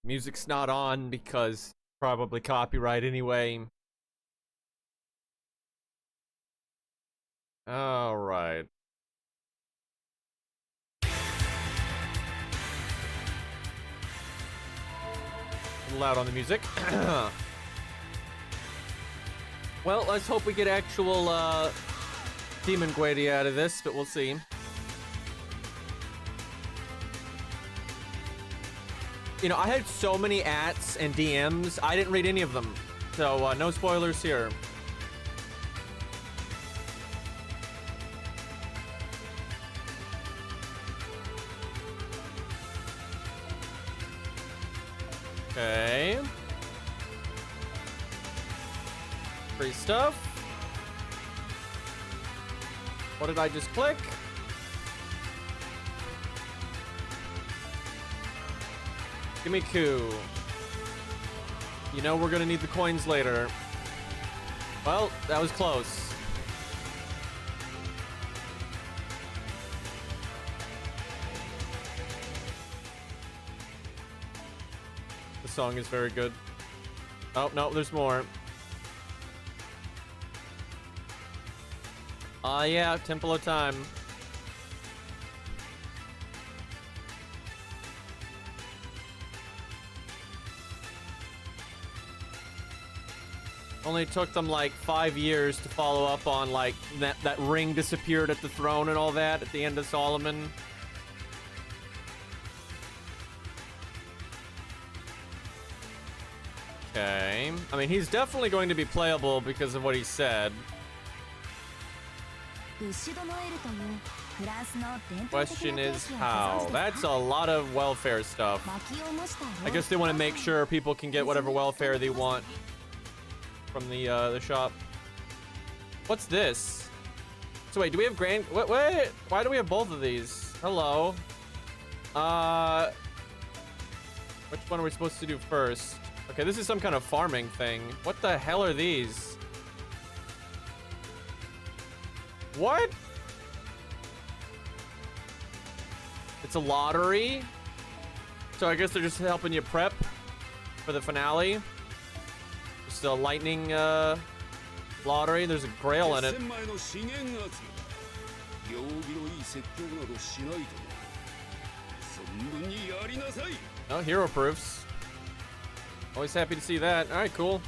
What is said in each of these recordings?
Music's not on because probably copyright anyway. All right. Loud on the music. Well, let's hope we get actual Demon Guedi out of this, but we'll see. You know, I had so many ats and DMs, I didn't read any of them. So, no spoilers here. Okay. Free stuff. What did I just click? Give me coup. You know we're gonna need the coins later. Well, that was close. The song is very good. Oh, no, there's more. Yeah, Temple of Time. Only took them like 5 years to follow up on like that ring disappeared at the throne and all that at the end of Solomon. Okay. I mean, he's definitely going to be playable because of what he said. Question is how? That's a lot of welfare stuff. I guess they want to make sure people can get whatever welfare they want from the shop. What's this? So wait, do we have grand? What? Why do we have both of these? Hello. Which one are we supposed to do first? Okay, this is some kind of farming thing. What the hell are these? What? It's a lottery? So I guess they're just helping you prep for the finale. Just a lightning lottery. There's a grail in it. Oh, hero proofs. Always happy to see that. All right, cool.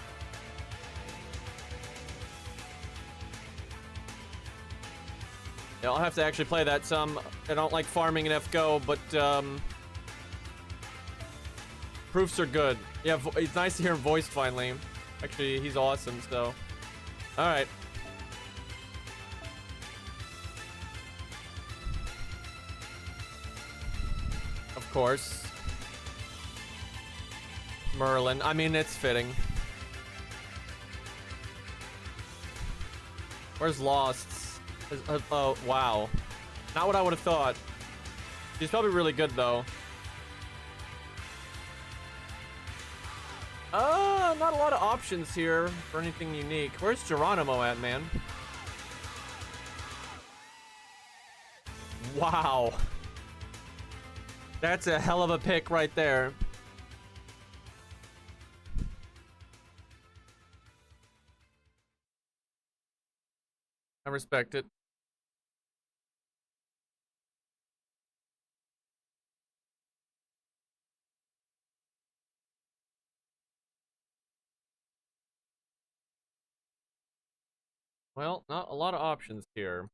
Yeah, I'll have to actually play that some. I don't like farming in FGO, but proofs are good. Yeah, it's nice to hear him voiced finally. Actually, he's awesome, so. All right. Of course. Merlin. I mean, it's fitting. Where's Lost? Oh, wow. Not what I would have thought. He's probably really good, though. Not a lot of options here for anything unique. Where's Geronimo at, man? Wow. That's a hell of a pick right there. I respect it. Well, not a lot of options here.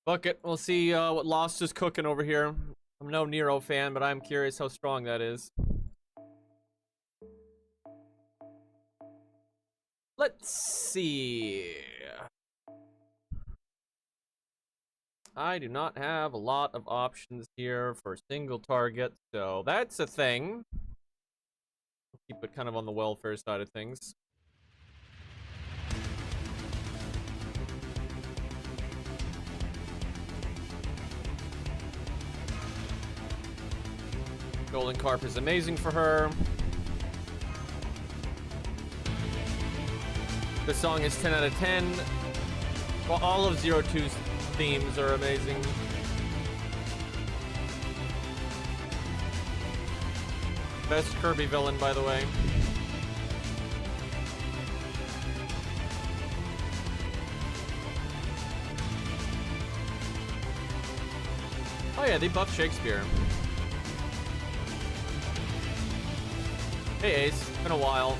Fuck it, we'll see what Lost is cooking over here. I'm no Nero fan, but I'm curious how strong that is. Let's see. I do not have a lot of options here for single target, so that's a thing. We'll keep it kind of on the welfare side of things. Golden Carp is amazing for her. The song is 10 out of 10. Well, all of Zero Two's themes are amazing. Best Kirby villain, by the way. Oh yeah, they buffed Shakespeare. Hey Ace, been a while.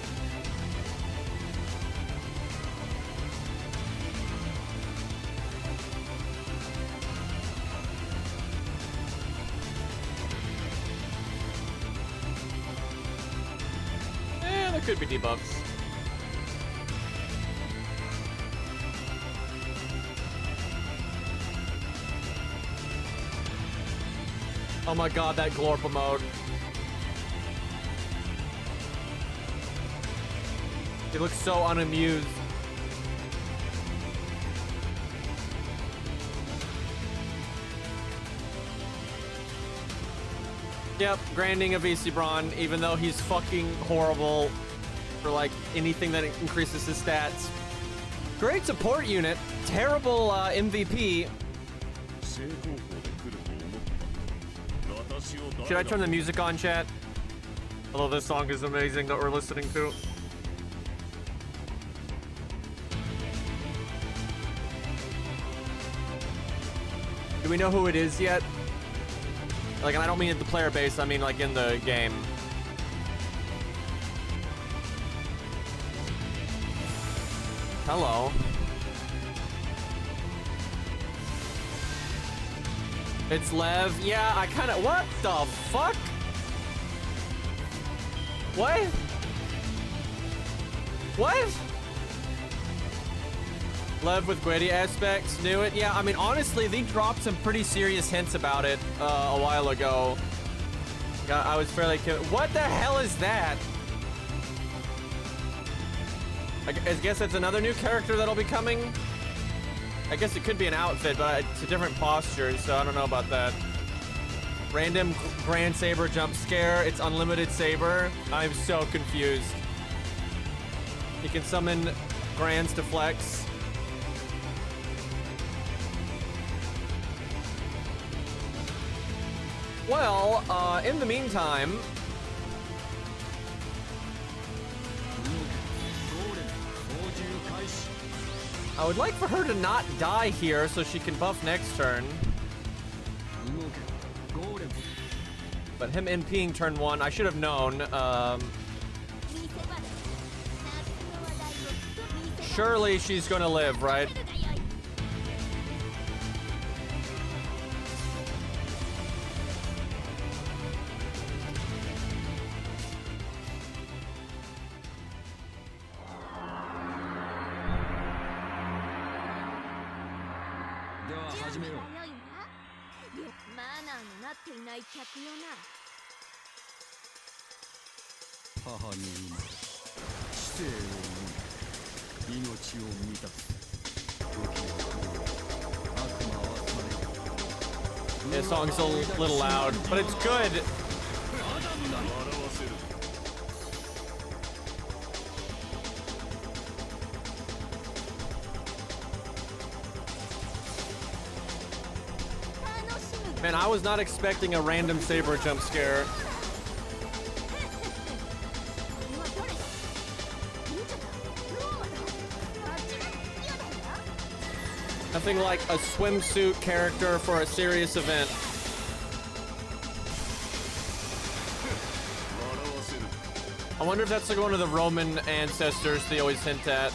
There could be debuffs. Oh my god, that Glorpa mode. He looks so unamused. Yep, granding of VC Braun, even though he's fucking horrible for like anything that increases his stats. Great support unit, terrible MVP. Should I turn the music on, chat? Although this song is amazing that we're listening to. Do we know who it is yet? Like, and I don't mean at the player base, I mean like in the game. Hello. It's Lev. Yeah, I kind of... What the fuck? What? What? Lev with Gwady aspects. Knew it. Yeah, I mean, honestly, they dropped some pretty serious hints about it a while ago. Yeah, I was fairly... What the hell is that? I guess it's another new character that'll be coming. I guess it could be an outfit, but it's a different posture, so I don't know about that. Random Grand Saber jump scare. It's unlimited saber. I'm so confused. You can summon Grands to flex. Well, in the meantime... I would like for her to not die here so she can buff next turn. But him NPing turn 1, I should have known. Surely she's gonna live, right? Yeah, song's a little loud, but it's good. Man, I was not expecting a random saber jump scare. Nothing like a swimsuit character for a serious event. I wonder if that's like one of the Roman ancestors they always hint at.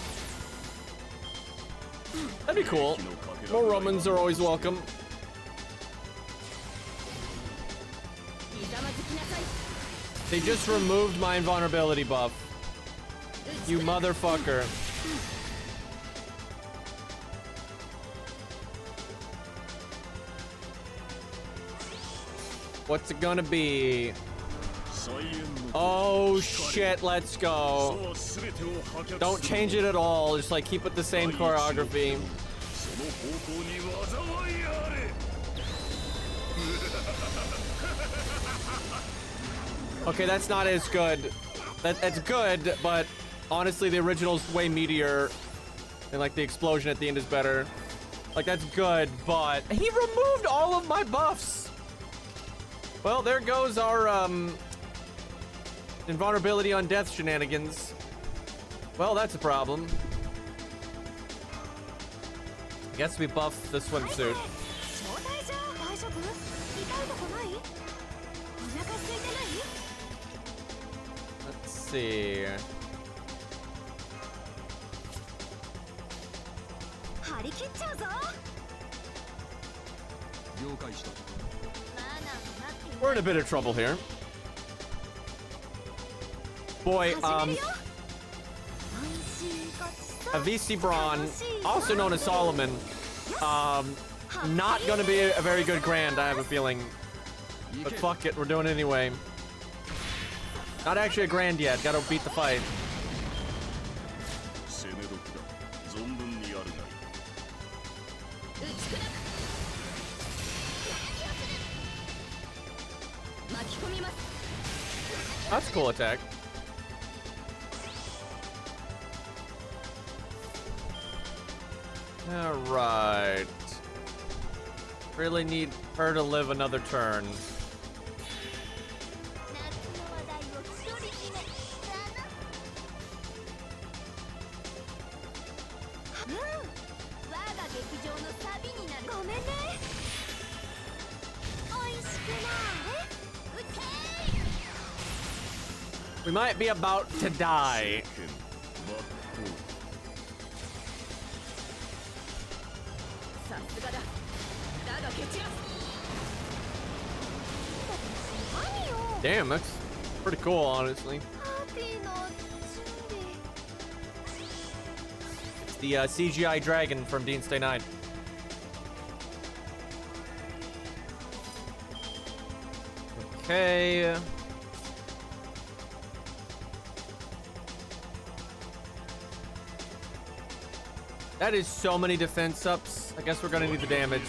That'd be cool. More Romans are always welcome. They just removed my invulnerability buff. You motherfucker. What's it gonna be? Oh shit, let's go. Don't change it at all, just like keep it the same choreography. Okay, that's not as good. That's good, but honestly the original's way meatier. And like the explosion at the end is better. Like that's good, but he removed all of my buffs. Well, there goes our Invulnerability on death shenanigans. Well, that's a problem. I guess we buff the swimsuit. Let's see. We're in a bit of trouble here. Boy, Avisi Braun, also known as Solomon, not gonna be a very good Grand, I have a feeling. But fuck it, we're doing it anyway. Not actually a Grand yet, gotta beat the fight. That's a cool attack. Alright. Really need her to live another turn. We might be about to die. Damn, that's pretty cool, honestly. It's the CGI dragon from Dean's Day 9. Okay. That is so many defense ups. I guess we're gonna need the damage.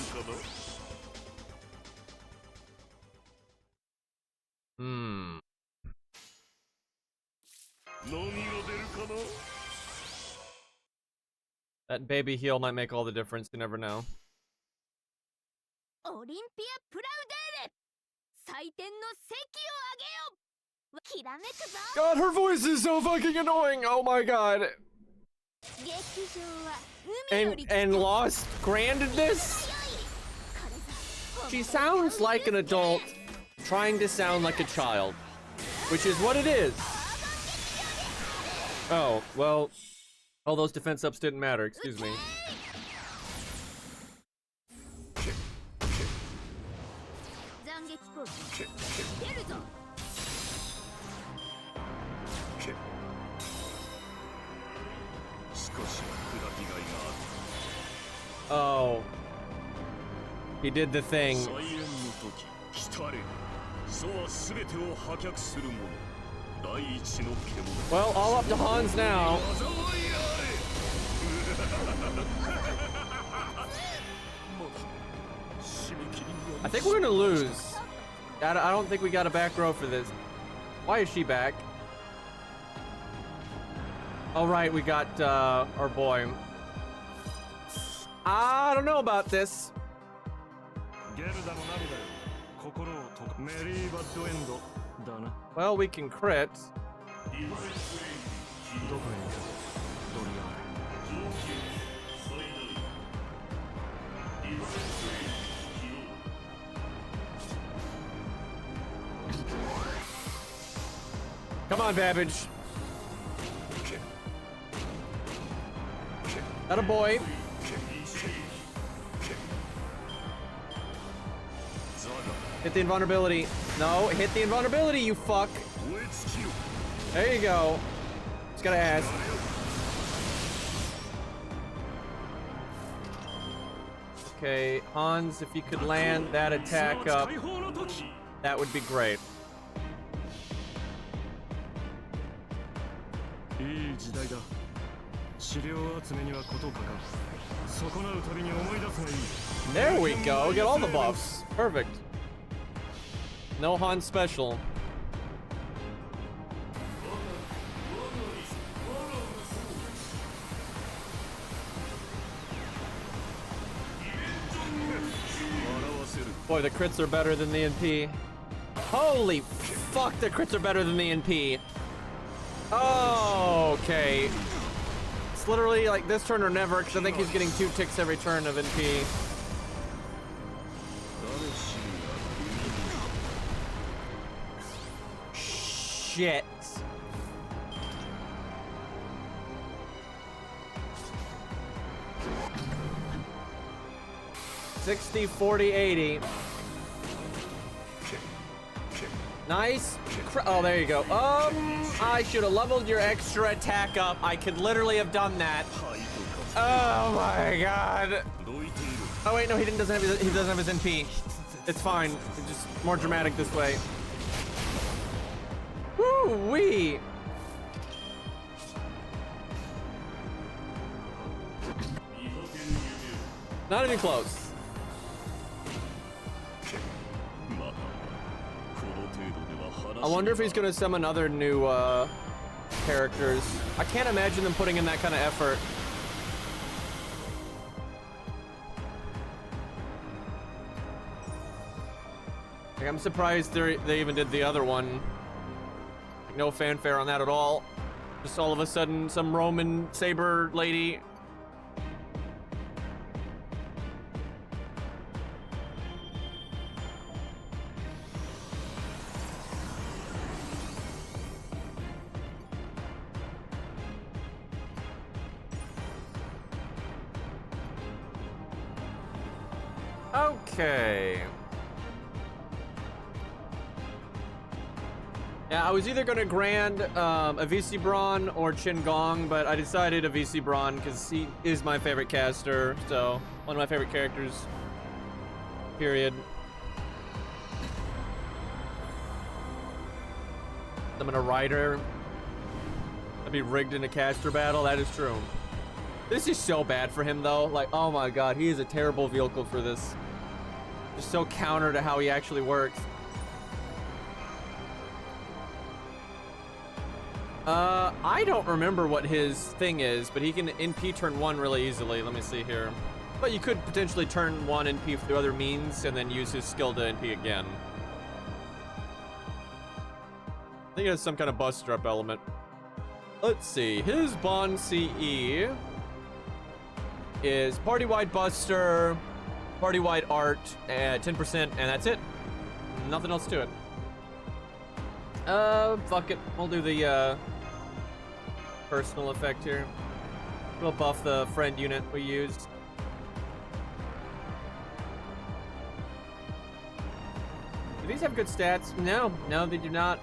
That baby heal might make all the difference. You never know. God, her voice is so fucking annoying. Oh my god. And Lost granted this? She sounds like an adult trying to sound like a child, which is what it is. Oh, well, all those defense ups didn't matter, excuse me. Oh. He did the thing. Well, all up to Hans now. I think we're gonna lose. I don't think we got a back row for this. Why is she back? All right, we got our boy. I don't know about this. Well, we can crit. Come on, Babbage. That a boy. Hit the invulnerability. No, hit the invulnerability, you fuck. There you go. Just gotta ask. Okay, Hans, if you could land that attack up, that would be great. There we go, get all the buffs. Perfect. No Hans special. Boy, the crits are better than the NP. Holy fuck, the crits are better than the NP. Oh, okay. It's literally like this turn or never, because I think he's getting 2 ticks every turn of NP. Shit. 60, 40, 80. Nice. Oh, there you go. I should have leveled your extra attack up. I could literally have done that. Oh my god. Oh wait, no, he doesn't have his NP. It's fine. It's just more dramatic this way. Woo-wee. Not even close. I wonder if he's gonna summon other new characters. I can't imagine them putting in that kind of effort. Like, I'm surprised they even did the other one. Like, no fanfare on that at all. Just all of a sudden, some Roman saber lady. Okay. Yeah, I was either gonna grand a VC Braun or Chin Gong, but I decided a VC Braun because he is my favorite caster, so one of my favorite characters. Period. I'm gonna rider. I'd be rigged in a caster battle. That is true. This is so bad for him though. Like, oh my god, he is a terrible vehicle for this. Just so counter to how he actually works. I don't remember what his thing is, but he can NP turn 1 really easily. Let me see here. But you could potentially turn 1 NP through other means and then use his skill to NP again. I think it has some kind of buster up element. Let's see. His Bond CE is party-wide buster, party-wide art, 10%, and that's it. Nothing else to it. Fuck it. We'll do the, personal effect here. We'll buff the friend unit we used. Do these have good stats? No, they do not.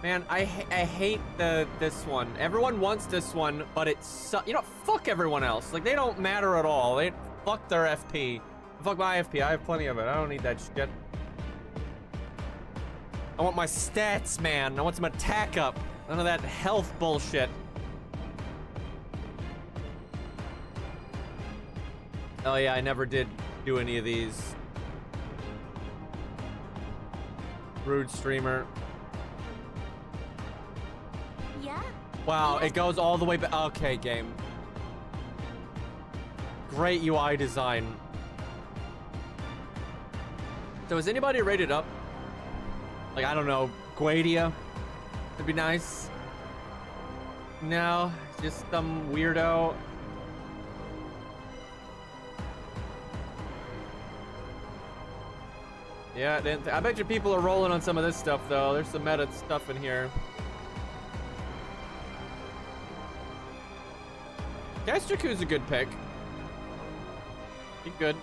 Man, I hate this one. Everyone wants this one, but it's you know, fuck everyone else. Like, they don't matter at all. They fuck their FP. Fuck my FP. I have plenty of it. I don't need that shit. I want my stats, man. I want some attack up. None of that health bullshit. Oh yeah, I never did do any of these. Rude streamer. Wow, it goes all the way back. Okay, game. Great UI design. So is anybody rated up? Like, I don't know, Guadia? It'd be nice. No, just some weirdo. Yeah, I bet you people are rolling on some of this stuff, though. There's some meta stuff in here. Gastraku's a good pick. He's good.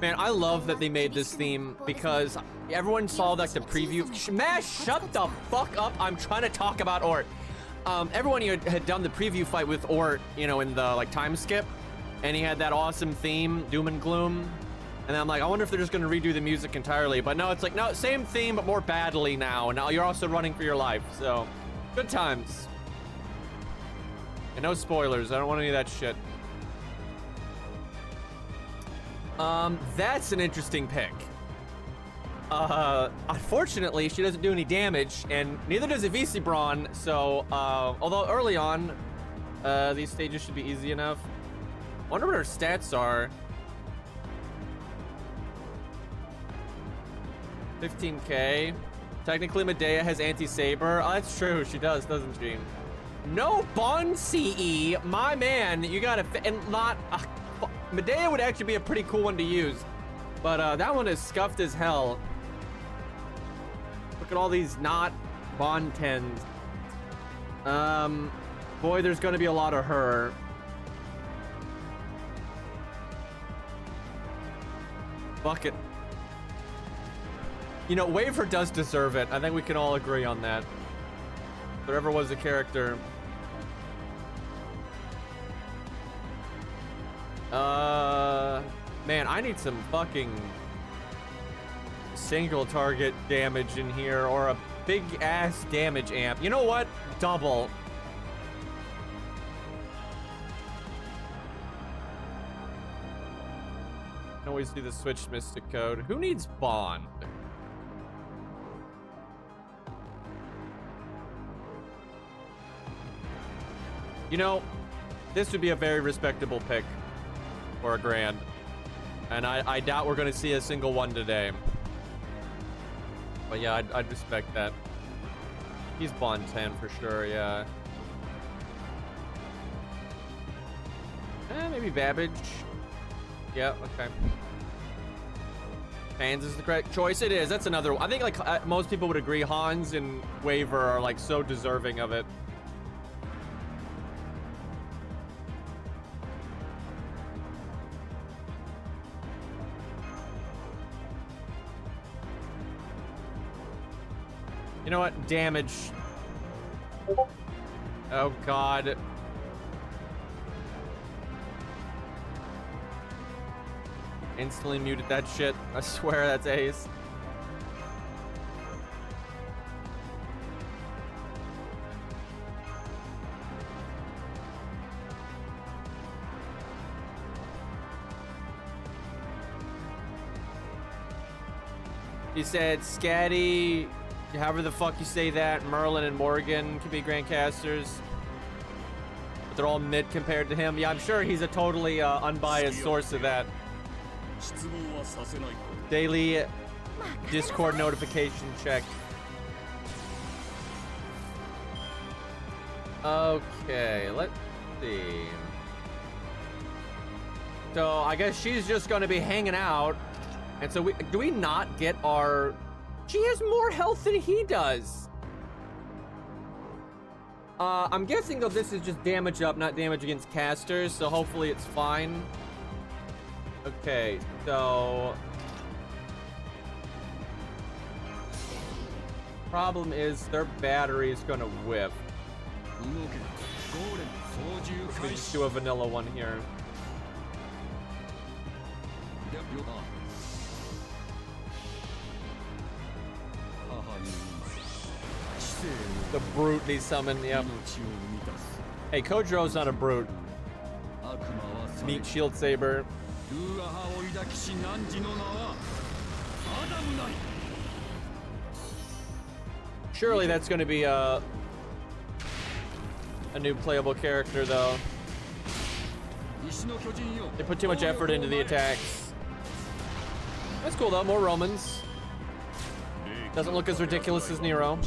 Man, I love that they made this theme because everyone saw like the preview. Mash, shut the fuck up. I'm trying to talk about Ort. Everyone here had done the preview fight with Ort, you know, in the like time skip, and he had that awesome theme, Doom and Gloom. And I'm like, I wonder if they're just gonna redo the music entirely. But no, it's like, no, same theme, but more badly now. And now you're also running for your life, so good times. And no spoilers, I don't want any of that shit. That's an interesting pick. Unfortunately, she doesn't do any damage, and neither does a VC Brawn, so, although early on, these stages should be easy enough. Wonder what her stats are. 15k. Technically, Medea has anti-saber. Oh, that's true. She does, doesn't she? No Bond CE, my man. You gotta, and not, Medea would actually be a pretty cool one to use, but that one is scuffed as hell. Look at all these not Bond 10s. Boy, there's gonna be a lot of her. Fuck it. You know, Waver does deserve it. I think we can all agree on that. If there ever was a character. Man, I need some fucking single target damage in here, or a big ass damage amp. You know what? Double. Can always do the switch mystic code. Who needs Bond? You know, this would be a very respectable pick for a grand. And I doubt we're going to see a single one today. But yeah, I'd respect that. He's Bond 10 for sure, yeah. Maybe Babbage. Yeah, okay. Hans is the correct choice. It is. That's another one. I think like most people would agree Hans and Waver are like so deserving of it. You know what? Damage. Oh, God. Instantly muted that shit. I swear that's ace. He said Scatty, however the fuck you say that, Merlin and Morgan can be Grandcasters. But they're all mid compared to him. Yeah, I'm sure he's a totally unbiased source of that. Daily Discord notification check. Okay, let's see. So I guess she's just gonna be hanging out. And so do we not get our... She has more health than he does. I'm guessing though this is just damage up, not damage against casters, so hopefully it's fine. Okay, so... Problem is their battery is gonna whip. We just do a vanilla one here. The brute they summon, yep. Hey, Kojiro's not a brute. Neat shield saber. Surely that's going to be a new playable character, though. They put too much effort into the attacks. That's cool, though. More Romans. Doesn't look as ridiculous as Nero.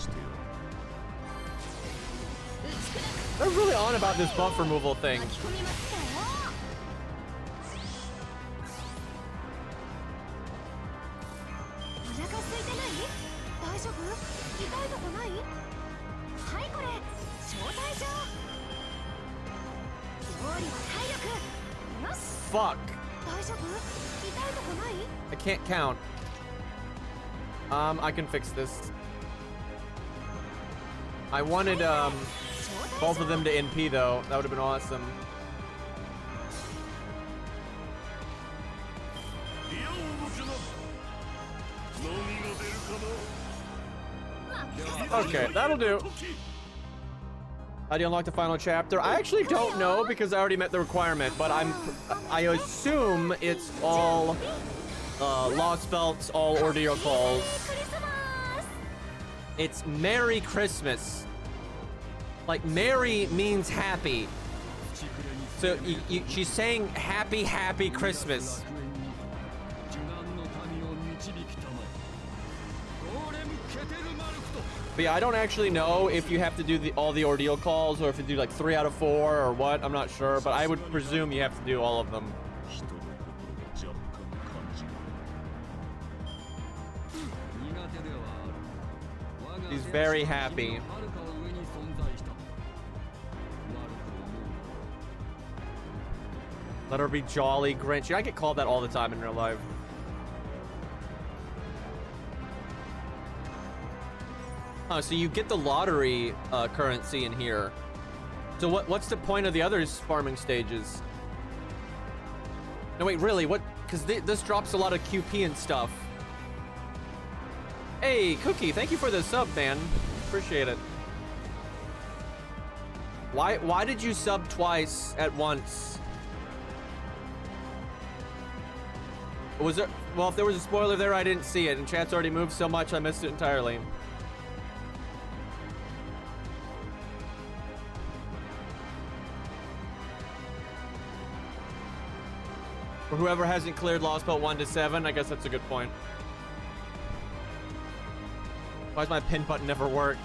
They're really on about this buff removal thing. Fuck. I can't count. I can fix this. I wanted both of them to NP though. That would have been awesome. Okay, that'll do. How do you unlock the final chapter? I actually don't know because I already met the requirement, but I assume it's all lost belts, all ordeal calls. It's Merry Christmas. Like Merry means happy. So she's saying happy Christmas. But yeah, I don't actually know if you have to do all the ordeal calls or if you do like 3 out of 4 or what. I'm not sure, but I would presume you have to do all of them. He's very happy. Let her be jolly, Grinch. I get called that all the time in real life. Oh, so you get the lottery currency in here. So what's the point of the other farming stages? No, wait, really? What? Because this drops a lot of QP and stuff. Hey, Cookie, thank you for the sub, man. Appreciate it. Why did you sub twice at once? Was there? Well, if there was a spoiler there, I didn't see it, and chat's already moved so much, I missed it entirely. For whoever hasn't cleared Lost Belt 1 to 7, I guess that's a good point. Why does my pin button never work?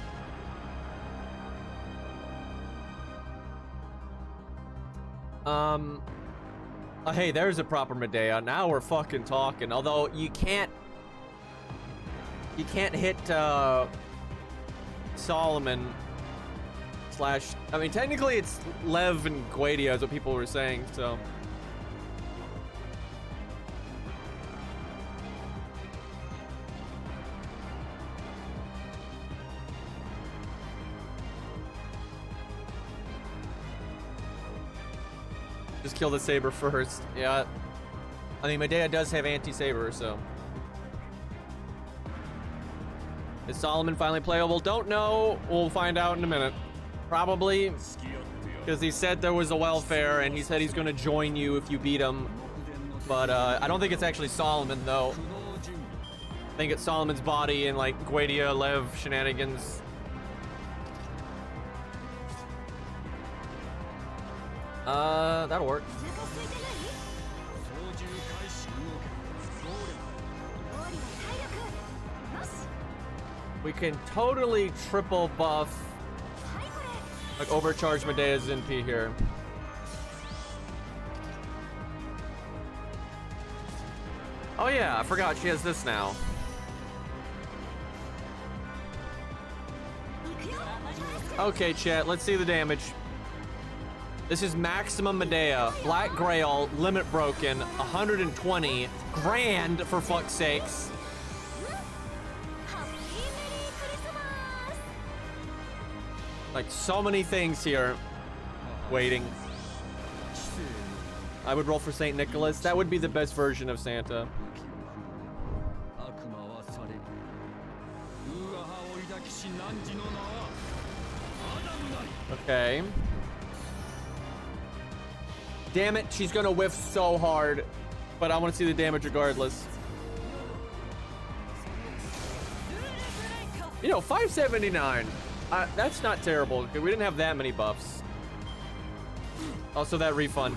Hey, there's a proper Medea. Now we're fucking talking. Although you can't hit Solomon slash. I mean, technically it's Lev and Guadia is what people were saying. So. Just kill the saber first. Yeah. I mean, Medea does have anti-saber, so. Is Solomon finally playable? Don't know. We'll find out in a minute. Probably. Because he said there was a welfare, and he said he's going to join you if you beat him. But I don't think it's actually Solomon, though. I think it's Solomon's body and, like, Guadia, Lev shenanigans. That'll work. We can totally triple buff, like overcharge Medea's NP here. Oh yeah, I forgot she has this now. Okay, chat, let's see the damage. This is maximum Medea, Black Grail, limit broken, 120 grand for fuck's sakes. Like so many things here waiting. I would roll for St. Nicholas. That would be the best version of Santa. Okay. Damn it, she's gonna whiff so hard. But I want to see the damage regardless. You know, 579. That's not terrible. We didn't have that many buffs. Also, that refund.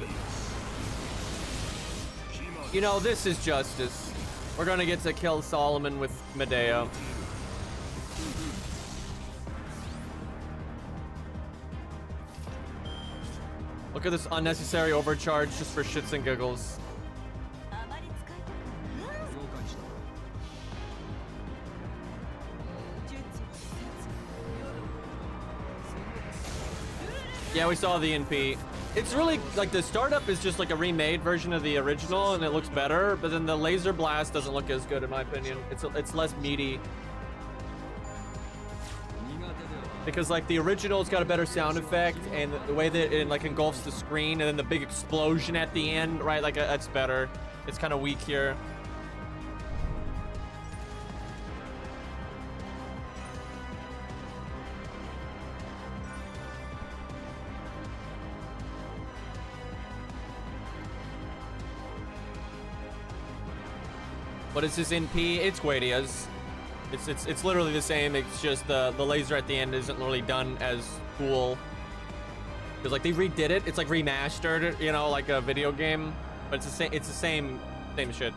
You know, this is justice. We're gonna get to kill Solomon with Medea. Look at this unnecessary overcharge just for shits and giggles. Yeah, we saw the NP. It's really, like, the startup is just like a remade version of the original, and it looks better, but then the laser blast doesn't look as good, in my opinion. It's less meaty. Because, like, the original's got a better sound effect, and the way that it, like, engulfs the screen, and then the big explosion at the end, right? Like, that's better. It's kind of weak here. What is his NP? It's Guadia's. It's literally the same. It's just the laser at the end isn't really done as cool. Because like they redid it. It's like remastered, you know, like a video game. But it's the same. It's the same shit.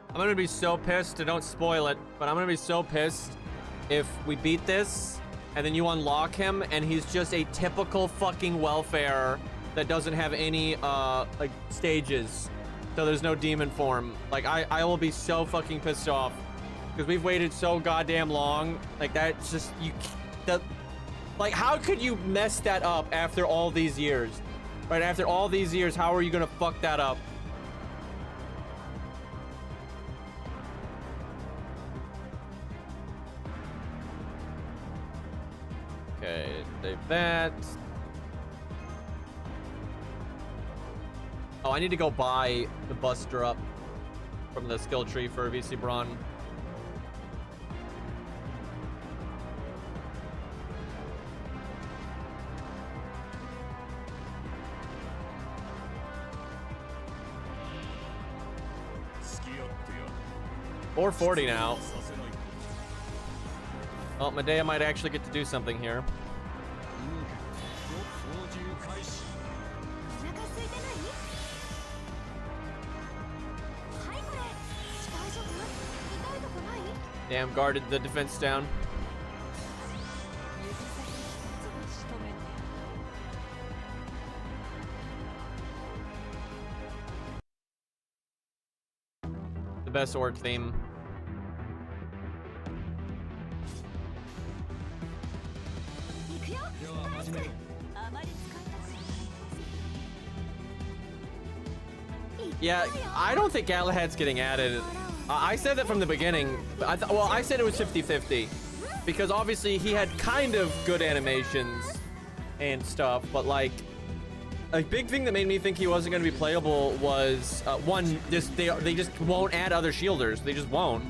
I'm gonna be so pissed. Don't spoil it, but I'm gonna be so pissed if we beat this and then you unlock him and he's just a typical fucking welfare that doesn't have any like stages. So there's no demon form. Like I will be so fucking pissed off because we've waited so goddamn long. Like that's just like how could you mess that up after all these years? Right after all these years, how are you gonna fuck that up? Okay, save that. Oh, I need to go buy the Buster up from the skill tree for VC Braun. Or 40 now. Well, Medea might actually get to do something here. Damn, guarded the defense down. The best orc theme. Yeah, I don't think Galahad's getting added. I said that from the beginning. Well, I said it was 50-50 because obviously he had kind of good animations and stuff, but like a big thing that made me think he wasn't going to be playable was one, they just won't add other shielders. They just won't.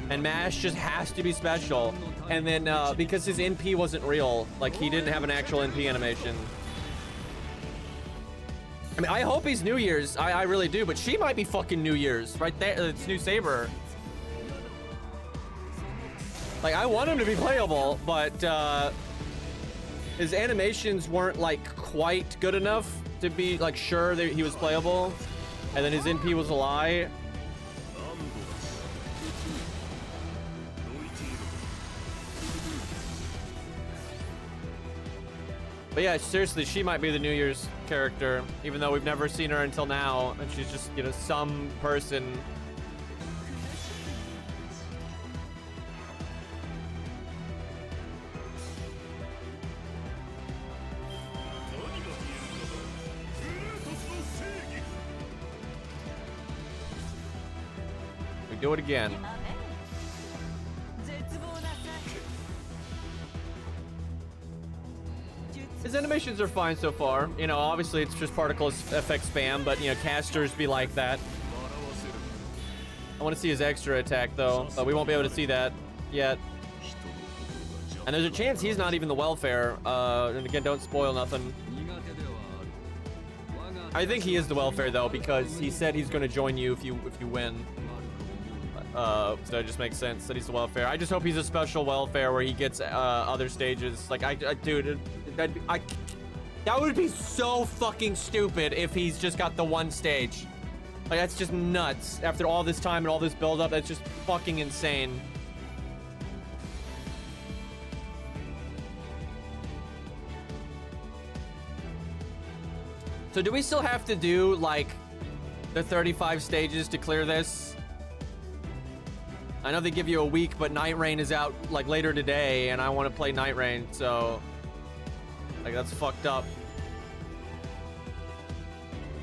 And Mash just has to be special. And then because his NP wasn't real, like he didn't have an actual NP animation. I mean, I hope he's New Year's. I really do, but she might be fucking New Year's right there. It's New Saber. Like, I want him to be playable, but his animations weren't like quite good enough to be like sure that he was playable. And then his NP was a lie. But yeah, seriously, she might be the New Year's character, even though we've never seen her until now, and she's just, you know, some person. We do it again. His animations are fine so far. You know, obviously it's just particle effect spam, but you know, casters be like that. I want to see his extra attack though, but we won't be able to see that yet. And there's a chance he's not even the welfare. And again, don't spoil nothing. I think he is the welfare though, because he said he's going to join you if you win. So it just makes sense that he's the welfare. I just hope he's a special welfare where he gets other stages. Like dude. That would be so fucking stupid if he's just got the one stage. Like, that's just nuts. After all this time and all this build-up, that's just fucking insane. So do we still have to do, like, the 35 stages to clear this? I know they give you a week, but Night Rain is out, like, later today, and I want to play Night Rain, so... Like, that's fucked up.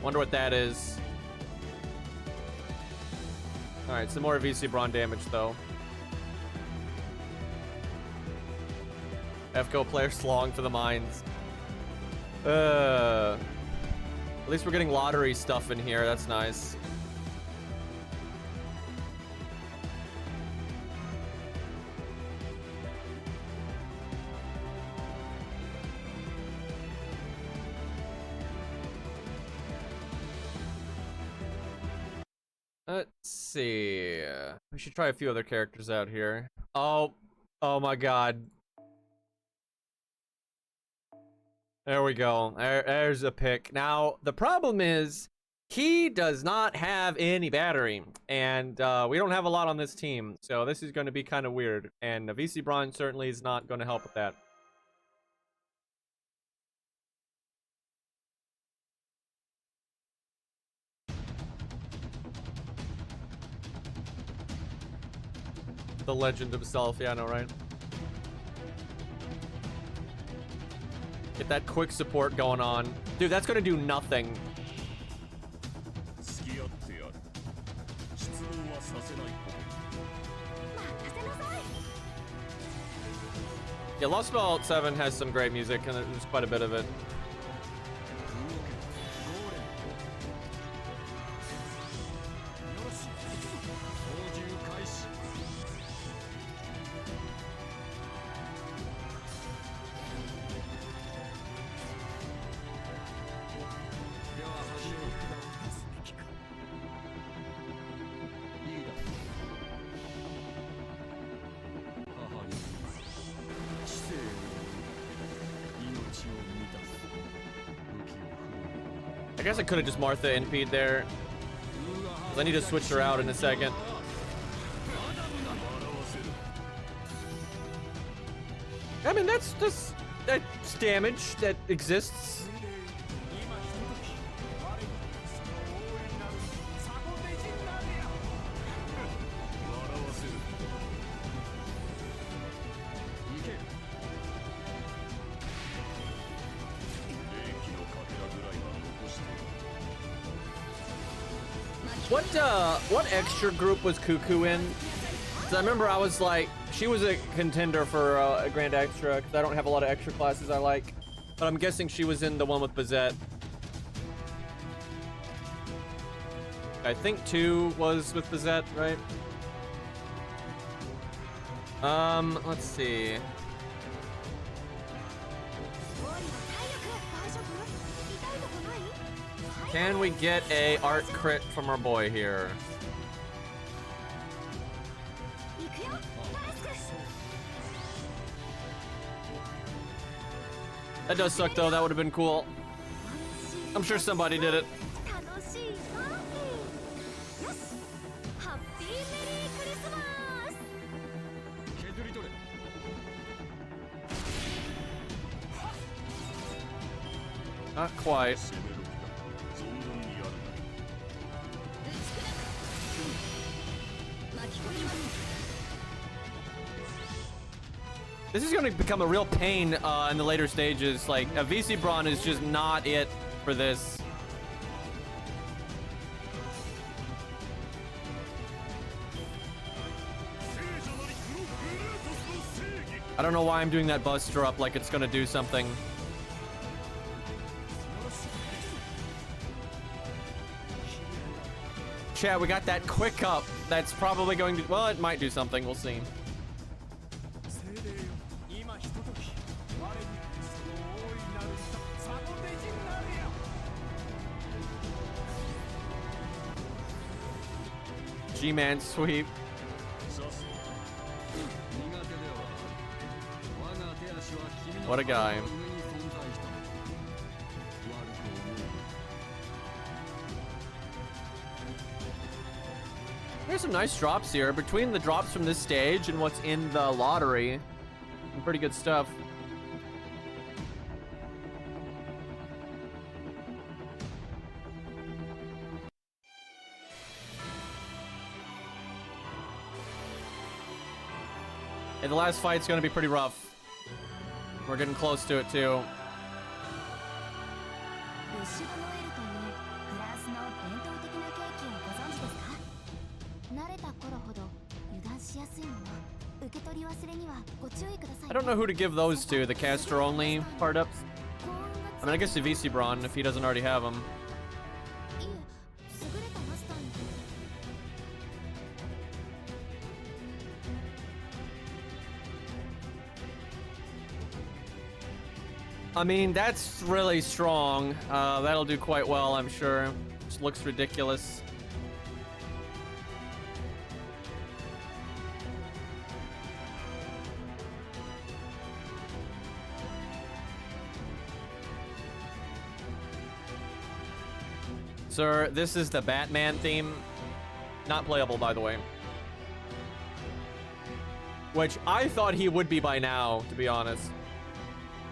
Wonder what that is. Alright, some more VC Braun damage, though. FGO players long for the mines. At least we're getting lottery stuff in here. That's nice. Let's see. We should try a few other characters out here. Oh my god. There we go. There's a pick. Now, the problem is, he does not have any battery, and we don't have a lot on this team, so this is going to be kind of weird, and VC Braun certainly is not going to help with that. The legend himself, yeah, I know, right? Get that quick support going on. Dude, that's gonna do nothing. Yeah, Lost Belt 7 has some great music, and there's quite a bit of it. I guess I could have just Martha NP'd there, because I need to switch her out in a second. I mean, that's damage that exists. What extra group was Cuckoo in? Because I remember I was like, she was a contender for a Grand Extra, because I don't have a lot of extra classes I like. But I'm guessing she was in the one with Bazette. I think 2 was with Bazette, right? Let's see. Can we get a art crit from our boy here? That does suck though, that would have been cool. I'm sure somebody did it. Not quite. This is going to become a real pain in the later stages. Like, a VC Braun is just not it for this. I don't know why I'm doing that Buster up like it's going to do something. Chat, we got that quick up. That's probably going to... Well, it might do something. We'll see. G-Man sweep. What a guy. There's some nice drops here. Between the drops from this stage and what's in the lottery, some pretty good stuff. And the last fight's gonna be pretty rough. We're getting close to it too. I don't know who to give those to, the caster only part ups. I mean, I guess the VC Braun if he doesn't already have them. I mean, that's really strong. That'll do quite well, I'm sure. Just looks ridiculous. Sir, this is the Batman theme. Not playable, by the way. Which I thought he would be by now, to be honest.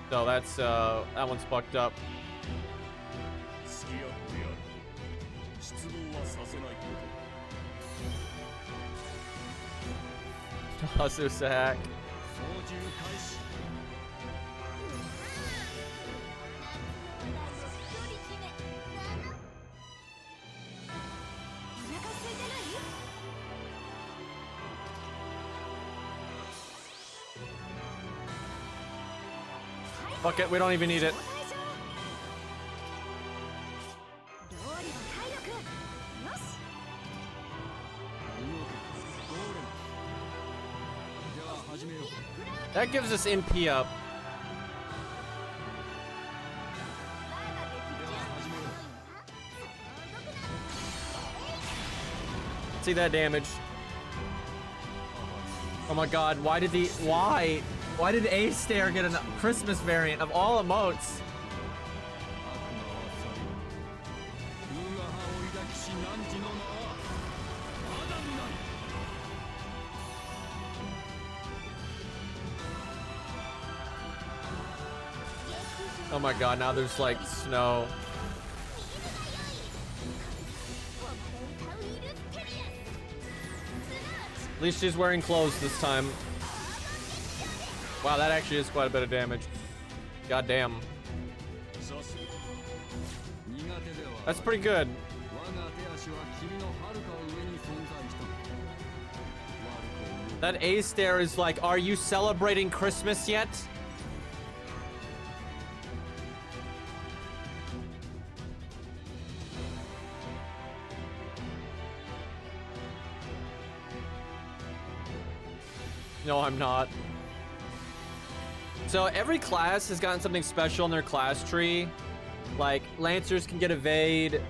So that's, that one's fucked up. Toss a hack. Fuck it, we don't even need it. That gives us NP up. See that damage. Oh my god, why did Why did A-Stair get a Christmas variant of all emotes? Oh my god, now there's like snow. At least she's wearing clothes this time. Wow, that actually is quite a bit of damage. God damn. That's pretty good. That A-Stair is like, are you celebrating Christmas yet? No, I'm not. So every class has gotten something special in their class tree. Like, Lancers can get evade,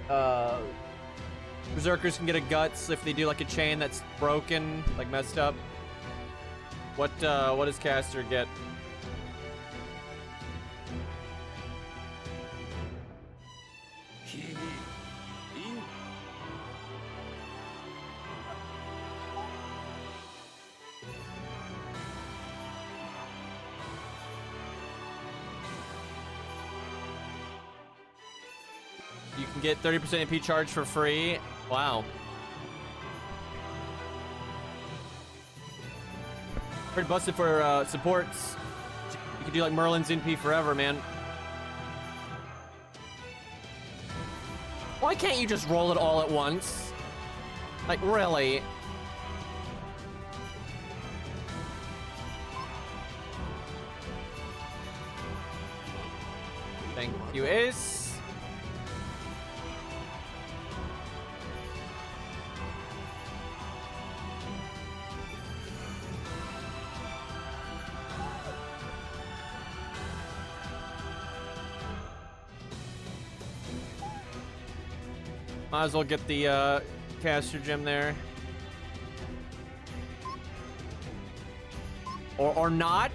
Berserkers can get a guts if they do like a chain that's broken, like messed up. What does Caster get? You can get 30% MP charge for free. Wow. Pretty busted for supports. You can do like Merlin's NP forever, man. Why can't you just roll it all at once? Like, really? Thank you, Ace. Might as well get the caster gem there. Or not.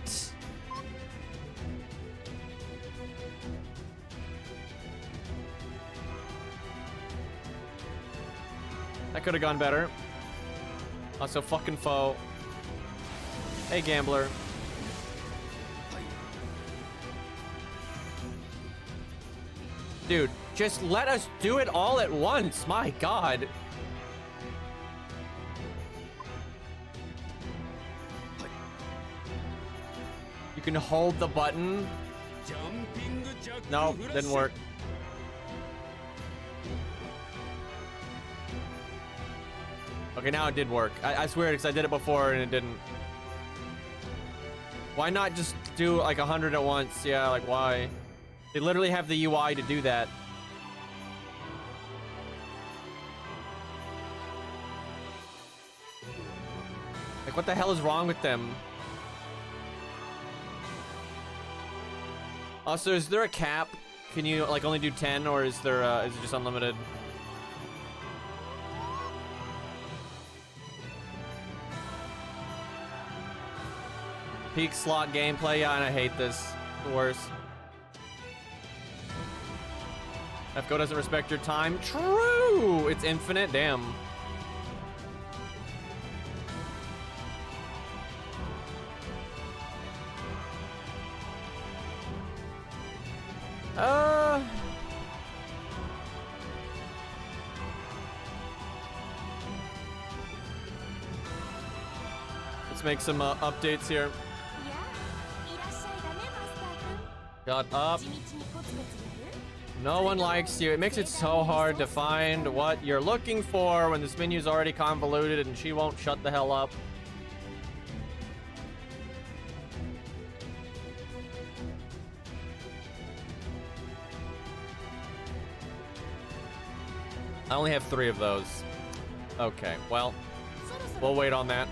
That could have gone better. Also, fucking foe. Hey, gambler. Dude, just let us do it all at once. My God. You can hold the button. Nope, didn't work. Okay, now it did work. I swear, because I did it before and it didn't. Why not just do like 100 at once? Yeah, like why? They literally have the UI to do that. Like, what the hell is wrong with them? Also, is there a cap? Can you like only do 10, or is there is it just unlimited? Peak slot gameplay, yeah, and I hate this. The worst. FGO doesn't respect your time. True! It's infinite. Damn. Let's make some updates here. Shut up. No one likes you. It makes it so hard to find what you're looking for when this menu's already convoluted and she won't shut the hell up. I only have 3 of those. Okay, well, we'll wait on that.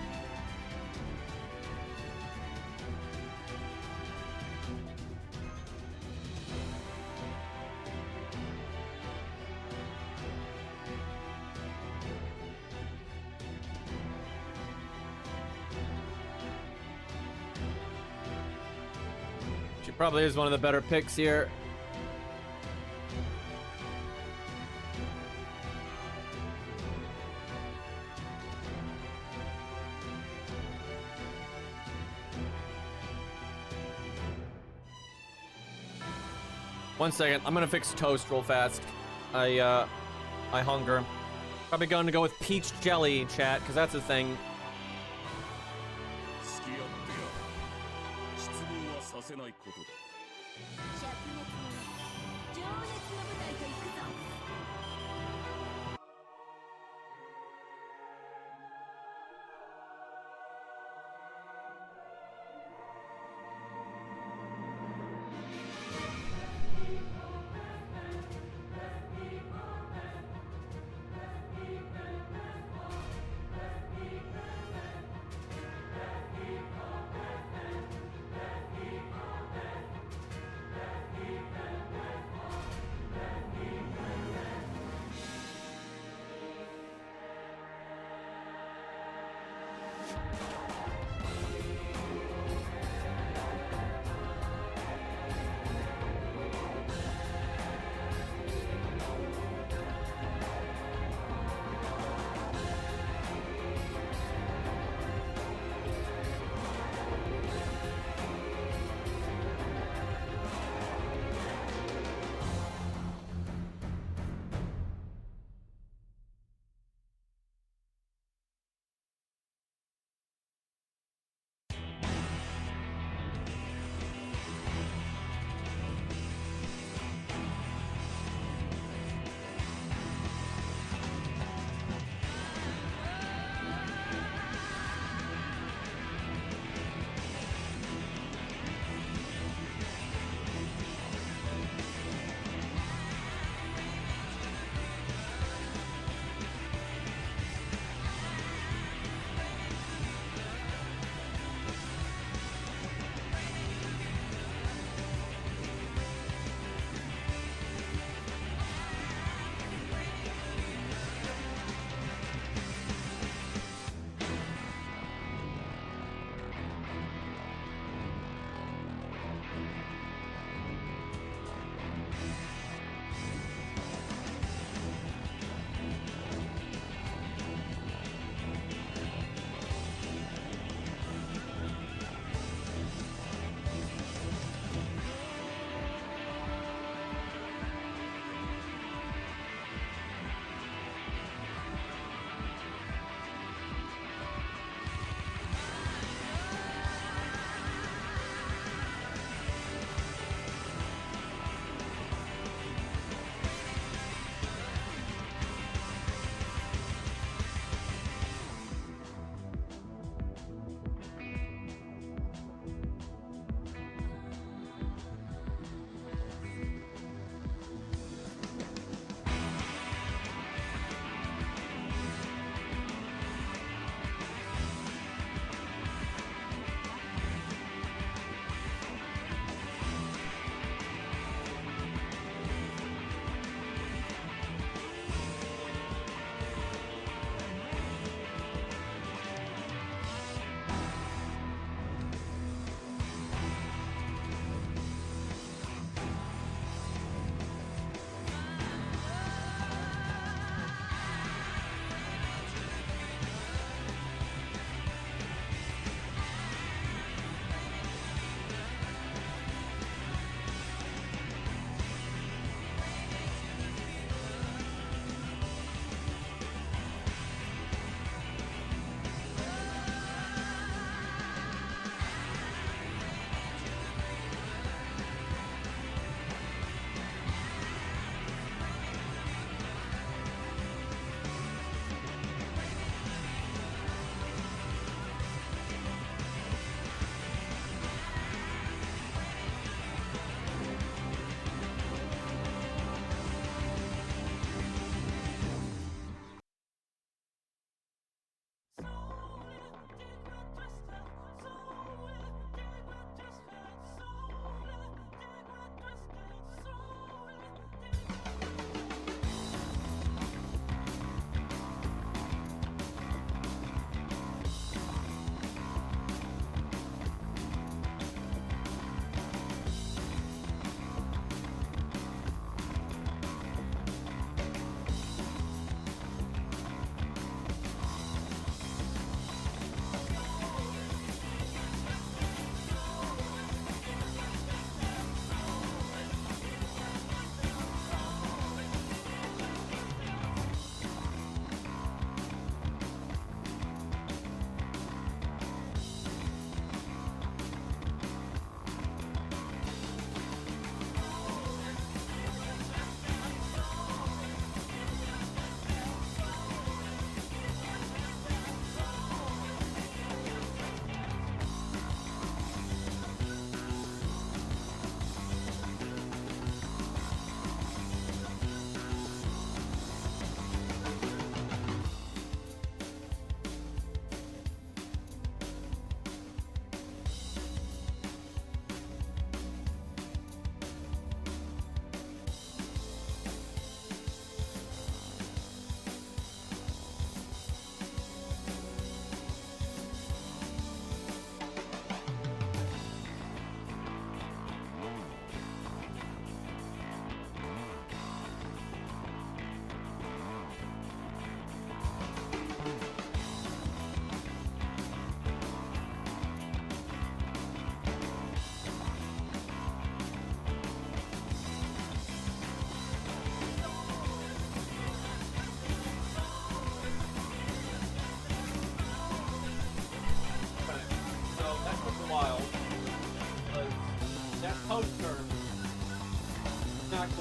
She probably is one of the better picks here. One second, I'm gonna fix toast real fast. I hunger. Probably going to go with peach jelly, chat, because that's a thing.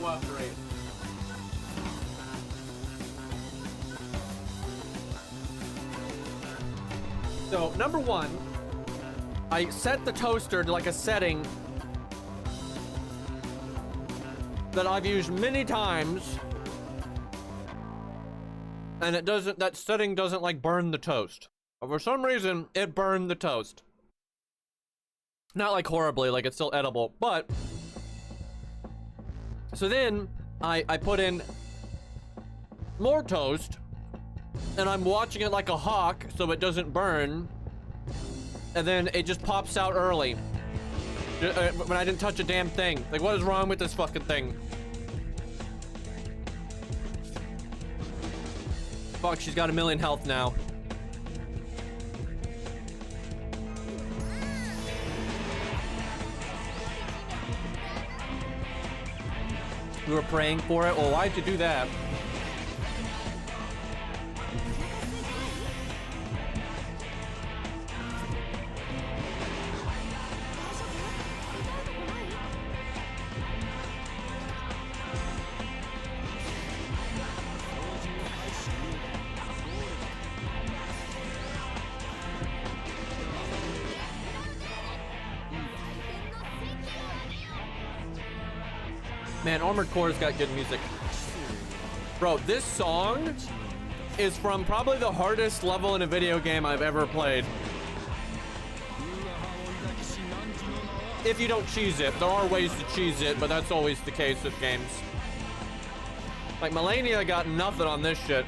Go after 8. So, number 1, I set the toaster to like a setting that I've used many times, and it doesn't, that setting doesn't like burn the toast. But for some reason, it burned the toast. Not like horribly, like it's still edible, but so then I put in more toast, and I'm watching it like a hawk so it doesn't burn, and then it just pops out early when I didn't touch a damn thing. Like, what is wrong with this fucking thing? Fuck, she's got 1,000,000 health now. We were praying for it. Well, why'd you do that? Man, Armored Core's got good music. Bro, this song is from probably the hardest level in a video game I've ever played. If you don't cheese it. There are ways to cheese it, but that's always the case with games. Like, Melania got nothing on this shit.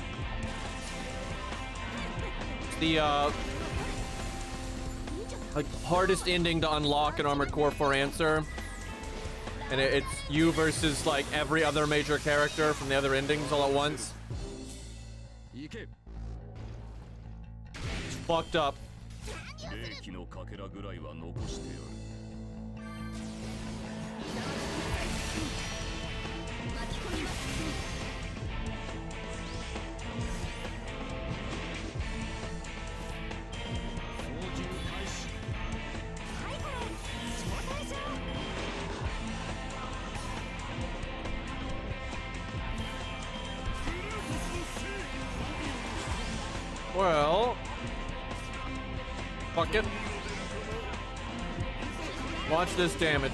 It's the, like, hardest ending to unlock in Armored Core 4 Answer. And it's you versus, like, every other major character from the other endings all at once. It's fucked up. Well, fuck it. Watch this damage.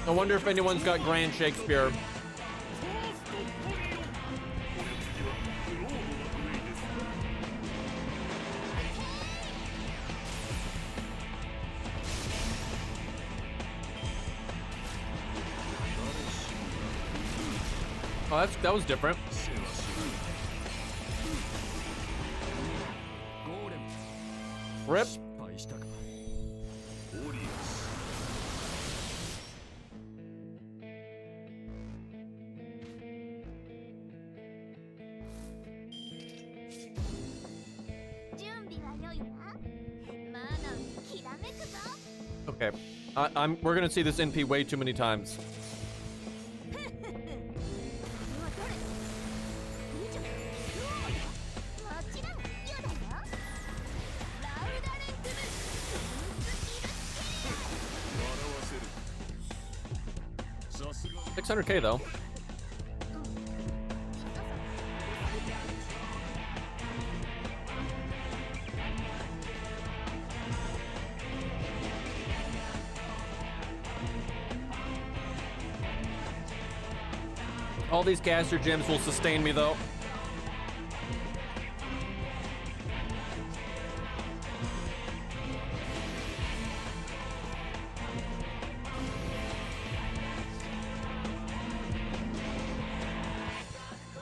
I wonder if anyone's got Grand Shakespeare. Oh, that was different. Rip. Okay, we're gonna see this NP way too many times. $600K though. All these caster gems will sustain me though.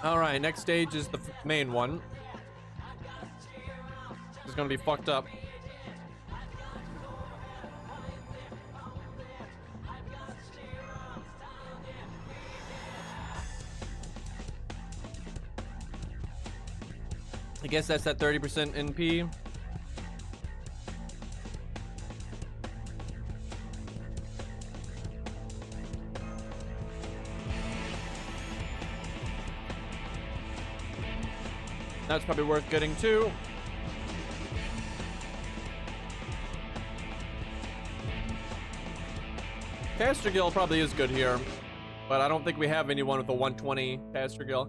All right, next stage is the main one. It's gonna be fucked up. I guess that's that 30% NP. That's probably worth getting too. Caster Gill probably is good here, but I don't think we have anyone with a 120 Caster Gill.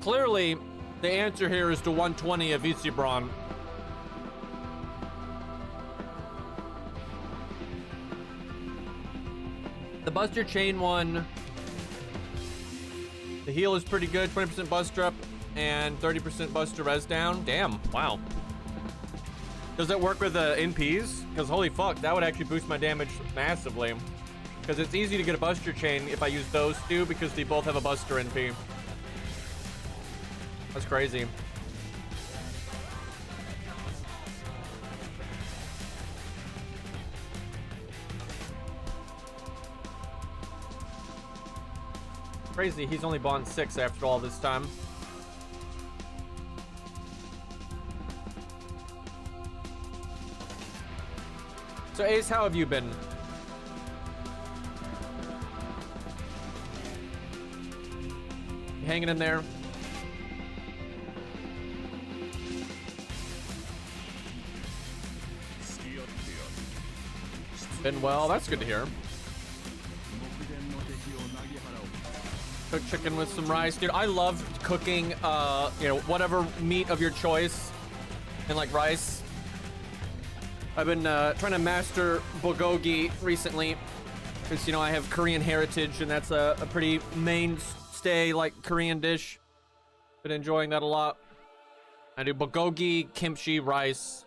Clearly, the answer here is to 120 of Visibron. The Buster Chain one, the heal is pretty good, 20% Buster up and 30% Buster res down. Damn, wow. Does that work with the NPs? Because holy fuck, that would actually boost my damage massively. Because it's easy to get a Buster Chain if I use those two because they both have a Buster NP. That's crazy. Crazy, he's only bond 6 after all this time. So Ace, how have you been? You hanging in there? Been well, that's good to hear. Cook chicken with some rice. Dude, I love cooking, you know, whatever meat of your choice and like rice. I've been trying to master bulgogi recently because, you know, I have Korean heritage and that's a pretty mainstay like Korean dish. Been enjoying that a lot. I do bulgogi, kimchi, rice,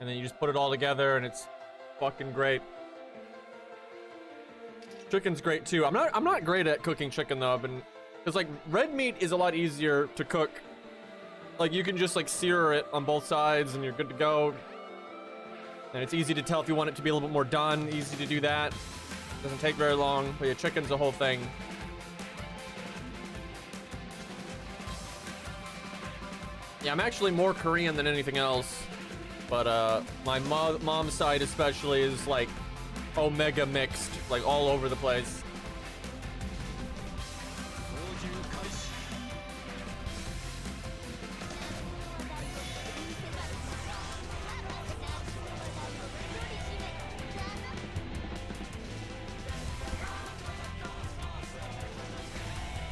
and then you just put it all together and it's fucking great. Chicken's great too. I'm not great at cooking chicken though. Because like red meat is a lot easier to cook. Like you can just like sear it on both sides and you're good to go. And it's easy to tell if you want it to be a little bit more done. Easy to do that. Doesn't take very long. But yeah, chicken's the whole thing. Yeah, I'm actually more Korean than anything else. But my mom's side especially is like omega mixed, like all over the place.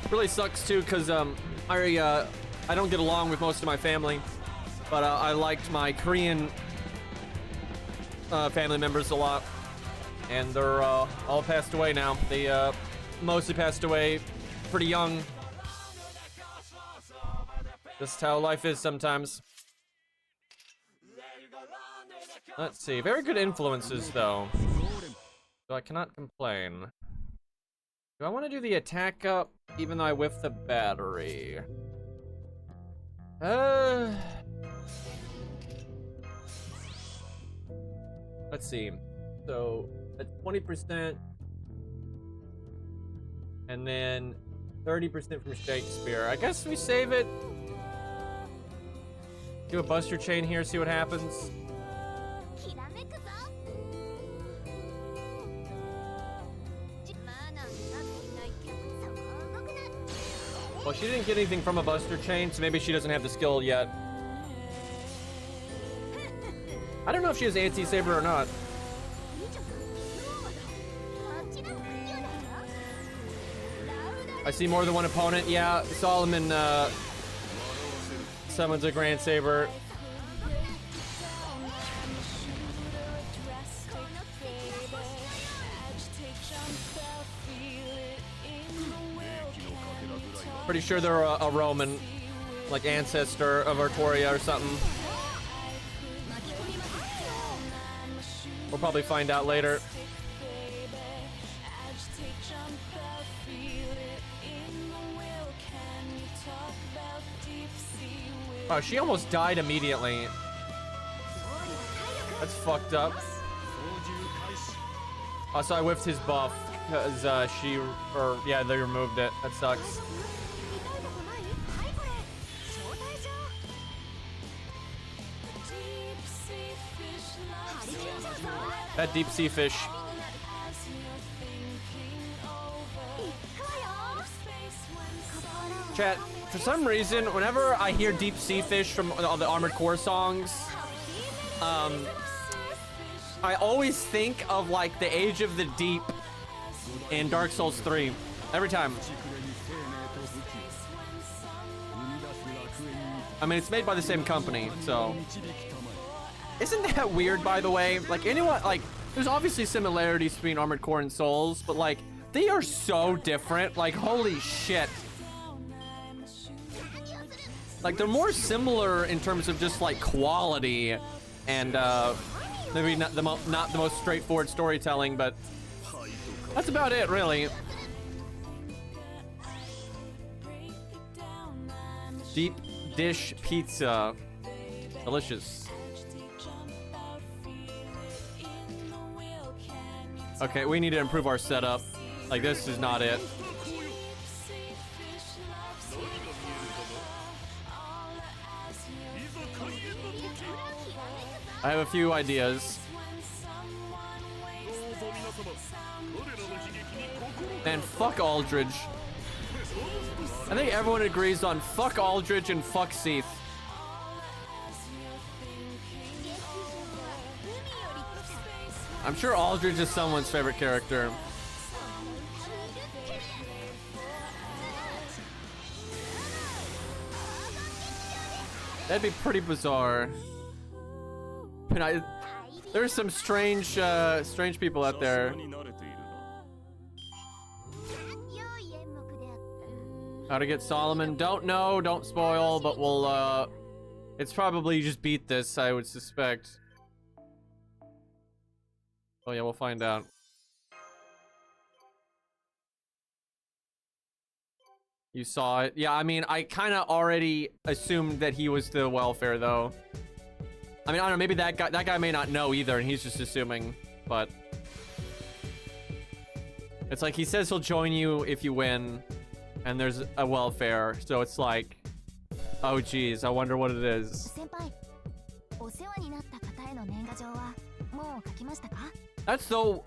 Really sucks too, cause I don't get along with most of my family, but I liked my Korean family members a lot. And they're all passed away now. They mostly passed away pretty young. Just how life is sometimes. Let's see. Very good influences, though. So I cannot complain. Do I want to do the attack up, even though I whiffed the battery? Let's see. So that's 20%, and then 30% from Shakespeare. I guess we save it. Do a Buster Chain here, see what happens. Well, she didn't get anything from a Buster Chain, so maybe she doesn't have the skill yet. I don't know if she has anti-saber or not. I see more than one opponent. Yeah, Solomon summons a Grand Saber. Pretty sure they're a Roman, like ancestor of Artoria or something. We'll probably find out later. Oh, she almost died immediately. That's fucked up. Oh, so I whiffed his buff because yeah, they removed it. That sucks. That deep sea fish. Chat, for some reason, whenever I hear deep sea fish from all the Armored Core songs, I always think of like the Age of the Deep in Dark Souls 3. Every time. I mean, it's made by the same company, so. Isn't that weird, by the way? Like, anyone, like, there's obviously similarities between Armored Core and Souls, but like, they are so different. Like, holy shit. Like, they're more similar in terms of just like quality and maybe not the most straightforward storytelling, but that's about it, really. Deep dish pizza. Delicious. Okay, we need to improve our setup. Like, this is not it. I have a few ideas. And fuck Aldridge. I think everyone agrees on fuck Aldridge and fuck Seath. I'm sure Aldridge is someone's favorite character. That'd be pretty bizarre. And there's some strange people out there. How to get Solomon? Don't know, don't spoil, but we'll, it's probably just beat this, I would suspect. Oh yeah, we'll find out. You saw it? Yeah, I mean, I kind of already assumed that he was the welfare, though. I mean, I don't know, maybe that guy may not know either, and he's just assuming, but... It's like, he says he'll join you if you win, and there's a welfare, so it's like... Oh geez, I wonder what it is. That's so,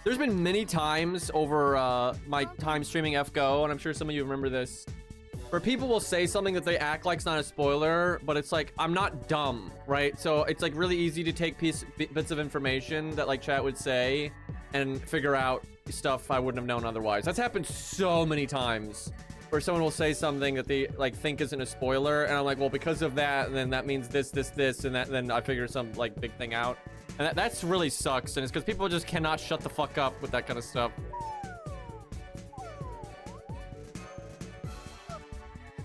there's been many times over my time streaming FGO, and I'm sure some of you remember this, where people will say something that they act like it's not a spoiler, but it's like, I'm not dumb, right? So it's like really easy to take bits of information that like chat would say and figure out stuff I wouldn't have known otherwise. That's happened so many times where someone will say something that they like think isn't a spoiler, and I'm like, well, because of that, and then that means this, and that, and then I figure some like big thing out. And that's really sucks, and it's because people just cannot shut the fuck up with that kind of stuff.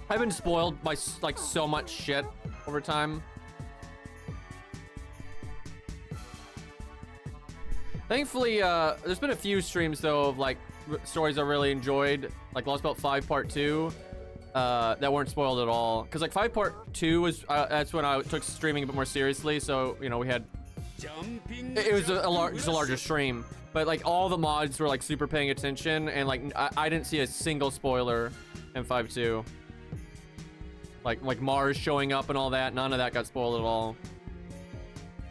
I've been spoiled by like so much shit over time. Thankfully, there's been a few streams though of like stories I really enjoyed, like Lost Belt 5 Part 2, that weren't spoiled at all. Because like 5 Part 2 was, that's when I took streaming a bit more seriously, so, you know, we had... It was just a larger stream, but like all the mods were like super paying attention, and like I didn't see a single spoiler in 5.2. Like Mars showing up and all that, none of that got spoiled at all.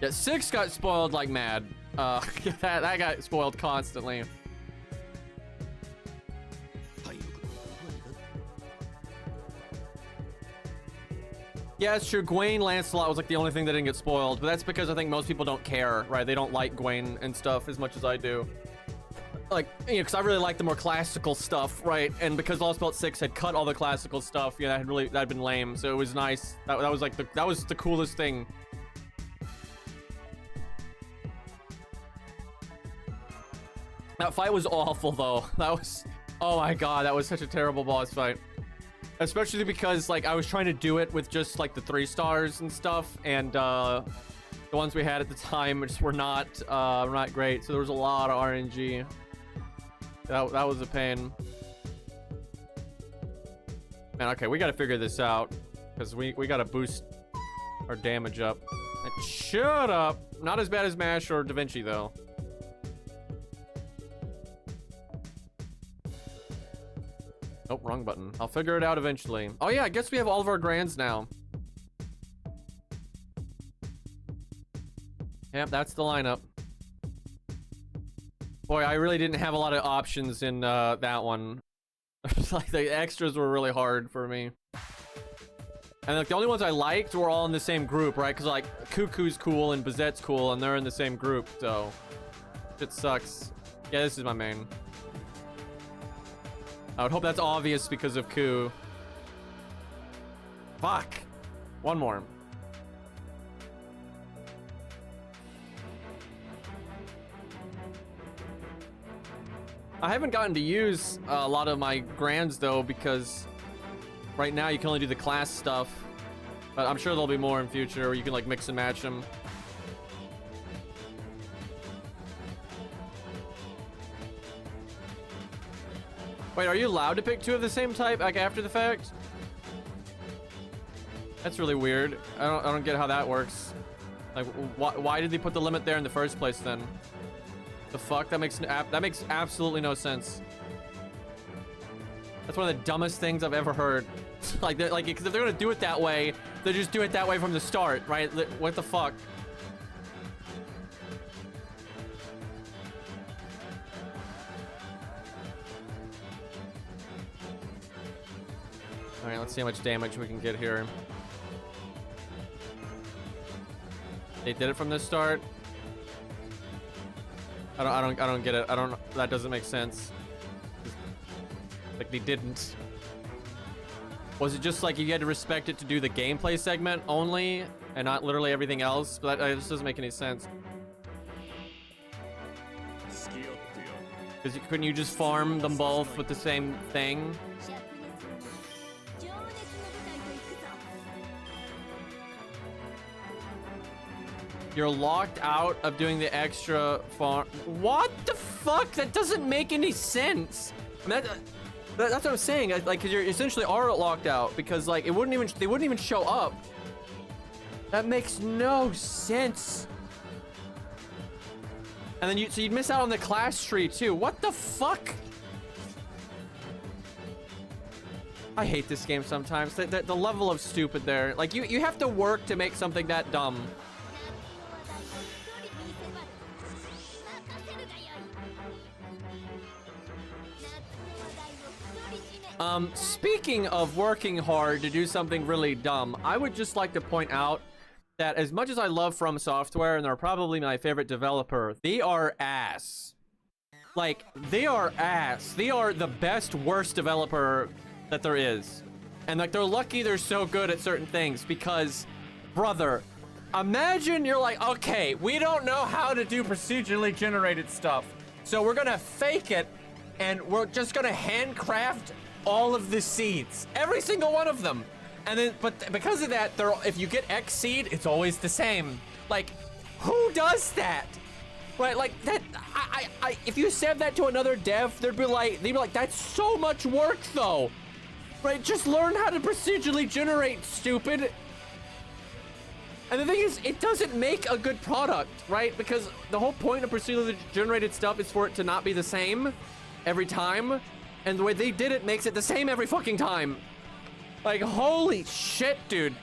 Yeah, 6 got spoiled like mad. That got spoiled constantly. Yeah, it's true. Gwaine Lancelot was like the only thing that didn't get spoiled, but that's because I think most people don't care, right? They don't like Gwaine and stuff as much as I do. Like, you know, because I really like the more classical stuff, right? And because Lost Belt 6 had cut all the classical stuff, yeah, that had been lame. So it was nice. That was like that was the coolest thing. That fight was awful though. That was, oh my god, that was such a terrible boss fight. Especially because like I was trying to do it with just like the 3 stars and stuff, and the ones we had at the time just were not great. So there was a lot of RNG. That was a pain. Man, okay, we got to figure this out because we got to boost our damage up. And shut up. Not as bad as Mash or Da Vinci though. Oh, wrong button. I'll figure it out eventually. Oh yeah, I guess we have all of our grands now. Yep, that's the lineup. Boy, I really didn't have a lot of options in that one. Like, the extras were really hard for me. And like the only ones I liked were all in the same group, right? Because like Cuckoo's cool and Bazette's cool, and they're in the same group, so it sucks. Yeah, this is my main. I would hope that's obvious because of Ku. Fuck. One more. I haven't gotten to use a lot of my grands though, because right now you can only do the class stuff. But I'm sure there'll be more in future where you can like mix and match them. Wait, are you allowed to pick two of the same type like after the fact? That's really weird. I don't get how that works. Like, why did they put the limit there in the first place then? The fuck? That makes absolutely no sense. That's one of the dumbest things I've ever heard. Like, because if they're gonna do it that way, they just do it that way from the start, right? What the fuck? All right, let's see how much damage we can get here. They did it from the start. I don't get it. That doesn't make sense. Like, they didn't. Was it just like you had to respect it to do the gameplay segment only and not literally everything else? But that just doesn't make any sense. Because couldn't you just farm them both with the same thing? You're locked out of doing the extra farm. What the fuck? That doesn't make any sense. I mean, that's what I'm saying. Like, cause you're essentially are locked out because like they wouldn't even show up. That makes no sense. And then so you'd miss out on the class tree too. What the fuck? I hate this game sometimes. The level of stupid there. Like you have to work to make something that dumb. Speaking of working hard to do something really dumb, I would just like to point out that as much as I love From Software, and they're probably my favorite developer, they are ass. Like, they are ass. They are the best, worst developer that there is. And like, they're lucky they're so good at certain things because, brother, imagine you're like, okay, we don't know how to do procedurally generated stuff, so we're gonna fake it, and we're just gonna handcraft all of the seeds, every single one of them, and then but because of that, if you get X seed, it's always the same. Like, who does that? Right? Like that. If you said that to another dev, they'd be like, that's so much work, though. Right? Just learn how to procedurally generate, stupid. And the thing is, it doesn't make a good product, right? Because the whole point of procedurally generated stuff is for it to not be the same every time. And the way they did it makes it the same every fucking time. Like, holy shit, dude.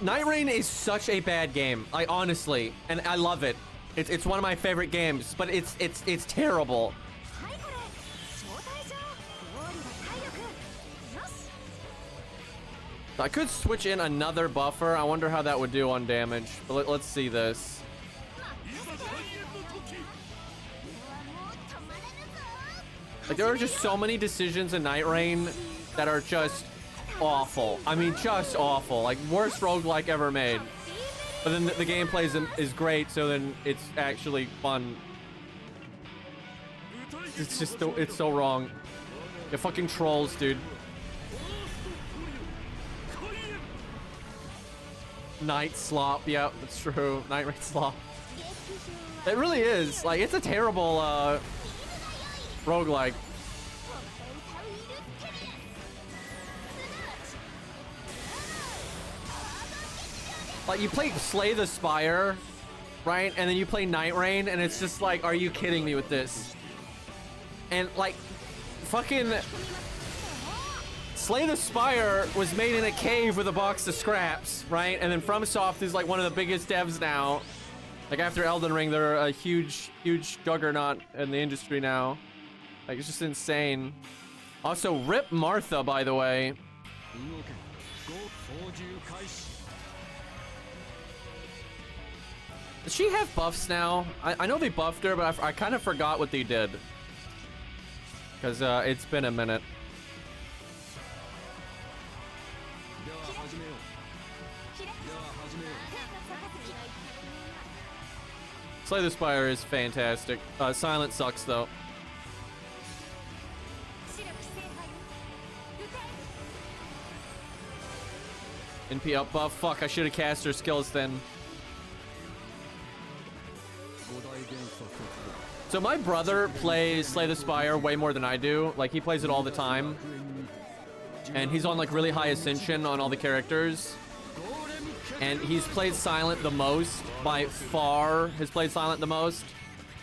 Night Rain is such a bad game. Like, honestly. And I love it. It's one of my favorite games, but it's terrible. I could switch in another buffer. I wonder how that would do on damage. But let's see this. Like, there are just so many decisions in Night Rain that are just awful. I mean, just awful. Like, worst roguelike ever made. But then the gameplay is great, so then it's actually fun. It's just, it's so wrong. You're fucking trolls, dude. Night slop, yeah, that's true. Night Rain slop. It really is. Like, it's a terrible, roguelike. Like, you play Slay the Spire, right? And then you play Night Rain, and it's just like, are you kidding me with this? And like, fucking Slay the Spire was made in a cave with a box of scraps, right? And then FromSoft is like one of the biggest devs now. Like after Elden Ring, they're a huge juggernaut in the industry now. Like it's just insane. Also, rip Martha, by the way. Does she have buffs now? I know they buffed her, but I kind of forgot what they did. Because it's been a minute. Slay the Spire is fantastic. Silent sucks, though. NP up buff. Fuck, I should have cast her skills then. So my brother plays Slay the Spire way more than I do. Like, he plays it all the time. And he's on, like, really high ascension on all the characters. And he's played Silent the most. By far, has played Silent the most.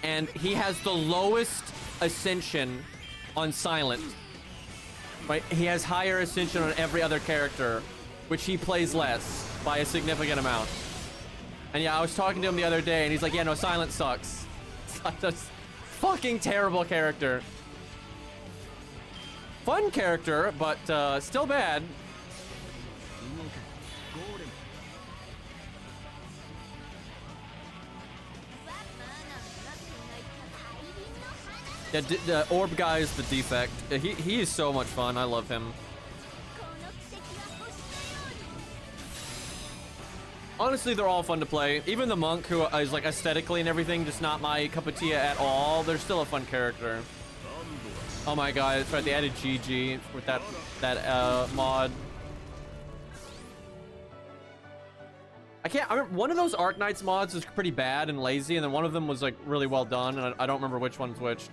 And he has the lowest ascension on Silent. Right? He has higher ascension on every other character, which he plays less by a significant amount. And yeah, I was talking to him the other day, and he's like, yeah, no, Silent sucks. Such a fucking terrible character. Fun character, but still bad. Yeah, the orb guy is the defect. He is so much fun. I love him. Honestly, they're all fun to play. Even the monk, who is like aesthetically and everything, just not my cup of tea at all. They're still a fun character. Oh my god, that's right. They added GG with that mod. I remember one of those Arknights mods was pretty bad and lazy, and then one of them was like really well done, and I don't remember which one's which.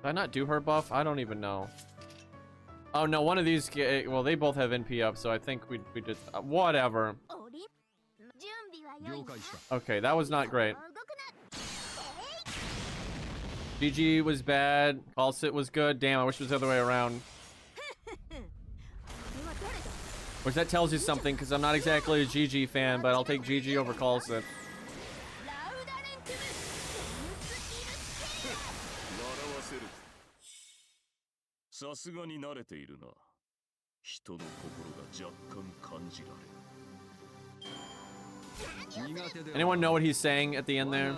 Did I not do her buff? I don't even know. Oh no, one of these, well, they both have NP up, so I think we just, whatever. Okay, that was not great. GG was bad, Calcit was good. Damn, I wish it was the other way around. Which that tells you something, because I'm not exactly a GG fan, but I'll take GG over Calcit. Anyone know what he's saying at the end there?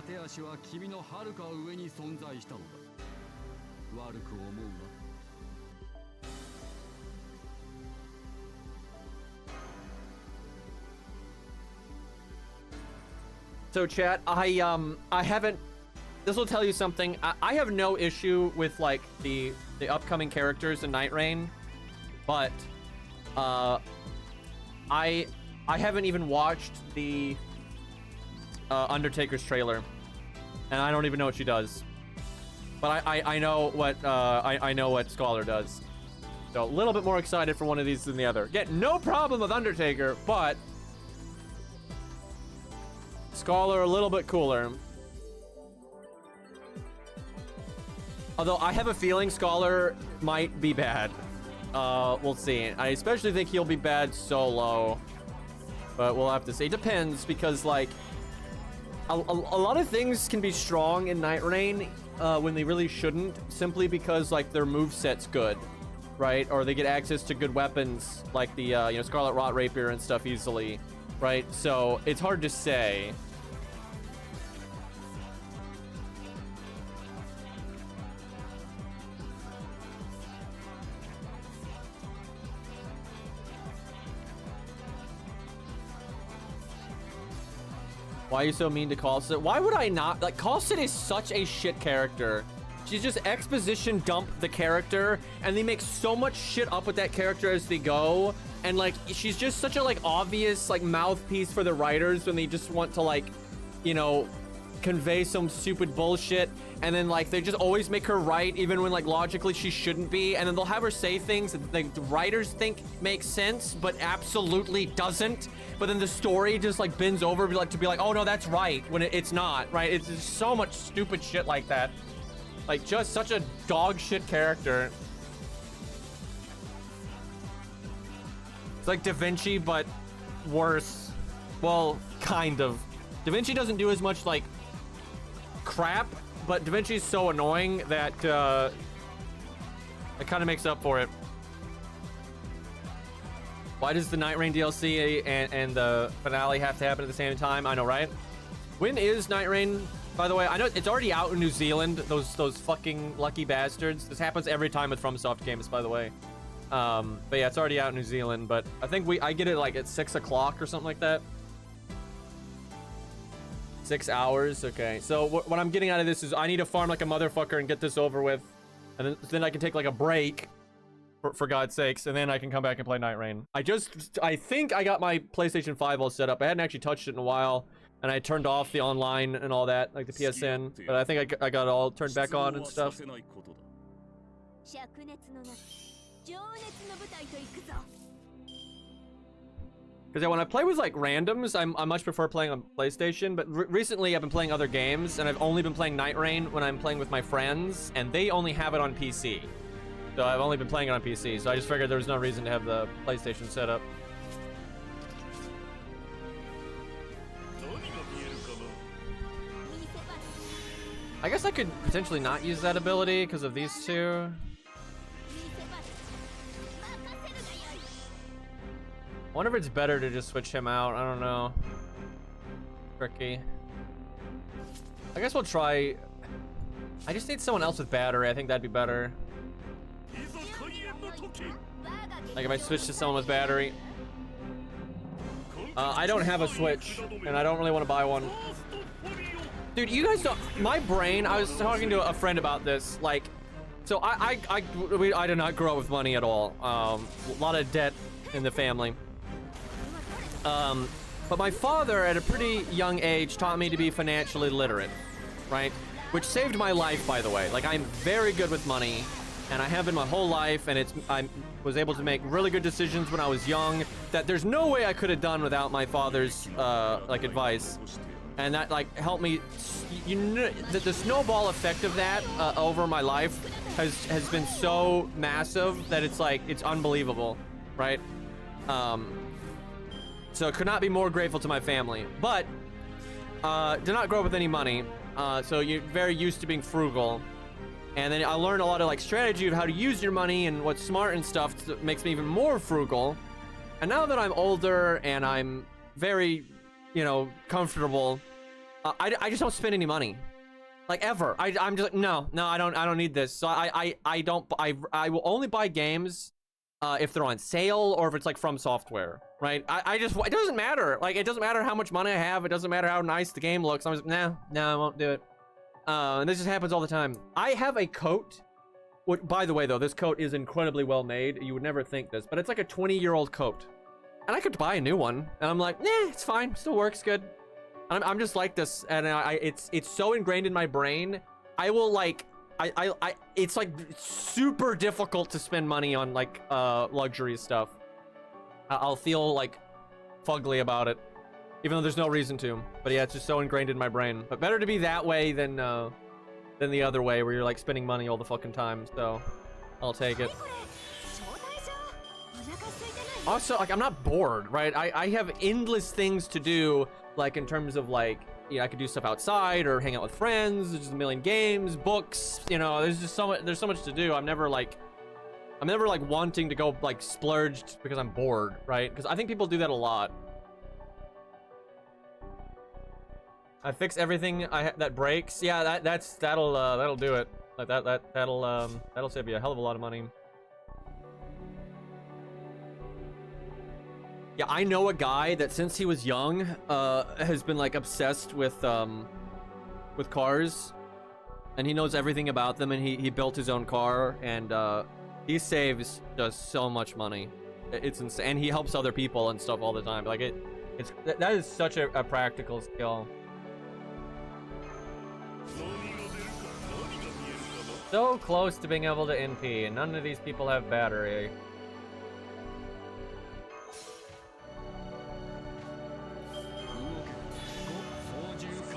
So chat, I haven't, this will tell you something. I have no issue with like the upcoming characters in Night Rain, but I haven't even watched the Undertaker's trailer, and I don't even know what she does. But I know what I know what Scholar does. So a little bit more excited for one of these than the other. Get no problem with Undertaker, but Scholar a little bit cooler. Although I have a feeling Scholar might be bad. We'll see. I especially think he'll be bad solo. But we'll have to see. It depends, because like a lot of things can be strong in Night Rain when they really shouldn't, simply because like their moveset's good, right? Or they get access to good weapons like the you know, Scarlet Rot Rapier and stuff easily, right? So it's hard to say. Why are you so mean to Calcit? Why would I not? Like, Calcit is such a shit character. She's just exposition dump the character, and they make so much shit up with that character as they go. And like, she's just such a like obvious like mouthpiece for the writers when they just want to like, you know, convey some stupid bullshit. And then like they just always make her right, even when like logically she shouldn't be. And then they'll have her say things that the writers think make sense, but absolutely doesn't. But then the story just like bends over to be like, oh no, that's right, when it's not, right? It's just so much stupid shit like that. Like, just such a dog shit character. It's like Da Vinci, but worse. Well, kind of. Da Vinci doesn't do as much, like, crap, but Da Vinci's so annoying that, it kind of makes up for it. Why does the Night Rain DLC and the finale have to happen at the same time? I know, right? When is Night Rain, by the way? I know it's already out in New Zealand. Those fucking lucky bastards. This happens every time with FromSoft games, by the way. But yeah, it's already out in New Zealand. But I think I get it like at 6 o'clock or something like that. 6 hours. Okay. So what I'm getting out of this is I need to farm like a motherfucker and get this over with, and then I can take like a break. For God's sakes, and then I can come back and play Night Rain. I think I got my PlayStation 5 all set up. I hadn't actually touched it in a while, and I turned off the online and all that, like the PSN, but I think I got it all turned back on and stuff. Because when I play with like randoms, I much prefer playing on PlayStation, but recently I've been playing other games, and I've only been playing Night Rain when I'm playing with my friends, and they only have it on PC. So I've only been playing it on PC, so I just figured there was no reason to have the PlayStation set up. I guess I could potentially not use that ability because of these two. I wonder if it's better to just switch him out. I don't know. Tricky. I guess we'll try. I just need someone else with battery. I think that'd be better. Like if I switch to someone with battery. I don't have a Switch, and I don't really want to buy one. Dude, you guys don't. My brain. I was talking to a friend about this. Like, so I did not grow up with money at all. A lot of debt in the family. But my father, at a pretty young age, taught me to be financially literate, right? Which saved my life, by the way. Like, I'm very good with money. And I have been my whole life, and I was able to make really good decisions when I was young that there's no way I could have done without my father's like advice, and that like helped me. You know, the snowball effect of that over my life has been so massive that it's like it's unbelievable, right? So could not be more grateful to my family, but did not grow up with any money, so you're very used to being frugal. And then I learned a lot of like strategy of how to use your money and what's smart and stuff that makes me even more frugal. And now that I'm older and I'm very, you know, comfortable, I just don't spend any money, like ever. I'm just like, no, I don't need this. So I will only buy games if they're on sale or if it's like from software, right? It doesn't matter. Like, it doesn't matter how much money I have. It doesn't matter how nice the game looks. I'm just, no, I won't do it. And this just happens all the time. I have a coat, which, by the way, though, this coat is incredibly well made. You would never think this, but it's like a 20-year-old coat. And I could buy a new one, and I'm like, nah, it's fine, still works good. I'm just like this, and it's so ingrained in my brain. I will like, it's like super difficult to spend money on like luxury stuff. I'll feel like fugly about it, even though there's no reason to. But yeah, it's just so ingrained in my brain. But better to be that way than the other way where you're like spending money all the fucking time. So I'll take it. Also, like, I'm not bored, right? I have endless things to do, like in terms of like, you know, I could do stuff outside or hang out with friends. There's just a million games, books, you know, there's just so much, there's so much to do. I'm never like wanting to go like splurged because I'm bored, right? Because I think people do that a lot. I fix everything that breaks. Yeah, that'll do it. Like that'll save you a hell of a lot of money. Yeah, I know a guy that since he was young has been like obsessed with cars, and he knows everything about them, and he built his own car, and he saves just so much money. It's insane, and he helps other people and stuff all the time. Like that is such a practical skill. So close to being able to NP, and none of these people have battery.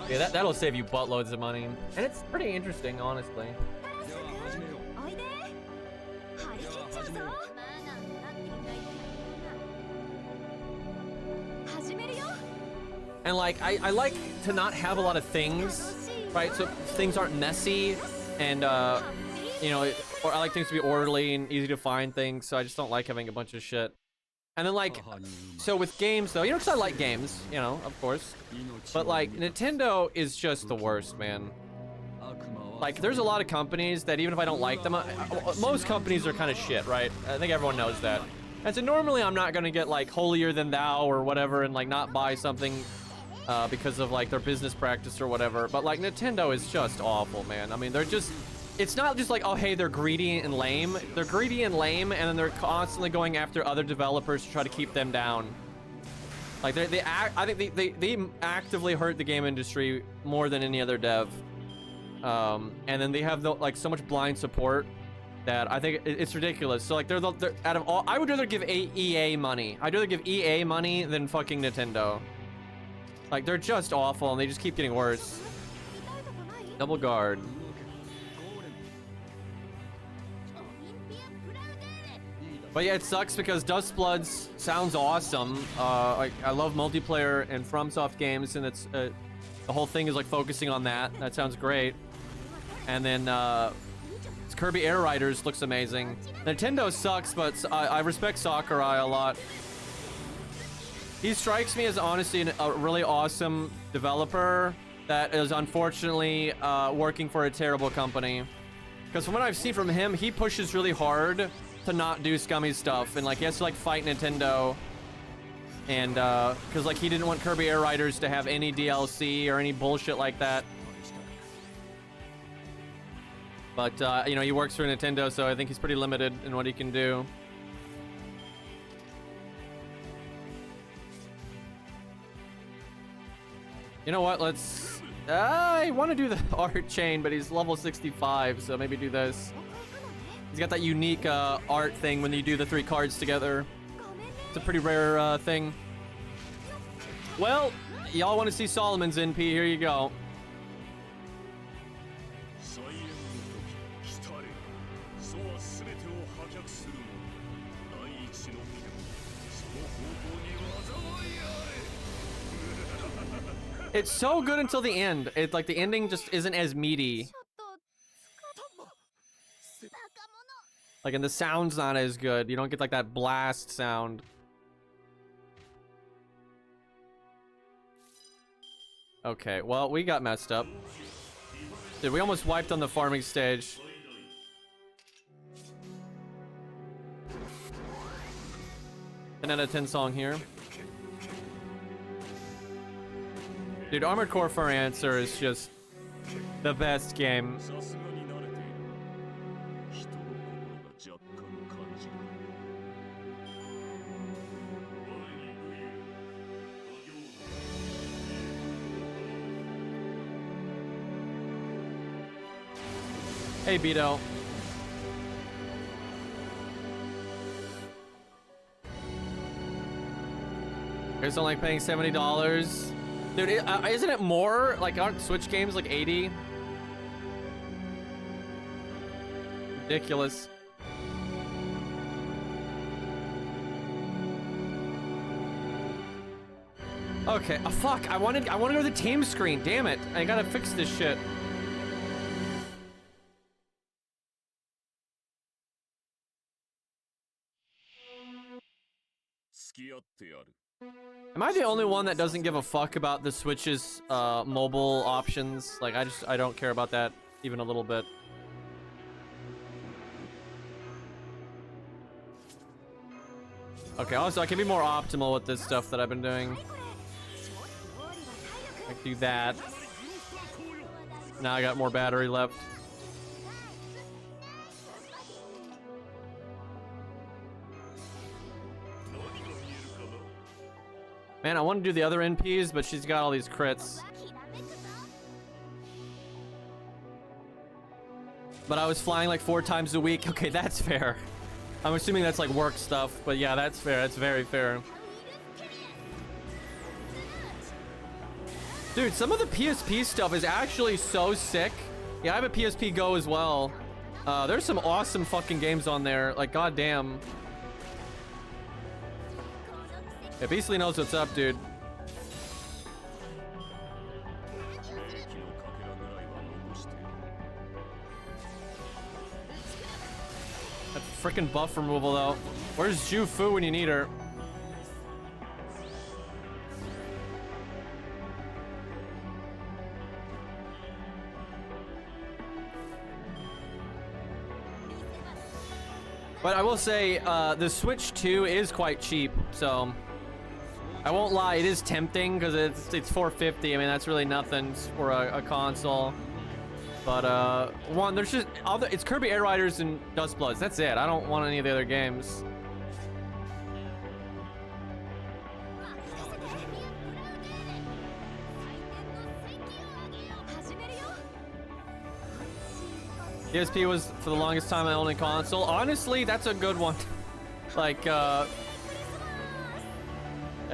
Yeah, that'll save you buttloads of money. And it's pretty interesting, honestly. And like, I like to not have a lot of things, right? So things aren't messy, and you know, or I like things to be orderly and easy to find things. So I just don't like having a bunch of shit. And then like, so with games though, you know, because I like games, you know, of course. But like, Nintendo is just the worst, man. Like, there's a lot of companies that even if I don't like them, most companies are kind of shit, right? I think everyone knows that. And so normally I'm not gonna get like holier than thou or whatever and like not buy something because of like their business practice or whatever. But like Nintendo is just awful, man. I mean, they're just, it's not just like, oh, hey, they're greedy and lame. They're greedy and lame, and then they're constantly going after other developers to try to keep them down. Like I think they actively hurt the game industry more than any other dev. And then they have like so much blind support that I think it's ridiculous. So like they're out of all, I would rather give EA money. I'd rather give EA money than fucking Nintendo. Like they're just awful and they just keep getting worse. Double guard. But yeah, it sucks because Dustbloods sounds awesome. Like I love multiplayer and FromSoft games, and it's the whole thing is like focusing on that. That sounds great. And then Kirby Air Riders looks amazing. Nintendo sucks, but I respect Sakurai a lot. He strikes me as honestly a really awesome developer that is unfortunately working for a terrible company. Because from what I've seen from him, he pushes really hard to not do scummy stuff, and like he has to like fight Nintendo. And because like he didn't want Kirby Air Riders to have any DLC or any bullshit like that. But you know, he works for Nintendo, so I think he's pretty limited in what he can do. You know what? Let's. I want to do the art chain, but he's level 65, so maybe do this. He's got that unique art thing when you do the 3 cards together. It's a pretty rare thing. Well, y'all want to see Solomon's NP? Here you go. It's so good until the end. It's like the ending just isn't as meaty. Like, and the sound's not as good. You don't get like that blast sound. Okay, well, we got messed up. Dude, we almost wiped on the farming stage. 10 out of 10 song here. Dude, Armored Core for Answer is just the best game. Hey, Beto. You guys don't like paying $70? Dude, isn't it more? Like, aren't Switch games like 80? Ridiculous. Okay, oh, fuck, I wanted to go to the team screen, damn it. I gotta fix this shit. Am I the only one that doesn't give a fuck about the Switch's mobile options? Like, I don't care about that even a little bit. Okay, also I can be more optimal with this stuff that I've been doing. I can do that. Now I got more battery left. Man, I want to do the other NPs, but she's got all these crits. But I was flying like 4 times a week. Okay, that's fair. I'm assuming that's like work stuff, but yeah, that's fair. That's very fair. Dude, some of the PSP stuff is actually so sick. Yeah, I have a PSP Go as well. There's some awesome fucking games on there. Like, goddamn. Yeah, Beastly knows what's up, dude. freaking buff removal, though. Where's Zhu Fu when you need her? But I will say, the Switch 2 is quite cheap, so I won't lie, it is tempting because it's $450. I mean, that's really nothing for a console. But one, there's just it's Kirby Air Riders and Dust Bloods. That's it. I don't want any of the other games. PSP was for the longest time my only console. Honestly, that's a good one. Like, that's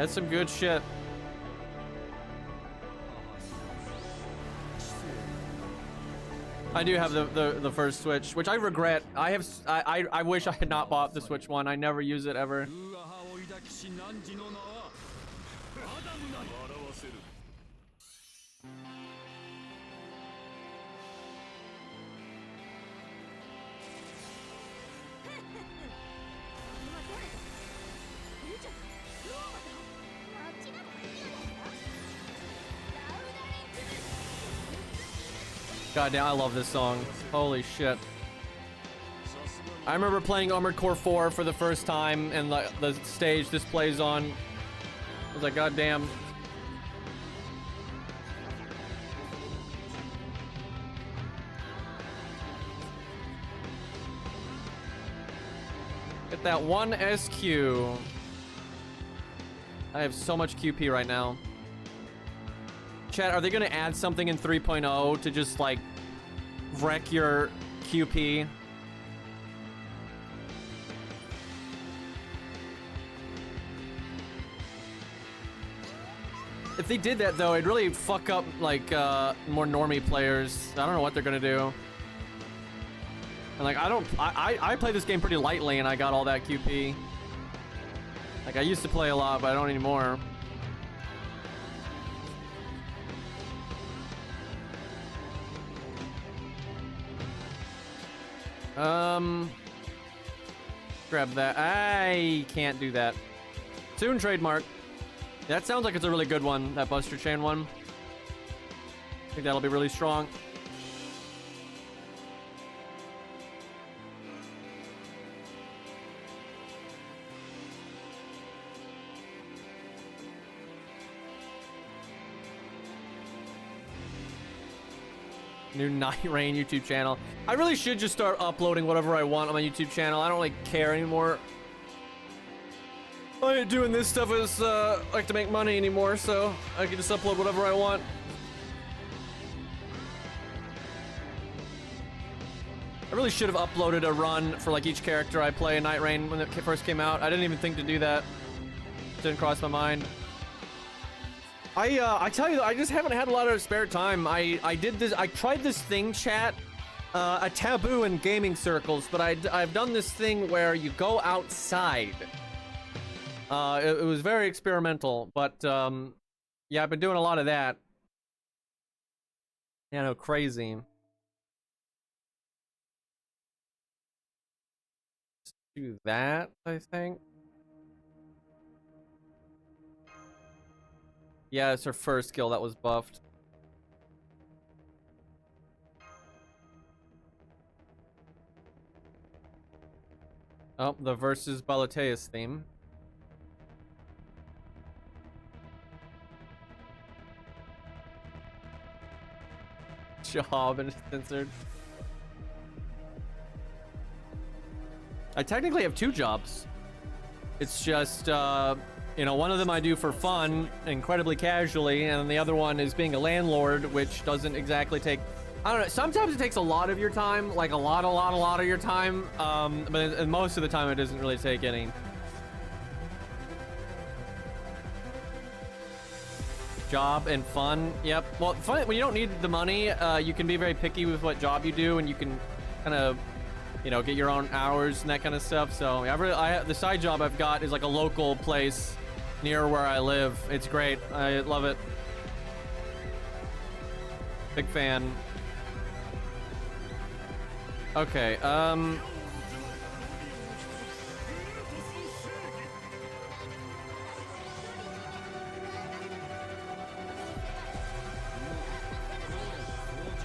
some good shit. I do have the first Switch, which I regret. I wish I had not bought the Switch one. I never use it ever. God damn, I love this song. Holy shit. I remember playing Armored Core 4 for the first time, and the stage this plays on. I was like, God damn. Get that one SQ. I have so much QP right now. Chat, are they gonna add something in 3.0 to just like wreck your QP? If they did that though, it'd really fuck up like more normie players. I don't know what they're gonna do. And like I play this game pretty lightly and I got all that QP. Like I used to play a lot, but I don't anymore. Grab that. I can't do that. Soon trademark. That sounds like it's a really good one, that Buster Chain one. I think that'll be really strong. New Night Rain YouTube channel. I really should just start uploading whatever I want on my YouTube channel. I don't really care anymore. I ain't doing this stuff as like to make money anymore, so I can just upload whatever I want. I really should have uploaded a run for like each character I play in Night Rain when it first came out. I didn't even think to do that. Didn't cross my mind. I tell you, I just haven't had a lot of spare time. I tried this thing, chat, a taboo in gaming circles, but I've done this thing where you go outside. It was very experimental, but yeah, I've been doing a lot of that. Yeah, no, crazy. Let's do that, I think. Yeah, it's her first skill that was buffed. Oh, the versus Baloteus theme. Job and censored. I technically have 2 jobs. It's just, you know, one of them I do for fun, incredibly casually, and the other one is being a landlord, which doesn't exactly take... I don't know, sometimes it takes a lot of your time, like a lot of your time, but most of the time it doesn't really take any. Job and fun, yep. Well, fun, when you don't need the money, you can be very picky with what job you do, and you can kind of, you know, get your own hours and that kind of stuff. So the side job I've got is like a local place near where I live. It's great. I love it. Big fan.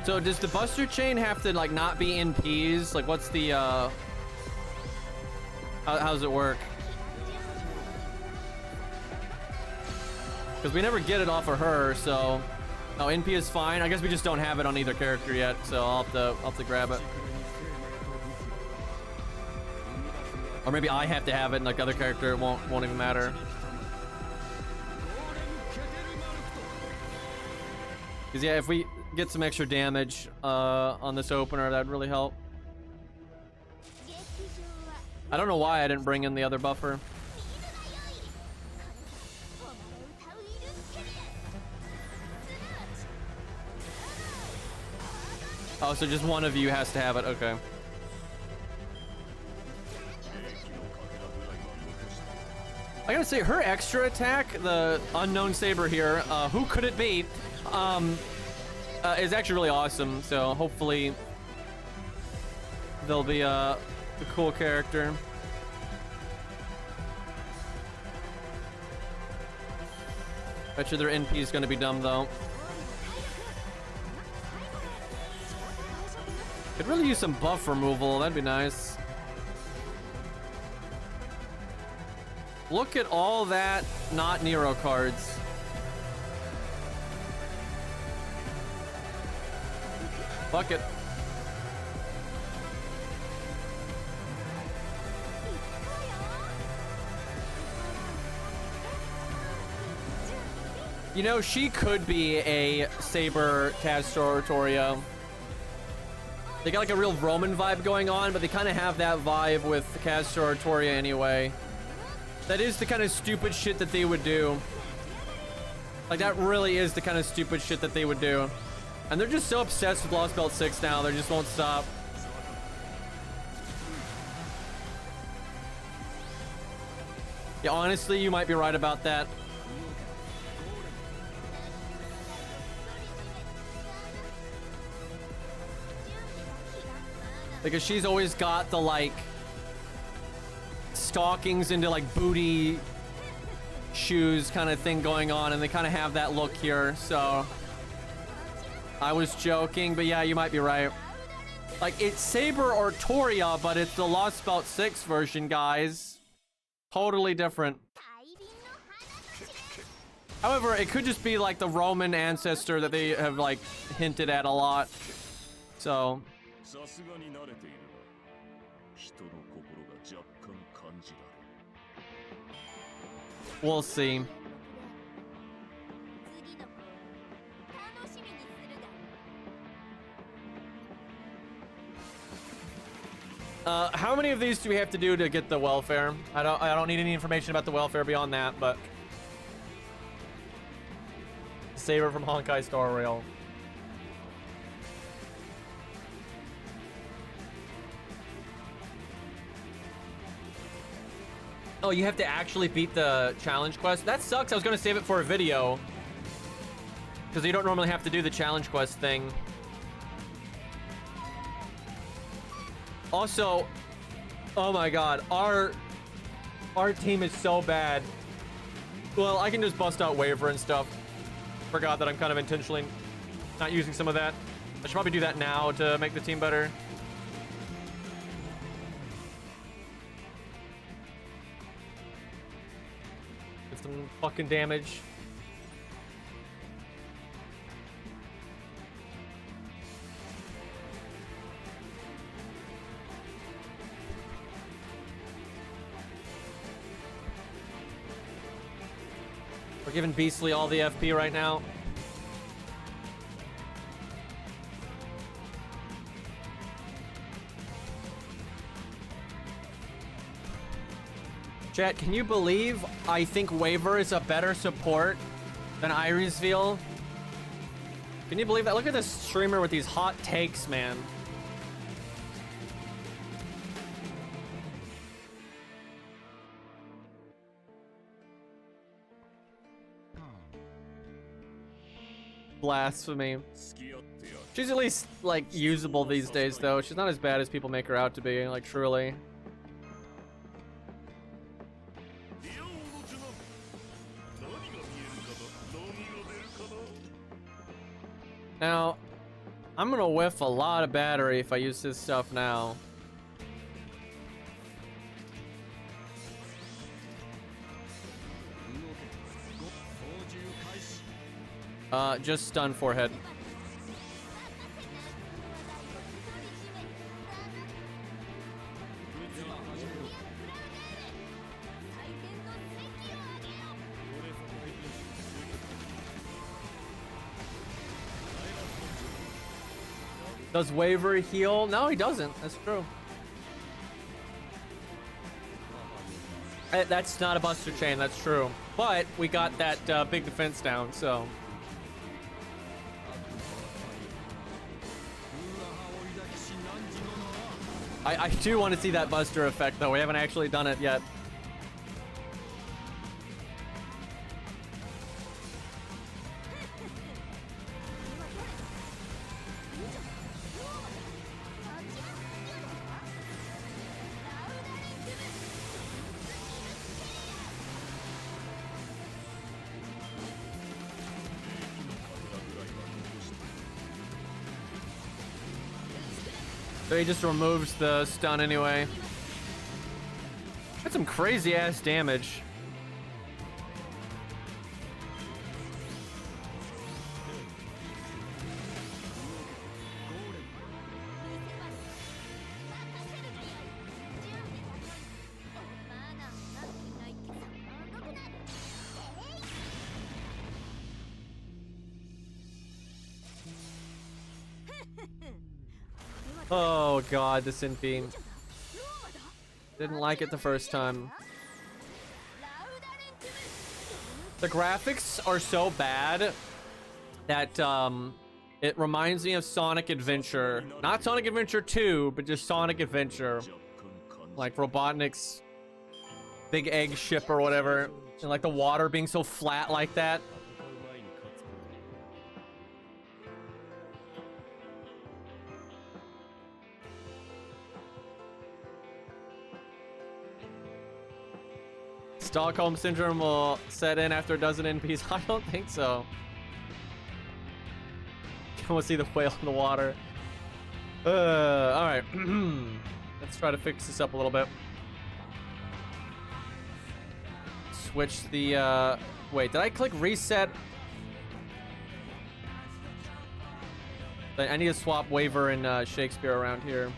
So does the Buster Chain have to like not be in P's? Like what's the how does it work? Because we never get it off of her, so oh, NP is fine. I guess we just don't have it on either character yet, so I'll have to grab it. Or maybe I have to have it and like other character it won't even matter. Because yeah, if we get some extra damage on this opener, that'd really help. I don't know why I didn't bring in the other buffer. Oh, so just one of you has to have it. Okay. I gotta say, her extra attack, the unknown saber here, who could it be, is actually really awesome. So hopefully they'll be a cool character. Bet you their NP is gonna be dumb though. Could really use some buff removal. That'd be nice. Look at all that not Nero cards. Fuck it. You know, she could be a Saber Castoratoria. They got like a real Roman vibe going on, but they kind of have that vibe with Castoratoria anyway. That is the kind of stupid shit that they would do. Like, that really is the kind of stupid shit that they would do. And they're just so obsessed with Lost Belt 6 now, they just won't stop. Yeah, honestly, you might be right about that. Because she's always got the, like, stockings into, like, booty shoes kind of thing going on, and they kind of have that look here, so... I was joking, but yeah, you might be right. Like, it's Saber or Toria, but it's the Lost Belt 6 version, guys. Totally different. However, it could just be, like, the Roman ancestor that they have, like, hinted at a lot. So... we'll see. How many of these do we have to do to get the welfare? I don't need any information about the welfare beyond that, but Saber from Honkai Star Rail. Oh, you have to actually beat the challenge quest? That sucks. I was going to save it for a video. Because you don't normally have to do the challenge quest thing. Also, oh my god, our team is so bad. Well, I can just bust out waiver and stuff. Forgot that I'm kind of intentionally not using some of that. I should probably do that now to make the team better. Some fucking damage. We're giving Beastly all the FP right now. Chat, can you believe I think Waver is a better support than Irisveal? Can you believe that? Look at this streamer with these hot takes, man. Blasphemy. She's at least, like, usable these days, though. She's not as bad as people make her out to be, like, truly. Now, I'm gonna whiff a lot of battery if I use this stuff now. Just stun forehead. Does Waver heal? No, he doesn't. That's true. That's not a Buster Chain. That's true. But we got that big defense down, so. I do want to see that Buster effect, though. We haven't actually done it yet. So he just removes the stun anyway. That's some crazy ass damage. Oh god, the synth beam. Didn't like it the first time. The graphics are so bad that it reminds me of Sonic Adventure. Not Sonic Adventure 2, but just Sonic Adventure. Like Robotnik's big egg ship or whatever. And like the water being so flat like that. Stockholm Syndrome will set in after a dozen NPs. I don't think so. Can we see the whale in the water? Alright. Let's try to fix this up a little bit. Switch the, wait, did I click reset? I need to swap Waver and Shakespeare around here.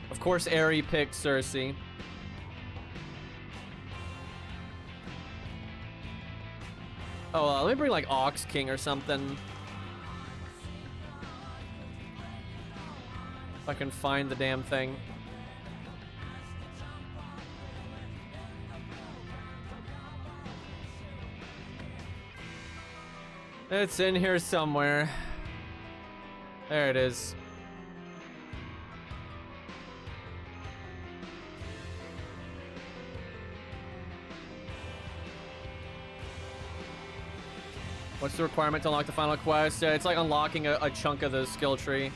Of course, Aerie picked Cersei. Oh, let me bring like Ox King or something. If I can find the damn thing. It's in here somewhere. There it is. What's the requirement to unlock the final quest? It's like unlocking a chunk of the skill tree.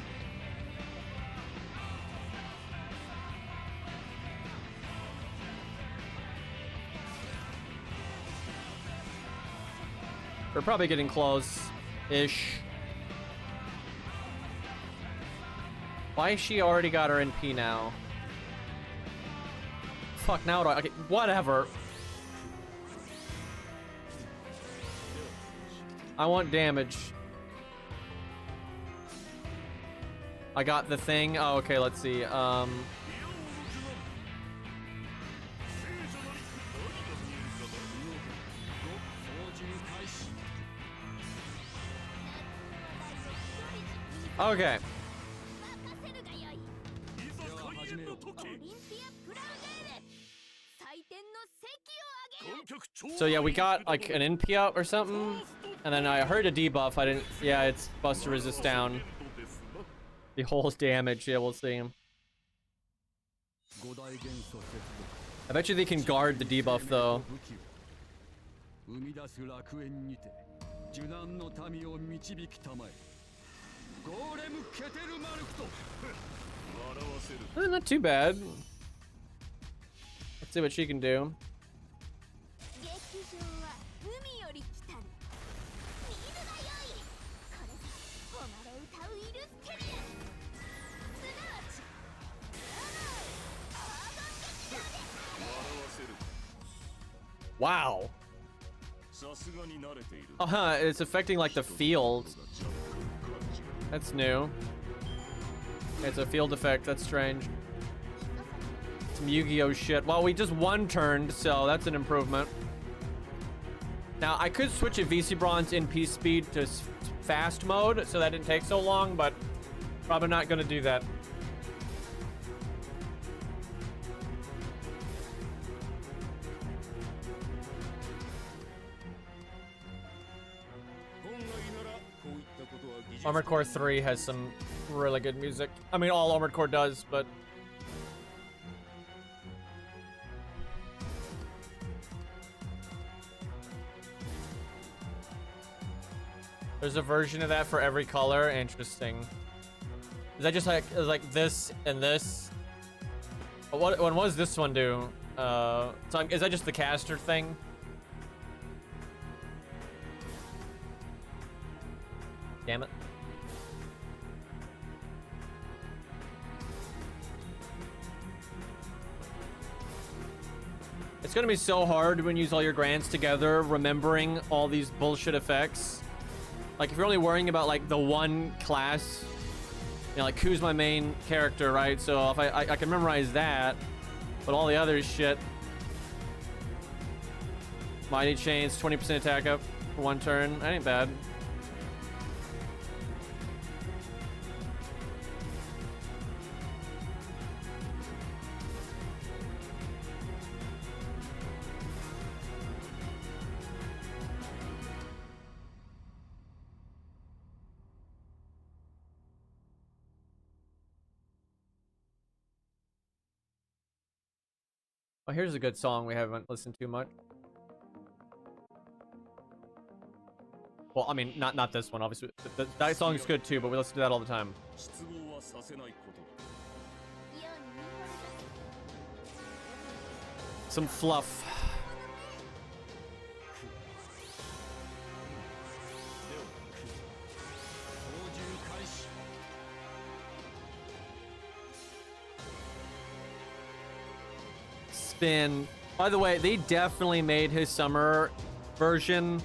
We're probably getting close-ish. Why has she already got her NP now? Fuck, now do I... Okay, whatever. I want damage. I got the thing. Oh, okay, let's see. Okay. So yeah, we got like an NP up or something. And then I heard a debuff. I didn't. Yeah, it's Buster Resist down. The whole damage. Yeah, we'll see. I bet you they can guard the debuff though. Not too bad. Let's see what she can do. Wow. Uh-huh, it's affecting like the field. That's new. It's a field effect, that's strange. Some Yu-Gi-Oh shit. Well, we just one-turned, so that's an improvement. Now, I could switch a VC Bronze in Peace Speed to fast mode, so that didn't take so long, but probably not gonna do that. Armored Core 3 has some really good music. I mean, all Armored Core does, but... There's a version of that for every color. Interesting. Is that just like this and this? What does this one do? So is that just the caster thing? Damn it. It's gonna be so hard when you use all your grants together, remembering all these bullshit effects. Like, if you're only worrying about, like, the one class, you know, like, who's my main character, right? So if I can memorize that, but all the other shit. Mighty Chains, 20% attack up for one turn. That ain't bad. Oh, here's a good song we haven't listened to much. Well, I mean, not this one, obviously. That song is good too, but we listen to that all the time. Some fluff. Spin. By the way, they definitely made his summer version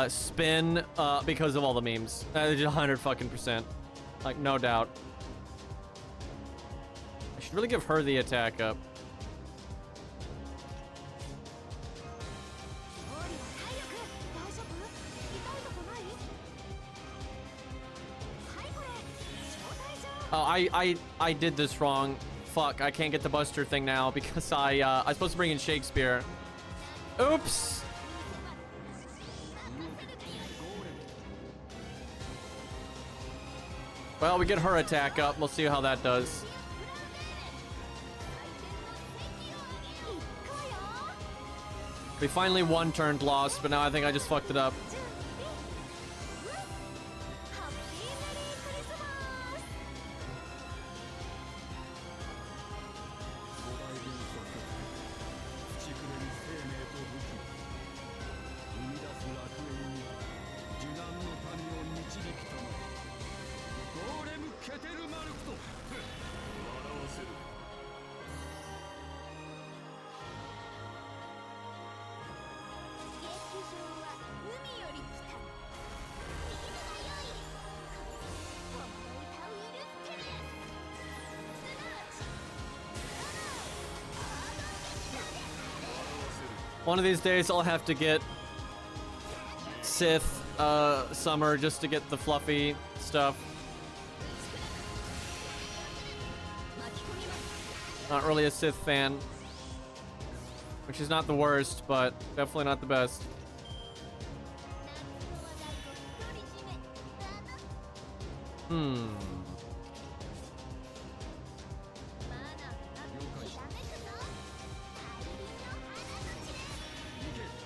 spin because of all the memes. 100%. Like, no doubt. I should really give her the attack up. Oh, I did this wrong. Fuck, I can't get the Buster thing now because I was supposed to bring in Shakespeare. Oops! Well, we get her attack up. We'll see how that does. We finally one-turned lost, but now I think I just fucked it up. One of these days I'll have to get Sith Summer just to get the fluffy stuff. Not really a Sith fan, which is not the worst, but definitely not the best.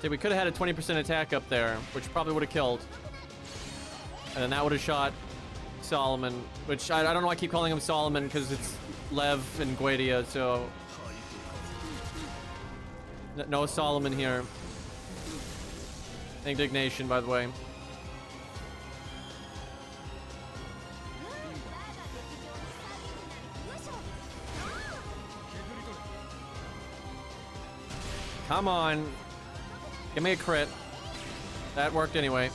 See, we could have had a 20% attack up there, which probably would have killed. And then that would have shot Solomon, which I don't know why I keep calling him Solomon, because it's Lev and Guedia, so... No Solomon here. Indignation, by the way. Come on. Give me a crit. That worked anyway.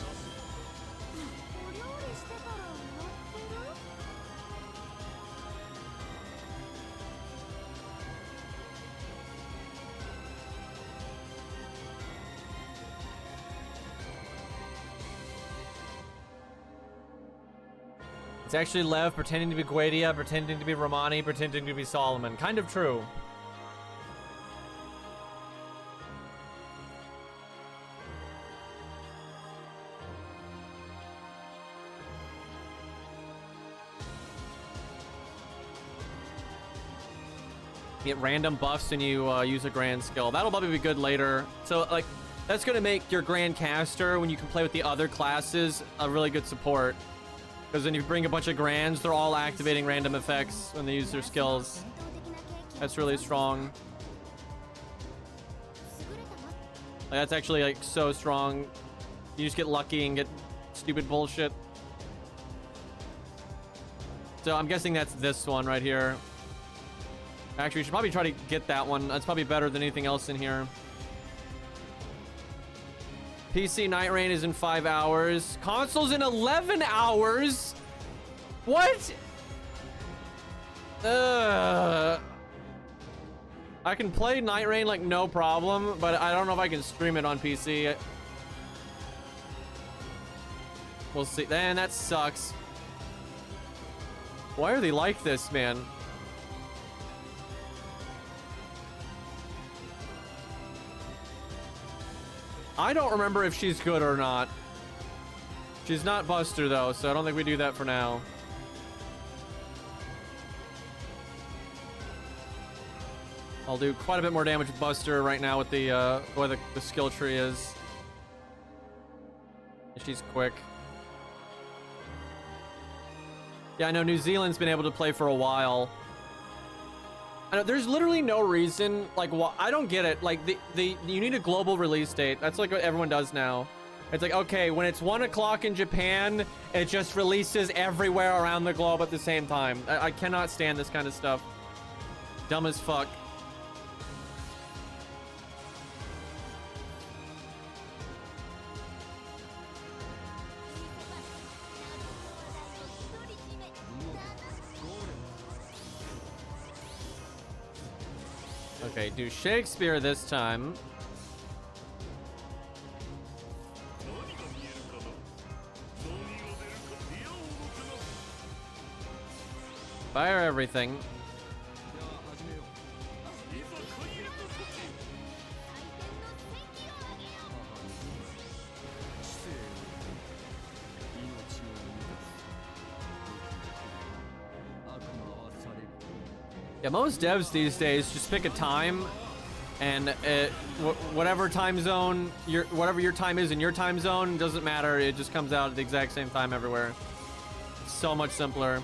It's actually Lev pretending to be Guadia, pretending to be Romani, pretending to be Solomon. Kind of true. Get random buffs when you use a grand skill. That'll probably be good later. So, like, that's going to make your grand caster, when you can play with the other classes, a really good support. Because when you bring a bunch of grands, they're all activating random effects when they use their skills. That's really strong. Like, that's actually, like, so strong. You just get lucky and get stupid bullshit. So I'm guessing that's this one right here. Actually, we should probably try to get that one. That's probably better than anything else in here. PC Night Rain is in 5 hours. Console's in 11 hours? What? I can play Night Rain like no problem, but I don't know if I can stream it on PC. We'll see. Man, that sucks. Why are they like this, man? I don't remember if she's good or not. She's not Buster, though, so I don't think we do that for now. I'll do quite a bit more damage with Buster right now with the way the skill tree is. She's quick. Yeah, I know New Zealand's been able to play for a while. I know, there's literally no reason, like, I don't get it. Like, you need a global release date. That's like what everyone does now. It's like, okay, when it's 1 o'clock in Japan, it just releases everywhere around the globe at the same time. I cannot stand this kind of stuff. Dumb as fuck. Okay, do Shakespeare this time. Fire everything. Yeah, most devs these days just pick a time, and whatever time zone whatever your time is in your time zone doesn't matter. It just comes out at the exact same time everywhere. It's so much simpler.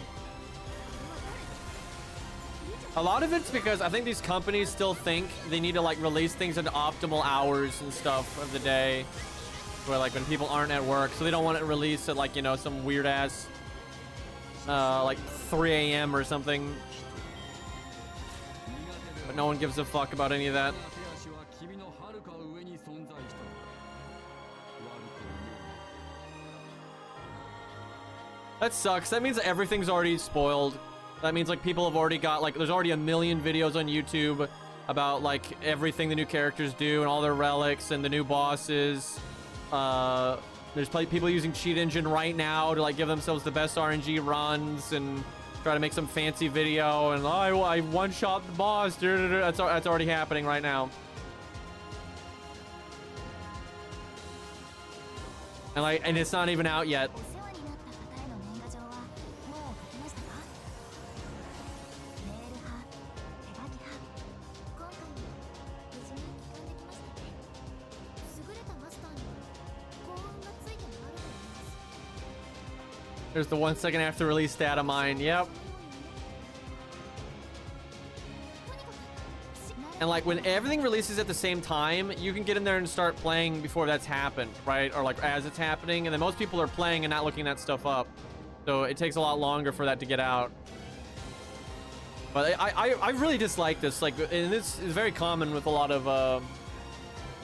A lot of it's because I think these companies still think they need to like release things at optimal hours and stuff of the day, where like when people aren't at work, so they don't want it released at like, you know, some weird ass like 3 a.m. or something. But no one gives a fuck about any of that. That sucks. That means everything's already spoiled. That means like people have already got like, there's already a million videos on YouTube about like everything the new characters do and all their relics and the new bosses. There's people using Cheat Engine right now to like give themselves the best RNG runs and try to make some fancy video and I one-shot the boss. That's already happening right now. And it's not even out yet. There's the 1 second after release data mine. Yep. And like when everything releases at the same time, you can get in there and start playing before that's happened, right? Or like as it's happening. And then most people are playing and not looking that stuff up. So it takes a lot longer for that to get out. But I really dislike this. Like, and this is very common with a lot of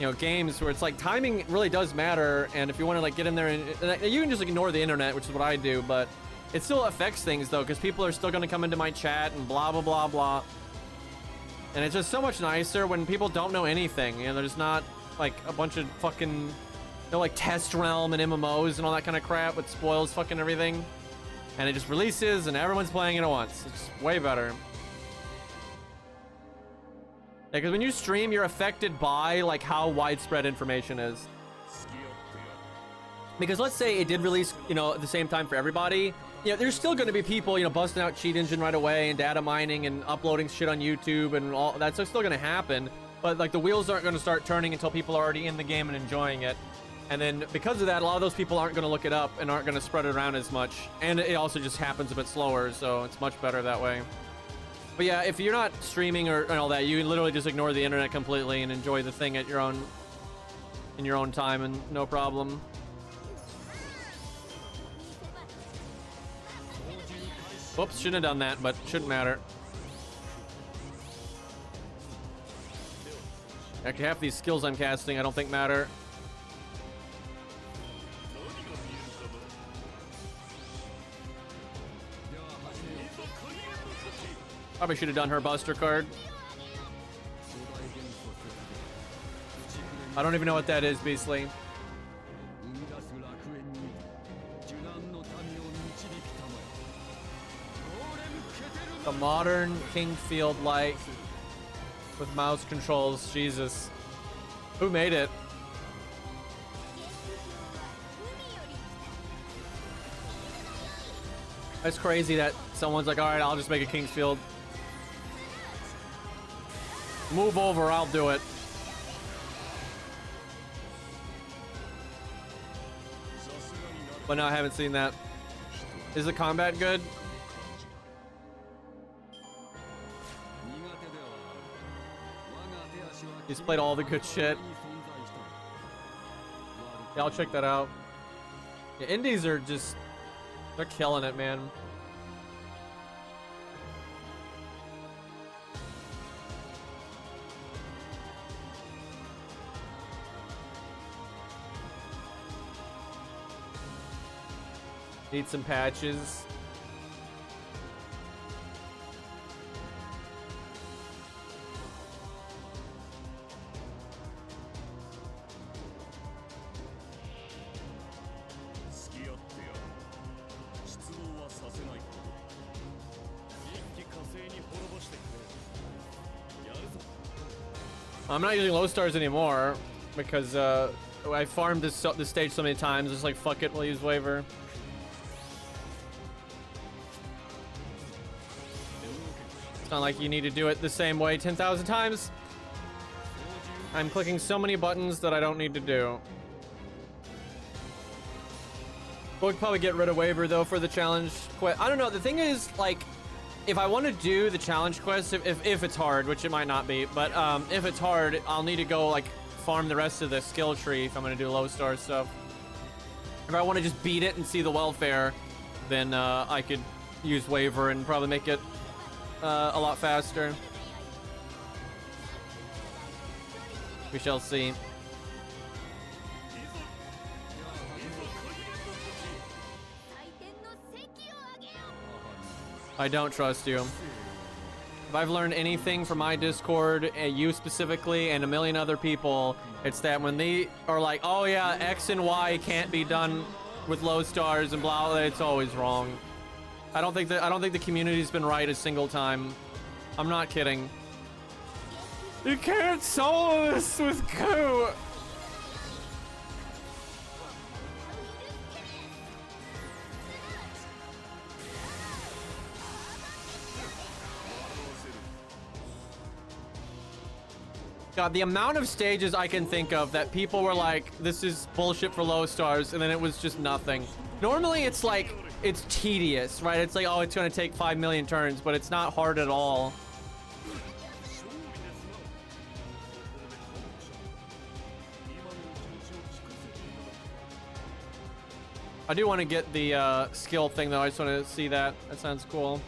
you know, games where it's like timing really does matter, and if you want to like get in there and you can just ignore the internet, which is what I do, but it still affects things though, because people are still going to come into my chat and blah blah blah blah, and it's just so much nicer when people don't know anything. You know, there's not like a bunch of fucking, you know, like test realm and MMOs and all that kind of crap, which spoils fucking everything, and it just releases and everyone's playing it at once. It's way better. Yeah, because when you stream, you're affected by like how widespread information is. Because let's say it did release, you know, at the same time for everybody, you know, there's still going to be people, you know, busting out cheat engine right away and data mining and uploading shit on YouTube and all that's still going to happen. But like the wheels aren't going to start turning until people are already in the game and enjoying it. And then because of that, a lot of those people aren't going to look it up and aren't going to spread it around as much. And it also just happens a bit slower, so it's much better that way. But yeah, if you're not streaming or all that, you can literally just ignore the internet completely and enjoy the thing at your own, in your own time, and no problem. Whoops, shouldn't have done that, but shouldn't matter. Actually, half these skills I'm casting I don't think matter. Probably should have done her buster card. I don't even know what that is, Beastly. A modern Kingfield light with mouse controls. Jesus. Who made it? That's crazy that someone's like, all right, I'll just make a Kingsfield. Move over, I'll do it. But no, I haven't seen that. Is the combat good? He's played all the good shit. Yeah, I'll check that out. Yeah, indies are just, they're killing it, man. Need some patches. I'm not using low stars anymore because I farmed this stage so many times. Just like fuck it, we'll use waiver. It's not like you need to do it the same way 10,000 times. I'm clicking so many buttons that I don't need to do. We'll probably get rid of waiver though for the challenge quest. I don't know. The thing is, like, if I want to do the challenge quest, if it's hard, which it might not be, but if it's hard, I'll need to go like farm the rest of the skill tree if I'm gonna do low star stuff. If I want to just beat it and see the welfare, then I could use waiver and probably make it a lot faster. We shall see. I don't trust you. If I've learned anything from my Discord, you specifically, and a million other people, it's that when they are like, oh yeah, X and Y can't be done with low stars and blah, it's always wrong. I don't think the community's been right a single time. I'm not kidding. You can't solo this with Ku. God, the amount of stages I can think of that people were like, this is bullshit for low stars, and then it was just nothing. Normally it's like, it's tedious, right? It's like, oh, it's gonna take 5 million turns, but it's not hard at all. I do want to get the skill thing though. I just want to see that. That sounds cool.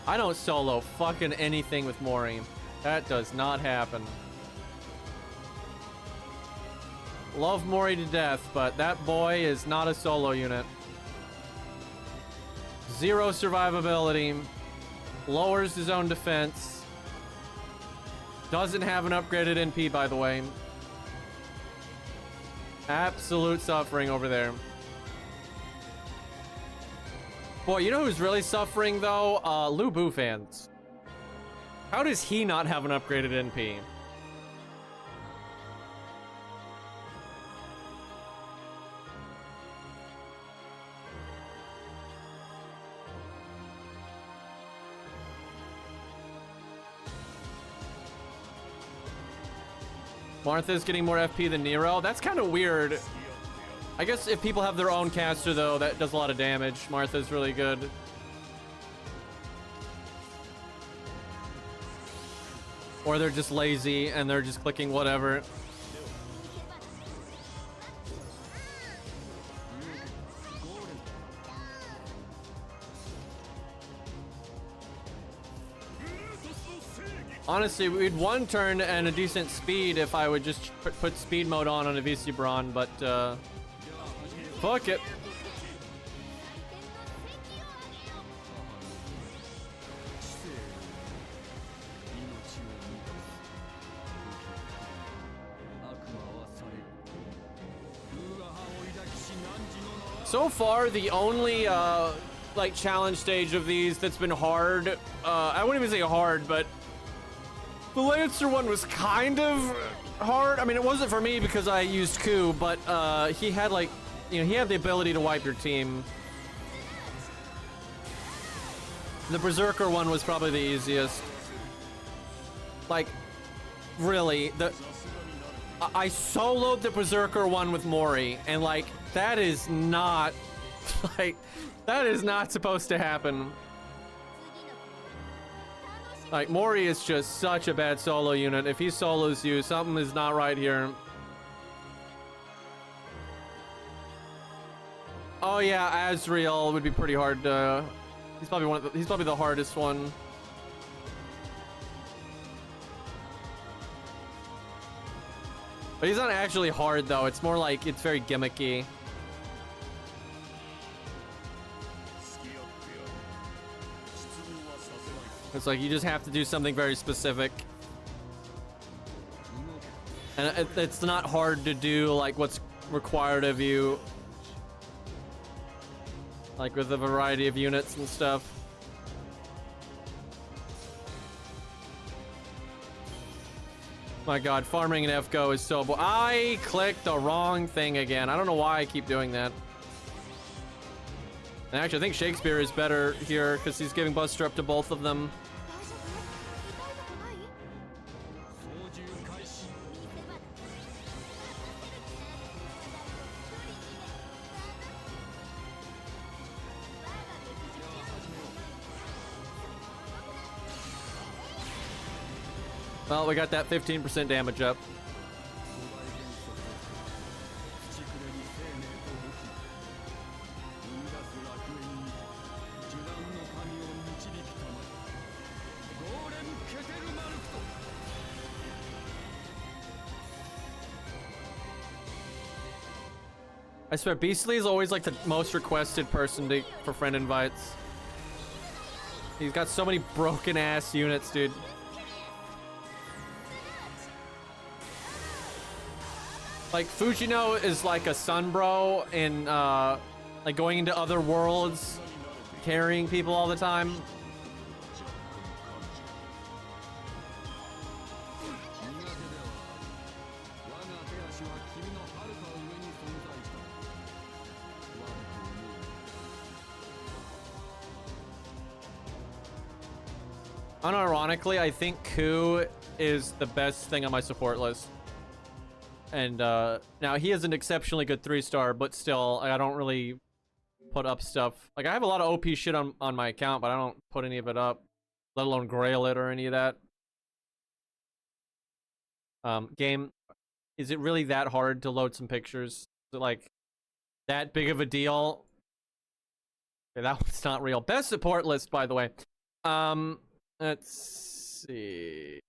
I don't solo fucking anything with Mori. That does not happen. Love Mori to death, but that boy is not a solo unit. 0 survivability. Lowers his own defense. Doesn't have an upgraded NP, by the way. Absolute suffering over there. Boy, you know who's really suffering, though? Lu Bu fans. How does he not have an upgraded NP? Martha's getting more FP than Nero. That's kind of weird. I guess if people have their own caster, though, that does a lot of damage. Martha's really good. Or they're just lazy and they're just clicking whatever. Honestly, we'd one turn and a decent speed if I would just put speed mode on a VC Braun, but fuck it. So far, the only like challenge stage of these that's been hard, I wouldn't even say hard, but the Lancer one was kind of hard. I mean, it wasn't for me because I used Ku, but he had like, you know, he had the ability to wipe your team. The Berserker one was probably the easiest. Like, really, I soloed the Berserker one with Mori, and like, that is not, like, that is not supposed to happen. Like, Mori is just such a bad solo unit. If he solos you, something is not right here. Oh yeah, Azrael would be pretty hard to... He's probably the hardest one. But he's not actually hard though. It's more like it's very gimmicky. It's like you just have to do something very specific. And it's not hard to do like what's required of you. Like with a variety of units and stuff. My god, farming an FGO is so I clicked the wrong thing again. I don't know why I keep doing that. And actually, I think Shakespeare is better here because he's giving Buster up to both of them. Well, we got that 15% damage up. I swear, Beastly is always like the most requested person for friend invites. He's got so many broken ass units, dude. Like, Fujino is like a Sunbro in, like, going into other worlds, carrying people all the time. Unironically, I think Ku is the best thing on my support list. And now he is an exceptionally good 3-star, but still, I don't really put up stuff. Like, I have a lot of OP shit on my account, but I don't put any of it up, let alone grail it or any of that. Game, is it really that hard to load some pictures? Is it like that big of a deal? Okay, that one's not real. Best support list, by the way. Let's see.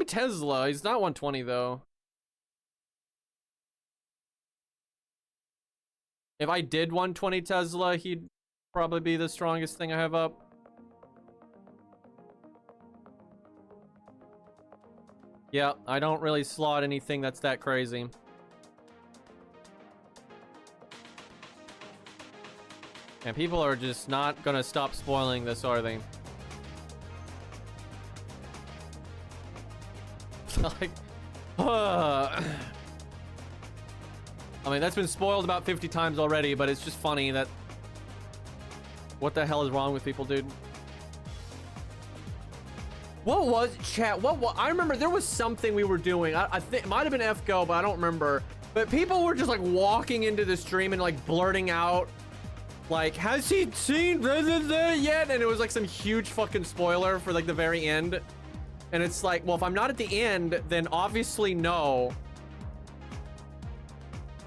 Tesla. He's not 120 though. If I did 120 Tesla, he'd probably be the strongest thing I have up. Yeah, I don't really slot anything that's that crazy. And people are just not gonna stop spoiling this, are they? Like, I mean, that's been spoiled about 50 times already, but it's just funny that... What the hell is wrong with people, dude? What was chat? I remember there was something we were doing. I think it might have been FGO, but I don't remember. But people were just like walking into the stream and like blurting out, like, has he seen yet? And it was like some huge fucking spoiler for like the very end. And it's like, well, if I'm not at the end, then obviously no.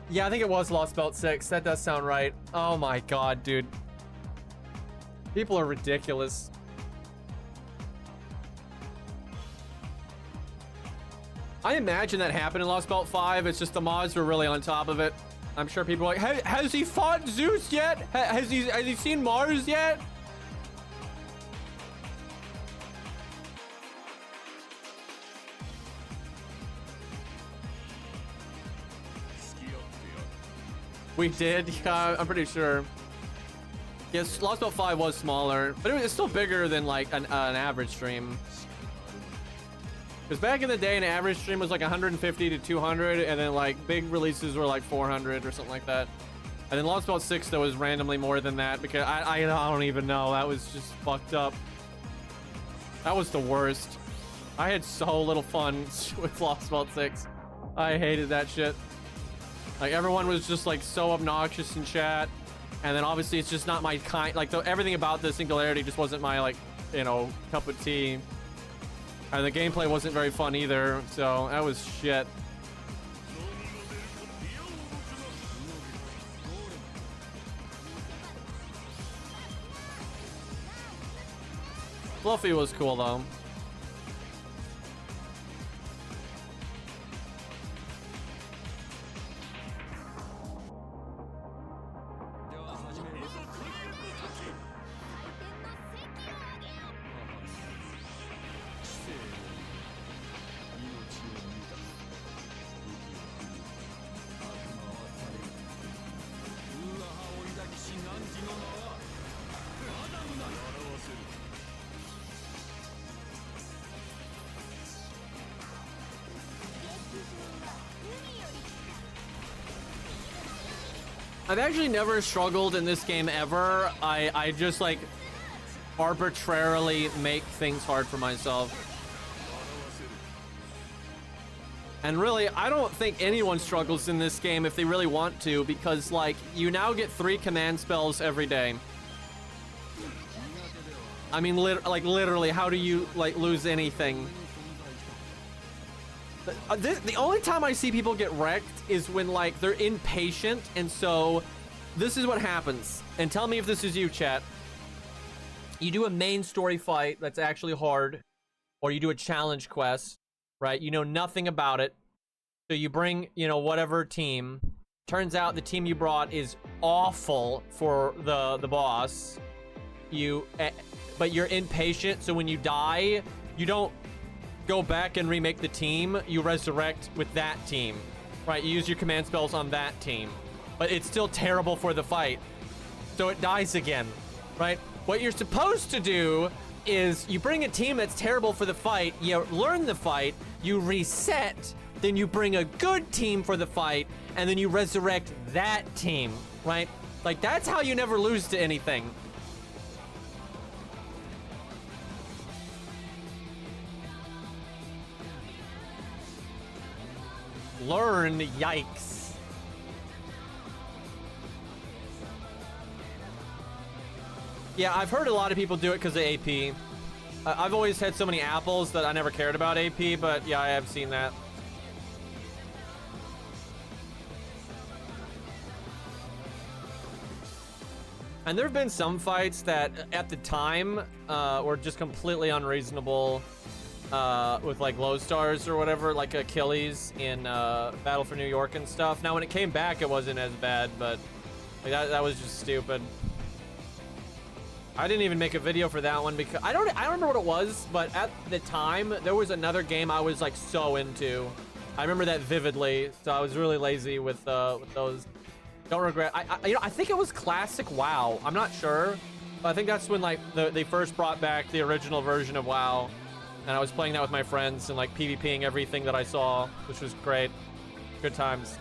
Yeah, I think it was Lost Belt 6. That does sound right. Oh my god, dude. People are ridiculous. I imagine that happened in Lost Belt 5. It's just the mods were really on top of it. I'm sure people are like, has he fought Zeus yet? Has he seen Mars yet? We did, yeah, I'm pretty sure. Yes, Lost Belt 5 was smaller, but it's still bigger than like an average stream. Because back in the day, an average stream was like 150 to 200, and then like big releases were like 400 or something like that. And then Lost Belt 6 though was randomly more than that, because I don't even know. That was just fucked up. That was the worst. I had so little fun with Lost Belt 6. I hated that shit. Like, everyone was just like so obnoxious in chat, and then obviously it's just not my kind. Like, everything about the Singularity just wasn't my, like, you know, cup of tea. And the gameplay wasn't very fun either, so that was shit. Fluffy was cool though. I've actually never struggled in this game ever. I just like arbitrarily make things hard for myself. And really, I don't think anyone struggles in this game if they really want to, because like you now get 3 command spells every day. I mean, literally, how do you like lose anything? The only time I see people get wrecked is when like they're impatient, and so this is what happens. And tell me if this is you, chat. You do a main story fight that's actually hard, or you do a challenge quest, right? You know nothing about it, so you bring, you know, whatever team. Turns out the team you brought is awful for the boss. But you're impatient, so when you die, you don't go back and remake the team, you resurrect with that team, right? You use your command spells on that team, but it's still terrible for the fight, so it dies again, right? What you're supposed to do is you bring a team that's terrible for the fight, you learn the fight, you reset, then you bring a good team for the fight, and then you resurrect that team, right? Like, that's how you never lose to anything. Learn, yikes. Yeah, I've heard a lot of people do it because of AP. I've always had so many apples that I never cared about AP, but yeah, I have seen that. And there have been some fights that at the time were just completely unreasonable with like low stars or whatever, like Achilles in Battle for New York and stuff. Now when it came back, it wasn't as bad, but like, that was just stupid. I didn't even make a video for that one because I don't remember what it was, but at the time there was another game I was like so into. I remember that vividly, so I was really lazy with those. Don't regret. I think it was classic WoW. I'm not sure, but I think that's when like they first brought back the original version of WoW, and I was playing that with my friends and like PvPing everything that I saw, which was great. Good times.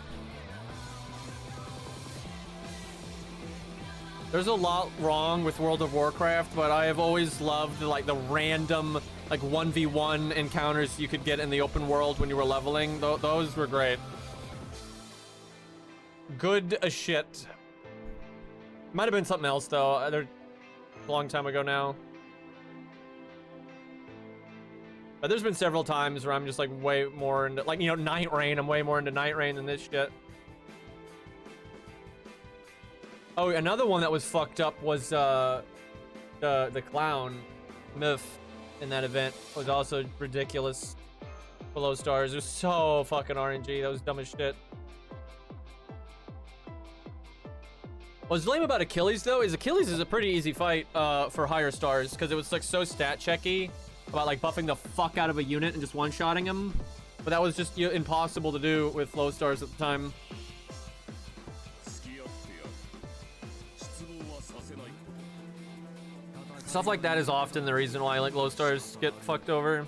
There's a lot wrong with World of Warcraft, but I have always loved like the random like 1v1 encounters you could get in the open world when you were leveling. Those were great. Good as shit. Might have been something else though. They're a long time ago now. But there's been several times where I'm just like way more into like, you know, Night Rain. I'm way more into Night Rain than this shit. Oh, another one that was fucked up was the clown myth in that event was also ridiculous. Below stars. It was so fucking RNG. That was dumb as shit. What's lame about Achilles though is Achilles is a pretty easy fight for higher stars because it was like so stat checky about like buffing the fuck out of a unit and just one-shotting him. But that was just impossible to do with low stars at the time. Stuff like that is often the reason why like low stars get fucked over.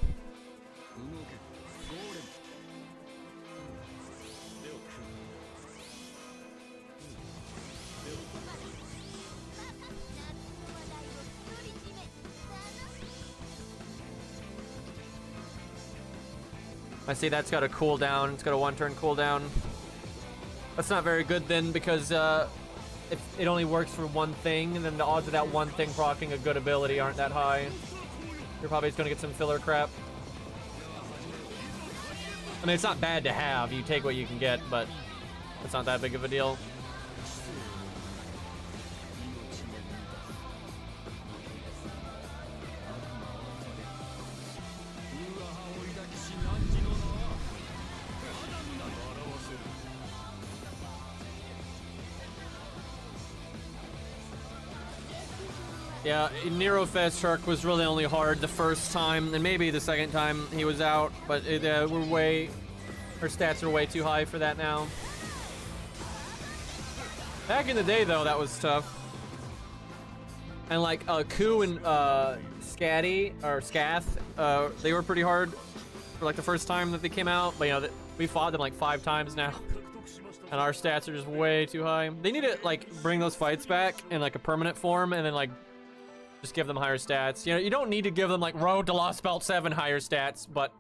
I see that's got a cooldown. It's got a one-turn cooldown. That's not very good then because if it only works for one thing, and then the odds of that one thing proccing a good ability aren't that high. You're probably just gonna get some filler crap. I mean, it's not bad to have. You take what you can get, but it's not that big of a deal. Yeah, Nero Fest Herc was really only hard the first time, and maybe the second time he was out, but her stats are way too high for that now. Back in the day, though, that was tough. And like Ku and Scatty or Scath, they were pretty hard for like the first time that they came out, but you know, we fought them like 5 times now. And our stats are just way too high. They need to like bring those fights back in like a permanent form, and then like just give them higher stats. You know, you don't need to give them like Road to Lost Belt 7 higher stats, but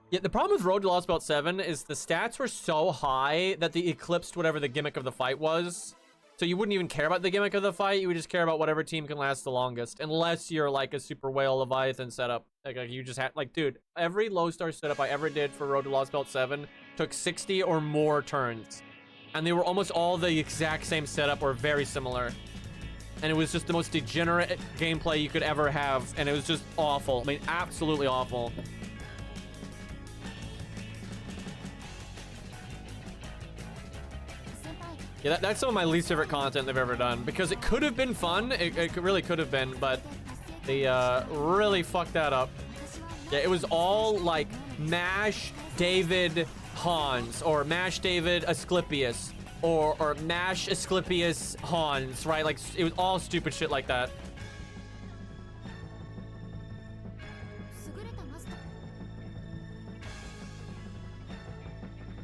yeah, the problem with Road to Lost Belt 7 is the stats were so high that they eclipsed whatever the gimmick of the fight was. So you wouldn't even care about the gimmick of the fight, you would just care about whatever team can last the longest, unless you're like a Super Whale Leviathan setup. Like you just had, like, dude, every low star setup I ever did for Road to Lost Belt 7 took 60 or more turns. And they were almost all the exact same setup or very similar. And it was just the most degenerate gameplay you could ever have, and it was just awful. I mean, absolutely awful. Yeah, that's some of my least favorite content they've ever done, because it could have been fun. It really could have been, but they really fucked that up. Yeah, it was all like Mash David Hans, or Mash David Asclepius, or Mash Asclepius Hans, right? Like, it was all stupid shit like that.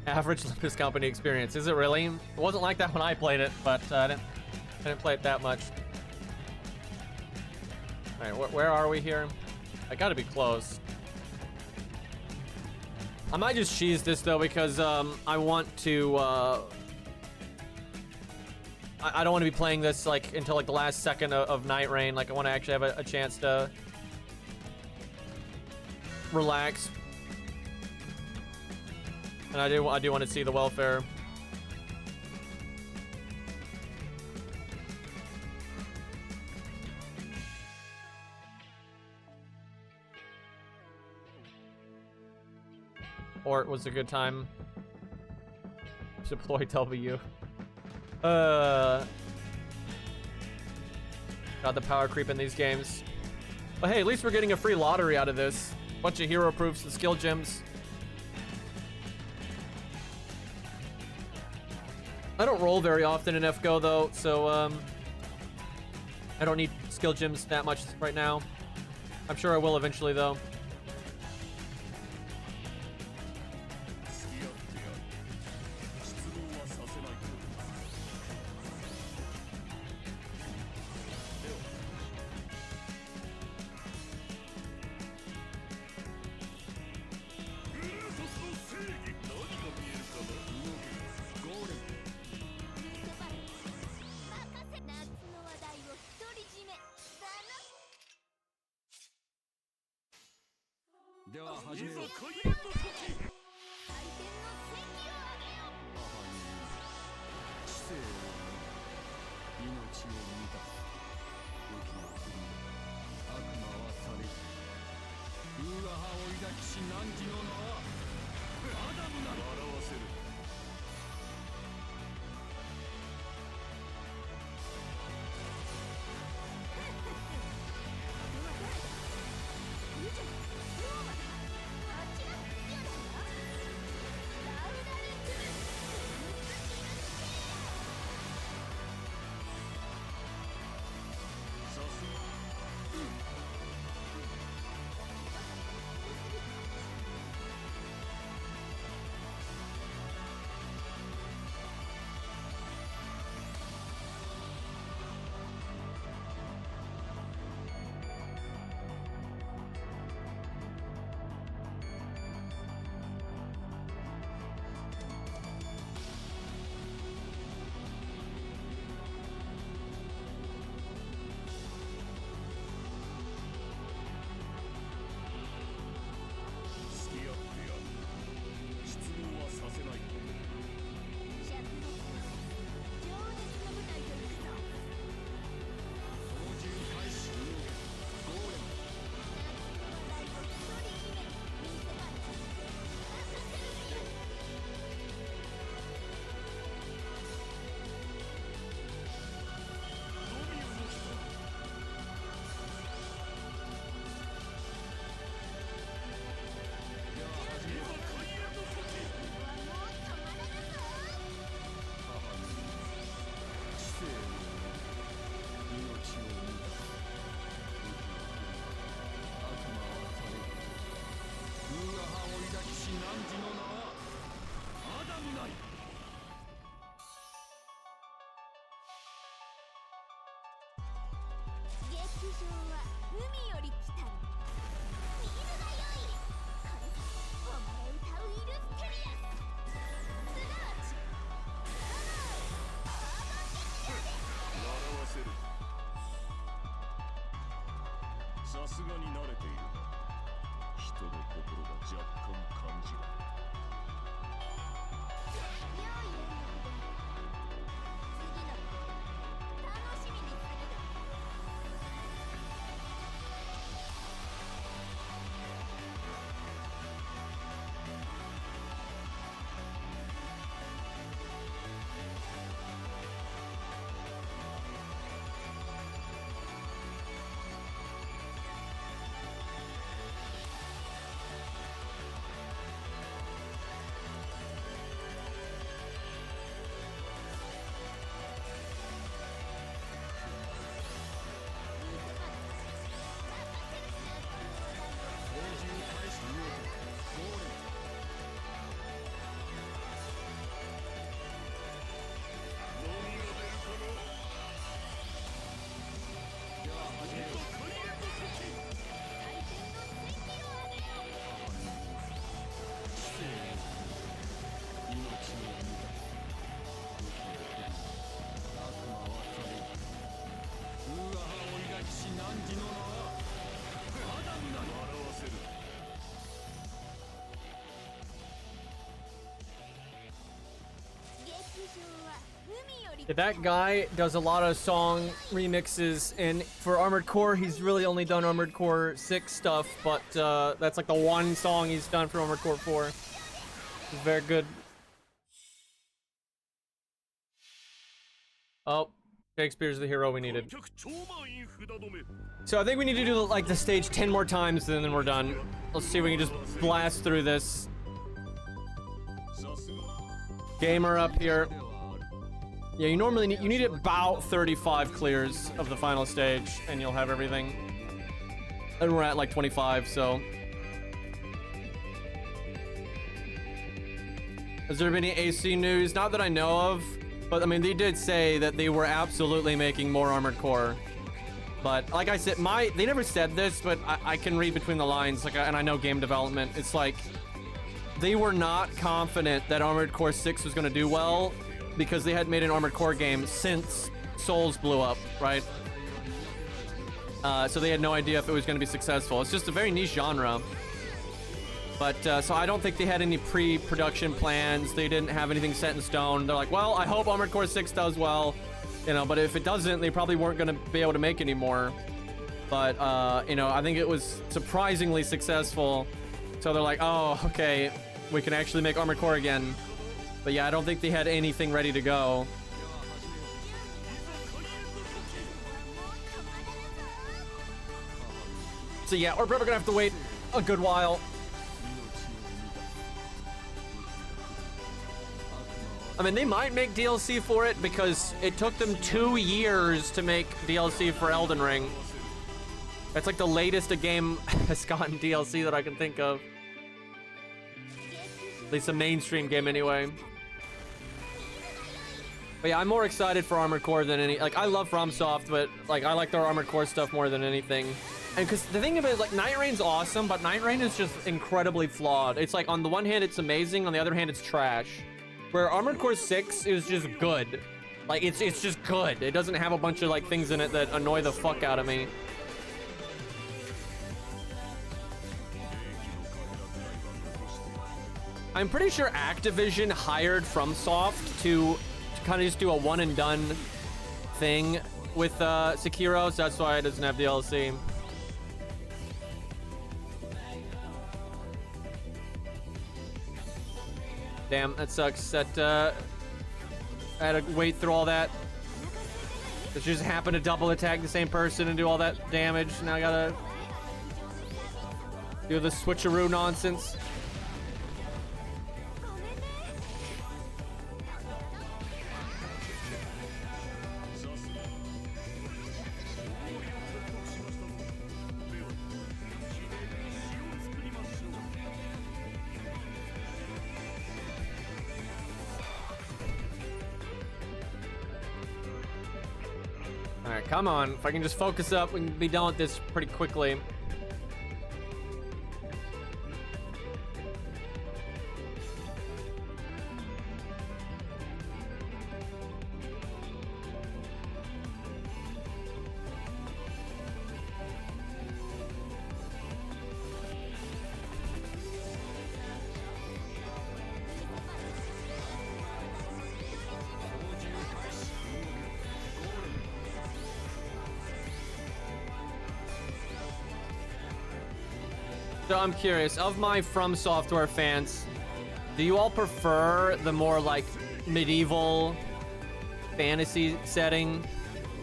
Average Olympus Company experience. Is it really? It wasn't like that when I played it, but I didn't play it that much. All right, where are we here? I gotta be close. I might just cheese this though, because I want to I don't want to be playing this like until like the last second of Night Rain. Like, I want to actually have a chance to relax. And I do want to see the welfare. Or it was a good time. Deploy W. God, the power creep in these games. But hey, at least we're getting a free lottery out of this. Bunch of hero proofs and skill gems. I don't roll very often in FGO though, so I don't need skill gems that much right now. I'm sure I will eventually though. That guy does a lot of song remixes, and for Armored Core, he's really only done Armored Core 6 stuff, but that's like the one song he's done for Armored Core 4. Very good. Oh, Shakespeare's the hero we needed. So I think we need to do like the stage 10 more times and then we're done. Let's see if we can just blast through this. Gamer up here. Yeah, you normally need about 35 clears of the final stage and you'll have everything. And we're at like 25, so. Has there been any AC news? Not that I know of, but I mean, they did say that they were absolutely making more Armored Core. But like I said, they never said this, but I can read between the lines, like, and I know game development. It's like, they were not confident that Armored Core 6 was gonna do well because they hadn't made an Armored Core game since Souls blew up, right? So they had no idea if it was gonna be successful. It's just a very niche genre. But, so I don't think they had any pre-production plans. They didn't have anything set in stone. They're like, well, I hope Armored Core 6 does well. You know, but if it doesn't, they probably weren't going to be able to make any more. But, you know, I think it was surprisingly successful. So they're like, oh, okay, we can actually make Armored Core again. But yeah, I don't think they had anything ready to go. So yeah, we're probably going to have to wait a good while. I mean, they might make DLC for it because it took them 2 years to make DLC for Elden Ring. That's like the latest a game has gotten DLC that I can think of. At least a mainstream game anyway. But yeah, I'm more excited for Armored Core than any... Like, I love FromSoft, but like, I like their Armored Core stuff more than anything. And because the thing about it is, like, Night Rain's awesome, but Night Rain is just incredibly flawed. It's like, on the one hand, it's amazing. On the other hand, it's trash. Where Armored Core 6 is just good. Like, it's just good. It doesn't have a bunch of, like, things in it that annoy the fuck out of me. I'm pretty sure Activision hired FromSoft to kind of just do a one-and-done thing with Sekiro, so that's why it doesn't have DLC. Damn, that sucks. That, I had to wait through all that. It just happened to double attack the same person and do all that damage. Now I gotta do the switcheroo nonsense. Alright, come on. If I can just focus up, we can be done with this pretty quickly. So I'm curious, of my From Software fans, do you all prefer the more like medieval fantasy setting,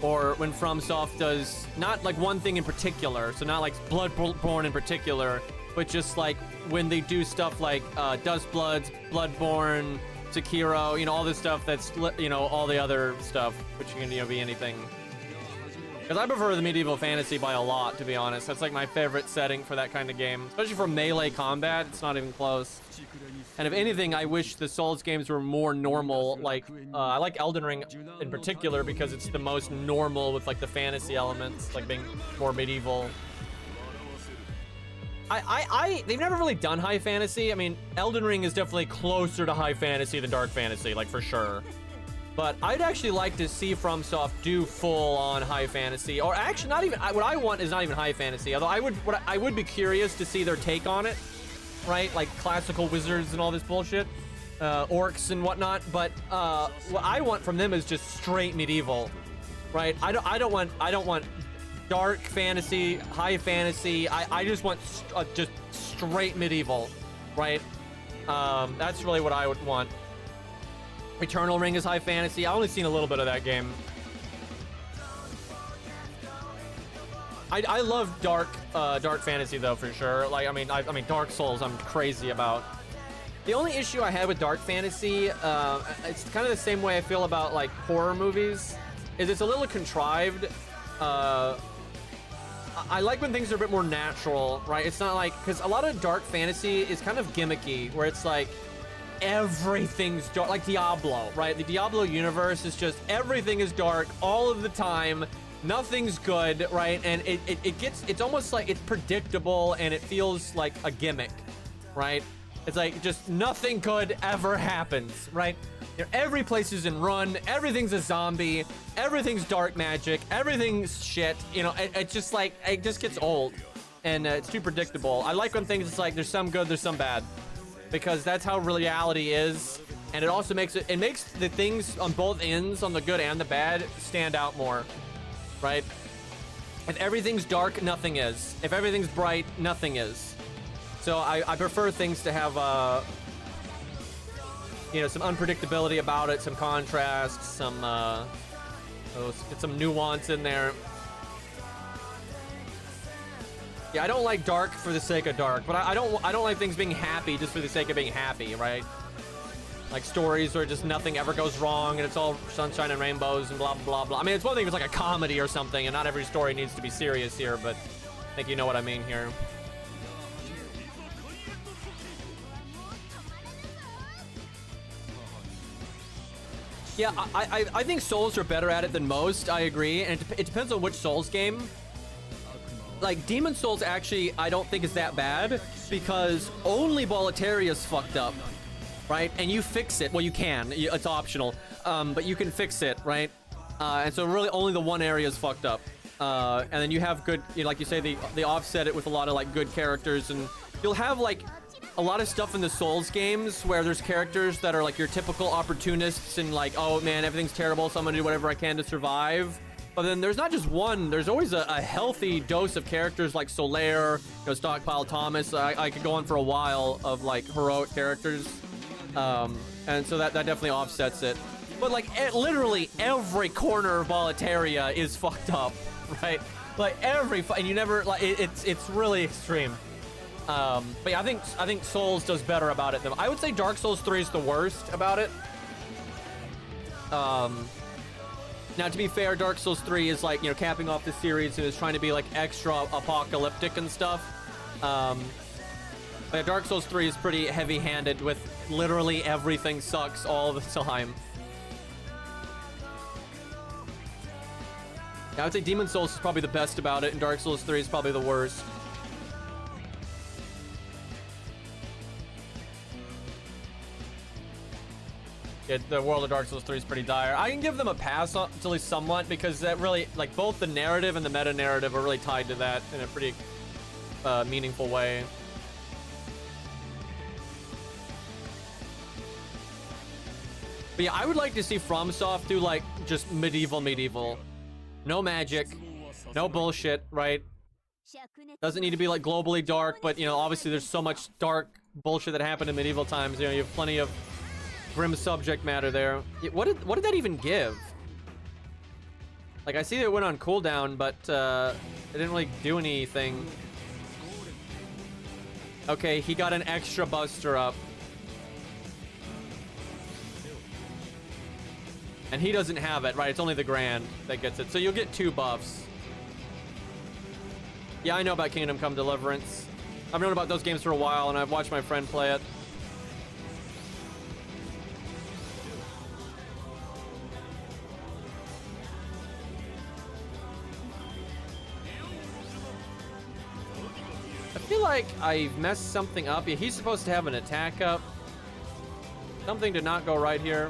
or when FromSoft does not like one thing in particular, so not like Bloodborne in particular, but just like when they do stuff like Dustbloods, Bloodborne, Sekiro, you know, all this stuff that's, you know, all the other stuff, which can, you know, be anything. Because I prefer the medieval fantasy by a lot, to be honest. That's like my favorite setting for that kind of game. Especially for melee combat, it's not even close. And if anything, I wish the Souls games were more normal. Like, I like Elden Ring in particular because it's the most normal with like the fantasy elements, like being more medieval. They've never really done high fantasy. I mean, Elden Ring is definitely closer to high fantasy than dark fantasy, like for sure. But I'd actually like to see FromSoft do full-on high fantasy, or actually not even. What I want is not even high fantasy. Although I would be curious to see their take on it, right? Like classical wizards and all this bullshit, orcs and whatnot. But what I want from them is just straight medieval, right? I don't want dark fantasy, high fantasy. I just want just straight medieval, right? That's really what I would want. Eternal Ring is high fantasy. I only seen a little bit of that game. I love dark fantasy though, for sure. Like, I mean, Dark Souls, I'm crazy about. The only issue I had with dark fantasy, it's kind of the same way I feel about like horror movies, is it's a little contrived. I like when things are a bit more natural, right? It's not like, because a lot of dark fantasy is kind of gimmicky, where it's like everything's dark, like Diablo, right? The Diablo universe is just everything is dark all of the time. Nothing's good, right? And it's almost like it's predictable and it feels like a gimmick, right? It's like just nothing good ever happens, right? You know, every place is in run, everything's a zombie, everything's dark magic, everything's shit. You know, it's just like, it just gets old and it's too predictable. I like when things, it's like there's some good, there's some bad, because that's how reality is. And it also makes it makes the things on both ends, on the good and the bad, stand out more, right? If everything's dark, nothing is. If everything's bright, nothing is. So I prefer things to have, you know, some unpredictability about it, some contrast, some get some nuance in there. Yeah, I don't like dark for the sake of dark, but I don't like things being happy just for the sake of being happy, right? Like stories where just nothing ever goes wrong and it's all sunshine and rainbows and blah blah blah. I mean, it's one thing if it's like a comedy or something, and not every story needs to be serious here, but I think you know what I mean here. Yeah, I think Souls are better at it than most. I agree, and it depends on which Souls game. Like, Demon Souls actually, I don't think is that bad, because only Boletaria is fucked up, right? And you fix it. Well, you can. It's optional, but you can fix it, right? And so really only the one area is fucked up. And then you have good, you know, like you say, they offset it with a lot of, like, good characters, and you'll have, like, a lot of stuff in the Souls games where there's characters that are like your typical opportunists and like, oh man, everything's terrible, so I'm gonna do whatever I can to survive. But then there's not just one, there's always a healthy dose of characters like Solaire, you know, Stockpile Thomas. I could go on for a while of like heroic characters. And so that definitely offsets it. But like literally every corner of Boletaria is fucked up, right? Like and you never, like, it's really extreme. But yeah, I think Souls does better about it than I would say. Dark Souls 3 is the worst about it. Now, to be fair, Dark Souls 3 is like, you know, capping off the series and is trying to be like extra apocalyptic and stuff. But Dark Souls 3 is pretty heavy-handed with literally everything sucks all the time. Yeah, I would say Demon Souls is probably the best about it, and Dark Souls 3 is probably the worst. The world of Dark Souls 3 is pretty dire. I can give them a pass at least somewhat, because that really, like, both the narrative and the meta narrative are really tied to that in a pretty meaningful way. But yeah, I would like to see FromSoft do like just medieval. No magic, no bullshit, right? Doesn't need to be like globally dark, but you know, obviously there's so much dark bullshit that happened in medieval times. You know, you have plenty of grim subject matter there. What did that even give? Like, I see it went on cooldown, but it didn't really do anything. Okay, he got an extra buster up. And he doesn't have it, right? It's only the Grand that gets it. So you'll get 2 buffs. Yeah, I know about Kingdom Come Deliverance. I've known about those games for a while, and I've watched my friend play it. I feel like I messed something up. Yeah, he's supposed to have an attack up. Something did not go right here.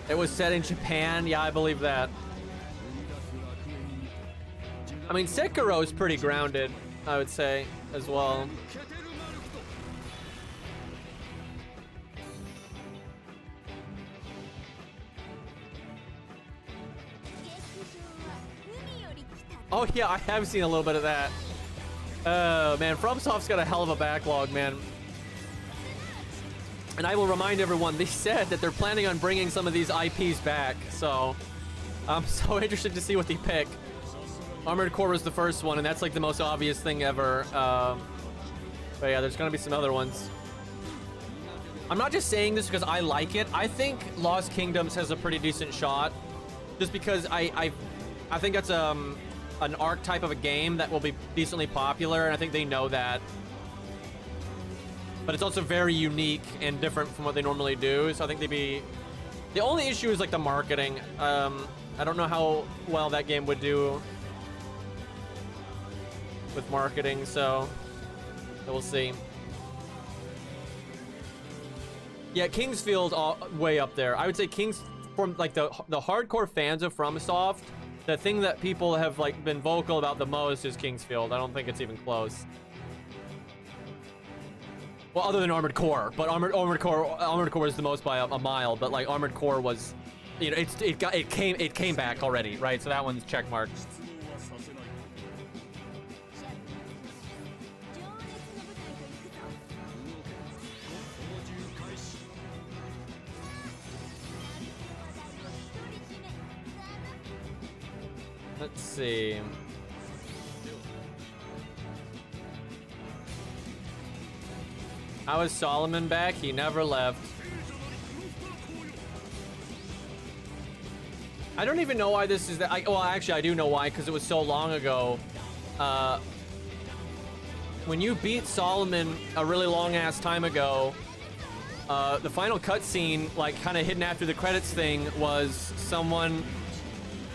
It was set in Japan. Yeah, I believe that. I mean, Sekiro is pretty grounded, I would say, as well. Oh yeah, I have seen a little bit of that. Oh man, FromSoft's got a hell of a backlog, man. And I will remind everyone, they said that they're planning on bringing some of these IPs back, so I'm so interested to see what they pick. Armored Core was the first one, and that's like the most obvious thing ever. But yeah, there's gonna be some other ones. I'm not just saying this because I like it. I think Lost Kingdoms has a pretty decent shot, just because I think that's an archetype of a game that will be decently popular, and I think they know that. But it's also very unique and different from what they normally do, so I think they'd be... The only issue is like the marketing. I don't know how well that game would do with marketing, so we'll see. Yeah, Kingsfield way up there. I would say from like the hardcore fans of FromSoft, the thing that people have like been vocal about the most is Kingsfield. I don't think it's even close. Well, other than Armored Core, but Armored Core was the most by a mile. But like Armored Core was, you know, it came back already, right? So that one's checkmarked. Let's see. How is Solomon back? He never left. I don't even know why this is that. Well, actually, I do know why, because it was so long ago. When you beat Solomon a really long-ass time ago, the final cutscene, like, kind of hidden after the credits thing, was someone,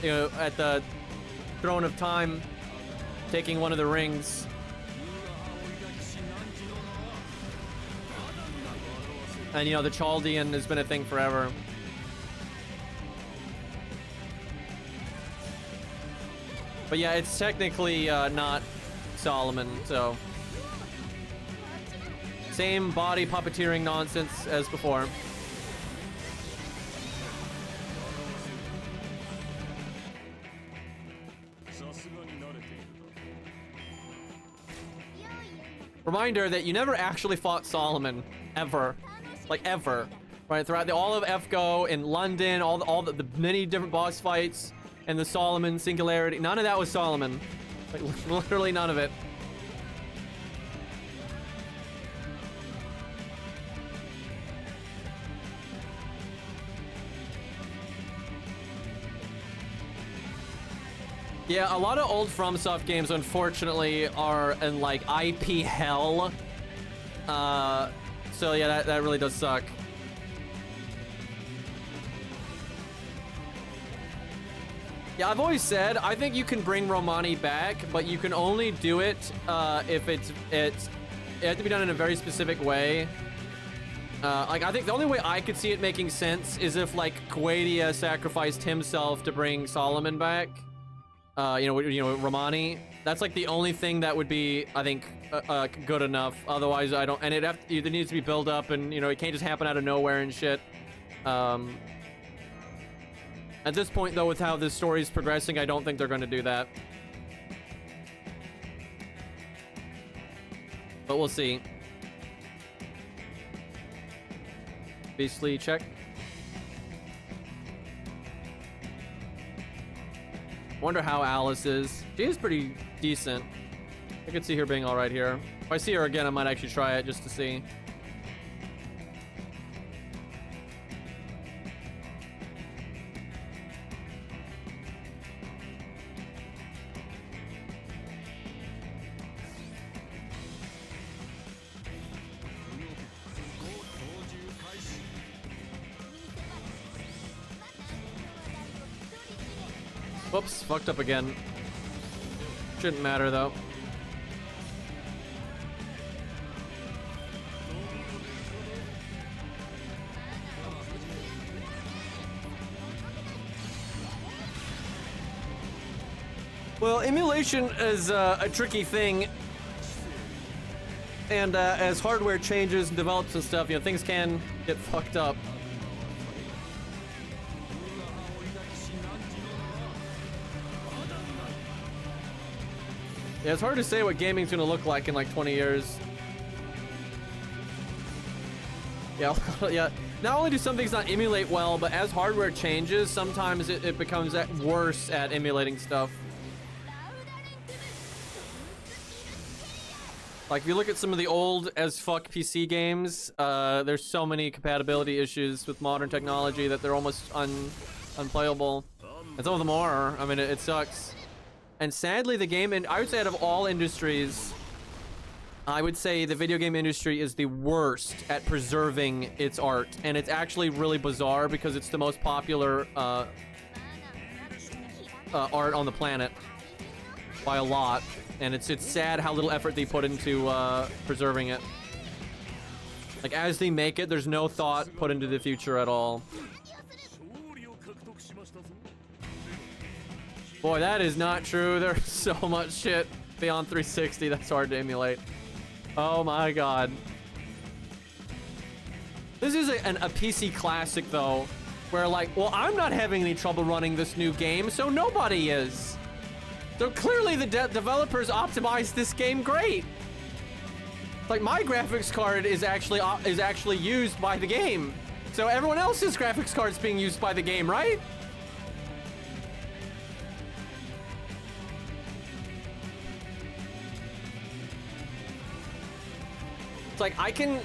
you know, at the Throne of Time, taking one of the rings. And, you know, the Chaldean has been a thing forever. But yeah, it's technically not Solomon, so... Same body puppeteering nonsense as before. Reminder that you never actually fought Solomon, ever. Like, ever. Right, throughout all of FGO, in London, all the many different boss fights, and the Solomon Singularity, none of that was Solomon. Like, literally none of it. Yeah, a lot of old FromSoft games, unfortunately, are in, like, IP hell. So yeah, that really does suck. Yeah, I've always said, I think you can bring Romani back, but you can only do it if it has to be done in a very specific way. Like, I think the only way I could see it making sense is if, like, Quadia sacrificed himself to bring Solomon back. You know, Romani. That's like the only thing that would be, I think, good enough. Otherwise, I don't. And it needs to be built up, and you know, it can't just happen out of nowhere and shit. At this point, though, with how this story is progressing, I don't think they're going to do that. But we'll see. Beastly check. Wonder how Alice is. She is pretty decent. I could see her being alright here. If I see her again, I might actually try it just to see. Whoops, fucked up again. Shouldn't matter though. Well, emulation is a tricky thing, and as hardware changes and develops and stuff, you know, things can get fucked up. Yeah, it's hard to say what gaming's gonna look like in like 20 years. Yeah, yeah. Not only do some things not emulate well, but as hardware changes, sometimes it becomes worse at emulating stuff. Like, if you look at some of the old as fuck PC games, there's so many compatibility issues with modern technology that they're almost unplayable. And some of them are. I mean, it sucks. And sadly, the game, and I would say out of all industries, I would say the video game industry is the worst at preserving its art. And it's actually really bizarre because it's the most popular art on the planet by a lot. And it's sad how little effort they put into preserving it. Like, as they make it, there's no thought put into the future at all. Boy, that is not true. There's so much shit beyond 360 that's hard to emulate. Oh my god. This is a PC classic, though, where like, well, I'm not having any trouble running this new game, so nobody is. So clearly the developers optimized this game great. Like, my graphics card is actually used by the game. So everyone else's graphics card's being used by the game, right? It's like I can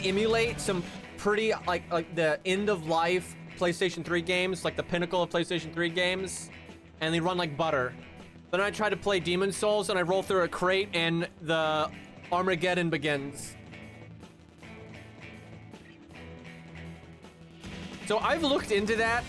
emulate some pretty like the end of life PlayStation 3 games, like the pinnacle of PlayStation 3 games, and they run like butter. Then I try to play Demon's Souls and I roll through a crate and the Armageddon begins. So I've looked into that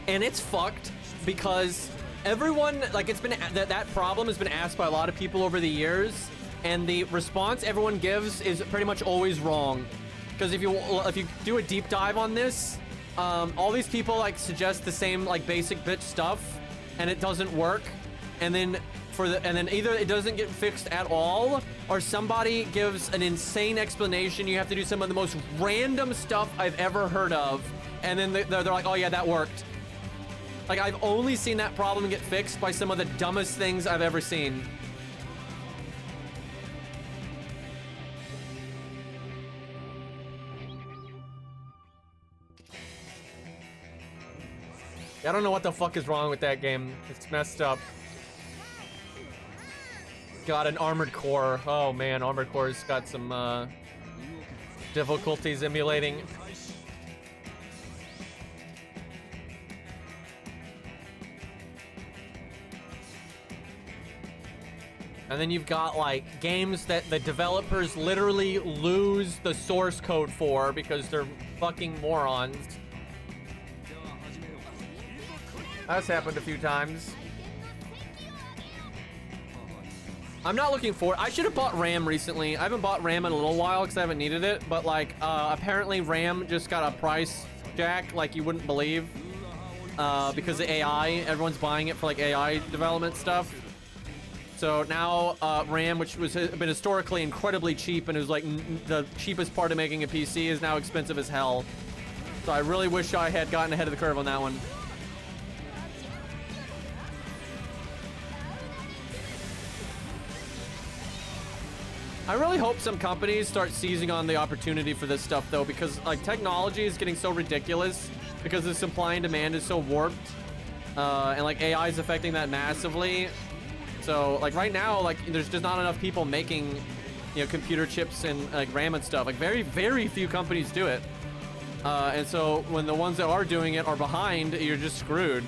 and it's fucked because everyone, like, it's been, that problem has been asked by a lot of people over the years, and the response everyone gives is pretty much always wrong. Because if you do a deep dive on this, all these people like suggest the same like basic bitch stuff, and it doesn't work. And then either it doesn't get fixed at all, or somebody gives an insane explanation. You have to do some of the most random stuff I've ever heard of, and then they're like, oh yeah, that worked. Like, I've only seen that problem get fixed by some of the dumbest things I've ever seen. I don't know what the fuck is wrong with that game. It's messed up. Got an Armored Core. Oh man, Armored Core's got some difficulties emulating. And then you've got like games that the developers literally lose the source code for because they're fucking morons. That's happened a few times. I'm not looking for it. I should have bought RAM recently. I haven't bought RAM in a little while because I haven't needed it. But like, apparently RAM just got a price jack like you wouldn't believe. Because of AI, everyone's buying it for like AI development stuff. So now RAM, which has been historically incredibly cheap and is like the cheapest part of making a PC, is now expensive as hell. So I really wish I had gotten ahead of the curve on that one. I really hope some companies start seizing on the opportunity for this stuff, though, because like technology is getting so ridiculous because the supply and demand is so warped, and like AI is affecting that massively. So like right now, like there's just not enough people making, you know, computer chips and like RAM and stuff. Like very few companies do it, and so when the ones that are doing it are behind, you're just screwed.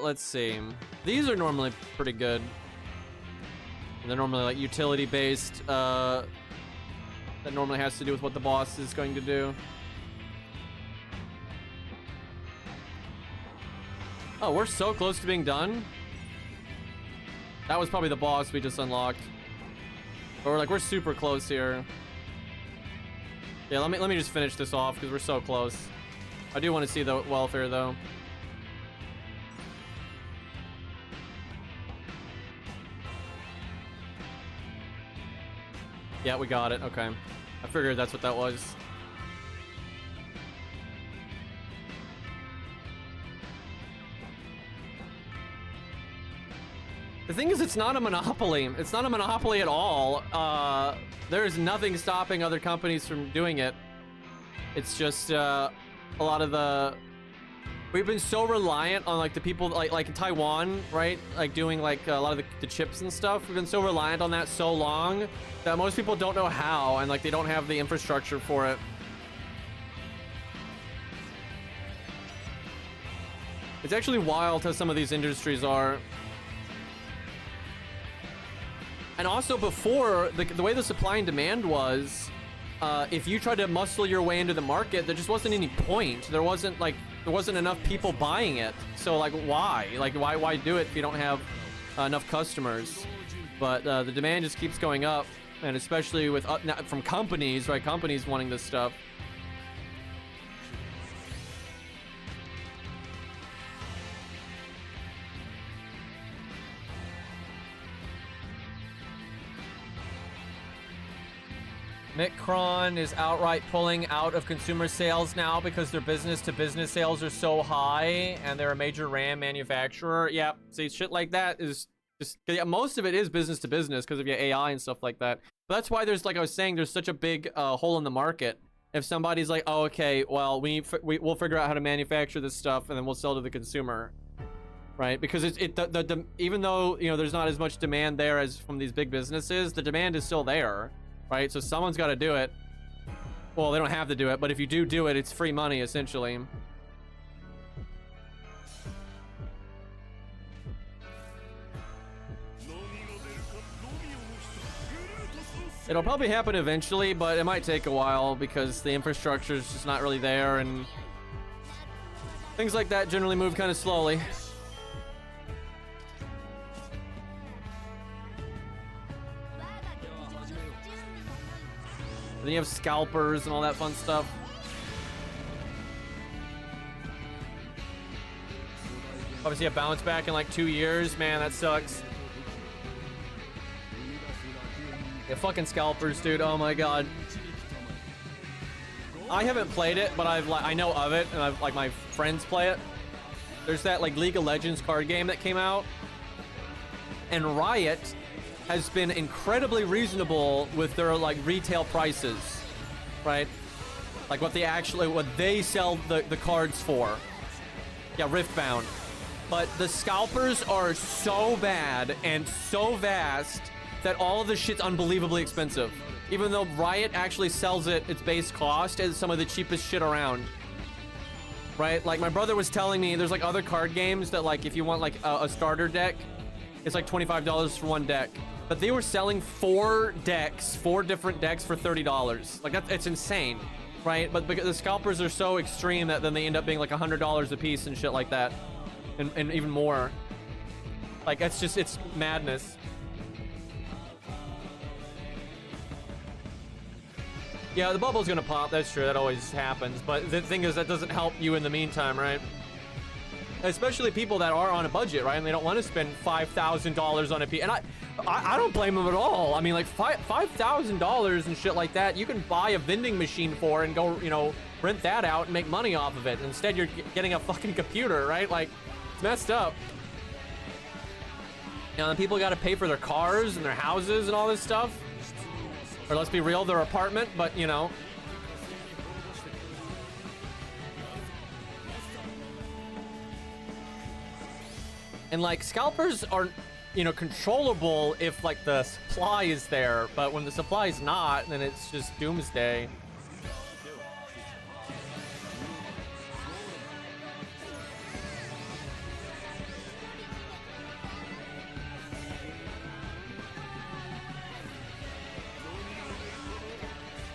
Let's see. These are normally pretty good. They're normally like utility based. That normally has to do with what the boss is going to do. Oh, we're so close to being done. That was probably the boss we just unlocked. But we're super close here. Yeah, let me just finish this off because we're so close. I do want to see the welfare though. Yeah, we got it. Okay. I figured that's what that was. The thing is, it's not a monopoly. It's not a monopoly at all. There's nothing stopping other companies from doing it. It's just a lot of the... We've been so reliant on like the people like in Taiwan, right? Like doing like a lot of the chips and stuff. We've been so reliant on that so long that most people don't know how, and like they don't have the infrastructure for it. It's actually wild how some of these industries are. And also before, the way the supply and demand was, if you tried to muscle your way into the market, there just wasn't any point. There wasn't enough people buying it. So like, why? Like, why do it if you don't have enough customers? But the demand just keeps going up, and especially with from companies, right? Companies wanting this stuff. Micron is outright pulling out of consumer sales now because their business-to-business sales are so high, and they're a major RAM manufacturer. Yeah, see, shit like that is just... Yeah, most of it is business-to-business because of your AI and stuff like that. But that's why there's, like I was saying, there's such a big hole in the market. If somebody's like, oh, okay, well, we'll figure out how to manufacture this stuff, and then we'll sell to the consumer. Right? Because even though, you know, there's not as much demand there as from these big businesses, the demand is still there. Right, so someone's got to do it. Well, they don't have to do it, but if you do it, it's free money, essentially. It'll probably happen eventually, but it might take a while because the infrastructure is just not really there, and things like that generally move kind of slowly. Then you have scalpers and all that fun stuff. Obviously a bounce back in like 2 years. Man, that sucks. Yeah, fucking scalpers, dude. Oh my god. I haven't played it, but I know of it, and I've like my friends play it. There's that like League of Legends card game that came out, and Riot has been incredibly reasonable with their like retail prices, right? Like what they sell the cards for. Yeah, Riftbound. But the scalpers are so bad and so vast that all of the shit's unbelievably expensive. Even though Riot actually sells it its base cost as some of the cheapest shit around. Right? Like my brother was telling me there's like other card games that like if you want like a starter deck, it's like $25 for one deck. But they were selling 4 different decks for $30. Like it's insane, right? But because the scalpers are so extreme that then they end up being like $100 a piece and shit like that, and even more. Like it's madness. Yeah, the bubble's gonna pop. That's true. That always happens. But the thing is, that doesn't help you in the meantime, right? Especially people that are on a budget, right? And they don't want to spend $5,000 on a piece. And I don't blame them at all. I mean, like $5,000 and shit like that, you can buy a vending machine for and go, you know, rent that out and make money off of it. Instead, you're getting a fucking computer, right? Like, it's messed up. You know, and people got to pay for their cars and their houses and all this stuff. Or let's be real, their apartment, but you know. And like scalpers are, you know, controllable if like the supply is there, but when the supply is not, then it's just doomsday.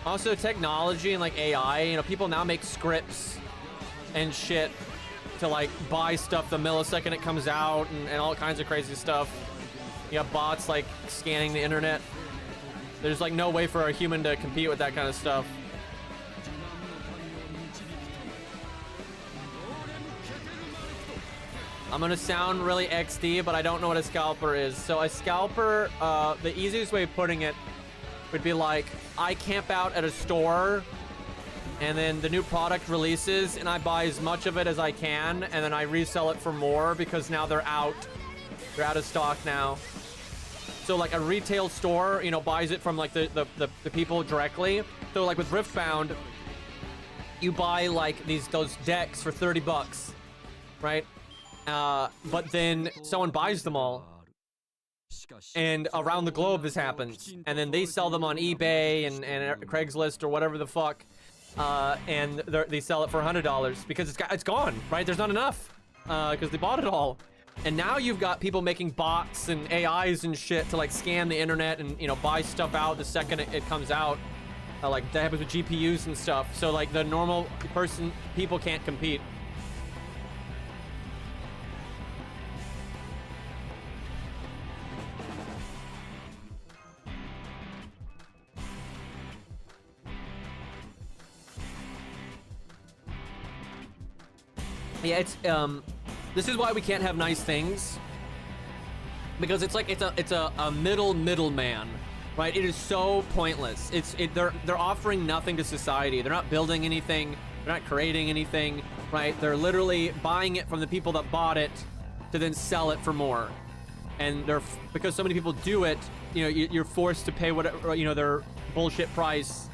Also technology and like AI, you know, people now make scripts and shit to like buy stuff the millisecond it comes out, and all kinds of crazy stuff. You have bots like scanning the internet. There's like no way for a human to compete with that kind of stuff. I'm gonna sound really XD, but I don't know what a scalper is. So a scalper, the easiest way of putting it would be like, I camp out at a store, and then the new product releases, and I buy as much of it as I can, and then I resell it for more because now they're out. They're out of stock now. So like a retail store, you know, buys it from like the people directly. So like with Riftbound, you buy like those decks for 30 bucks, right? But then someone buys them all. And around the globe this happens. And then they sell them on eBay and Craigslist or whatever the fuck. And they sell it for $100 because it's gone, right? There's not enough because they bought it all. And now you've got people making bots and AIs and shit to like scan the internet and, you know, buy stuff out the second it comes out. Like that happens with GPUs and stuff. So like the normal people can't compete. Yeah, it's this is why we can't have nice things, because it's like it's a middleman, right? It is so pointless. They're offering nothing to society. They're not building anything. They're not creating anything, right? They're literally buying it from the people that bought it to then sell it for more. And because so many people do it, you know, you're forced to pay whatever, you know, their bullshit price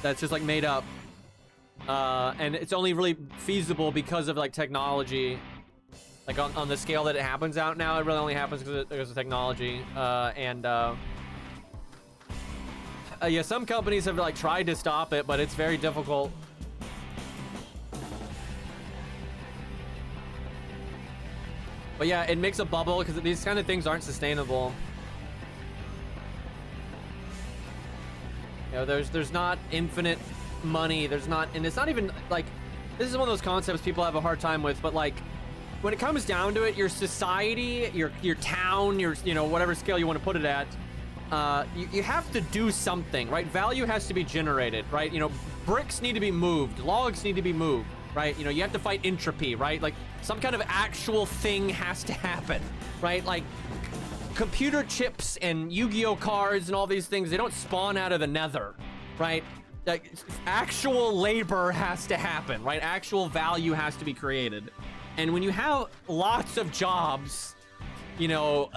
that's just like made up. And it's only really feasible because of like technology, like on the scale that it happens out now. It really only happens because of technology. Yeah, some companies have like tried to stop it, but it's very difficult. But yeah, it makes a bubble because these kind of things aren't sustainable. You know, there's not infinite money. There's not, and it's not even like, this is one of those concepts people have a hard time with, but like when it comes down to it, your society, your town, you know, whatever scale you want to put it at, you have to do something, right? Value has to be generated, right? You know, bricks need to be moved, logs need to be moved, right? You know, you have to fight entropy, right? Like some kind of actual thing has to happen, right? Like computer chips and Yu-Gi-Oh cards and all these things, they don't spawn out of the nether, right? Like actual labor has to happen, right? Actual value has to be created. And when you have lots of jobs, you know,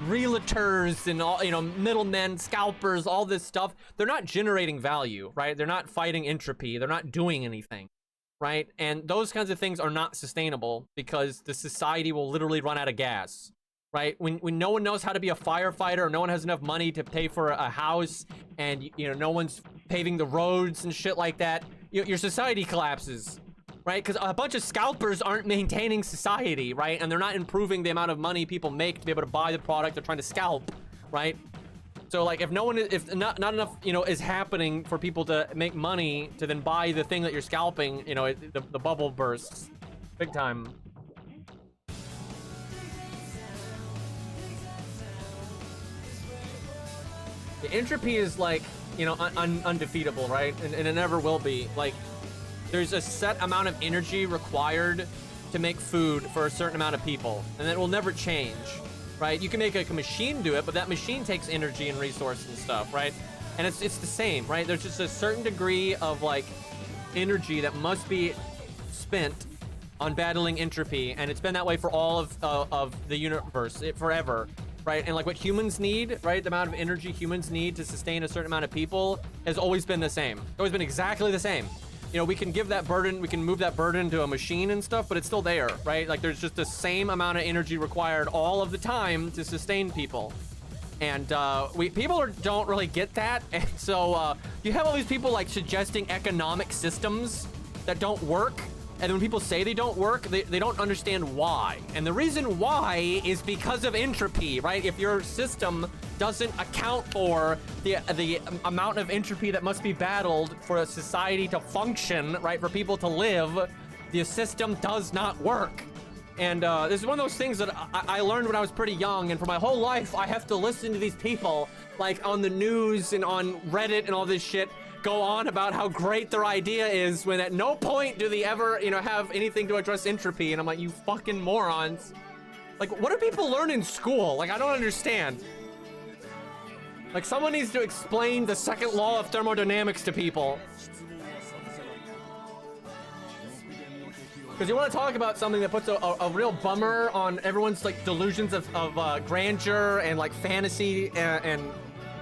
realtors and all, you know, middlemen, scalpers, all this stuff, they're not generating value, right? They're not fighting entropy. They're not doing anything, right? And those kinds of things are not sustainable because the society will literally run out of gas. Right? When no one knows how to be a firefighter, or no one has enough money to pay for a house, and you know no one's paving the roads and shit like that, your society collapses, right? Because a bunch of scalpers aren't maintaining society, right? And they're not improving the amount of money people make to be able to buy the product they're trying to scalp, right? So like if not enough, you know, is happening for people to make money to then buy the thing that you're scalping, you know, the bubble bursts, big time. The entropy is like, you know, undefeatable, right? And it never will be. Like, there's a set amount of energy required to make food for a certain amount of people, and it will never change, right? You can make a machine do it, but that machine takes energy and resource and stuff, right? And it's the same, right? There's just a certain degree of like energy that must be spent on battling entropy, and it's been that way for all of the universe, forever. Right, and like what humans need, right, the amount of energy humans need to sustain a certain amount of people has always been the same. It's always been exactly the same. You know, we can give that burden, we can move that burden to a machine and stuff, but it's still there, right? Like there's just the same amount of energy required all of the time to sustain people. And people don't really get that. And so you have all these people like suggesting economic systems that don't work. And when people say they don't work, they don't understand why. And the reason why is because of entropy, right? If your system doesn't account for the amount of entropy that must be battled for a society to function, right? For people to live, the system does not work. And this is one of those things that I learned when I was pretty young, and for my whole life, I have to listen to these people, like on the news and on Reddit and all this shit, go on about how great their idea is when at no point do they ever, you know, have anything to address entropy. And I'm like, you fucking morons. Like, what do people learn in school? Like, I don't understand. Like, someone needs to explain the second law of thermodynamics to people. Because you want to talk about something that puts a real bummer on everyone's, like, delusions of grandeur and, like, fantasy and,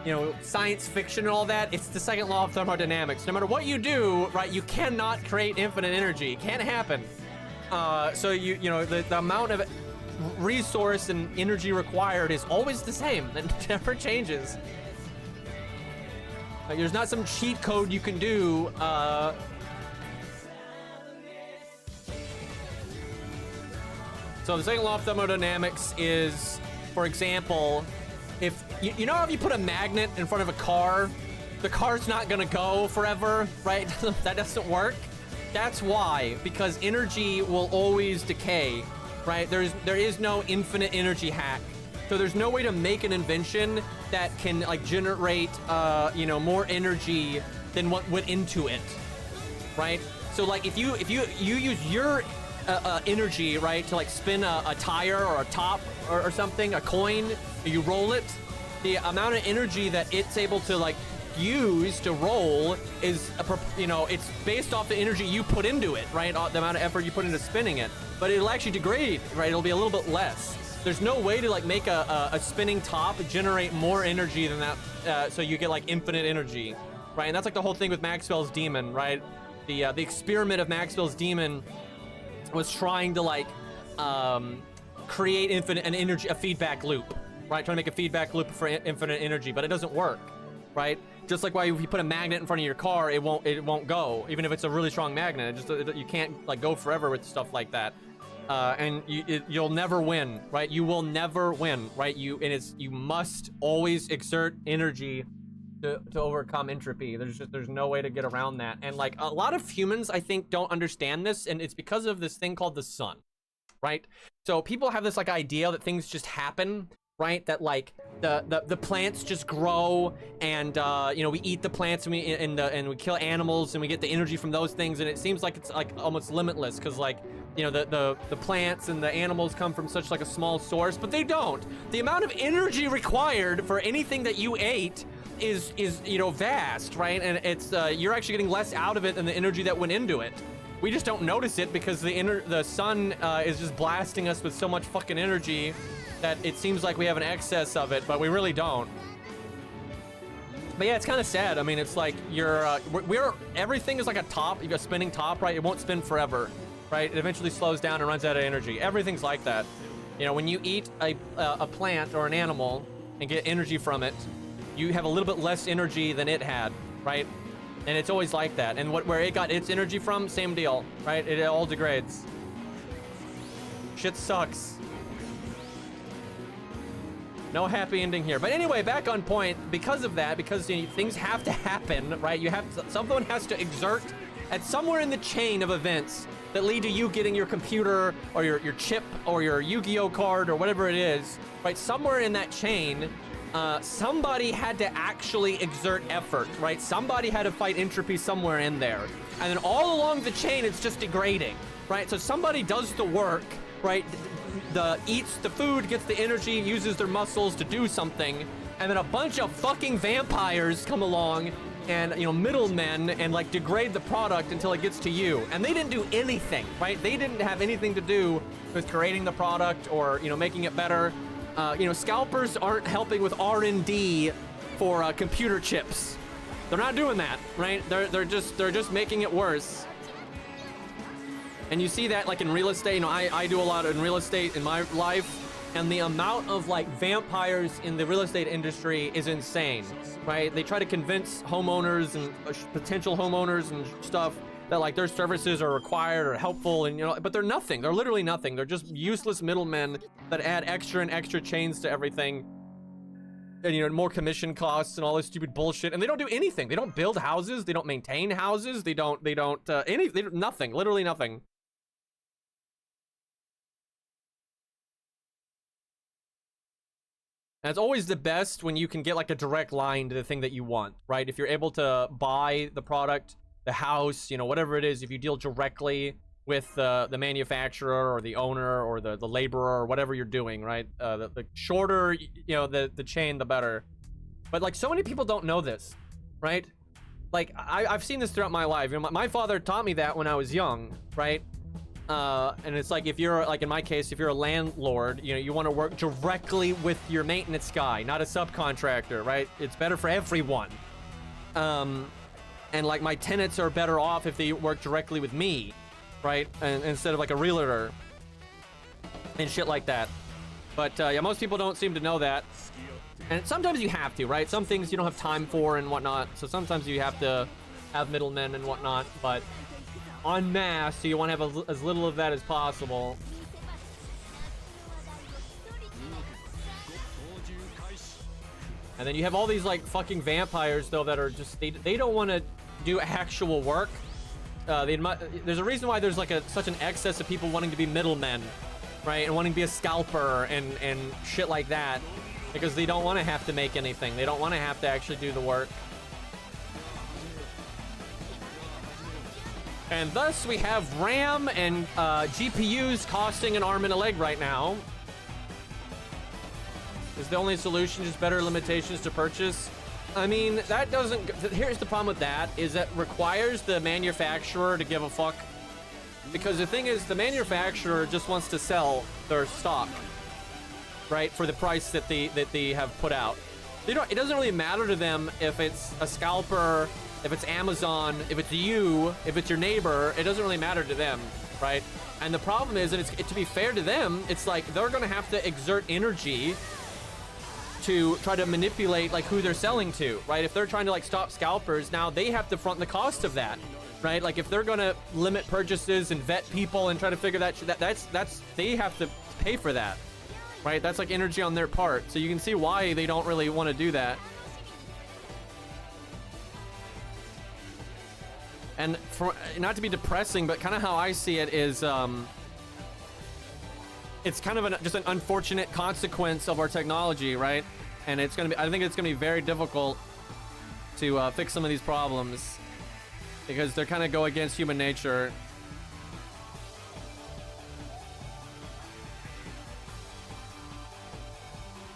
you know, science fiction and all that. It's the second law of thermodynamics. No matter what you do, right, you cannot create infinite energy. It can't happen. So, you know, the amount of resource and energy required is always the same. It never changes. Like, there's not some cheat code you can do. So the second law of thermodynamics is, for example, if you know, if you put a magnet in front of a car, the car's not gonna go forever, right? That doesn't work. That's why, because energy will always decay, right? There is no infinite energy hack. So there's no way to make an invention that can, like, generate, you know, more energy than what went into it, right? So, like, if you use your energy, right, to, like, spin a tire or a top or something, a coin, you roll it, the amount of energy that it's able to, like, use to roll is, you know, it's based off the energy you put into it, right? The amount of effort you put into spinning it. But it'll actually degrade, right? It'll be a little bit less. There's no way to, like, make a spinning top generate more energy than that, so you get, like, infinite energy, right? And that's, like, the whole thing with Maxwell's demon, right? The experiment of Maxwell's demon was trying to, like, create a feedback loop, right? Trying to make a feedback loop for infinite energy, but it doesn't work, right? Just like why if you put a magnet in front of your car, it won't go, even if it's a really strong magnet. You can't, like, go forever with stuff like that. And you'll never win, right? You will never win, right? You must always exert energy to overcome entropy. There's no way to get around that. And, like, a lot of humans, I think, don't understand this, and it's because of this thing called the sun, right? So people have this, like, idea that things just happen, right? That, like, the plants just grow, and you know, we eat the plants and we kill animals and we get the energy from those things, and it seems like it's, like, almost limitless, because, like, you know, the plants and the animals come from such, like, a small source, but they don't. The amount of energy required for anything that you ate is you know, vast, right? And it's you're actually getting less out of it than the energy that went into it. We just don't notice it because the sun is just blasting us with so much fucking energy that it seems like we have an excess of it, but we really don't. But yeah, it's kind of sad. I mean, it's like everything is like a top, a spinning top, right? It won't spin forever, right? It eventually slows down and runs out of energy. Everything's like that. You know, when you eat a plant or an animal and get energy from it, you have a little bit less energy than it had, right? And it's always like that. And where it got its energy from, same deal, right? It all degrades. Shit sucks. No happy ending here. But anyway, back on point, because of that, because, you know, things have to happen, right? Someone has to exert at somewhere in the chain of events that lead to you getting your computer or your chip or your Yu-Gi-Oh card or whatever it is, right? Somewhere in that chain, somebody had to actually exert effort, right? Somebody had to fight entropy somewhere in there. And then all along the chain, it's just degrading, right? So somebody does the work, right? Eats the food, gets the energy, uses their muscles to do something, and then a bunch of fucking vampires come along and, you know, middlemen, and, like, degrade the product until it gets to you. And they didn't do anything, right? They didn't have anything to do with creating the product or, you know, making it better. You know, scalpers aren't helping with R&D for computer chips. They're not doing that, right? They're just making it worse. And you see that, like, in real estate. You know, I do a lot in real estate in my life, and the amount of, like, vampires in the real estate industry is insane, right? They try to convince homeowners and potential homeowners and stuff that, like, their services are required or helpful, and, you know, but they're nothing. They're literally nothing. They're just useless middlemen that add extra and extra chains to everything, and, you know, more commission costs and all this stupid bullshit. And they don't do anything. They don't build houses. They don't maintain houses. They don't nothing. Literally nothing. And it's always the best when you can get like a direct line to the thing that you want, right? If you're able to buy the product, the house, you know, whatever it is, if you deal directly with the manufacturer or the owner or the laborer or whatever you're doing, right? The shorter, you know, the chain, the better. But like so many people don't know this, right? Like I've seen this throughout my life. You know, my father taught me that when I was young, right? And it's like if you're like in my case, if you're a landlord, you know, you want to work directly with your maintenance guy, not a subcontractor, right? It's better for everyone. And like my tenants are better off if they work directly with me, right? And instead of like a realtor and shit like that. But yeah, most people don't seem to know that. And sometimes you have to, right? Some things you don't have time for and whatnot. So sometimes you have to have middlemen and whatnot, but en masse, so you want to have as little of that as possible. And then you have all these like fucking vampires though that are just they don't want to do actual work. There's a reason why there's like such an excess of people wanting to be middlemen, right? And wanting to be a scalper and shit like that, because they don't want to have to make anything. They don't want to have to actually do the work. And thus we have RAM and GPUs costing an arm and a leg right now. Is the only solution just better limitations to purchase? I mean, that doesn't... Here's the problem with that, is that requires the manufacturer to give a fuck. Because the thing is, the manufacturer just wants to sell their stock, right? For the price that they have put out. It doesn't really matter to them if it's a scalper, if it's Amazon, if it's you, if it's your neighbor. It doesn't really matter to them, right? And the problem is that to be fair to them, it's like they're gonna have to exert energy to try to manipulate like who they're selling to, right? If they're trying to like stop scalpers, now they have to front the cost of that, right? Like if they're gonna limit purchases and vet people and try to figure that's they have to pay for that, right? That's like energy on their part. So you can see why they don't really want to do that. And for not to be depressing, but kind of how I see it is, it's kind of just an unfortunate consequence of our technology, right? And it's gonna be, I think it's gonna be very difficult to fix some of these problems because they're kind of go against human nature.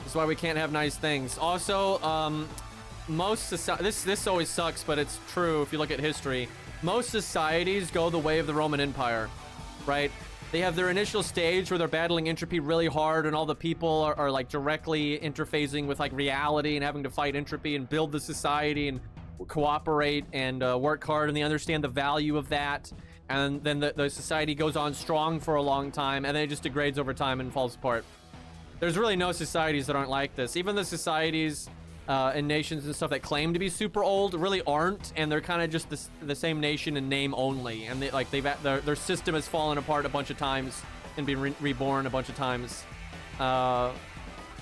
That's why we can't have nice things. Also, most this always sucks, but it's true if you look at history. Most societies go the way of the Roman Empire, right? They have their initial stage where they're battling entropy really hard and all the people are like directly interfacing with like reality and having to fight entropy and build the society and cooperate and work hard, and they understand the value of that. And then the society goes on strong for a long time, and then it just degrades over time and falls apart. There's really no societies that aren't like this. Even the societies and nations and stuff that claim to be super old really aren't, and they're kind of just the same nation in name only, and their system has fallen apart a bunch of times and been reborn a bunch of times. Yeah,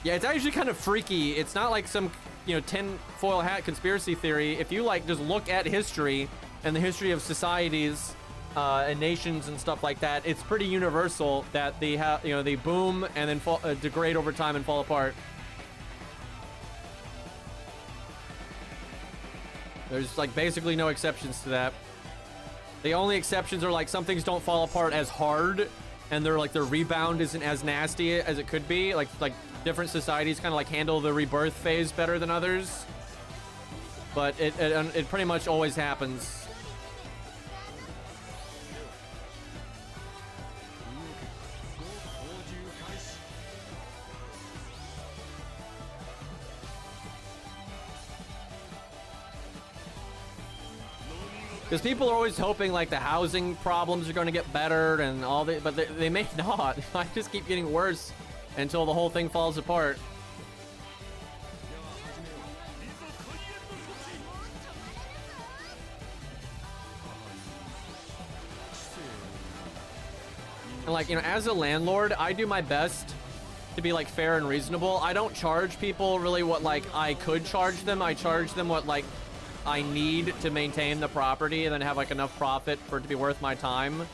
it's actually kind of freaky. It's not like some, you know, tinfoil hat conspiracy theory. If you like just look at history and the history of societies and nations and stuff like that, it's pretty universal that they have, you know, they boom and then degrade over time and fall apart. There's like basically no exceptions to that. The only exceptions are like some things don't fall apart as hard, and their rebound isn't as nasty as it could be. Like different societies kind of like handle the rebirth phase better than others. But it pretty much always happens. Because people are always hoping like the housing problems are going to get better and all that, but they may not. It might just keep getting worse until the whole thing falls apart. And like, you know, as a landlord, I do my best to be like fair and reasonable. I don't charge people really what like I could charge them. I charge them what like I need to maintain the property and then have like enough profit for it to be worth my time,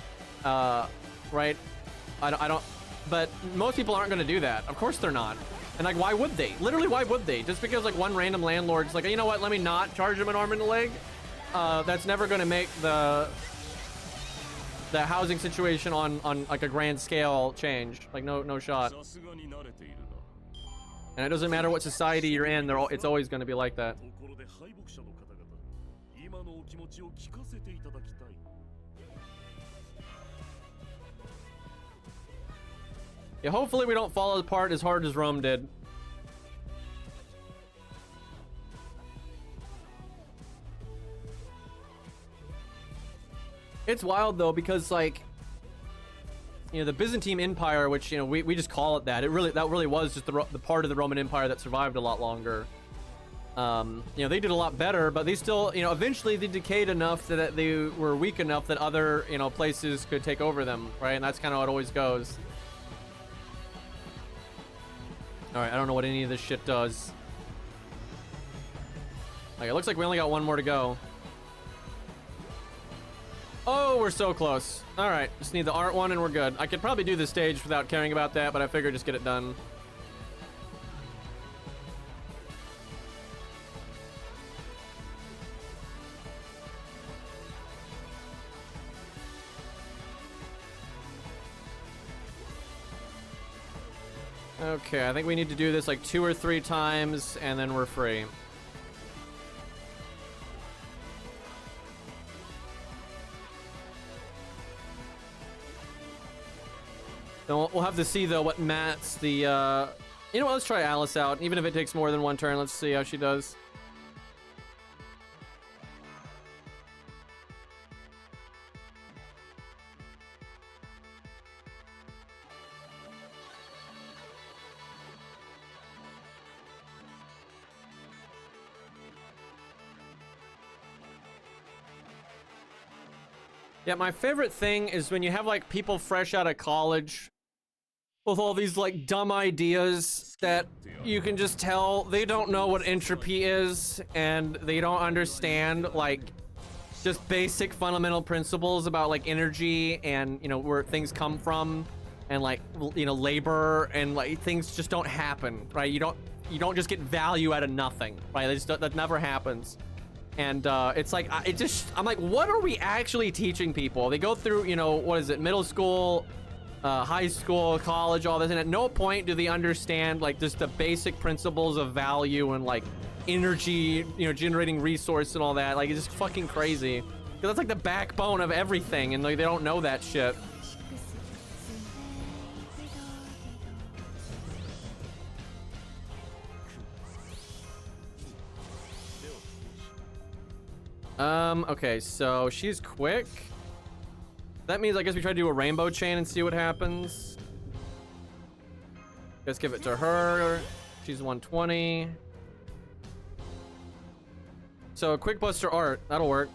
right? I don't, but most people aren't going to do that. Of course they're not. And like, why would they? Literally, why would they? Just because like one random landlord's like, you know what, let me not charge him an arm and a leg? That's never gonna make the housing situation on like a grand scale change. Like no shot. And it doesn't matter what society you're in, it's always gonna be like that. Yeah, hopefully we don't fall apart as hard as Rome did. It's wild though, because like, you know, the Byzantine Empire, which, you know, we just call it that. That really was just the part of the Roman Empire that survived a lot longer. You know, they did a lot better, but they still, you know, eventually they decayed enough that they were weak enough that other, you know, places could take over them, right? And that's kind of how it always goes. All right, I don't know what any of this shit does. Like, it looks like we only got one more to go. Oh, we're so close. All right, just need the art one and we're good. I could probably do this stage without caring about that, but I figured just get it done. Okay, I think we need to do this like 2 or 3 times and then we're free. Then we'll have to see though what mats the, you know what, let's try Alice out. Even if it takes more than one turn, let's see how she does. Yeah, my favorite thing is when you have like people fresh out of college with all these like dumb ideas that you can just tell they don't know what entropy is and they don't understand like just basic fundamental principles about like energy and, you know, where things come from and like, you know, labor and like things just don't happen, right? You don't just get value out of nothing, right? That never happens. And it's like, I'm like, what are we actually teaching people? They go through, you know, what is it, middle school, high school, college, all this, and at no point do they understand like just the basic principles of value and like energy, you know, generating resource and all that. Like, it's just fucking crazy. Because that's like the backbone of everything, and like they don't know that shit. Okay, so she's quick. That means I guess we try to do a rainbow chain and see what happens. Let's give it to her. She's 120. So quick buster art, that'll work.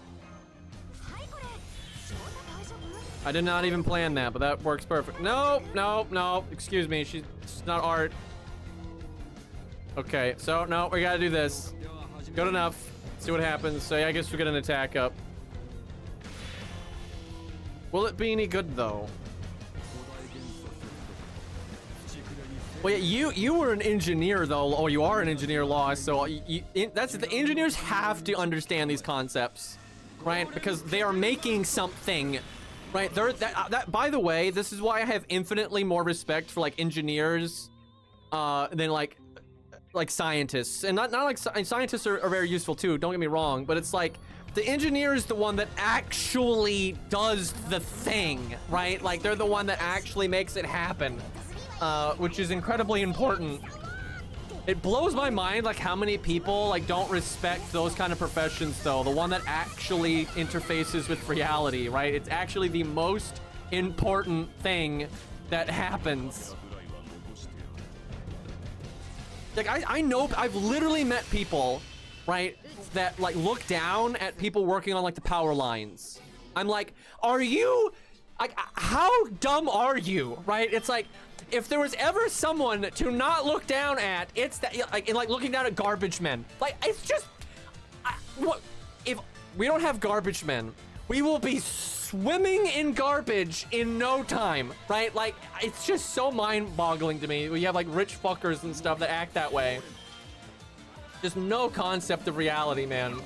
I did not even plan that, but that works perfect. No, no, no, excuse me, she's not art. Okay, so no, we gotta do this. Good enough. See what happens. So yeah, I guess we get an attack up. Will it be any good though? Well, yeah, you were an engineer though, or you are an engineer, Law. So that's the engineers have to understand these concepts, right? Because they are making something, right? That by the way, this is why I have infinitely more respect for like engineers, than like scientists. And not like scientists are very useful too. Don't get me wrong, but it's like the engineer is the one that actually does the thing, right? Like they're the one that actually makes it happen, which is incredibly important. It blows my mind like how many people like don't respect those kind of professions though. The one that actually interfaces with reality, right? It's actually the most important thing that happens. Like I know, I've literally met people, right, that like look down at people working on like the power lines. I'm like, are you, like, how dumb are you, right? It's like, if there was ever someone to not look down at, it's that, like looking down at garbage men. Like, it's just, what if we don't have garbage men? We will be swimming in garbage in no time, right? Like, it's just so mind-boggling to me. You have like rich fuckers and stuff that act that way. Just no concept of reality, man.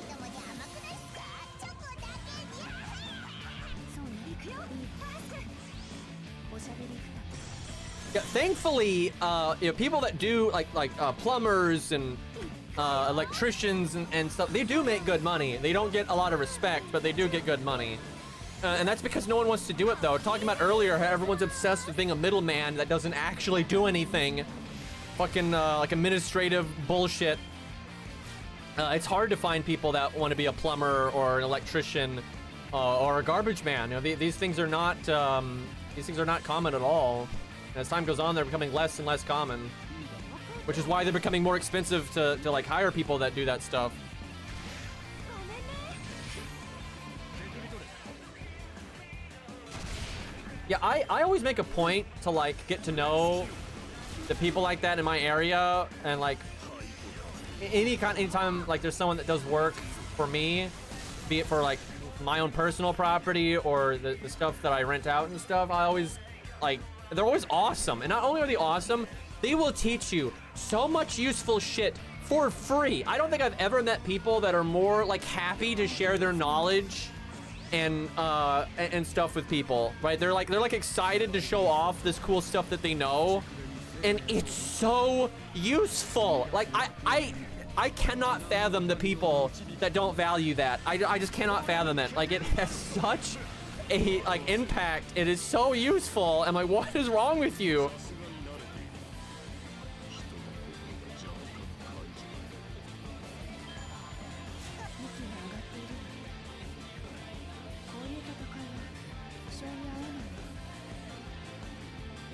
Yeah, thankfully, you know, people that do like plumbers and electricians and stuff, they do make good money. They don't get a lot of respect, but they do get good money. And that's because no one wants to do it, though. Talking about earlier, how everyone's obsessed with being a middleman that doesn't actually do anything. Fucking, like, administrative bullshit. It's hard to find people that want to be a plumber or an electrician or a garbage man. You know, these things are not common at all. And as time goes on, they're becoming less and less common. Which is why they're becoming more expensive to like, hire people that do that stuff. Yeah, I always make a point to like get to the people like that in my area, and like anytime like there's someone that does work for me, be it for like my own personal property or the stuff that I rent out and stuff, I always like, they're always awesome. And not only are they awesome, they will teach you so much useful shit for free. I don't think I've ever met people that are more like happy to share their knowledge and stuff with people, right? They're like excited to show off this cool stuff that they know, and it's so useful. Like I cannot fathom the people that don't value that. I just cannot fathom it. Like, it has such a like impact. It is so useful. I'm like, what is wrong with you?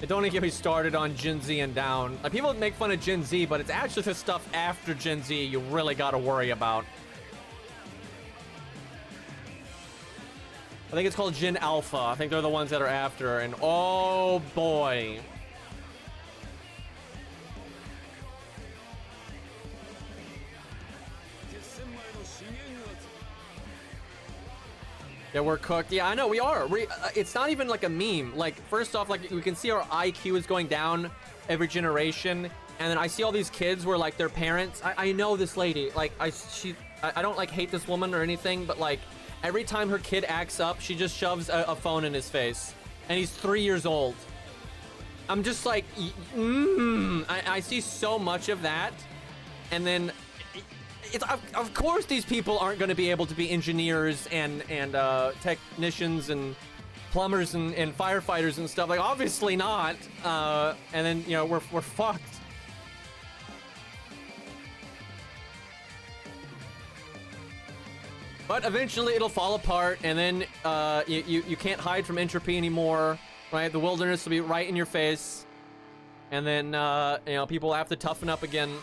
Don't even get me started on Gen Z and down. Like, people make fun of Gen Z, but it's actually the stuff after Gen Z you really gotta worry about. I think it's called Gen Alpha. I think they're the ones that are after, and oh boy. Yeah, we're cooked. Yeah, I know, we are. It's not even like a meme. Like, first off, like, we can see our IQ is going down every generation. And then I see all these kids where, like, their parents... I know this lady. Like, I don't, like, hate this woman or anything, but, like, every time her kid acts up, she just shoves a phone in his face. And he's 3 years old. I'm just like, I see so much of that. And then... of course these people aren't going to be able to be engineers and technicians and plumbers and firefighters and stuff. Like, obviously not. And then, you know, we're fucked. But eventually it'll fall apart, and then you can't hide from entropy anymore, right? The wilderness will be right in your face. And then, you know, people have to toughen up again.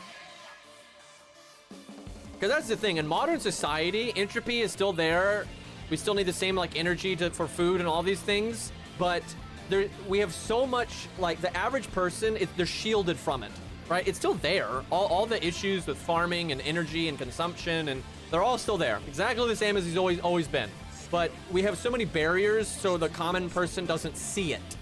Because that's the thing, in modern society, entropy is still there. We still need the same, like, energy for food and all these things. But we have so much, like, the average person, they're shielded from it, right? It's still there. All the issues with farming and energy and consumption, and they're all still there. Exactly the same as he's always been. But we have so many barriers so the common person doesn't see it.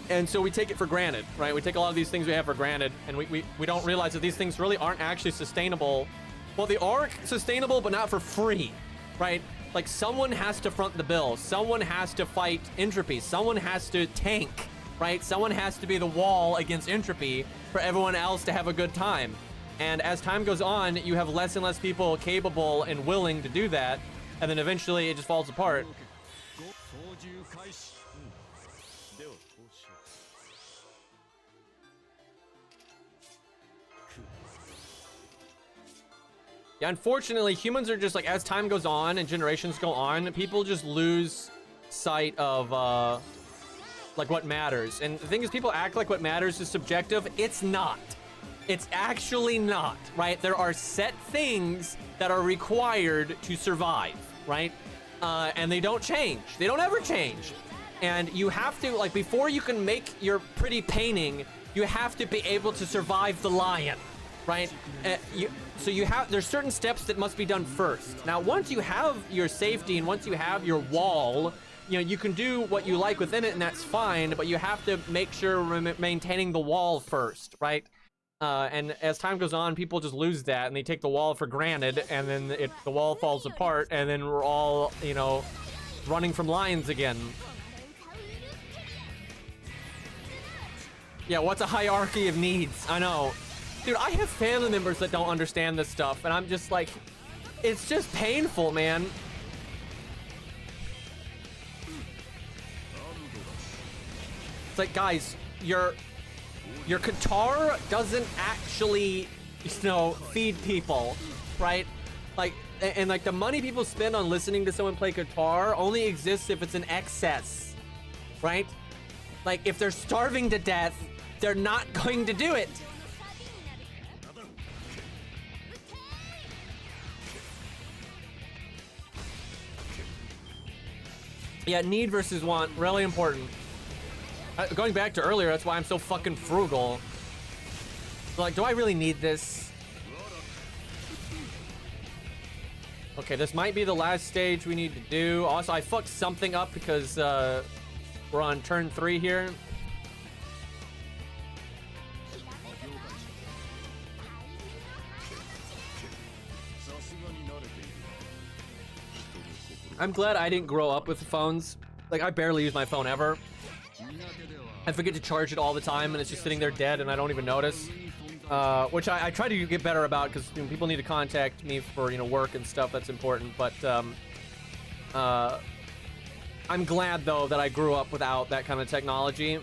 And so we take it for granted, right? We take a lot of these things we have for granted, and we don't realize that these things really aren't actually sustainable. Well, they are sustainable, but not for free, right? Like, someone has to front the bill. Someone has to fight entropy. Someone has to tank, right? Someone has to be the wall against entropy for everyone else to have a good time. And as time goes on, you have less and less people capable and willing to do that, and then eventually it just falls apart. Yeah, unfortunately, humans are just like, as time goes on and generations go on, people just lose sight of, like, what matters. And the thing is, people act like what matters is subjective. It's not. It's actually not, right? There are set things that are required to survive, right? And they don't change. They don't ever change. And you have to, like, before you can make your pretty painting, you have to be able to survive the lion. right? So you have, there's certain steps that must be done first. Now, once you have your safety and once you have your wall, you know, you can do what you like within it and that's fine, but you have to make sure we're maintaining the wall first, right? And as time goes on, people just lose that and they take the wall for granted, and then the wall falls apart, and then we're all, you know, running from lions again. Yeah, what's a hierarchy of needs? I know. Dude, I have family members that don't understand this stuff, and I'm just like, it's just painful, man. It's like, guys, your guitar doesn't actually, you know, feed people, right? Like, and like the money people spend on listening to someone play guitar only exists if it's an excess, right? Like, if they're starving to death, they're not going to do it. Yeah, need versus want, really important. Going back to earlier, that's why I'm so fucking frugal. Like, do I really need this? Okay, this might be the last stage we need to do. Also, I fucked something up because we're on turn 3 here. I'm glad I didn't grow up with phones. Like, I barely use my phone ever. I forget to charge it all the time, and it's just sitting there dead, and I don't even notice. Which I try to get better about, because, you know, people need to contact me for, you know, work and stuff. That's important. But I'm glad, though, that I grew up without that kind of technology,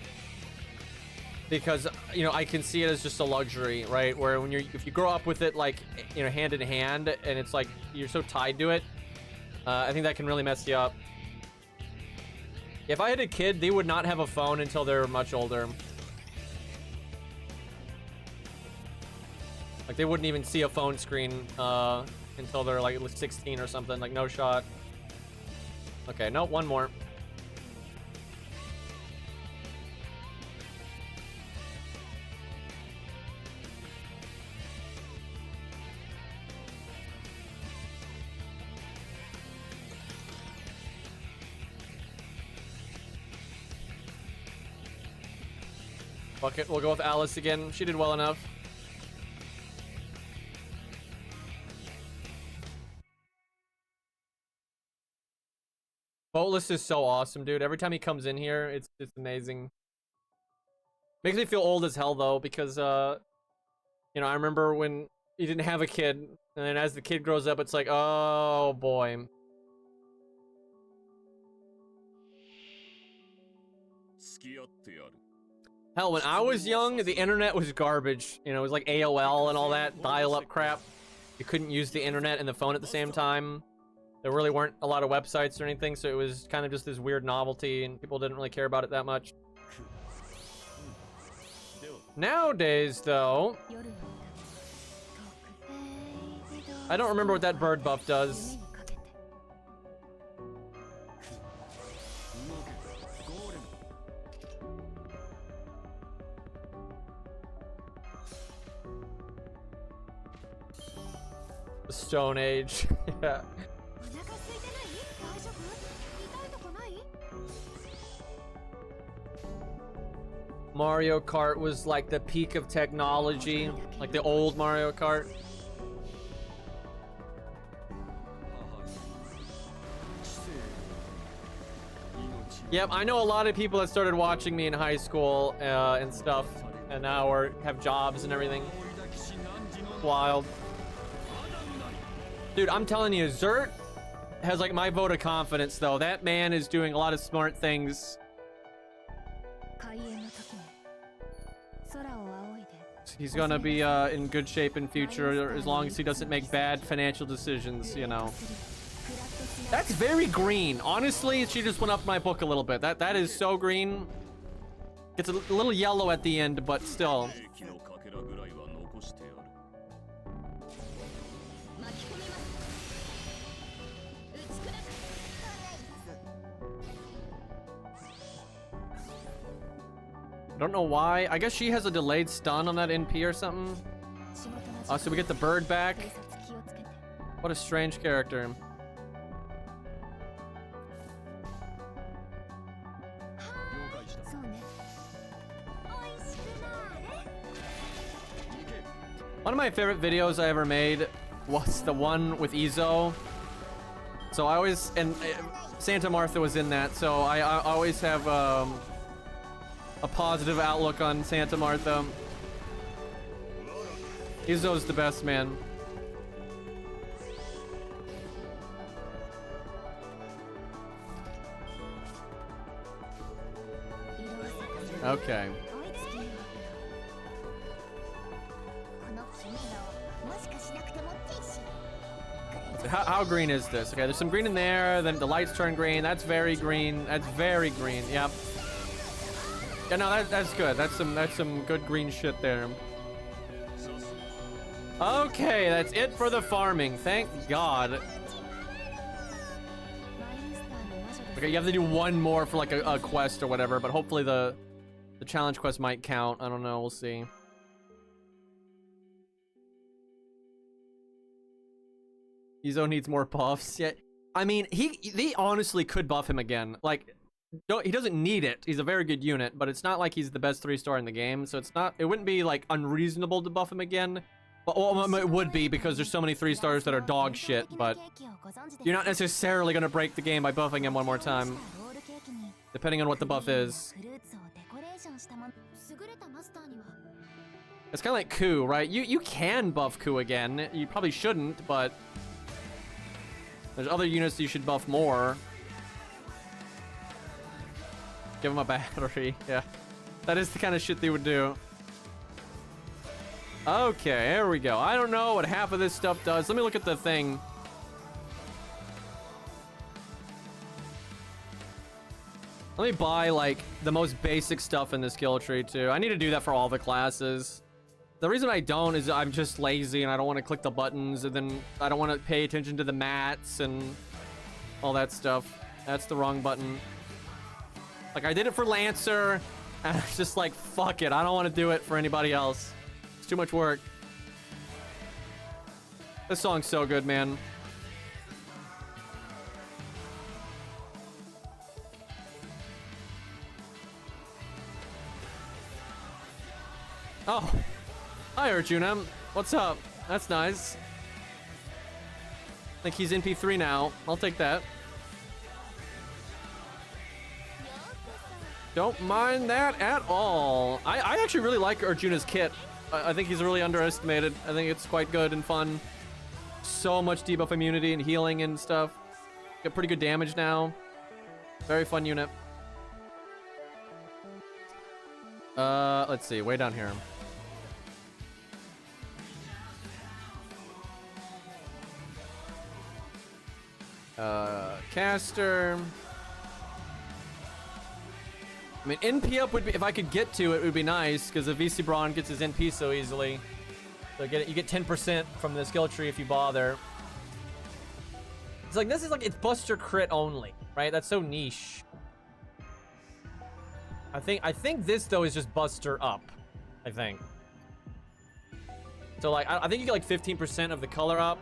because, you know, I can see it as just a luxury, right? Where when if you grow up with it, like, you know, hand in hand, and it's like you're so tied to it, I think that can really mess you up. If I had a kid, they would not have a phone until they're much older. Like, they wouldn't even see a phone screen until they're like 16 or something. Like, no shot. Okay, nope, one more. Fuck it, we'll go with Alice again. She did well enough. Boatless is so awesome, dude. Every time he comes in here, it's amazing. Makes me feel old as hell, though, because, you know, I remember when you didn't have a kid, and then as the kid grows up, it's like, oh, boy. Hell, when I was young, the internet was garbage. You know, it was like AOL and all that dial-up crap. You couldn't use the internet and the phone at the same time. There really weren't a lot of websites or anything, so it was kind of just this weird novelty, and people didn't really care about it that much. Nowadays, though, I don't remember what that bird buff does. The Stone Age. Yeah. Mario Kart was like the peak of technology, like the old Mario Kart. Yep, I know a lot of people that started watching me in high school and stuff, and now have jobs and everything. Wild. Dude, I'm telling you, Zert has like my vote of confidence, though. That man is doing a lot of smart things. He's gonna be in good shape in future as long as he doesn't make bad financial decisions, you know. That's very green. Honestly, she just went up my book a little bit. That is so green. It's a little yellow at the end, but still. I don't know why. I guess she has a delayed stun on that NP or something. Oh, so we get the bird back. What a strange character. One of my favorite videos I ever made was the one with Izo. So I always, and Santa Martha was in that, so I always have a positive outlook on Santa Martha. Izo's the best, man. Okay. How green is this? Okay, there's some green in there, then the lights turn green. That's very green. That's very green. Yep. Yeah, no, that's good. That's some good green shit there. Okay, that's it for the farming. Thank God. Okay, you have to do one more for like a quest or whatever, but hopefully the challenge quest might count. I don't know. We'll see. Izo needs more buffs. Yeah, I mean, they honestly could buff him again. Like, he doesn't need it. He's a very good unit, but it's not like he's the best 3-star in the game. So it wouldn't be like unreasonable to buff him again. Well, it would be because there's so many 3-stars that are dog shit. But you're not necessarily gonna break the game by buffing him one more time, depending on what the buff is. It's kind of like Ku, right? You can buff Ku again. You probably shouldn't, but there's other units you should buff more. Give him a battery. Yeah. That is the kind of shit they would do. Okay, here we go. I don't know what half of this stuff does. Let me look at the thing. Let me buy, like, the most basic stuff in the skill tree, too. I need to do that for all the classes. The reason I don't is I'm just lazy and I don't want to click the buttons, and then I don't want to pay attention to the mats and all that stuff. That's the wrong button. Like, I did it for Lancer, and I was just like, fuck it. I don't want to do it for anybody else. It's too much work. This song's so good, man. Oh. Hi, Arjuna. What's up? That's nice. I think he's in P3 now. I'll take that. Don't mind that at all. I actually really like Arjuna's kit. I think he's really underestimated. I think it's quite good and fun. So much debuff immunity and healing and stuff. Got pretty good damage now. Very fun unit. Let's see. Way down here. Caster. I mean, NP up would be, if I could get to it, would be nice, because if VC Braun gets his NP so easily. So you get 10% from the skill tree if you bother. It's like, this is like, it's Buster crit only, right? That's so niche. I think this, though, is just Buster up, I think. So, like, I think you get, like, 15% of the color up,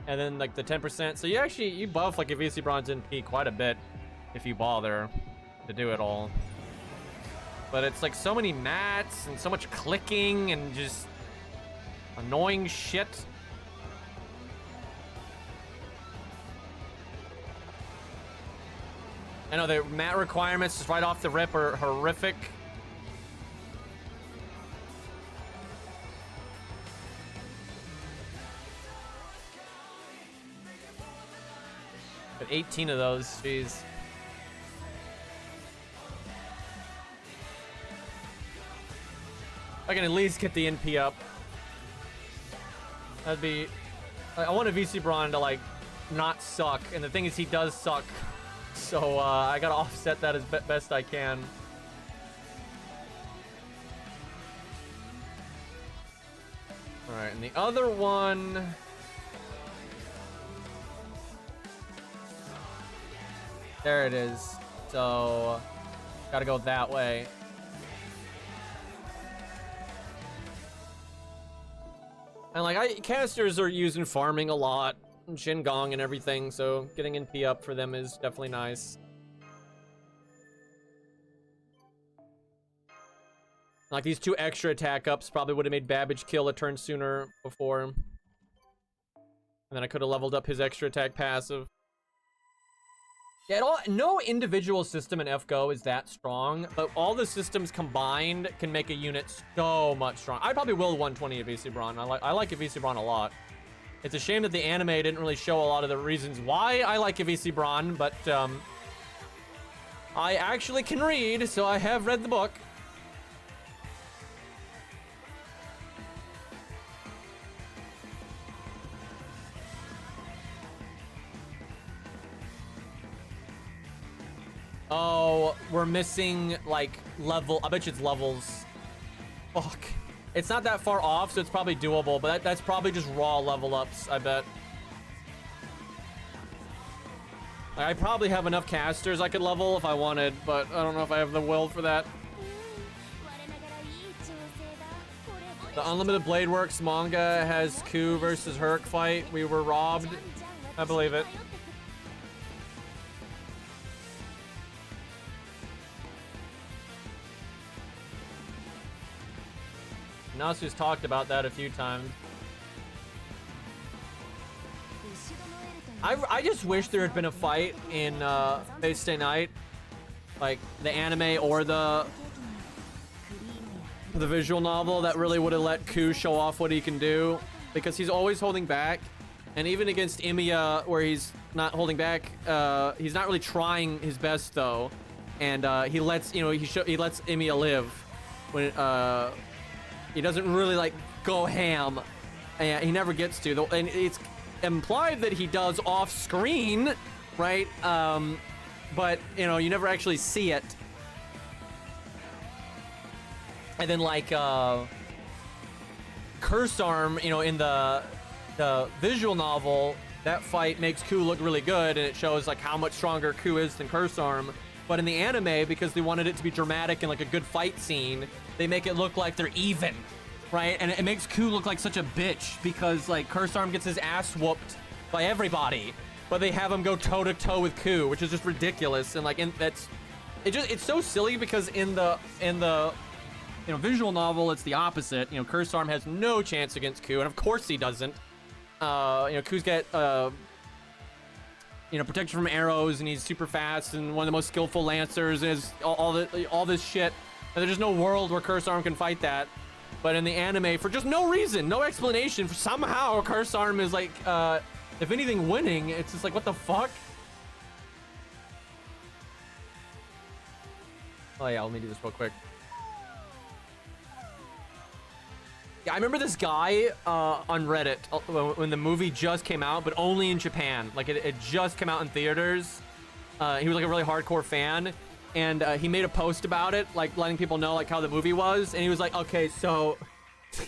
and then, like, the 10%. So you buff, like, a VC Braun's NP quite a bit if you bother to do it all. But it's like so many mats and so much clicking and just annoying shit. I know the mat requirements just right off the rip are horrific. But 18 of those, jeez. I can at least get the NP up. That'd be... I want a VC Braun to, like, not suck. And the thing is, he does suck. So, I gotta offset that as best I can. Alright, and the other one... There it is. So, gotta go that way. And like, casters are used in farming a lot, and Shin-Gong and everything, so getting NP up for them is definitely nice. Like, these 2 extra attack ups probably would have made Babbage kill a turn sooner before. And then I could have leveled up his extra attack passive. Yeah, no individual system in FGO is that strong, but all the systems combined can make a unit so much stronger. I probably will 120 of VC Braun. I like VC Braun a lot. It's a shame that the anime didn't really show a lot of the reasons why I like VC Braun, but I actually can read, so I have read the book. Oh, we're missing, like, level. I bet you it's levels. Fuck. It's not that far off, so it's probably doable, but that's probably just raw level ups, I bet. Like, I probably have enough casters I could level if I wanted, but I don't know if I have the will for that. The Unlimited Blade Works manga has Ku versus Herc fight. We were robbed. I believe it. Nasu's talked about that a few times. I just wish there had been a fight in Fate Stay Night, like the anime or the visual novel, that really would have let Ku show off what he can do, because he's always holding back, and even against Emiya where he's not holding back, he's not really trying his best though, and he lets he lets Emiya live when he doesn't really like go ham, and he never gets to. And it's implied that he does off screen, right? But you never actually see it. And then like Curse Arm, in the visual novel, that fight makes Ku look really good, and it shows like how much stronger Ku is than Curse Arm. But in the anime, because they wanted it to be dramatic and like a good fight scene, they make it look like they're even, right? And it makes Ku look like such a bitch, because like Curse Arm gets his ass whooped by everybody, but they have him go toe to toe with Ku, which is just ridiculous. And like, it's so silly, because in the visual novel, it's the opposite. Curse Arm has no chance against Ku, and of course he doesn't. Ku's got protection from arrows, and he's super fast and one of the most skillful lancers, and is all this shit. And there's just no world where Curse Arm can fight that. But in the anime, for just no reason, no explanation, somehow Curse Arm is like, if anything, winning. It's just like, what the fuck? Oh yeah, let me do this real quick. Yeah, I remember this guy on Reddit when the movie just came out, but only in Japan. Like, it just came out in theaters. He was like a really hardcore fan, and he made a post about it, like letting people know like how the movie was. And he was like, okay, so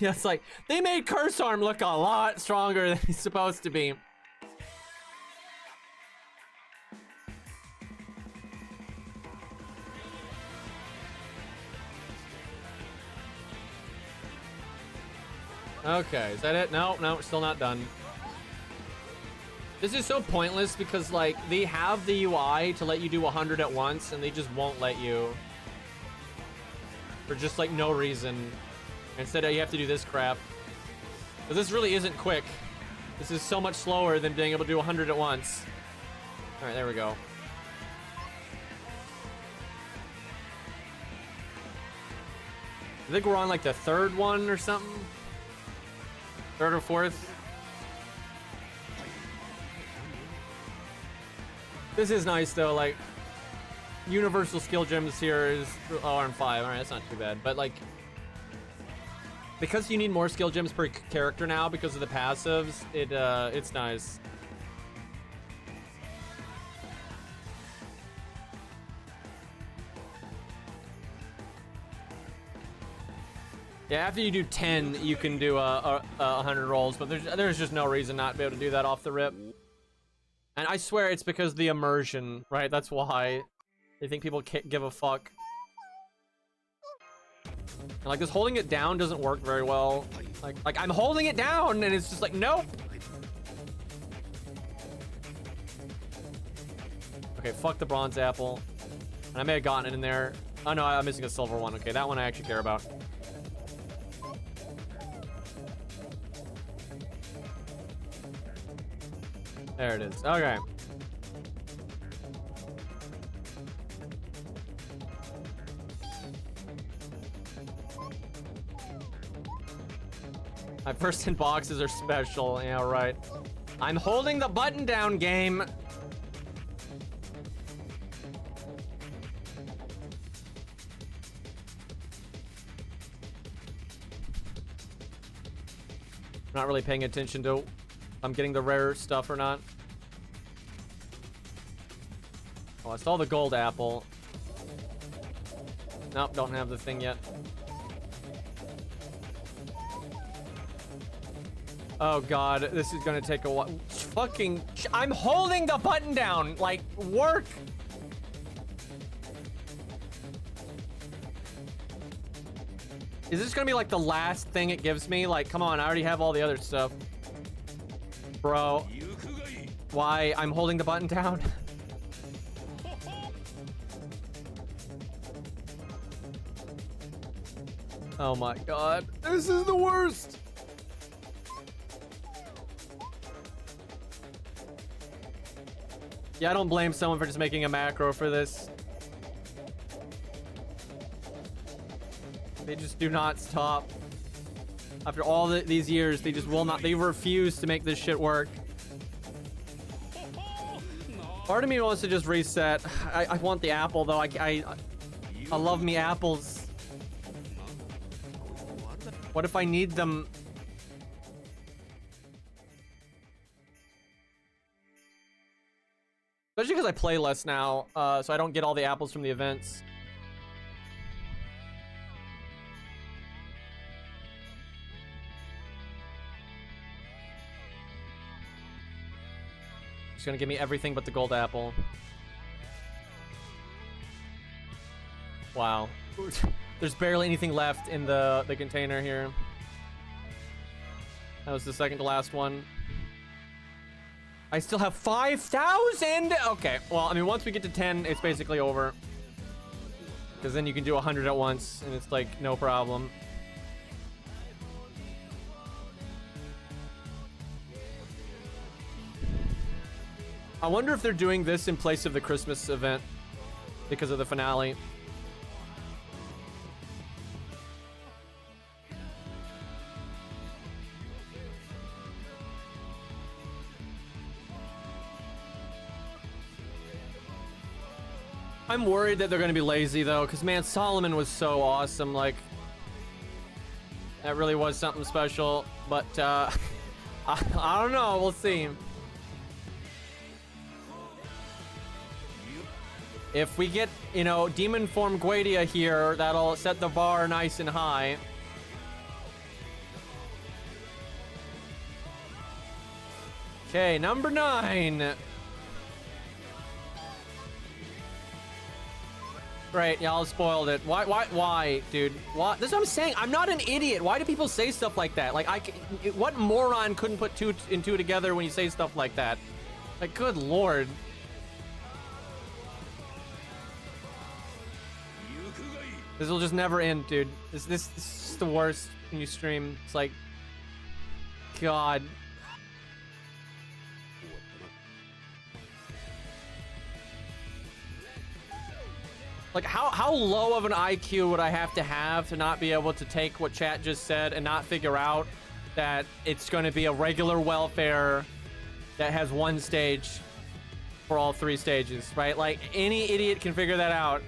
yeah, it's like they made Curse Arm look a lot stronger than he's supposed to be. Okay, is that it? No, we're still not done. This is so pointless, because like they have the UI to let you do 100 at once, and they just won't let you for just like no reason. Instead, you have to do this crap. But this really isn't quick. This is so much slower than being able to do 100 at once. All right, there we go. I think we're on like the third one or something. Third or fourth. This is nice though, like universal skill gems here is I'm 5. All right, that's not too bad. But like, because you need more skill gems per character now because of the passives, it's nice. Yeah, after you do 10, you can do 100 rolls, but there's just no reason not to be able to do that off the rip. And I swear it's because of the immersion, right? That's why they think people can't give a fuck. And, like, this holding it down doesn't work very well. Like I'm holding it down and it's just like, nope. Okay, fuck the bronze apple. And I may have gotten it in there. Oh no, I'm missing a silver one. Okay, that one I actually care about. There it is. Okay. My first in boxes are special. Yeah, right. I'm holding the button down, game. Not really paying attention to if I'm getting the rare stuff or not. Oh, I saw the gold apple. Nope, don't have the thing yet. Oh god, this is gonna take a while. Fucking, I'm holding the button down. Like, work. Is this gonna be like the last thing it gives me? Like, come on, I already have all the other stuff. Bro, why I'm holding the button down? Oh my god, this is the worst. Yeah, I don't blame someone for just making a macro for this. They just do not stop. After all these years, they just will not. They refuse to make this shit work. Part of me wants to just reset. I want the apple though. I love me apples. What if I need them? Especially because I play less now, so I don't get all the apples from the events. It's gonna give me everything but the gold apple. Wow. There's barely anything left in the container here. That was the second to last one. I still have 5,000. Okay, well, I mean, once we get to 10, it's basically over. Because then you can do 100 at once, and it's like no problem. I wonder if they're doing this in place of the Christmas event because of the finale. I'm worried that they're going to be lazy, though, because, man, Solomon was so awesome. Like, that really was something special. But, I don't know. We'll see. If we get, you know, Demon Form Guadia here, that'll set the bar nice and high. Okay, number 9. Right, y'all spoiled it. Why, dude? Why? That's what I'm saying. I'm not an idiot. Why do people say stuff like that? Like, what moron couldn't put 2 and 2 together when you say stuff like that? Like, good lord. This will just never end, dude. This is the worst when you stream. It's like, God. Like, how low of an IQ would I have to not be able to take what chat just said and not figure out that it's going to be a regular welfare that has 1 stage for all 3 stages, right? Like, any idiot can figure that out.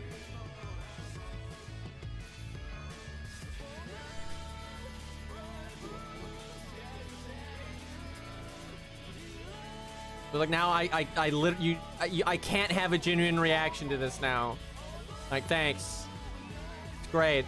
But like now I can't have a genuine reaction to this now. Like, thanks. It's great.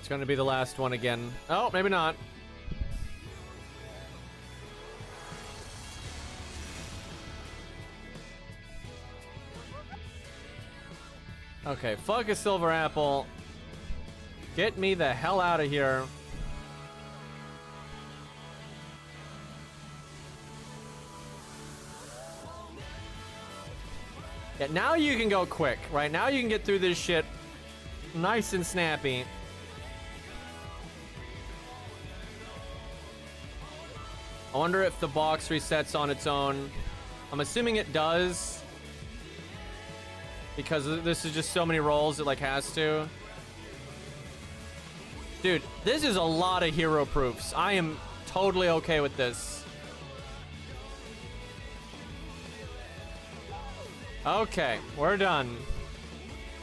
It's gonna be the last one again. Oh, maybe not. Okay, fuck a silver apple. Get me the hell out of here. Yeah, now you can go quick, right? Now you can get through this shit nice and snappy. I wonder if the box resets on its own. I'm assuming it does. Because this is just so many rolls, it like has to. Dude, this is a lot of hero proofs. I am totally okay with this. Okay, we're done.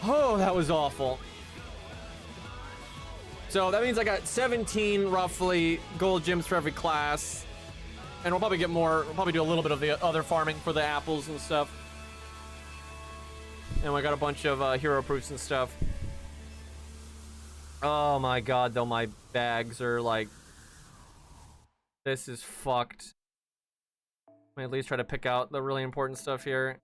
Oh, that was awful. So that means I got 17 roughly gold gems for every class. And we'll probably get more, we'll probably do a little bit of the other farming for the apples and stuff. And we got a bunch of hero proofs and stuff. Oh my god, though, my bags are like... This is fucked. Let me at least try to pick out the really important stuff here.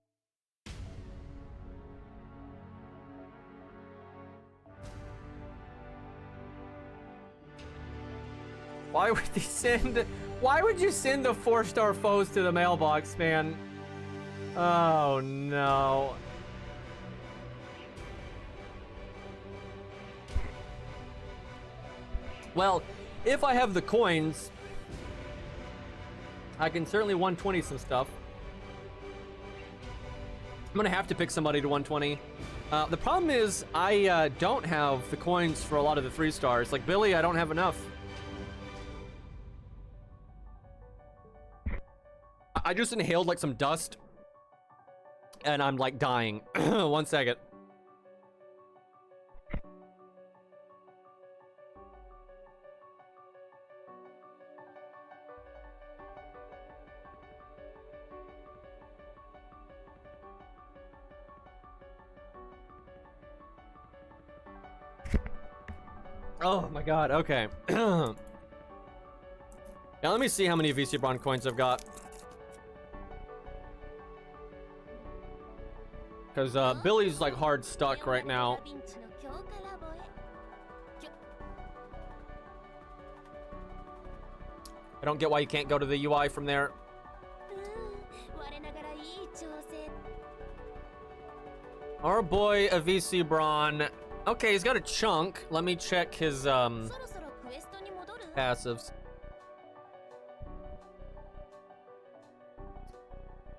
Why would they send... Why would you send the 4-star foes to the mailbox, man? Oh, no. Well, if I have the coins, I can certainly 120 some stuff. I'm gonna have to pick somebody to 120. The problem is, I don't have the coins for a lot of the 3-stars. Like Billy, I don't have enough. I just inhaled like some dust, and I'm like dying. 1 second. Oh my god, okay. Now let me see how many VC Bron coins I've got. Because Billy's like hard stuck right now. I don't get why you can't go to the UI from there. Our boy, a VC Bron. Okay, he's got a chunk. Let me check his passives.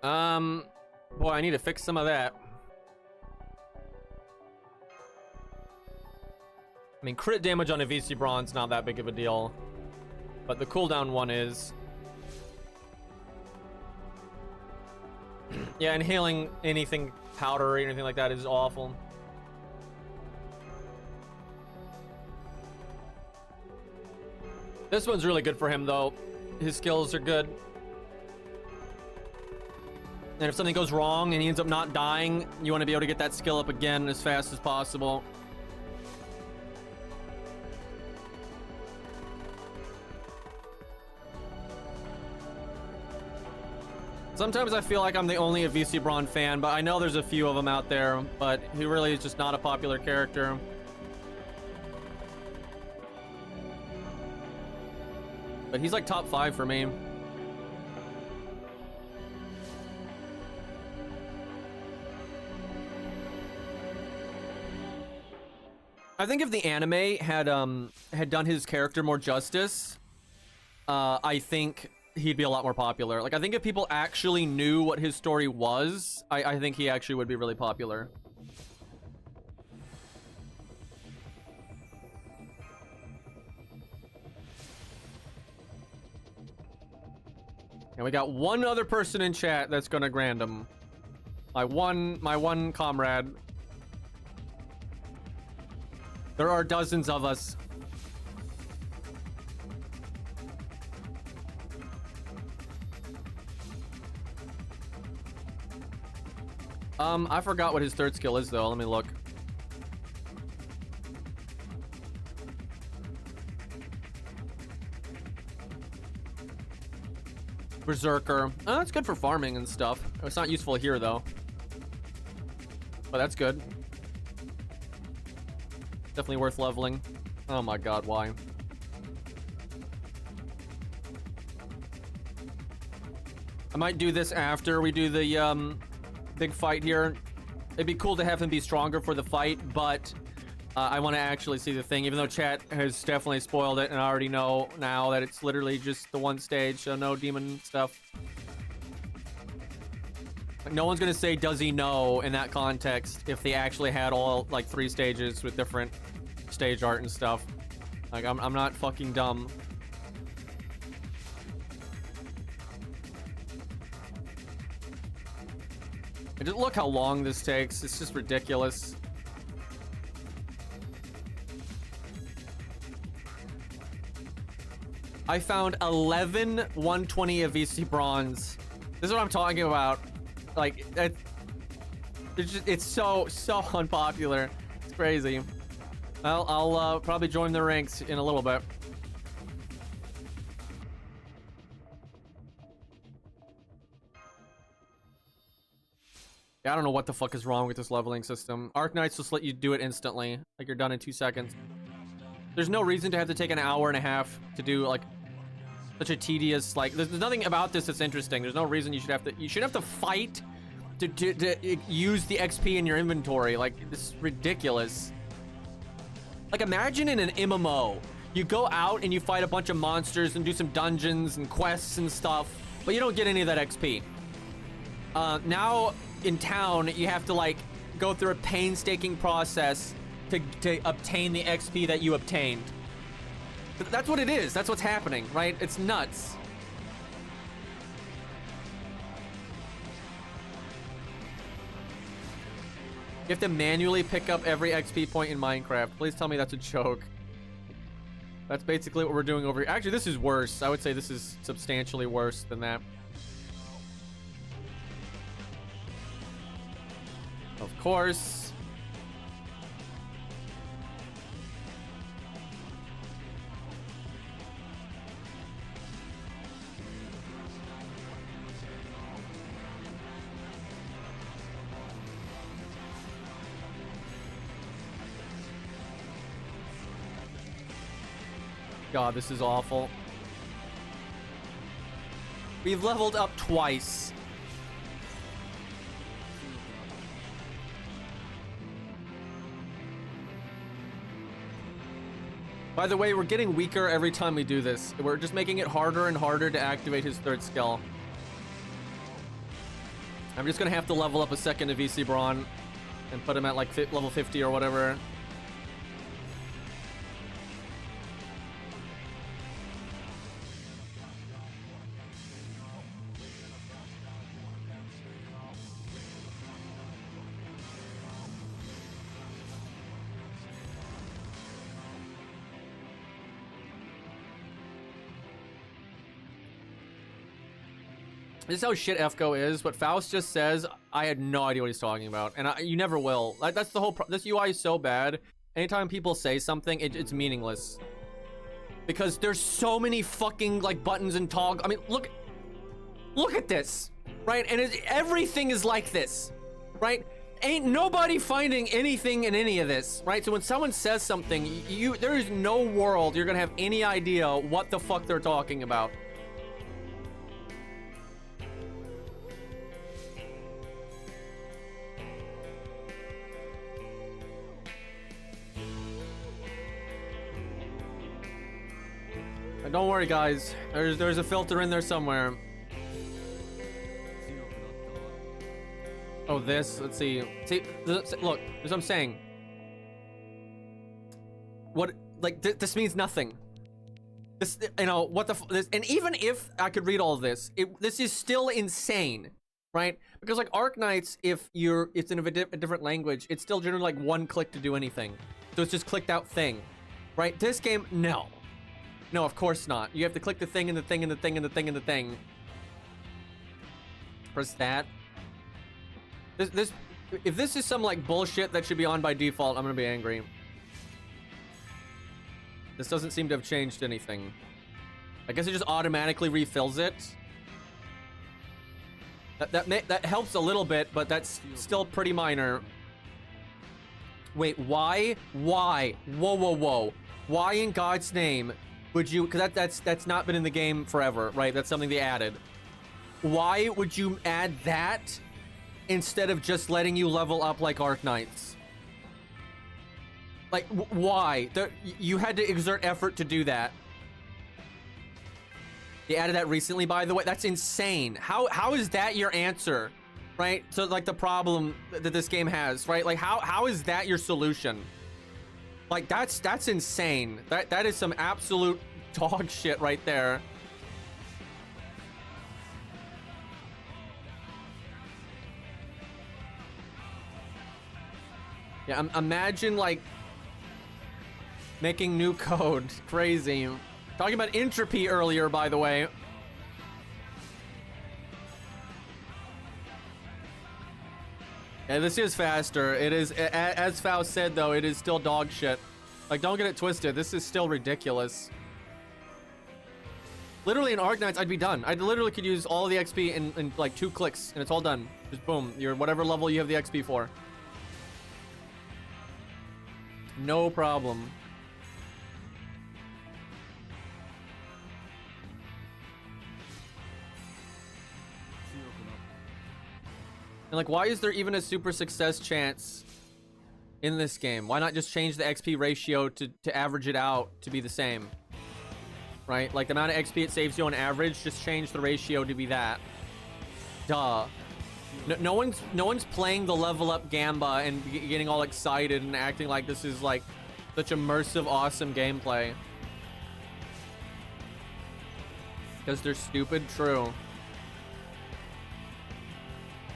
Boy, I need to fix some of that. I mean, crit damage on a VC Bron's not that big of a deal, but the cooldown one is. Yeah, inhaling anything powder or anything like that is awful. This one's really good for him, though. His skills are good. And if something goes wrong and he ends up not dying, you want to be able to get that skill up again as fast as possible. Sometimes I feel like I'm the only VC Bron fan, but I know there's a few of them out there, but he really is just not a popular character. But he's like top 5 for me. I think if the anime had done his character more justice, I think he'd be a lot more popular. Like, I think if people actually knew what his story was, I think he actually would be really popular. And we got one other person in chat that's gonna grand him. My one comrade. There are dozens of us. I forgot what his third skill is though. Let me look. Berserker. Oh, that's good for farming and stuff. It's not useful here, though. But that's good. Definitely worth leveling. Oh my god, why? I might do this after we do the big fight here. It'd be cool to have him be stronger for the fight, but I want to actually see the thing, even though chat has definitely spoiled it, and I already know now that it's literally just the one stage, so no demon stuff. Like, no one's gonna say, does he know, in that context, if they actually had all, like, 3 stages with different stage art and stuff. Like, I'm not fucking dumb. And just look how long this takes. It's just ridiculous. I found 11 120 of VC bronze. This is what I'm talking about. Like, it's so unpopular. It's crazy. Well, I'll probably join the ranks in a little bit. Yeah, I don't know what the fuck is wrong with this leveling system. Arknights just let you do it instantly. Like, you're done in 2 seconds. There's no reason to have to take an hour and a half to do, like, such a tedious, like, there's nothing about this that's interesting. There's no reason you should have to fight to use the XP in your inventory. Like, this is ridiculous. Like, imagine in an MMO, you go out and you fight a bunch of monsters and do some dungeons and quests and stuff, but you don't get any of that XP. Now, in town, you have to, like, go through a painstaking process to obtain the XP that you obtained. That's what it is. That's what's happening, right? It's nuts. You have to manually pick up every XP point in Minecraft. Please tell me that's a joke. That's basically what we're doing over here. Actually, this is worse. I would say this is substantially worse than that. Of course. God, this is awful. We've leveled up twice. By the way, we're getting weaker every time we do this. We're just making it harder and harder to activate his 3rd skill. I'm just gonna have to level up a second of VC Brawn and put him at like level 50 or whatever. This is how shit FGO is. What Faust just says, I had no idea what he's talking about, and you never will. Like, that's the whole. This UI is so bad. Anytime people say something, it's meaningless because there's so many fucking like buttons and toggle. I mean, look at this, right? And everything is like this, right? Ain't nobody finding anything in any of this, right? So when someone says something, there is no world you're gonna have any idea what the fuck they're talking about. Don't worry, guys. There's a filter in there somewhere. Oh, this. Let's see. See, look. That's what I'm saying. What? Like, this means nothing. This, you know, what the? This, and even if I could read all this, this is still insane, right? Because like Arknights, if it's in a different language, it's still generally like 1 click to do anything. So it's just clicked out thing, right? This game, no. No, of course not. You have to click the thing and the thing and the thing and the thing and the thing. Press that. If this is some like bullshit that should be on by default, I'm gonna be angry. This doesn't seem to have changed anything. I guess it just automatically refills it. That helps a little bit, but that's still pretty minor. Wait, why? Why? Whoa, whoa, whoa. Why in God's name would you, because that's not been in the game forever, right? That's something they added. Why would you add that instead of just letting you level up like Arc Knights? Like, why? You had to exert effort to do that. They added that recently, by the way. That's insane. How is that your answer, right? So, like, the problem that this game has, right? Like, how is that your solution? Like, that's insane. That is some absolute dog shit right there. Yeah, imagine, like, making new code. Crazy. Talking about entropy earlier, by the way. Yeah, this is faster. It is, as Faust said, though, it is still dog shit. Like, don't get it twisted. This is still ridiculous. Literally, in Arc Knights, I'd be done. I literally could use all of the XP in like 2 clicks, and it's all done. Just boom. You're whatever level you have the XP for. No problem. And like, why is there even a super success chance in this game? Why not just change the XP ratio to average it out to be the same? Right? Like, the amount of XP it saves you on average, just change the ratio to be that. Duh. No one's playing the level up Gamba and getting all excited and acting like this is like such immersive, awesome gameplay. Because they're stupid, true.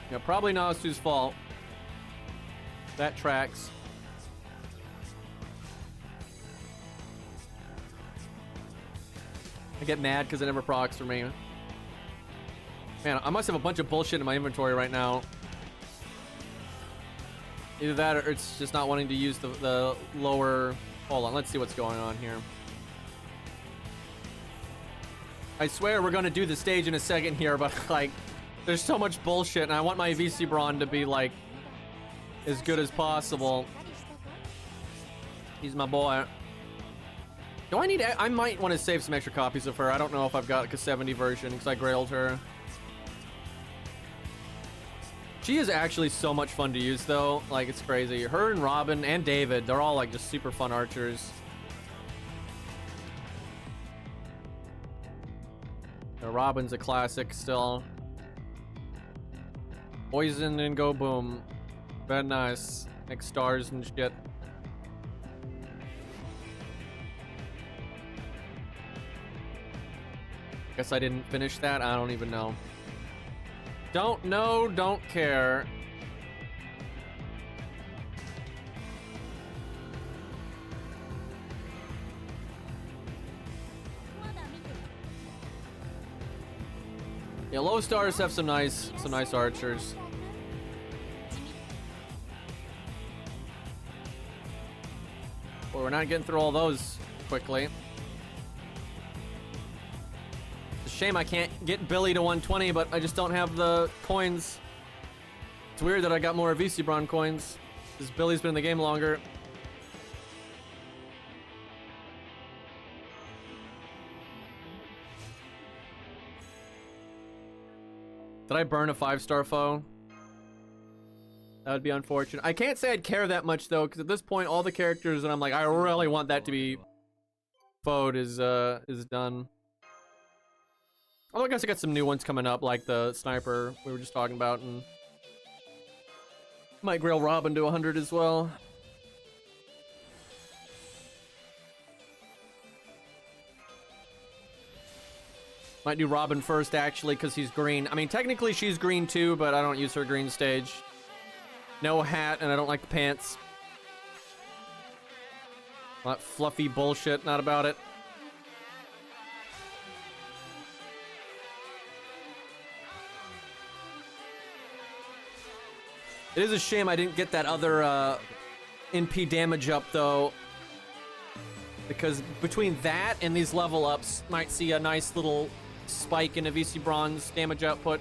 Yeah, probably Nasu's fault. That tracks. I get mad because it never procs for me. Man, I must have a bunch of bullshit in my inventory right now. Either that or it's just not wanting to use the lower... Hold on, let's see what's going on here. I swear we're gonna do the stage in a second here, but like... There's so much bullshit, and I want my VC Brawn to be, like, as good as possible. He's my boy. Do I need... I might want to save some extra copies of her. I don't know if I've got, like, a 70 version, because I grailed her. She is actually so much fun to use, though. Like, it's crazy. Her and Robin and David, they're all, like, just super fun archers. Robin's a classic still. Poison and go boom. Very nice. Like stars and shit. Guess I didn't finish that. I don't even know. Don't know, don't care. Yeah, low stars have some nice archers. Boy, we're not getting through all those quickly. It's a shame I can't get Billy to 120, but I just don't have the coins. It's weird that I got more VC Brawn coins, because Billy's been in the game longer. Did I burn a 5-star foe? That would be unfortunate. I can't say I'd care that much though, because at this point, all the characters that I'm like, I really want that to be foed is done. Although I guess I got some new ones coming up, like the sniper we were just talking about, and might grail Robin to 100 as well. Might do Robin first, actually, because he's green. I mean, technically she's green too, but I don't use her green stage. No hat, and I don't like the pants. That fluffy bullshit, not about it. It is a shame I didn't get that other NP damage up, though. Because between that and these level ups, might see a nice little spike in a VC Bronze damage output.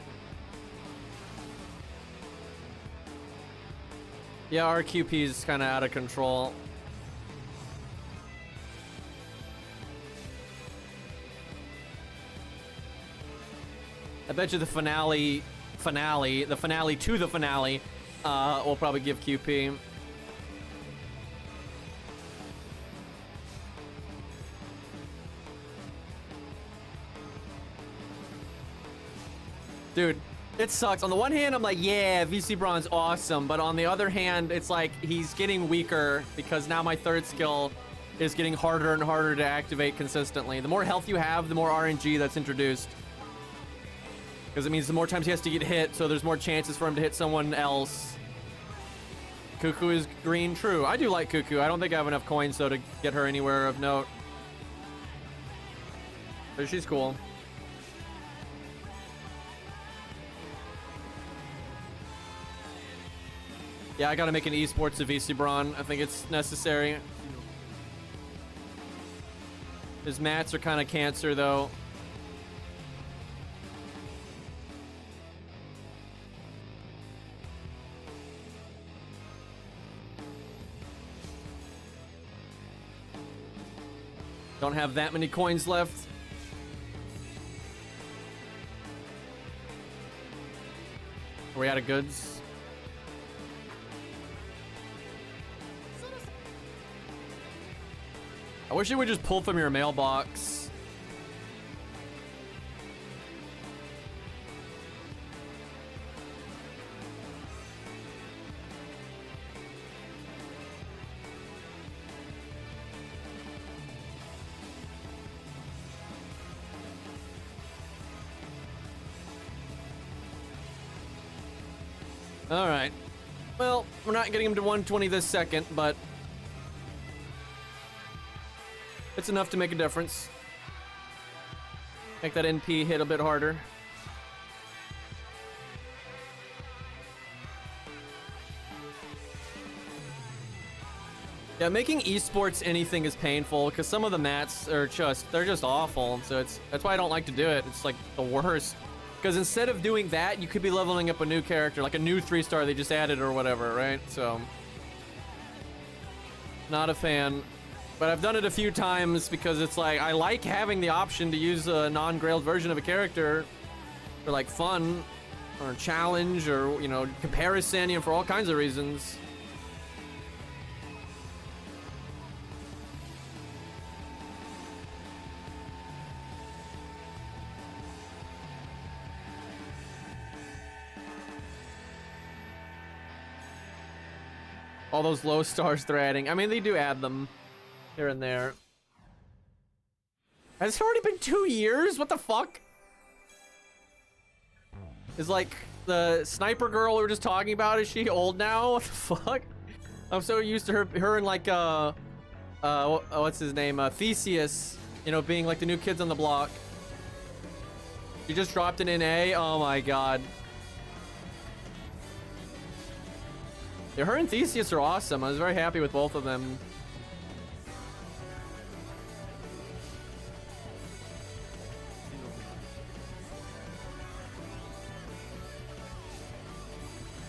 Yeah, our QP is kind of out of control. I bet you the finale to the finale, will probably give QP. Dude, it sucks. On the one hand, I'm like, yeah, VC Braun's awesome. But on the other hand, it's like he's getting weaker because now my third skill is getting harder and harder to activate consistently. The more health you have, the more RNG that's introduced. Because it means the more times he has to get hit, so there's more chances for him to hit someone else. Cuckoo is green, true. I do like Cuckoo. I don't think I have enough coins, though, to get her anywhere of note. But she's cool. Yeah, I gotta make an esports of VC Braun. I think it's necessary. His mats are kind of cancer, though. Don't have that many coins left. Are we out of goods? I wish you would just pull from your mailbox. All right. Well, we're not getting him to 120 this second, but it's enough to make a difference. Make that NP hit a bit harder. Yeah, making esports anything is painful because some of the mats are they're just awful. So that's why I don't like to do it. It's like the worst. Because instead of doing that, you could be leveling up a new character, like a new 3-star they just added or whatever, right? So, not a fan. But I've done it a few times because it's like, I like having the option to use a non-grailed version of a character for like fun or challenge or, you know, comparison, you know, for all kinds of reasons. All those low stars they're adding. I mean, they do add them here and there. Has it already been 2 years? What the fuck? Is like the sniper girl we were just talking about, is she old now? What the fuck? I'm so used to her and like what's his name? Theseus, you know, being like the new kids on the block. She just dropped an NA. Oh my god. Yeah, her and Theseus are awesome. I was very happy with both of them.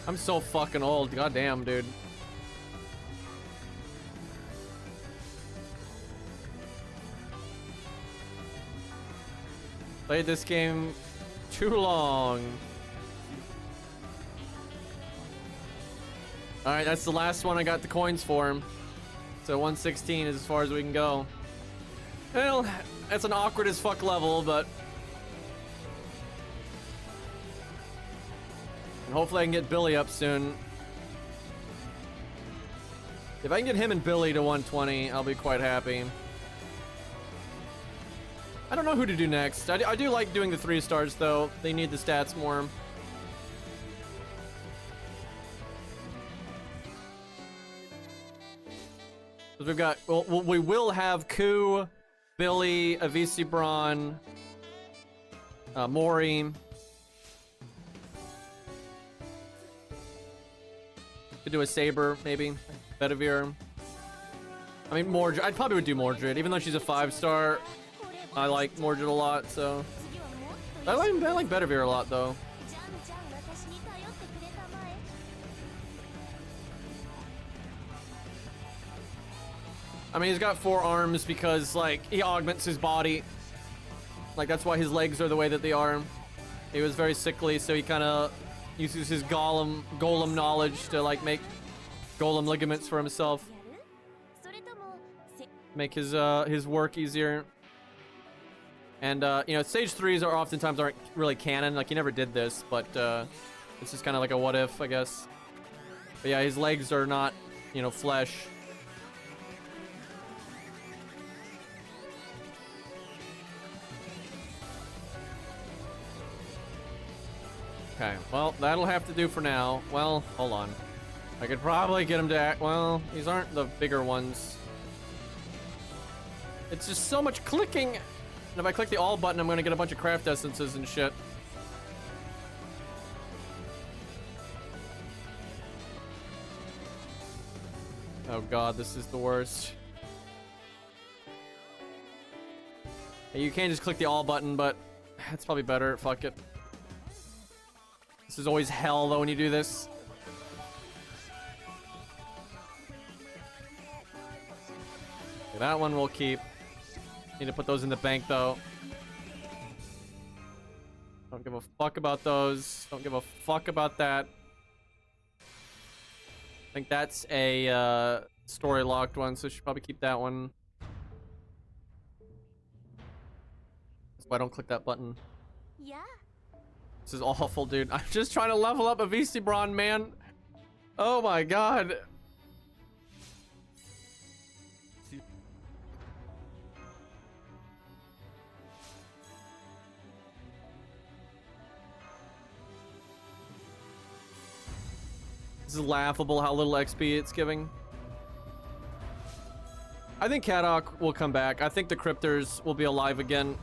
I'm so fucking old. Goddamn, dude. Played this game too long. Alright, that's the last one I got the coins for him. So 116 is as far as we can go. Well, that's an awkward as fuck level, but... and hopefully I can get Billy up soon. If I can get him and Billy to 120, I'll be quite happy. I don't know who to do next. I do like doing the 3-stars, though. They need the stats more. We've got, well, we will have Ku, Billy, VC Braun, Mori. Could do a Saber, maybe. Bedivere. I mean, Mordred. I probably would do Mordred, even though she's a 5-star. I like Mordred a lot, so. I like Bedivere a lot, though. I mean, he's got 4 arms because, like, he augments his body. Like, that's why his legs are the way that they are. He was very sickly, so he kind of uses his golem knowledge to, like, make golem ligaments for himself. Make his work easier. And, you know, stage 3s are oftentimes aren't really canon. Like, he never did this, but, this is kind of like a what if, I guess. But yeah, his legs are not, you know, flesh. Okay, well, that'll have to do for now. Well, hold on. I could probably get him to act. Well, these aren't the bigger ones. It's just so much clicking. And if I click the all button, I'm gonna get a bunch of craft essences and shit. Oh god, this is the worst. Hey, you can't just click the all button, but it's probably better. Fuck it. This is always hell, though, when you do this. Okay, that one we'll keep. Need to put those in the bank, though. Don't give a fuck about those. Don't give a fuck about that. I think that's a story locked one, so I should probably keep that one. That's why I don't click that button. Yeah. This is awful, dude. I'm just trying to level up a VC Brawn, man. Oh my god. This is laughable how little XP it's giving. I think Kadok will come back. I think the Cryptors will be alive again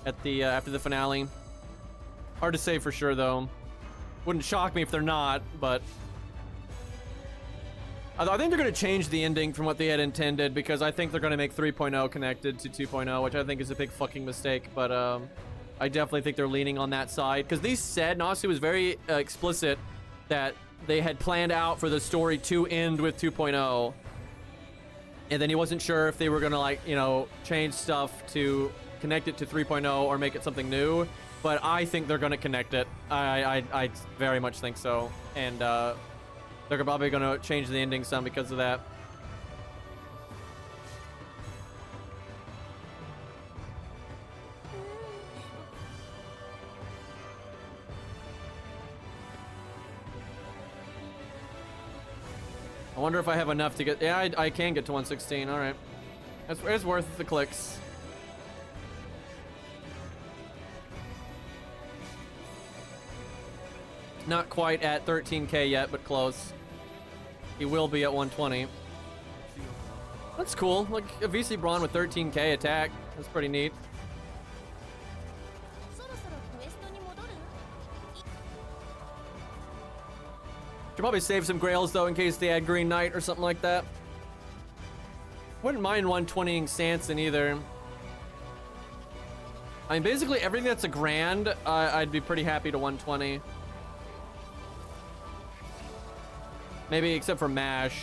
at the after the finale. Hard to say for sure, though. Wouldn't shock me if they're not, but I think they're going to change the ending from what they had intended, because I think they're going to make 3.0 connected to 2.0, which I think is a big fucking mistake. But I definitely think they're leaning on that side, because they said, Nasu was very explicit that they had planned out for the story to end with 2.0, and then he wasn't sure if they were going to, like, you know, change stuff to connect it to 3.0 or make it something new. But I think they're going to connect it. I very much think so. And they're probably going to change the ending some because of that. I wonder if I have enough to get... Yeah, I can get to 116. All right. It's worth the clicks. Not quite at 13k yet, but close. He will be at 120. That's cool. Like a VC Brawn with 13k attack. That's pretty neat. Should probably save some grails though in case they add Green Knight or something like that. Wouldn't mind 120ing Sanson either. I mean, basically everything that's a grand, I'd be pretty happy to 120. Maybe except for MASH.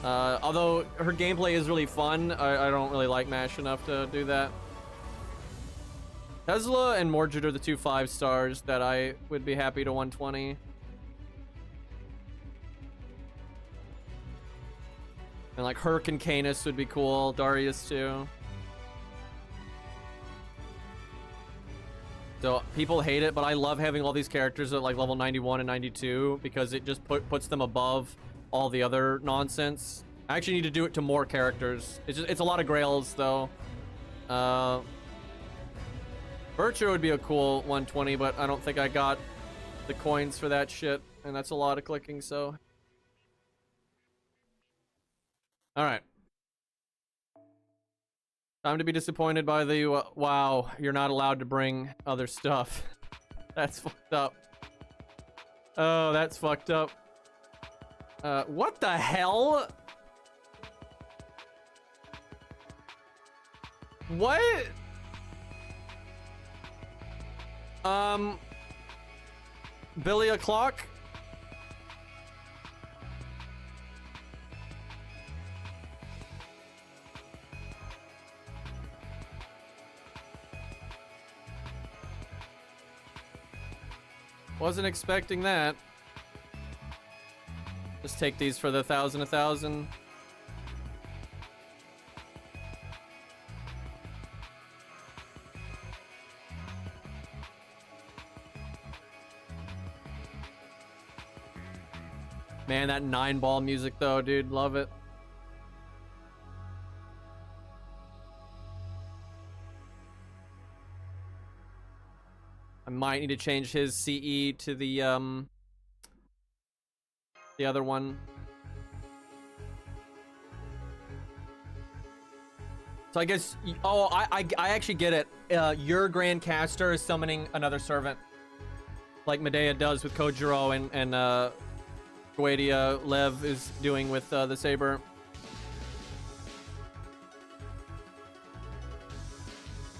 Although her gameplay is really fun, I don't really like MASH enough to do that. Tesla and Mordred are the 2 5-stars that I would be happy to 120. And like Herc and Canis would be cool. Darius too. So people hate it, but I love having all these characters at like level 91 and 92 because it just puts them above all the other nonsense. I actually need to do it to more characters. It's a lot of grails though. Virtue would be a cool 120, but I don't think I got the coins for that shit, and that's a lot of clicking, so. All right. Time to be disappointed by the, wow, you're not allowed to bring other stuff. That's fucked up. Oh, that's fucked up. What the hell? What? Billy o'clock? Wasn't expecting that. Just take these for the 1,000. Man, that 9-ball music though, dude, love it. I might need to change his CE to the other one. So I guess, oh, I actually get it. Your Grand Caster is summoning another servant, like Medea does with Kojiro, and Guadia Lev is doing with the Saber.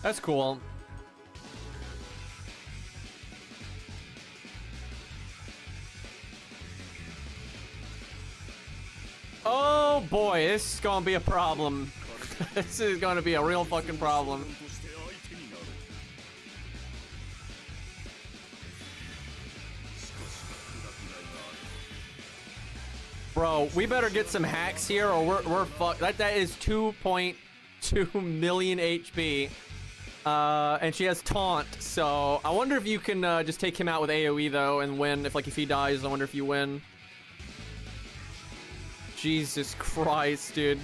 That's cool. Oh boy, this is gonna be a problem. This is gonna be a real fucking problem. Bro, we better get some hacks here or we're fucked. That is 2.2 million HP. And she has taunt, so I wonder if you can just take him out with AoE though and win. If he dies, I wonder if you win. Jesus Christ, dude.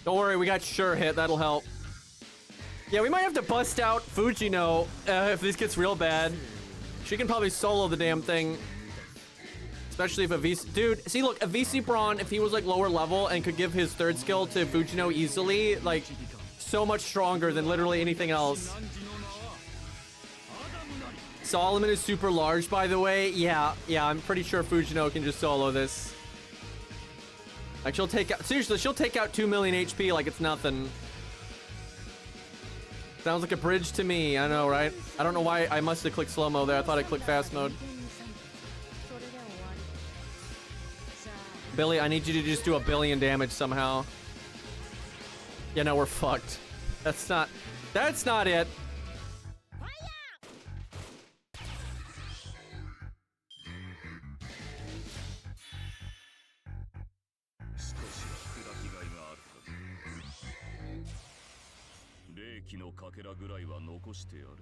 Don't worry, we got sure hit. That'll help. Yeah, we might have to bust out Fujino if this gets real bad. She can probably solo the damn thing. Especially if a VC... Dude, see, look, a VC Braun, if he was, lower level and could give his third skill to Fujino easily, so much stronger than literally anything else. Solomon is super large, by the way. Yeah, I'm pretty sure Fujino can just solo this. She'll take out... Seriously, she'll take out 2 million HP like it's nothing. Sounds like a bridge to me. I know, right? I don't know why I must have clicked slow-mo there. I thought I clicked fast mode. Billy, I need you to just do 1 billion damage somehow. Yeah, no, we're fucked. That's not it.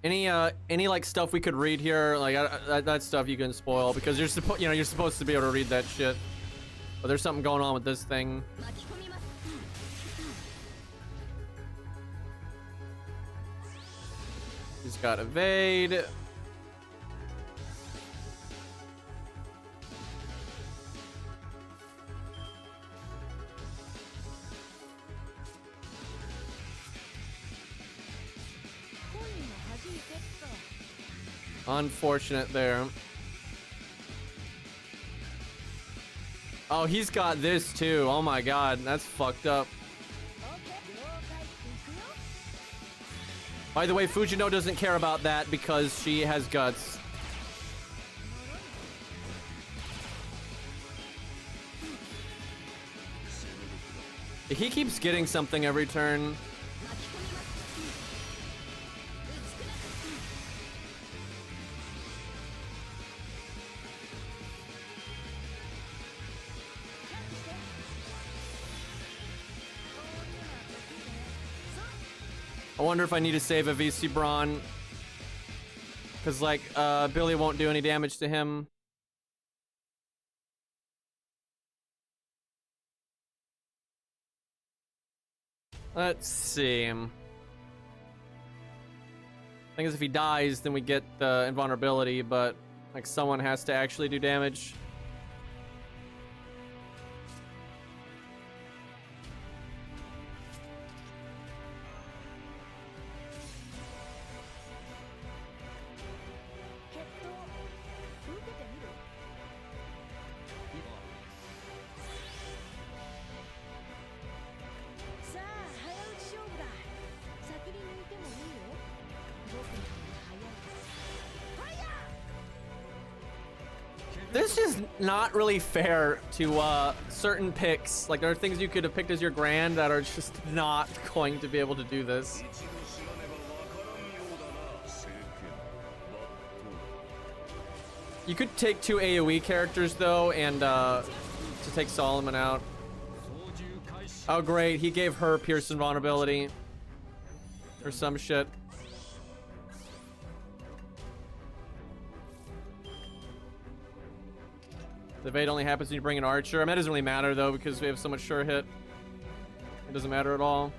Any stuff we could read here, that stuff you can spoil because you're supposed to be able to read that shit. But there's something going on with this thing. He's got evade. Unfortunate there. Oh, he's got this too. Oh my god, that's fucked up. By the way, Fujino doesn't care about that because she has guts. He keeps getting something every turn. I wonder if I need to save a VC Braun. Because, Billy won't do any damage to him. Let's see. Thing is, if he dies, then we get the invulnerability, but, someone has to actually do damage. This is not really fair to certain picks. Like, there are things you could have picked as your grand that are just not going to be able to do this. You could take 2 AoE characters though, and to take Solomon out. Oh great, he gave her Pierce Invulnerability or some shit. The evade only happens when you bring an archer. I mean, that doesn't really matter though because we have so much sure hit. It doesn't matter at all.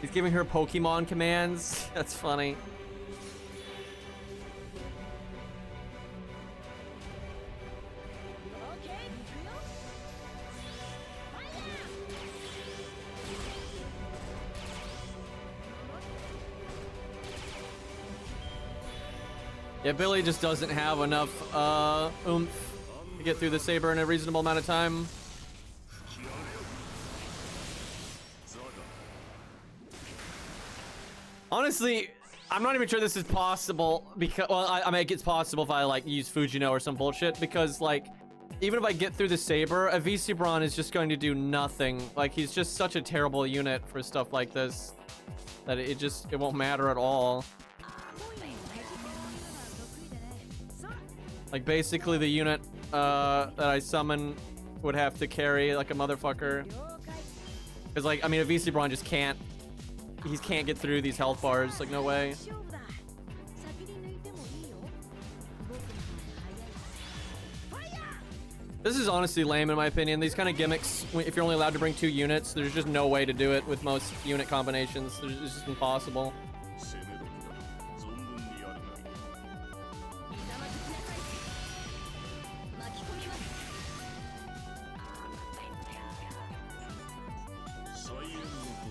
He's giving her Pokemon commands. That's funny. Yeah, Billy just doesn't have enough oomph to get through the saber in a reasonable amount of time. Honestly, I'm not even sure this is possible because, well, I mean, it's possible if I like use Fujino or some bullshit because like, even if I get through the saber, a VC Braun is just going to do nothing. Like, he's just such a terrible unit for stuff like this that it won't matter at all. Like, basically the unit that I summon would have to carry like a motherfucker. Because like, I mean, a VC Braun just can't. He can't get through these health bars. Like, no way. This is honestly lame in my opinion. These kind of gimmicks, if you're only allowed to bring 2 units, there's just no way to do it with most unit combinations. It's just impossible.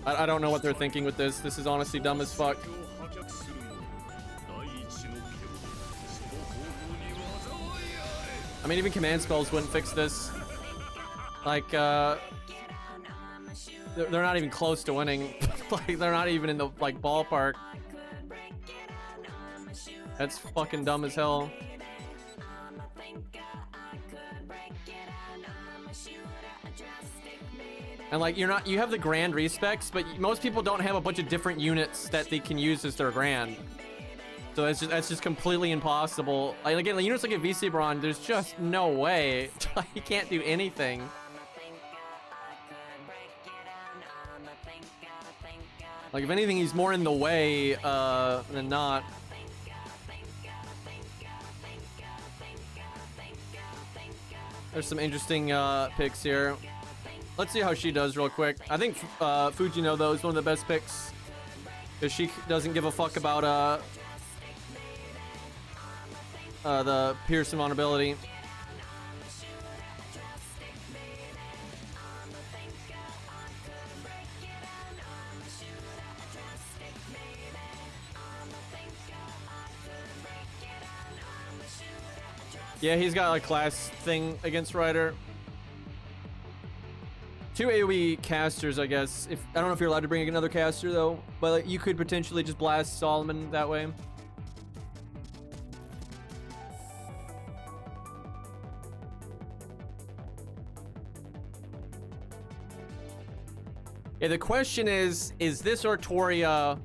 I don't know what they're thinking with this. This is honestly dumb as fuck. I mean, even command spells wouldn't fix this. Like, they're not even close to winning. Like, they're not even in the, like, ballpark. That's fucking dumb as hell. And like, you have the grand respecs, but most people don't have a bunch of different units that they can use as their grand. So that's just completely impossible. Like, again, like, units like a VC Braun, there's just no way. He can't do anything. Like, if anything, he's more in the way than not. There's some interesting picks here. Let's see how she does real quick. I think Fujino, though, is one of the best picks. Because she doesn't give a fuck about the Pierce Invulnerability. Yeah, he's got a class thing against Ryder. 2 AoE casters, I guess. I don't know if you're allowed to bring another caster though, but like, you could potentially just blast Solomon that way. Yeah, the question is this Artoria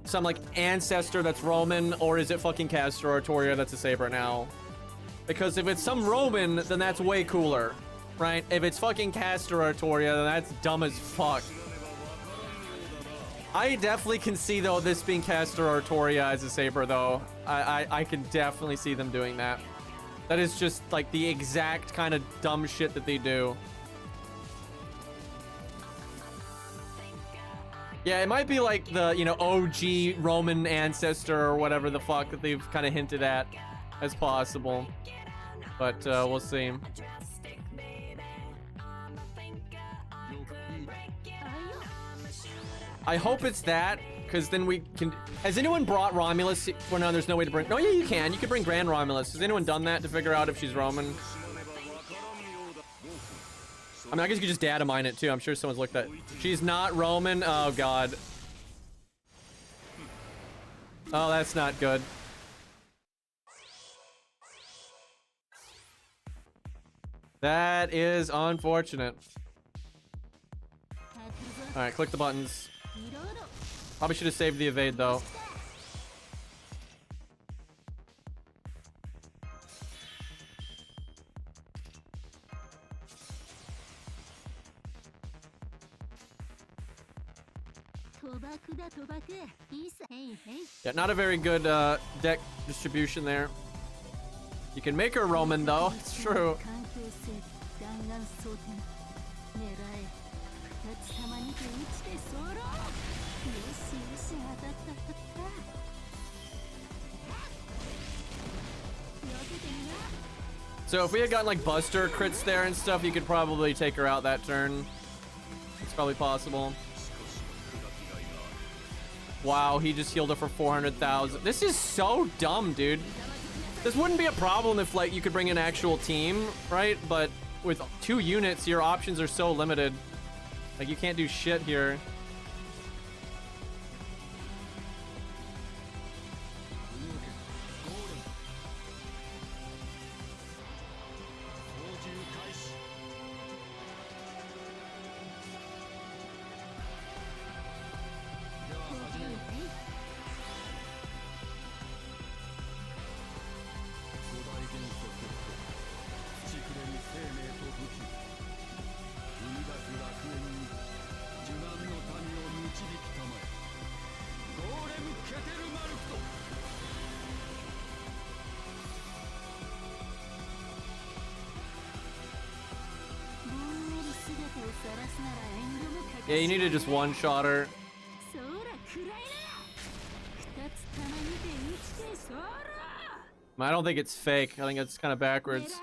some like ancestor that's Roman, or is it fucking Castor Artoria that's a Saber now? Because if it's some Roman, then that's way cooler. Right? If it's fucking Castor Artoria, then that's dumb as fuck. I definitely can see, though, this being Castor Artoria as a Saber, though. I can definitely see them doing that. That is just, like, the exact kind of dumb shit that they do. Yeah, it might be like the, you know, OG Roman ancestor or whatever the fuck that they've kind of hinted at as possible. But, we'll see. I hope it's that, because then we can... Has anyone brought Romulus? Well, no, there's no way to bring... No, yeah, you can. You can bring Grand Romulus. Has anyone done that to figure out if she's Roman? I mean, I guess you could just data mine it too. I'm sure someone's looked at. She's not Roman. Oh god. Oh, that's not good. That is unfortunate. Alright, click the buttons. Probably should have saved the evade though. Yeah, not a very good deck distribution there. You can make her Roman though, it's true. So if we had gotten like Buster crits there and stuff, you could probably take her out that turn. It's probably possible. Wow, he just healed her for 400,000. This is so dumb, dude. This wouldn't be a problem if like you could bring an actual team, right? But with 2 units, your options are so limited. Like you can't do shit here. Yeah, you need to just one-shot her. I don't think it's fake. I think it's kind of backwards.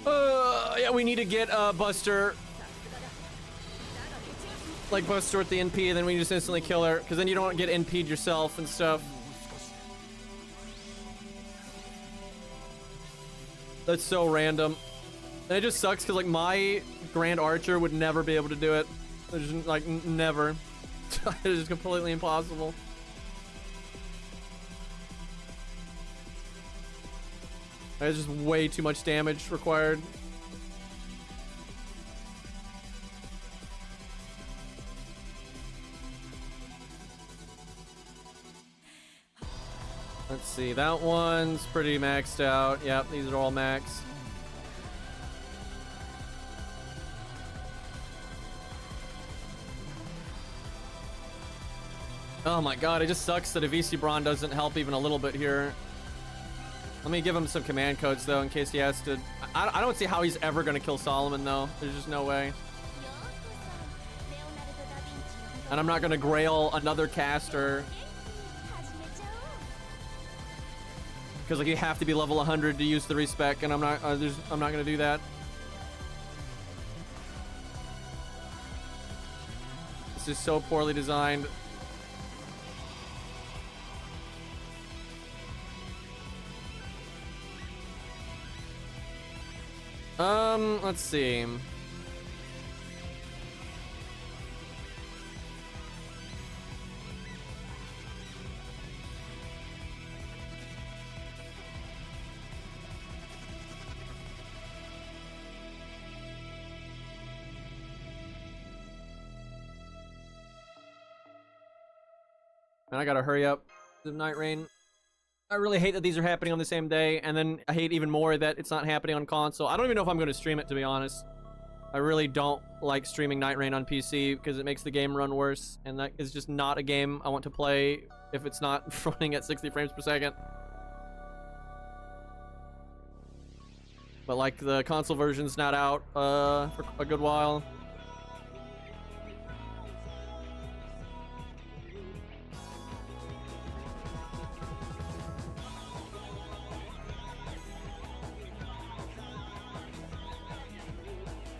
Yeah, we need to get Buster. Like Buster with the NP, and then we just instantly kill her, because then you don't get NP'd yourself and stuff. That's so random. And it just sucks because like my Grand Archer would never be able to do it. It's just like never. It's just completely impossible. There's just way too much damage required. Let's see, that one's pretty maxed out. Yep, these are all max. Oh my god, it just sucks that a VC Braun doesn't help even a little bit here. Let me give him some command codes though, in case he has to. I don't see how he's ever gonna kill Solomon though. There's just no way. And I'm not gonna grail another caster. Because like you have to be level 100 to use the respec, and I'm not gonna do that. This is so poorly designed. Let's see. And I gotta hurry up the Night Rain. I really hate that these are happening on the same day, and then I hate even more that it's not happening on console. I don't even know if I'm going to stream it, to be honest. I really don't like streaming Night Rain on PC because it makes the game run worse, and that is just not a game I want to play if it's not running at 60 frames per second. But like the console version's not out for a good while.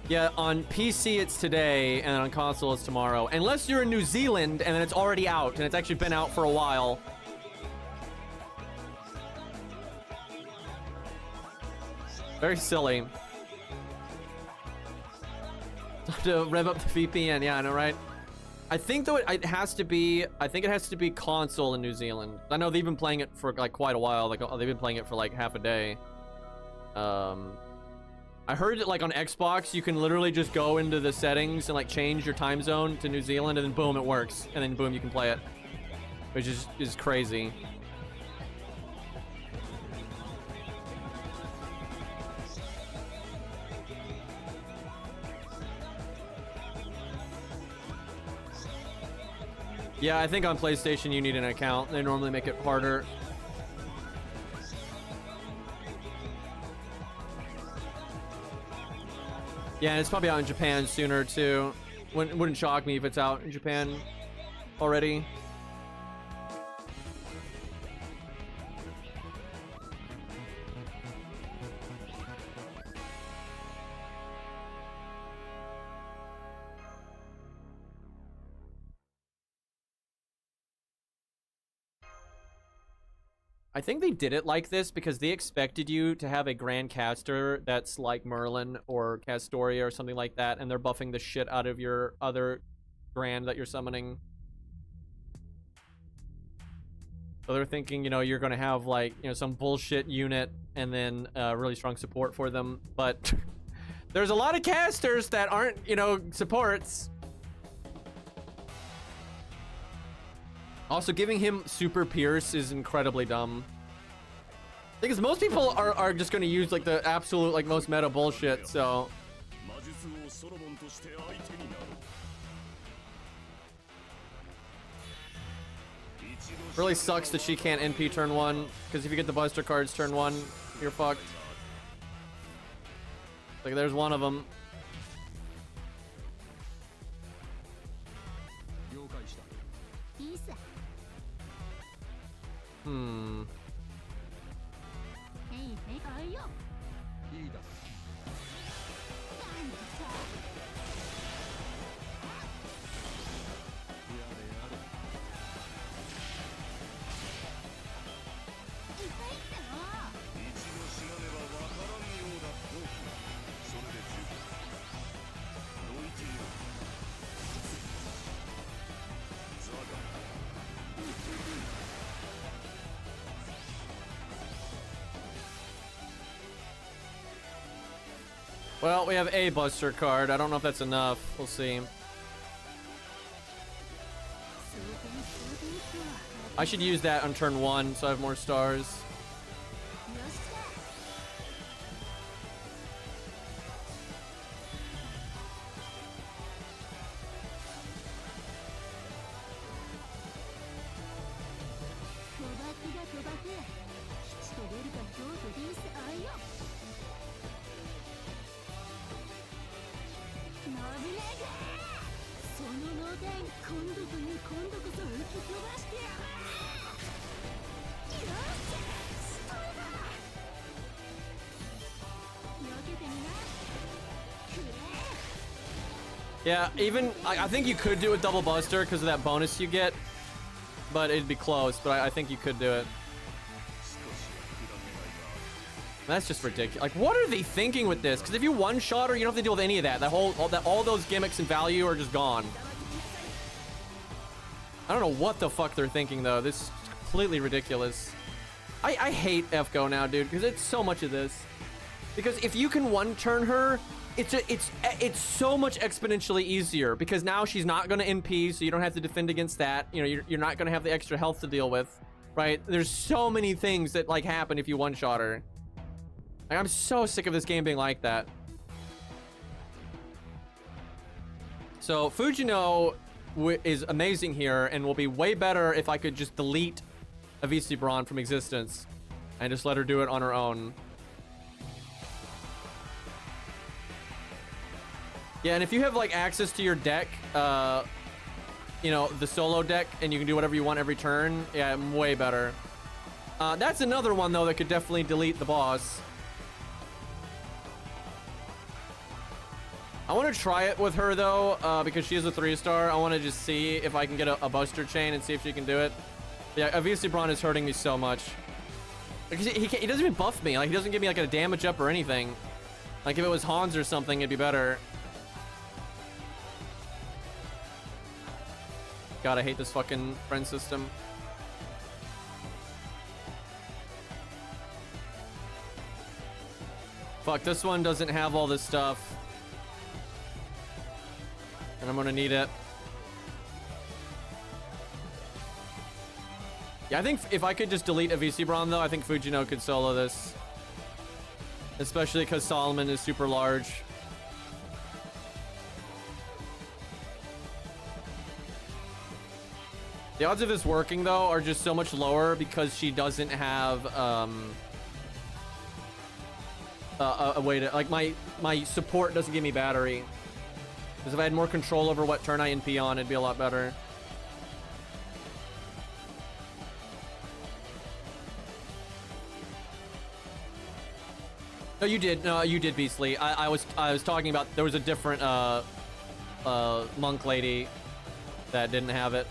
Yeah, on PC it's today, and on console it's tomorrow. Unless you're in New Zealand, and then it's already out, and it's actually been out for a while. Very silly. To rev up the VPN, yeah, I know, right? I think though it has to be. I think it has to be console in New Zealand. I know they've been playing it for like quite a while. Like they've been playing it for like half a day. I heard that like on Xbox, you can literally just go into the settings and like change your time zone to New Zealand, and then boom, it works, and then boom, you can play it, which is crazy. Yeah, I think on PlayStation you need an account. They normally make it harder. Yeah, and it's probably out in Japan sooner too. Wouldn't shock me if it's out in Japan already. I think they did it like this because they expected you to have a Grand Caster that's like Merlin or Castoria or something like that, and they're buffing the shit out of your other Grand that you're summoning. So they're thinking, you know, you're gonna have like, you know, some bullshit unit and then really strong support for them, but there's a lot of casters that aren't, you know, supports. Also, giving him Super Pierce is incredibly dumb. Because most people are just going to use like the absolute like most meta bullshit, so. Really sucks that she can't NP turn 1, because if you get the Buster cards turn 1, you're fucked. Like there's one of them. Hmm. Well, we have a Buster card. I don't know if that's enough. We'll see. I should use that on turn 1 so I have more stars. Yeah, even I think you could do a double Buster because of that bonus you get, but it'd be close. But I think you could do it. That's just ridiculous. Like, what are they thinking with this? Because if you one-shot her, you don't have to deal with any of that. All those gimmicks and value are just gone. I don't know what the fuck they're thinking though. This is completely ridiculous. I hate FGO now, dude, because it's so much of this. Because if you can one-turn her, it's so much exponentially easier, because now she's not going to NP, so you don't have to defend against that. You know, you're not going to have the extra health to deal with, right? There's so many things that like happen if you one-shot her. Like, I'm so sick of this game being like that. So Fujino is amazing here, and will be way better if I could just delete Avisi Braun from existence and just let her do it on her own. Yeah, and if you have like access to your deck, you know, the solo deck, and you can do whatever you want every turn, yeah, way better. That's another one though that could definitely delete the boss. I want to try it with her though, because she is a 3-star. I want to just see if I can get a Buster chain and see if she can do it. Yeah, Avisi Braun is hurting me so much. Because he doesn't even buff me. Like, he doesn't give me like a damage up or anything. Like, if it was Hans or something, it'd be better. God, I hate this fucking friend system. Fuck, this one doesn't have all this stuff. And I'm gonna need it. Yeah, I think if I could just delete a VC Brawn, though, I think Fujino could solo this. Especially because Solomon is super large. The odds of this working, though, are just so much lower because she doesn't have a way to... Like, my support doesn't give me battery. Because if I had more control over what turn I NP on, it'd be a lot better. No, you did. No, you did, Beastly. I was talking about there was a different monk lady that didn't have it.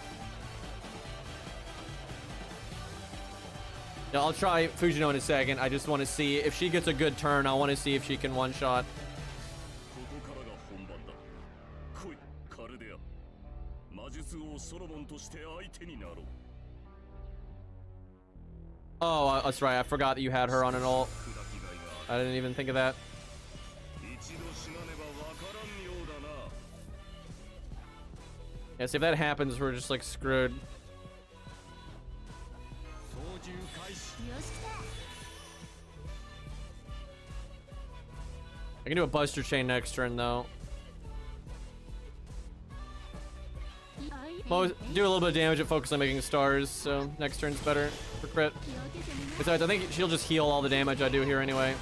Yeah, I'll try Fujino in a second. I just want to see if she gets a good turn. I want to see if she can one-shot. Oh, that's right. I forgot that you had her on an ult. I didn't even think of that. Yeah, see, if that happens, we're just like screwed. I can do a Buster Chain next turn, though. Well, do a little bit of damage and focus on making stars, so next turn's better for crit. Besides, I think she'll just heal all the damage I do here anyway.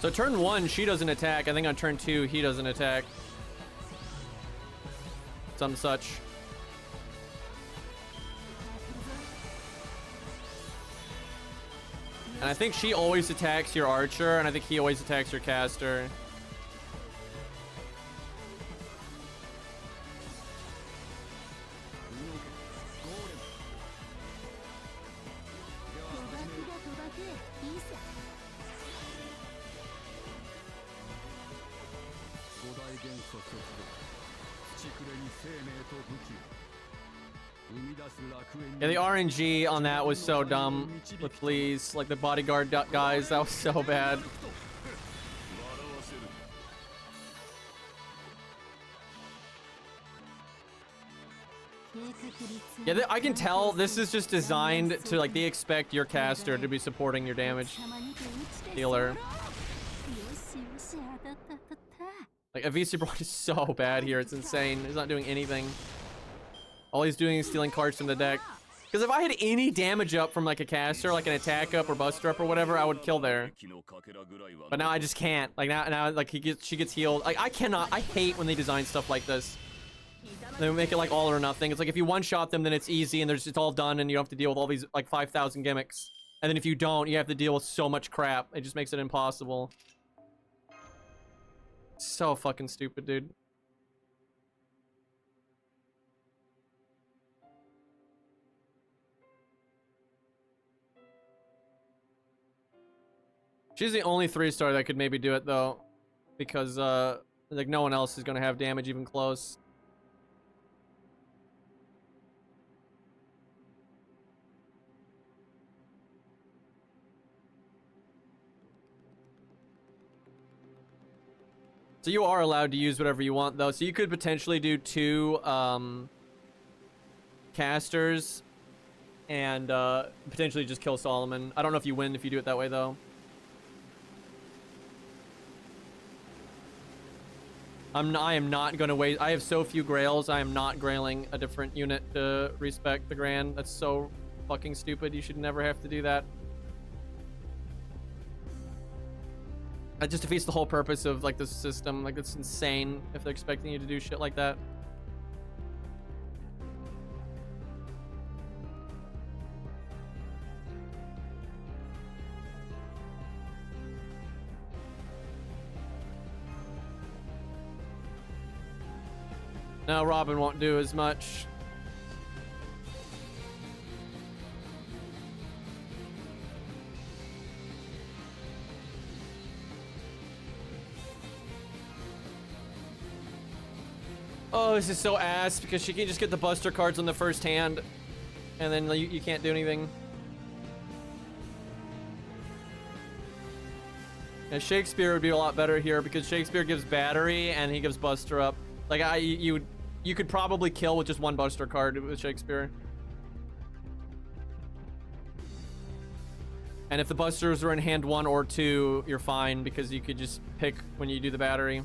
So turn 1, she doesn't attack. I think on turn 2, he doesn't attack. Some such. And I think she always attacks your archer, and I think he always attacks your caster. Yeah, the RNG on that was so dumb. But please, like the bodyguard guys, that was so bad. Yeah, I can tell this is just designed to, like, they expect your caster to be supporting your damage dealer. Like, a VC Brawn is so bad here, it's insane. He's not doing anything. All he's doing is stealing cards from the deck. Because if I had any damage up from like a caster, like an attack up or buster up or whatever, I would kill there. But now I just can't. Like now like she gets healed. Like I cannot. I hate when they design stuff like this. They make it like all or nothing. It's like if you one-shot them, then it's easy and it's all done, and you don't have to deal with all these like 5,000 gimmicks. And then if you don't, you have to deal with so much crap. It just makes it impossible. So fucking stupid, dude. She's the only 3-star that could maybe do it, though. Because, like, no one else is going to have damage even close. So you are allowed to use whatever you want, though. So you could potentially do 2, casters and, potentially just kill Solomon. I don't know if you win if you do it that way, though. I am not going to waste... I have so few grails. I am not grailing a different unit to respect the Grand. That's so fucking stupid. You should never have to do that. That just defeats the whole purpose of, like, this system. Like, it's insane if they're expecting you to do shit like that. No, Robin won't do as much. Oh, this is so ass because she can just get the Buster cards on the first hand, and then you can't do anything. And Shakespeare would be a lot better here because Shakespeare gives battery and he gives Buster up. Like you could probably kill with just one Buster card with Shakespeare. And if the Busters are in hand 1 or 2, you're fine because you could just pick when you do the battery.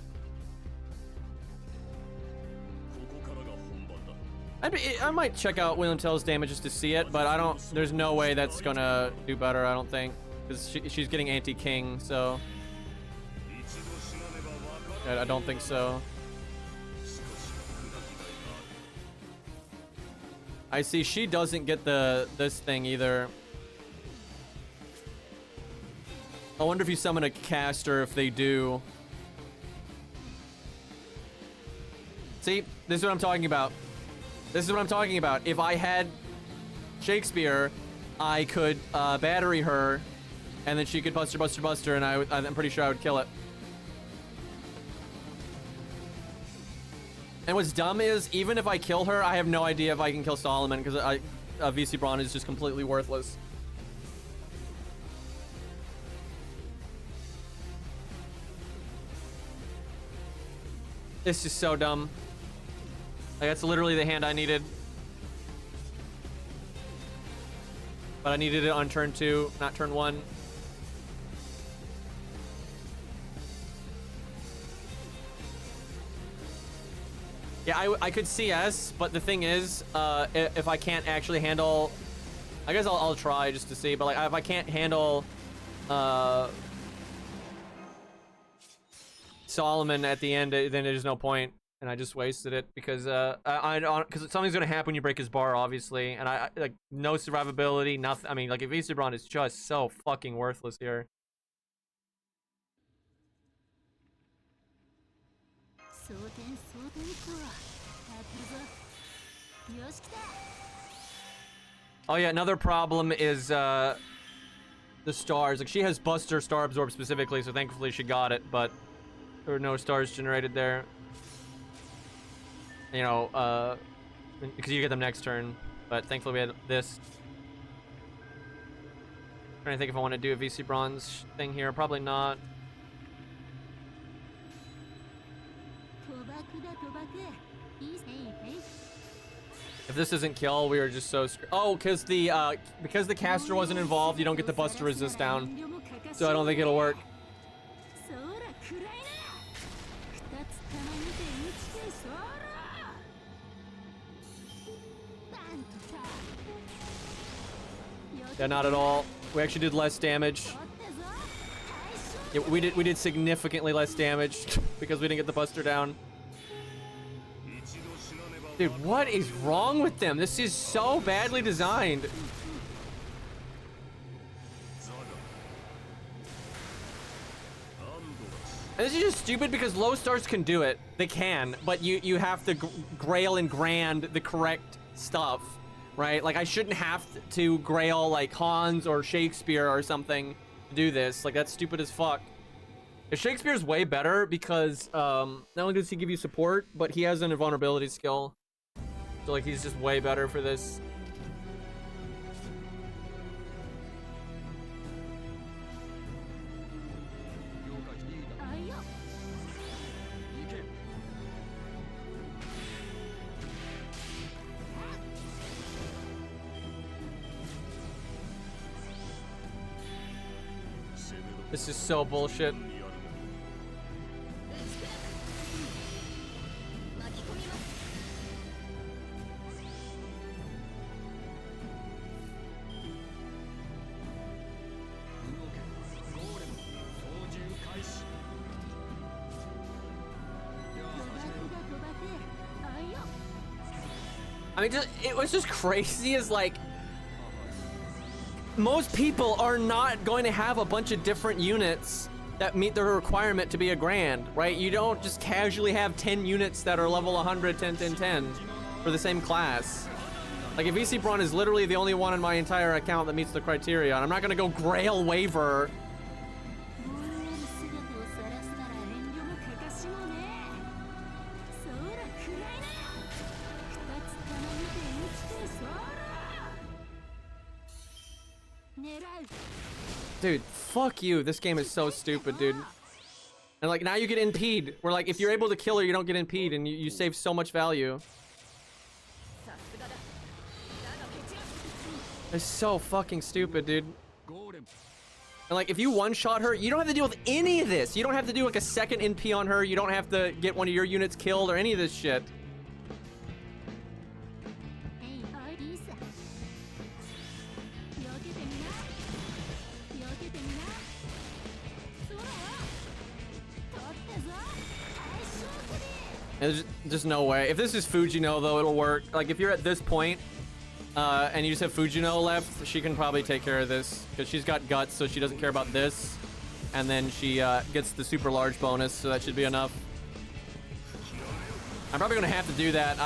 I might check out William Tell's damage just to see it, but I don't. There's no way that's gonna do better. I don't think, because she's getting anti-king, so I don't think so. I see she doesn't get this thing either. I wonder if you summon a caster if they do. See, this is what I'm talking about. This is what I'm talking about. If I had Shakespeare, I could battery her, and then she could Buster, and I'm pretty sure I would kill it. And what's dumb is, even if I kill her, I have no idea if I can kill Solomon, because VC Braun is just completely worthless. This is so dumb. Like, that's literally the hand I needed. But I needed it on turn 2, not turn 1. Yeah, I could CS, but the thing is, if I can't actually handle... I guess I'll try just to see, but like, if I can't handle Solomon at the end, then there's no point. And I just wasted it because because something's gonna happen when you break his bar, obviously, and I like no survivability, nothing. I mean, like, VC Braun is just so fucking worthless here. Oh yeah, another problem is the stars. Like, she has Buster Star Absorb specifically, so thankfully she got it, but there were no stars generated there. You know, because you get them next turn, but thankfully we had this. Trying to think if I want to do a VC Bronze thing here. Probably not. If this isn't kill, we are just so oh, because the caster wasn't involved, you don't get the Buster resist down, so I don't think it'll work. Yeah, not at all. We actually did less damage. Yeah, we did significantly less damage because we didn't get the Buster down. Dude, what is wrong with them? This is so badly designed. And this is just stupid because low stars can do it. They can, but you have to grail and grand the correct stuff, right? Like, I shouldn't have to grail like Hans or Shakespeare or something to do this. Like, that's stupid as fuck. Shakespeare's way better because not only does he give you support, but he has an invulnerability skill. So like, he's just way better for this. This is so bullshit. I mean, it was just crazy as like, most people are not going to have a bunch of different units that meet the requirement to be a grand, right? You don't just casually have 10 units that are level 100, 10, 10, 10 for the same class. Like, if VC Braun is literally the only one in my entire account that meets the criteria, and I'm not gonna go Grail Waiver. Dude, fuck you. This game is so stupid, dude. And like, now you get impede. Where like, if you're able to kill her, you don't get impede, and you save so much value. It's so fucking stupid, dude. And like, if you one-shot her, you don't have to deal with any of this. You don't have to do like a second NP on her. You don't have to get one of your units killed or any of this shit. There's just no way. If this is Fujino, though, it'll work. Like, if you're at this point, and you just have Fujino left, she can probably take care of this. Because she's got guts, so she doesn't care about this. And then she gets the super large bonus, so that should be enough. I'm probably going to have to do that.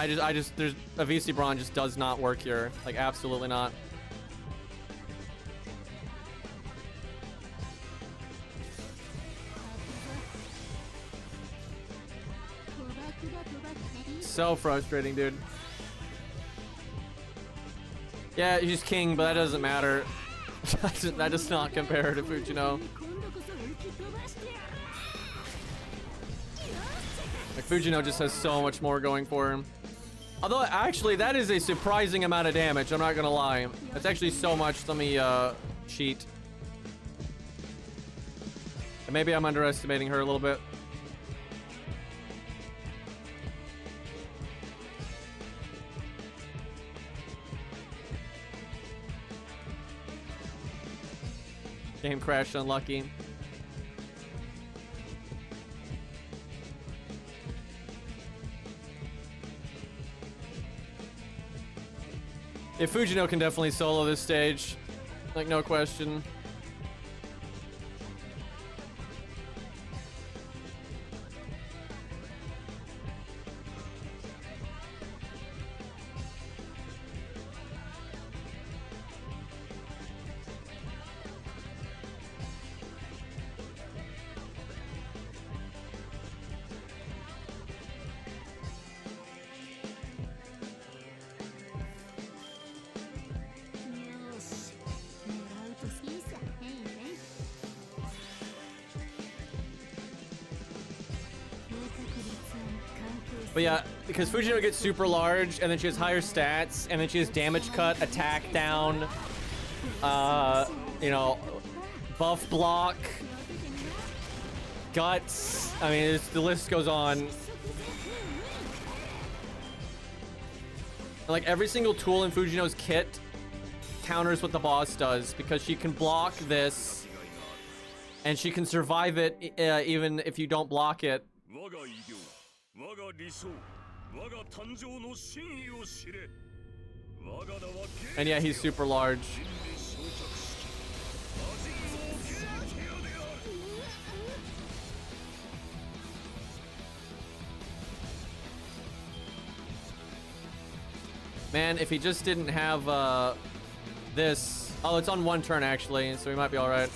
There's a VC Braun just does not work here. Like, absolutely not. So frustrating, dude. Yeah, he's king, but that doesn't matter. That does not compare to Fujino. Like, Fujino just has so much more going for him. Although, actually, that is a surprising amount of damage, I'm not gonna lie. That's actually so much. Let me, cheat. And maybe I'm underestimating her a little bit. Game crashed, unlucky. Yeah, Fujino can definitely solo this stage. Like, no question. But yeah, because Fujino gets super large, and then she has higher stats, and then she has damage cut, attack down, you know, buff block, guts. I mean, the list goes on. Like, every single tool in Fujino's kit counters what the boss does, because she can block this, and she can survive it even if you don't block it. And yeah, he's super large. Man, if he just didn't have this. Oh, it's on one turn actually, so we might be all right.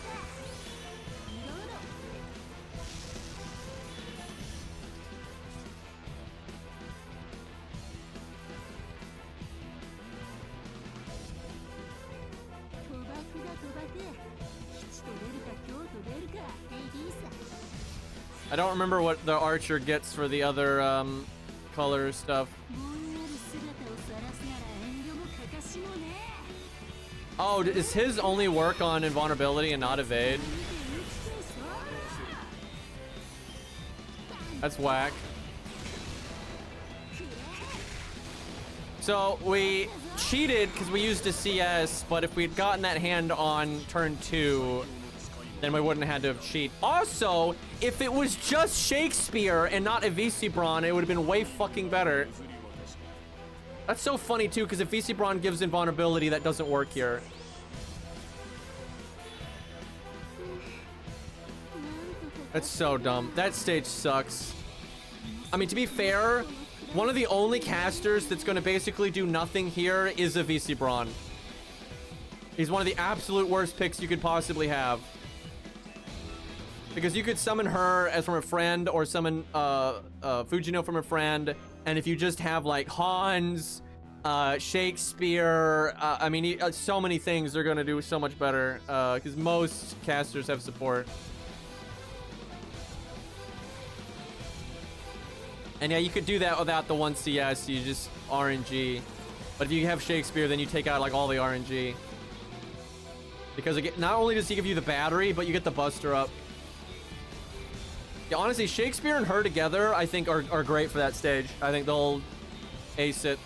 I don't remember what the archer gets for the other color stuff. Oh, is his only work on invulnerability and not evade? That's whack. So we cheated because we used a CS, but if we'd gotten that hand on turn 2, then we wouldn't have had to have cheat. Also, if it was just Shakespeare and not a VC Braun, it would have been way fucking better. That's so funny too, because if VC Braun gives invulnerability, that doesn't work here. That's so dumb. That stage sucks. I mean, to be fair, one of the only casters that's going to basically do nothing here is a VC Braun. He's one of the absolute worst picks you could possibly have. Because you could summon her as from a friend or summon Fujino from a friend. And if you just have like Hans, Shakespeare, I mean, so many things are going to do so much better. Because most casters have support. And yeah, you could do that without the 1 CS, you just RNG. But if you have Shakespeare, then you take out like all the RNG. Because again, not only does he give you the battery, but you get the buster up. Yeah, honestly, Shakespeare and her together, I think, are great for that stage. I think they'll ace it.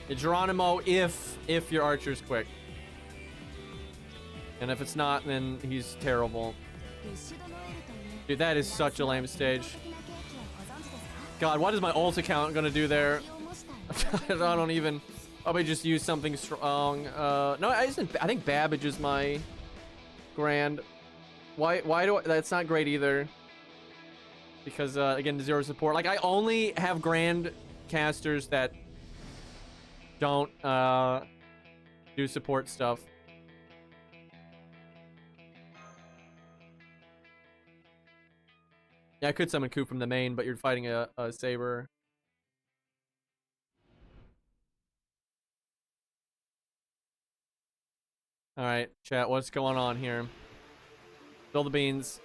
Yeah, Geronimo, if your archer's quick. And if it's not, then he's terrible. Dude, that is such a lame stage. God, what is my ult account gonna do there? I don't even... Probably just use something strong. No, I think Babbage is my grand. Why do I... That's not great either. Because, again, 0 support. Like, I only have grand casters that don't, do support stuff. Yeah, I could summon Coop from the main, but you're fighting a Saber. Alright, chat, what's going on here? Spill the beans.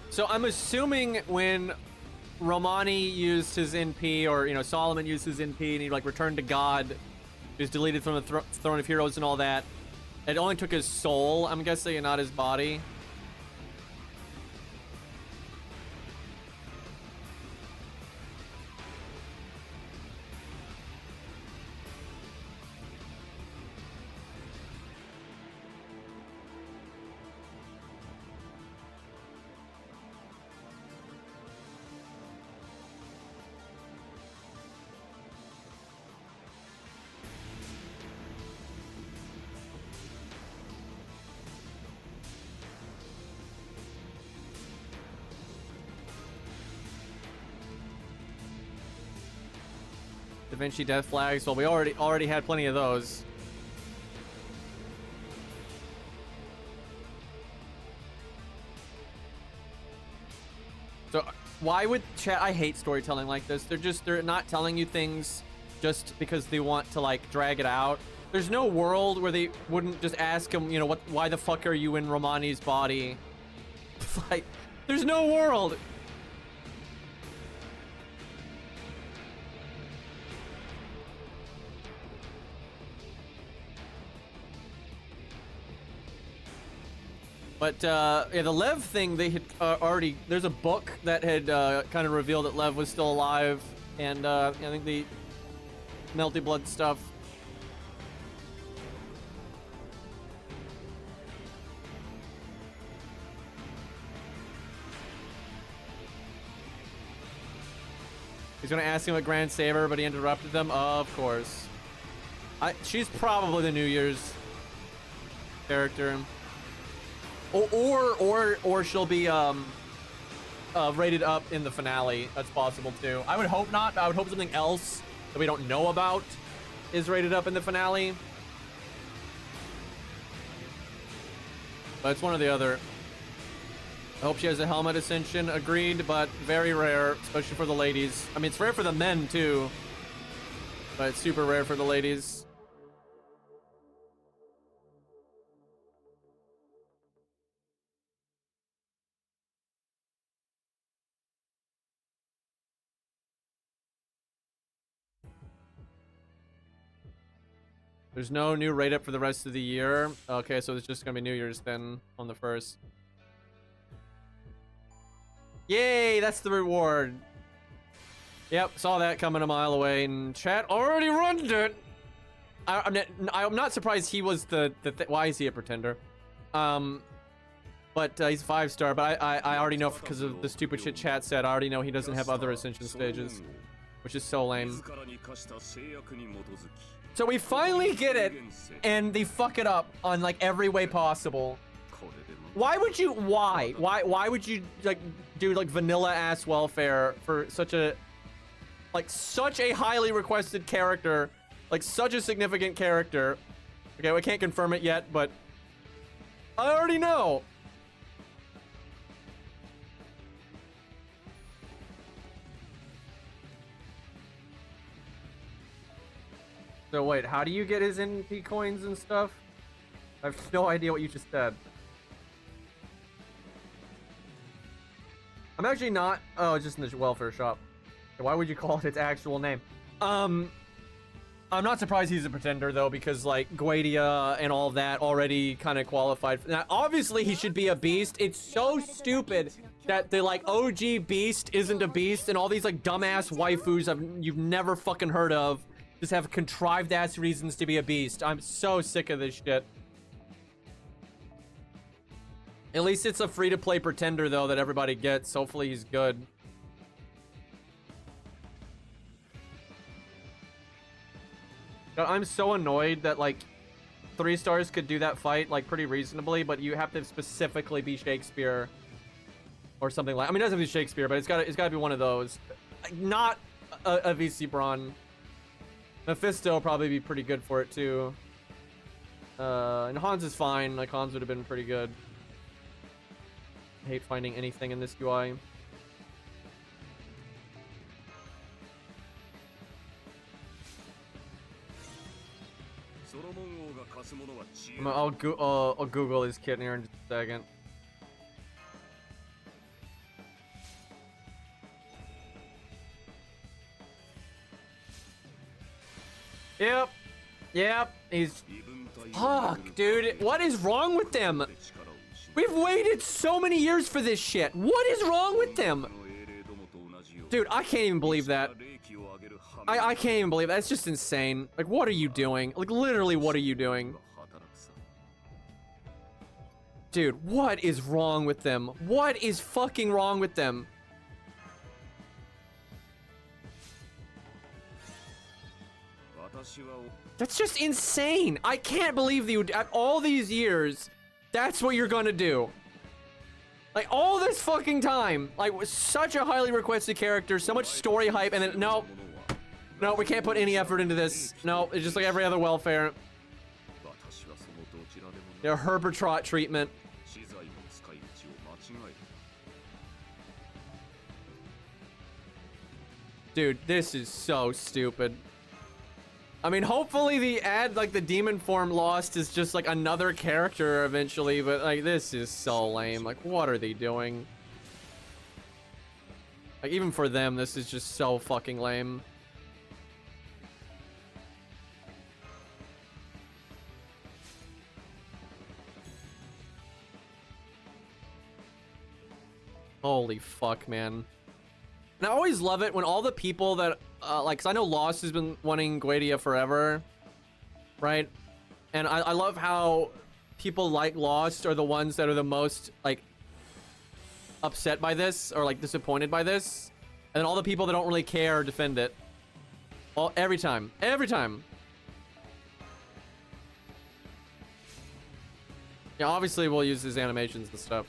So I'm assuming when Romani used his NP, or, you know, Solomon used his NP and he, like, returned to God, he was deleted from the Throne of Heroes and all that, it only took his soul, I'm guessing, and not his body. Da Vinci death flags. Well, we already had plenty of those. So why would chat? I hate storytelling like this. They're not telling you things just because they want to, like, drag it out. There's no world where they wouldn't just ask him, you know, why the fuck are you in Romani's body? Like, there's no world. But, yeah, the Lev thing, they had already... There's a book that had kind of revealed that Lev was still alive. And, I think the Melty Blood stuff... He's gonna ask him about Grand Saber, but he interrupted them? Of course. She's probably the New Year's character. Or she'll be rated up in the finale. That's possible too. I would hope not. I would hope something else that we don't know about is rated up in the finale. But it's one or the other. I hope she has a helmet ascension. Agreed, but very rare, especially for the ladies. I mean, it's rare for the men too, but it's super rare for the ladies. There's no new rate up for the rest of the year. Okay, so it's just gonna be New Year's then on the 1st. Yay, that's the reward. Yep, saw that coming a mile away, and chat already ruined it. I'm not surprised he was why is he a pretender? But he's 5-star, but I already know because of the stupid shit chat said, I already know he doesn't have other ascension stages, which is so lame. So we finally get it, and they fuck it up on like every way possible. Why would you, why would you like do like vanilla ass welfare for such a highly requested character, like such a significant character? Okay, we can't confirm it yet, but I already know. So wait, how do you get his NP coins and stuff? I have no idea what you just said. I'm actually not. Oh, it's just in the welfare shop. Why would you call it its actual name? I'm not surprised he's a pretender though, because like Guadia and all that already kind of qualified. Now, obviously he should be a beast. It's so stupid that the like OG beast isn't a beast, and all these like dumbass waifus you've never fucking heard of just have contrived ass reasons to be a beast. I'm so sick of this shit. At least it's a free-to-play pretender though that everybody gets. Hopefully he's good. God, I'm so annoyed that like 3 stars could do that fight like pretty reasonably, but you have to specifically be Shakespeare or something like. I mean, it doesn't have to be Shakespeare, but it's gotta be one of those. Not a VC Braun. Mephisto will probably be pretty good for it too. And Hans is fine. Like Hans would have been pretty good. I hate finding anything in this UI. I'll Google his kit here in just a second. Yep, he's... Fuck, dude, what is wrong with them? We've waited so many years for this shit. What is wrong with them? Dude, I can't even believe that. I can't even believe that. It's just insane. Like, what are you doing? Like, literally, what are you doing? Dude, what is wrong with them? What is fucking wrong with them? That's just insane. I can't believe you, at all these years, that's what you're gonna do. Like, all this fucking time, like, such a highly requested character, so much story hype, and then, no, we can't put any effort into this. No, it's just like every other welfare. Their Herbertrot treatment. Dude, this is so stupid. I mean, hopefully the demon form lost is just like another character eventually, but like this is so lame. Like, what are they doing? Like, even for them, this is just so fucking lame. Holy fuck, man. And I always love it when all the people that, like, 'cause I know Lost has been wanting Guadia forever, right? And I love how people like Lost are the ones that are the most, like, upset by this, or, like, disappointed by this. And then all the people that don't really care defend it. Well, every time. Every time. Yeah, obviously we'll use his animations and stuff.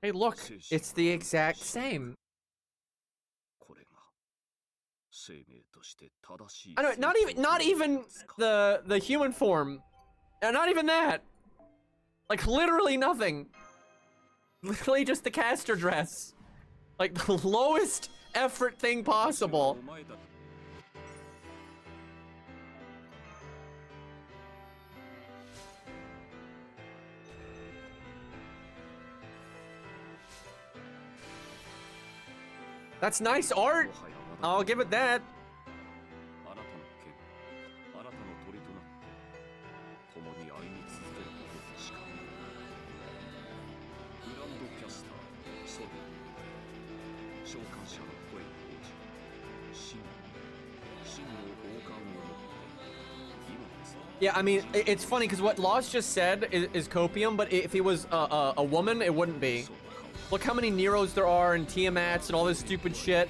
Hey, look, it's the exact same. I know, not even the human form. Not even that. Like, literally nothing. Literally just the caster dress. Like, the lowest effort thing possible. That's nice art. I'll give it that. Yeah, I mean, it's funny because what Lost just said is copium, but if he was a woman, it wouldn't be. Look how many Neros there are and Tiamats and all this stupid shit.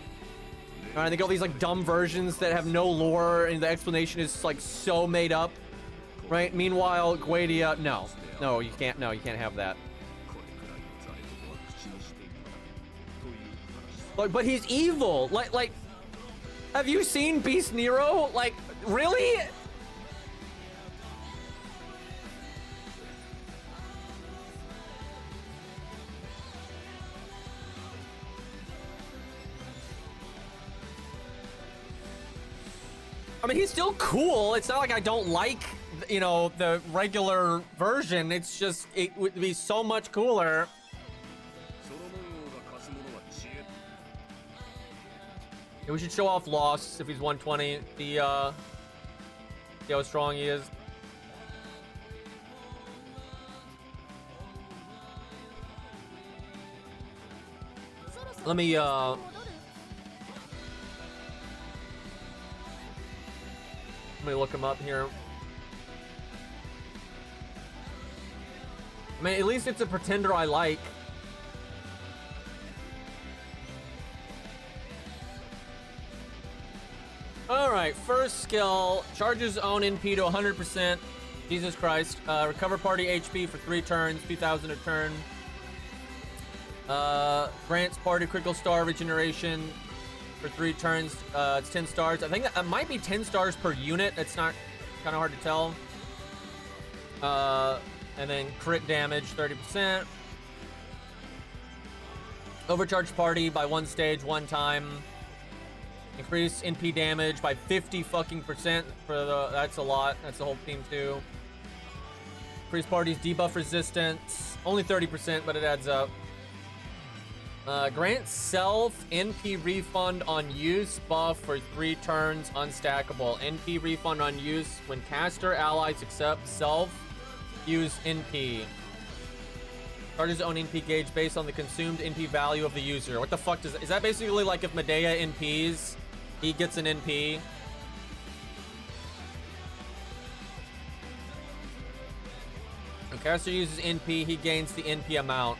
All right, they got all these like dumb versions that have no lore and the explanation is like so made up, right? Meanwhile, Guadia, no, you can't have that. But he's evil. Like, have you seen Beast Nero? Like, really? I mean, he's still cool. It's not like I don't like, you know, the regular version. It's just, it would be so much cooler. Yeah, we should show off Lost if he's 120. See how strong he is. Let me look him up here. I mean, at least it's a pretender I like. Alright, first skill. Charges own NP to 100%. Jesus Christ. Recover party HP for 3 turns, 2,000 a turn. Grants party critical star regeneration for 3 turns. It's 10 stars. I think that might be 10 stars per unit. It's not kind of hard to tell. And then crit damage, 30%. Overcharge party by 1 stage, 1 time. Increase NP damage by 50 fucking percent for the, that's a lot. That's the whole team too. Increase party's debuff resistance. Only 30%, but it adds up. Grant self NP refund on use buff for 3 turns unstackable. NP refund on use when caster allies accept self use NP. Charges own NP gauge based on the consumed NP value of the user. What the fuck is that basically like if Medea NPs, he gets an NP? When caster uses NP, he gains the NP amount.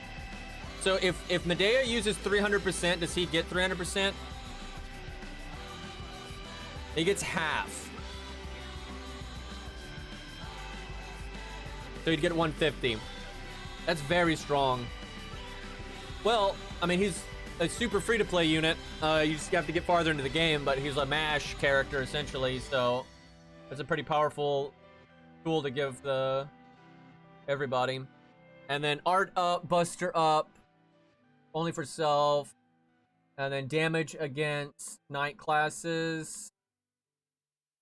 So if Medea uses 300%, does he get 300%? He gets half. So he'd get 150. That's very strong. Well, I mean, he's a super free-to-play unit. You just have to get farther into the game, but he's a MASH character, essentially, so that's a pretty powerful tool to give everybody. And then art up, buster up, only for self. And then damage against knight classes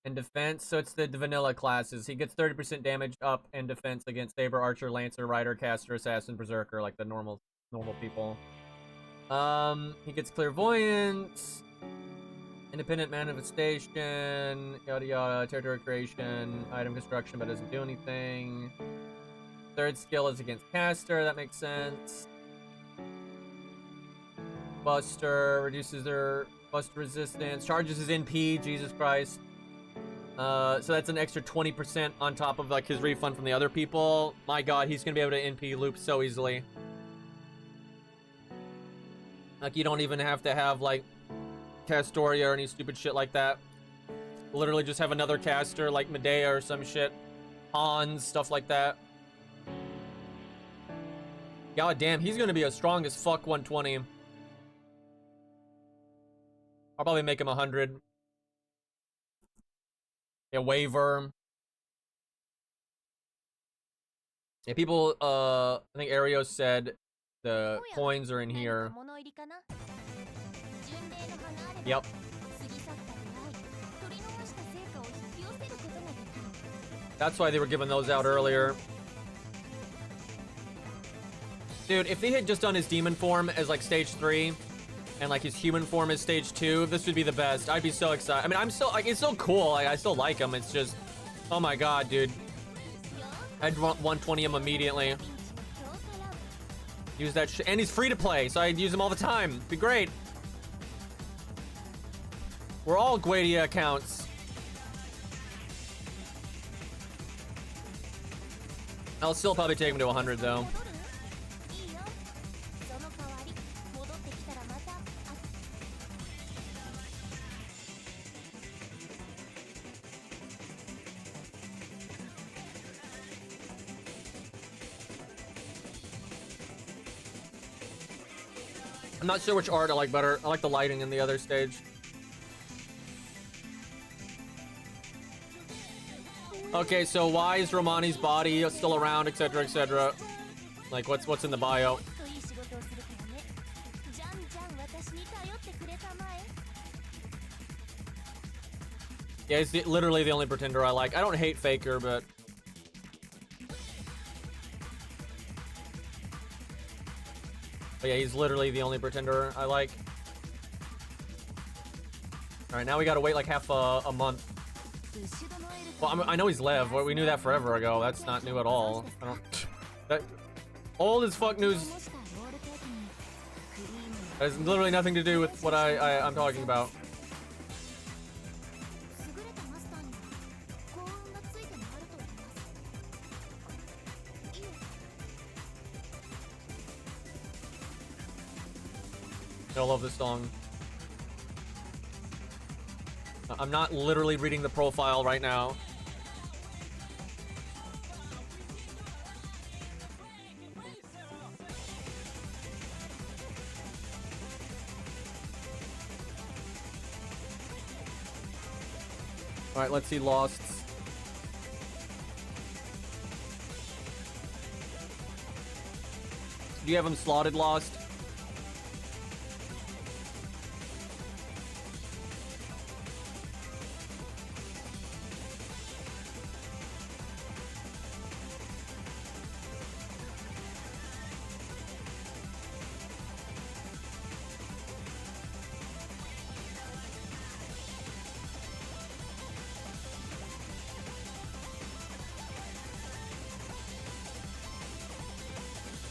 and defense. So it's the vanilla classes. He gets 30% damage up and defense against saber, archer, lancer, rider, caster, assassin, berserker, like the normal people. He gets clairvoyance, independent manifestation, yada yada, territory creation, item construction, but doesn't do anything. Third skill is against caster, that makes sense. Buster reduces their buster resistance, charges his NP, Jesus Christ. So that's an extra 20% on top of like his refund from the other people. My god, he's gonna be able to NP loop so easily. Like, you don't even have to have, like, Castoria or any stupid shit like that. Literally just have another caster, like Medea or some shit. Hans, stuff like that. God damn, he's gonna be as strong as fuck 120. I'll probably make him 100. Yeah, waiver. Yeah, people, I think Arios said the coins are in here. Yep. That's why they were giving those out earlier. Dude, if they had just done his demon form as like stage 3 and like his human form is stage 2, this would be the best. I'd be so excited. I mean, I'm still like, it's so cool. Like, I still like him. It's just, oh my god, dude. I'd 120 him immediately. Use that shit. And he's free to play, so I'd use him all the time. It'd be great. We're all Guadia accounts. I'll still probably take him to 100 though. I'm not sure which art I like better. I like the lighting in the other stage. Okay, so why is Romani's body still around, etc., etc.? Like, what's in the bio? Yeah, he's literally the only pretender I like. I don't hate Faker, but... But yeah, he's literally the only pretender I like. Alright, now we gotta wait like half a month. Well, I know he's Lev. We knew that forever ago. That's not new at all. I don't... That... Old as fuck news. That has literally nothing to do with what I'm talking about. I love this song. I'm not literally reading the profile right now. All right, let's see Losts. Do you have him slotted, Lost?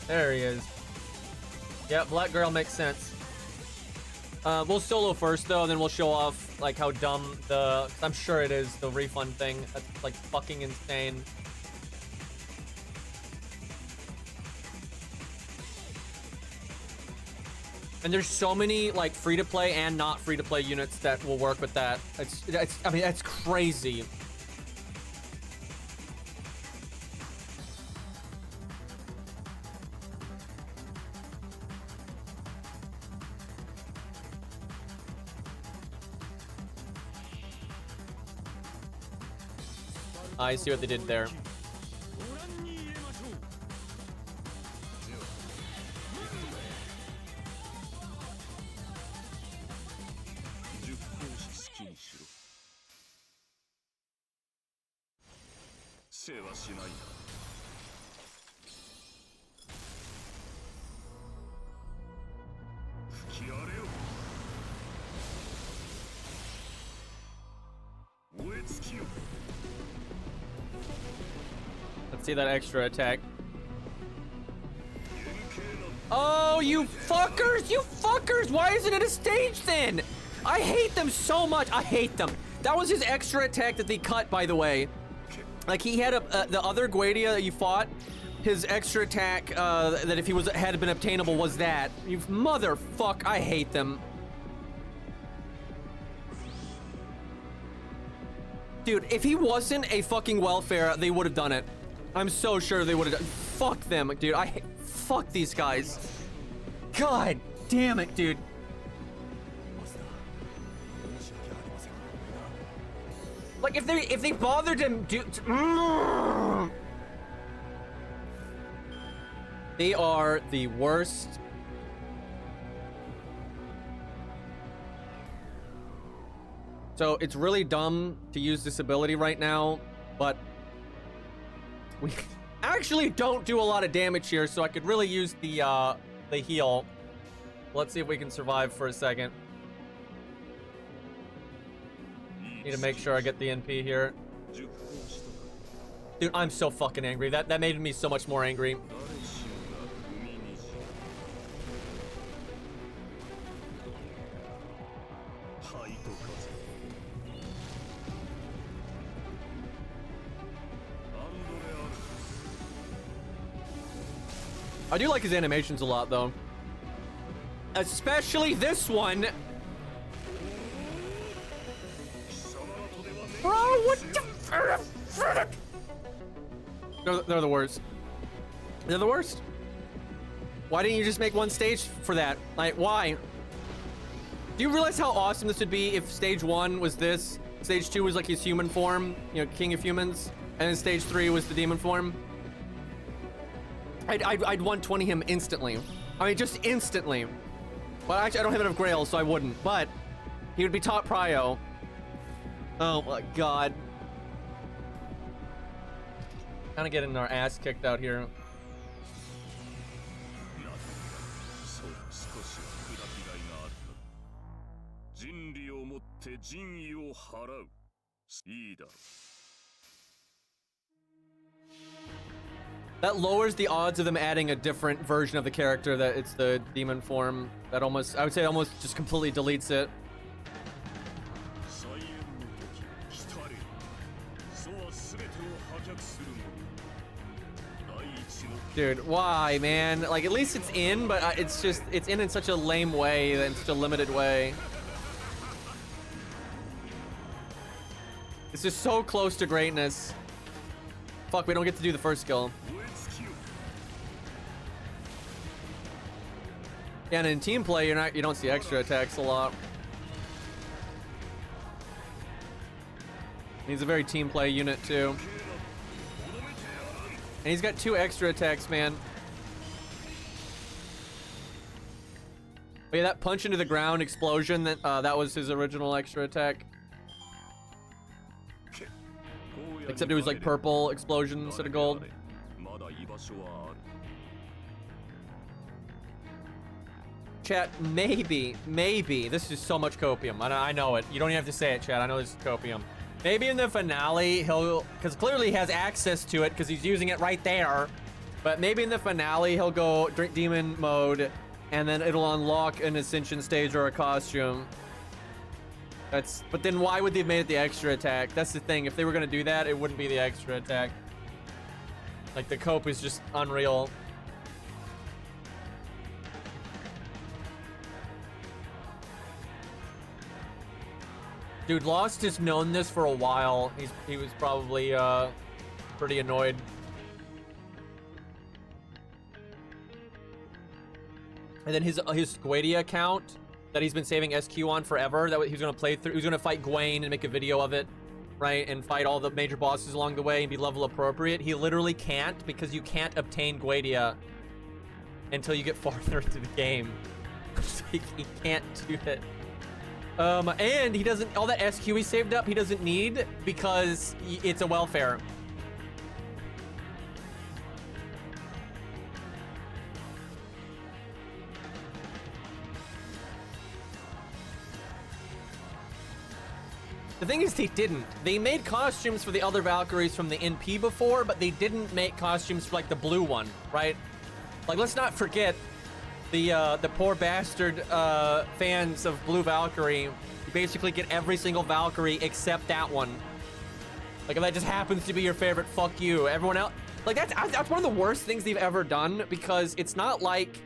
There he is. Yeah, Black Girl makes sense. We'll solo first though, and then we'll show off like how dumb the... I'm sure it is, the refund thing. That's like fucking insane. And there's so many like free-to-play and not free-to-play units that will work with that. I mean, that's crazy. I see what they did there. Let's see that extra attack. Oh, you fuckers! You fuckers! Why isn't it a stage then? I hate them so much. I hate them. That was his extra attack that they cut, by the way. Like, he had the other Guardia that you fought, his extra attack that if he had been obtainable was that. You motherfuck, I hate them. Dude, if he wasn't a fucking welfare, they would have done it. I'm so sure they would have done. Fuck them, dude. Fuck these guys. God damn it, dude. Like, if they bothered to do... They are the worst. So it's really dumb to use this ability right now, but we actually don't do a lot of damage here, so I could really use the heal. Let's see if we can survive for a second. Need to make sure I get the NP here. Dude, I'm so fucking angry. That made me so much more angry. I do like his animations a lot, though. Especially this one. Bro, what the... They're the worst. They're the worst. Why didn't you just make one stage for that? Like, why? Do you realize how awesome this would be if stage 1 was this, stage 2 was like his human form, you know, king of humans, and then stage 3 was the demon form? I'd 120 him instantly. I mean, just instantly. Well, actually, I don't have enough grails, so I wouldn't, but he would be top prio. Oh my god. Kind of getting our ass kicked out here. That lowers the odds of them adding a different version of the character, that it's the demon form. That almost, I would say, almost just completely deletes it. Dude, why, man? Like, at least it's in, but it's just, it's in such a lame way, in such a limited way. It's just so close to greatness. Fuck, we don't get to do the first skill. Yeah, and in team play, you don't see extra attacks a lot. He's a very team play unit too. And he's got 2 extra attacks, man. But yeah, that punch into the ground explosion, that was his original extra attack. Except it was like purple explosion instead of gold. Chat, maybe, this is so much copium. I know it. You don't even have to say it, chat. I know this is copium. Maybe in the finale, because clearly he has access to it because he's using it right there. But maybe in the finale, he'll go drink demon mode and then it'll unlock an ascension stage or a costume. But then why would they have made it the extra attack? That's the thing. If they were going to do that, it wouldn't be the extra attack. Like, the cope is just unreal. Dude, Lost has known this for a while. He was probably pretty annoyed. And then his Guadia account that he's been saving SQ on forever, that he was gonna play through. He was gonna fight Gwaine and make a video of it, right? And fight all the major bosses along the way and be level appropriate. He literally can't, because you can't obtain Guadia until you get farther into the game. So he can't do it. And he doesn't, all that SQ he saved up, he doesn't need because it's a welfare. The thing is, they didn't. They made costumes for the other Valkyries from the NP before, but they didn't make costumes for like the blue one, right? Like, let's not forget the poor bastard fans of Blue Valkyrie. You basically get every single Valkyrie except that one. Like, if that just happens to be your favorite, fuck you. Everyone else, like, that's one of the worst things they've ever done, because it's not like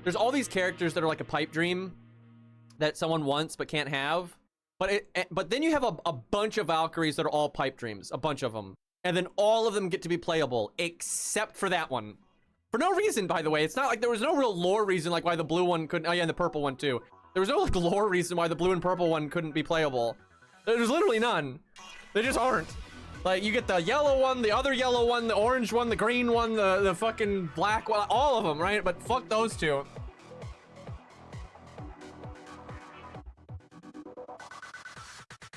there's all these characters that are like a pipe dream that someone wants but can't have. But then you have a bunch of Valkyries that are all pipe dreams, a bunch of them. And then all of them get to be playable, except for that one. For no reason, by the way. It's not like there was no real lore reason like why the blue one couldn't, oh yeah, and the purple one too. There was no like lore reason why the blue and purple one couldn't be playable. There's literally none. They just aren't. Like, you get the yellow one, the other yellow one, the orange one, the green one, the fucking black one, all of them, right? But fuck those two.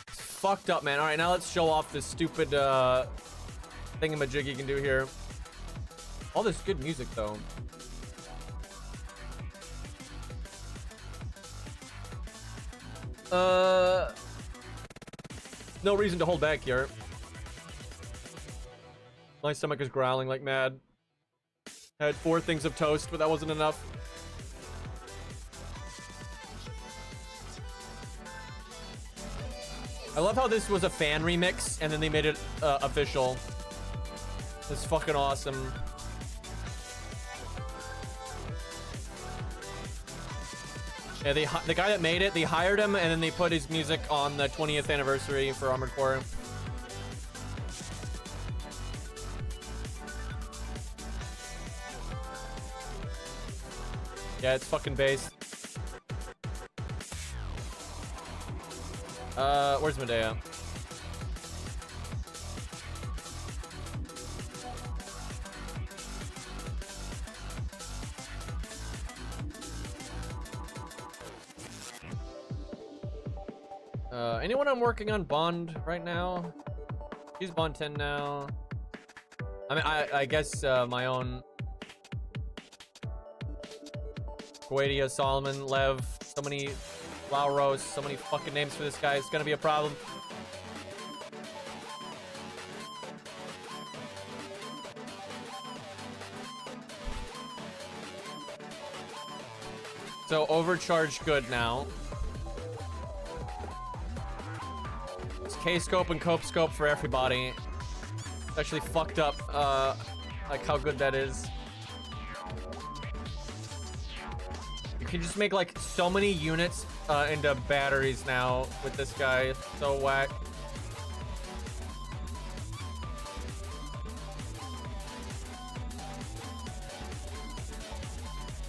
Fucked up, man. All right, now let's show off this stupid thingamajig you can do here. All this good music, though. No reason to hold back here. My stomach is growling like mad. I had 4 things of toast, but that wasn't enough. I love how this was a fan remix and then they made it official. It's fucking awesome. Yeah, the guy that made it, they hired him, and then they put his music on the 20th anniversary for Armored Core. Yeah, it's fucking bass. Where's Medea? Anyone I'm working on Bond right now? He's Bond 10 now. I mean, I guess my own Guadia, Solomon, Lev, so many Lauros, so many fucking names for this guy. It's gonna be a problem. So overcharged good now. It's K-scope and cope scope for everybody. It's actually fucked up, like how good that is. You can just make like so many units into batteries now with this guy. It's so whack.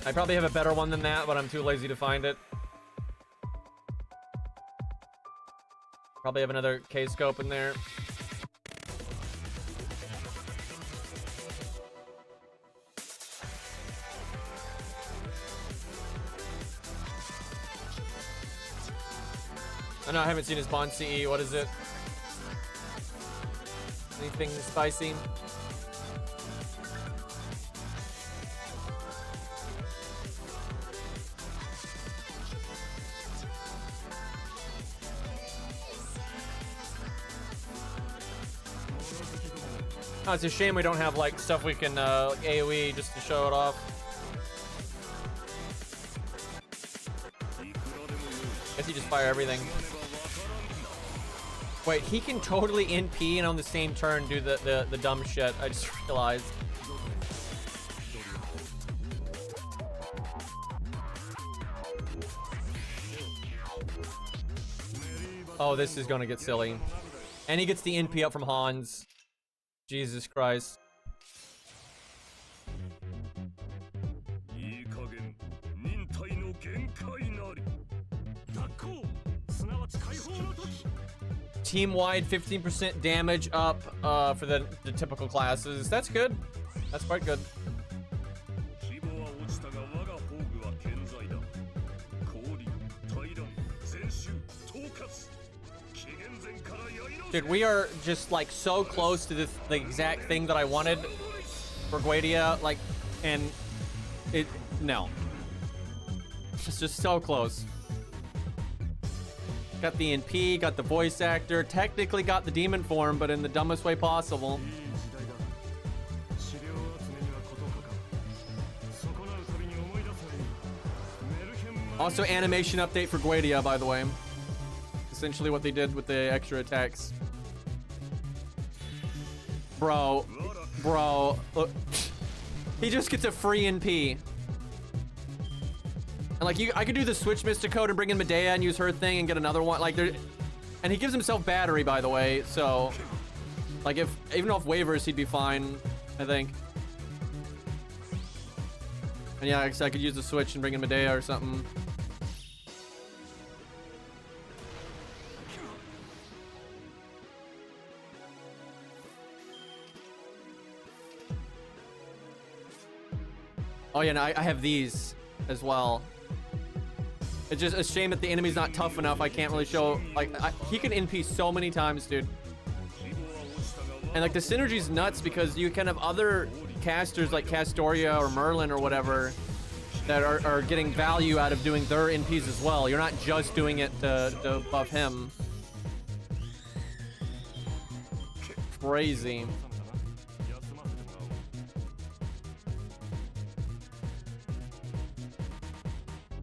I probably have a better one than that, but I'm too lazy to find it. Probably have another K-scope in there. I know I haven't seen his Bond CE. What is it? Anything spicy? Oh, it's a shame we don't have like stuff we can AoE just to show it off. Guess you just fire everything. Wait, he can totally NP and on the same turn do the dumb shit. I just realized. Oh, this is gonna get silly. And he gets the NP up from Hans. Jesus Christ. Team-wide 15% damage up for the typical classes. That's good. That's quite good. Dude, we are just like so close to the exact thing that I wanted for Guadia, like, and no. It's just so close. Got the NP, got the voice actor, technically got the demon form, but in the dumbest way possible. Also, animation update for Guadia, by the way. Essentially what they did with the extra attacks. Bro, look. He just gets a free NP. And like I could do the switch Mystic Code and bring in Medea and use her thing and get another one. Like there, and he gives himself battery, by the way. So, like even off waivers, he'd be fine, I think. And yeah, I could use the switch and bring in Medea or something. Oh yeah, no, I have these as well. It's just a shame that the enemy's not tough enough. I can't really show, like, he can NP so many times, dude. And like the synergy's nuts because you can have other casters like Castoria or Merlin or whatever that are getting value out of doing their NPs as well. You're not just doing it to buff him. Crazy.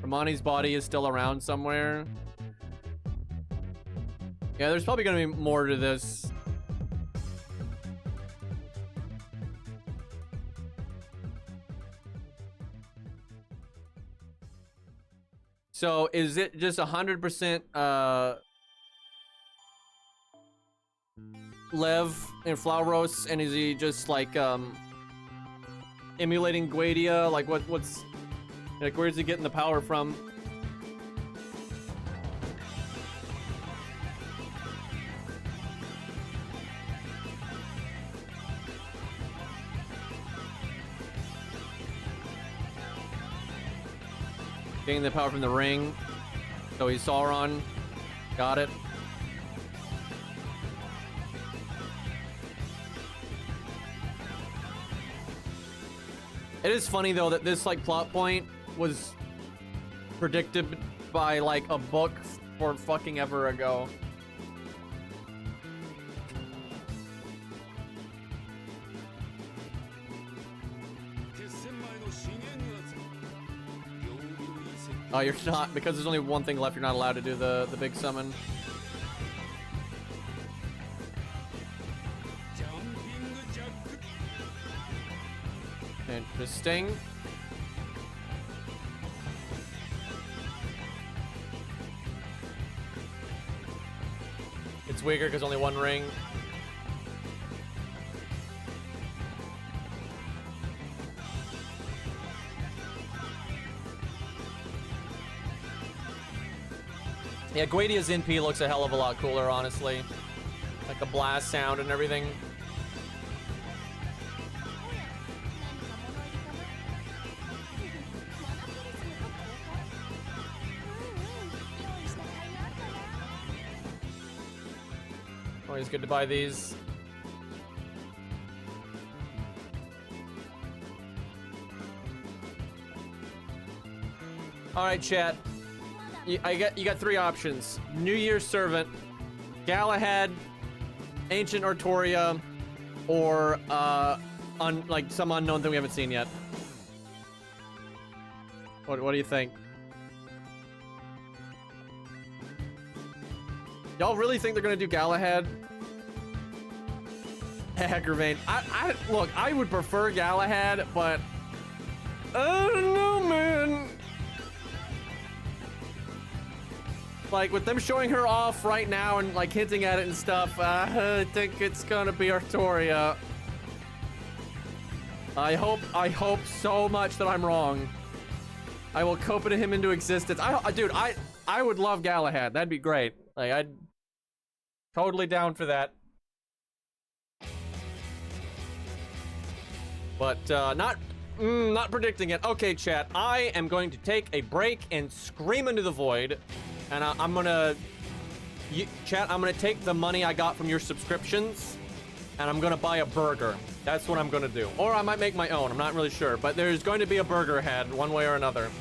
Romani's body is still around somewhere. Yeah, there's probably gonna be more to this. So is it just 100% Lev and Flauros, and is he just like emulating Guadia? Like what's like, where's he getting the power from? Getting the power from the ring. So he's Sauron. Got it. It is funny though that this like plot point was predicted by like a book for fucking ever ago. Oh, you're not, because there's only one thing left, you're not allowed to do the big summon. Interesting. It's weaker because only one ring. Yeah, Guadia's NP looks a hell of a lot cooler, honestly. Like the blast sound and everything. Always good to buy these. All right, chat. You got three options: New Year's Servant, Galahad, Ancient Artoria, or like some unknown thing we haven't seen yet. What do you think? Y'all really think they're gonna do Galahad? Hacker Vein. Look, I would prefer Galahad, but I don't know, man. Like, with them showing her off right now and, like, hinting at it and stuff, I think it's gonna be Artoria. I hope so much that I'm wrong. I will cope him into existence. Dude, I would love Galahad. That'd be great. Like, I'd totally down for that. But, not predicting it. Okay, chat, I am going to take a break and scream into the void. And I'm gonna, chat, I'm gonna take the money I got from your subscriptions, and I'm gonna buy a burger. That's what I'm gonna do. Or I might make my own, I'm not really sure. But there's going to be a burger head, one way or another.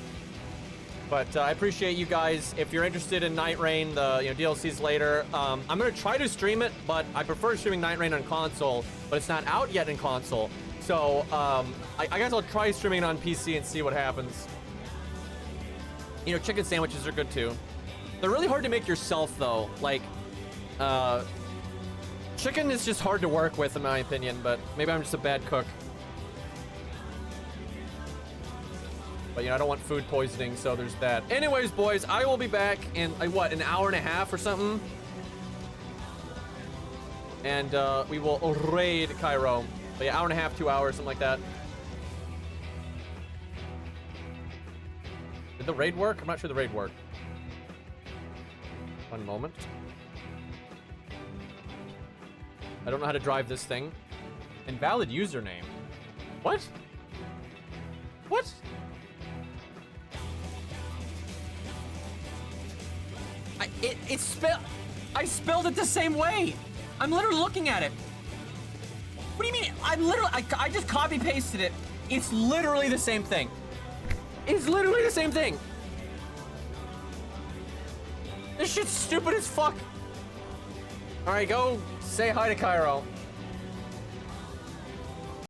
But I appreciate you guys. If you're interested in Night Rain, the DLCs later, I'm gonna try to stream it, but I prefer streaming Night Rain on console, but it's not out yet in console. So, I guess I'll try streaming it on PC and see what happens. You know, chicken sandwiches are good too. They're really hard to make yourself, though. Like, chicken is just hard to work with, in my opinion, but maybe I'm just a bad cook. But, I don't want food poisoning, so there's that. Anyways, boys, I will be back in, like, what, an hour and a half or something? And, we will raid Cairo. But yeah, hour and a half, 2 hours, something like that. Did the raid work? I'm not sure the raid worked. One moment. I don't know how to drive this thing. Invalid username. What? What? I spelled it the same way. I'm literally looking at it. What do you mean? I just copy pasted it. It's literally the same thing. It's literally the same thing. This shit's stupid as fuck. All right, go say hi to Cairo.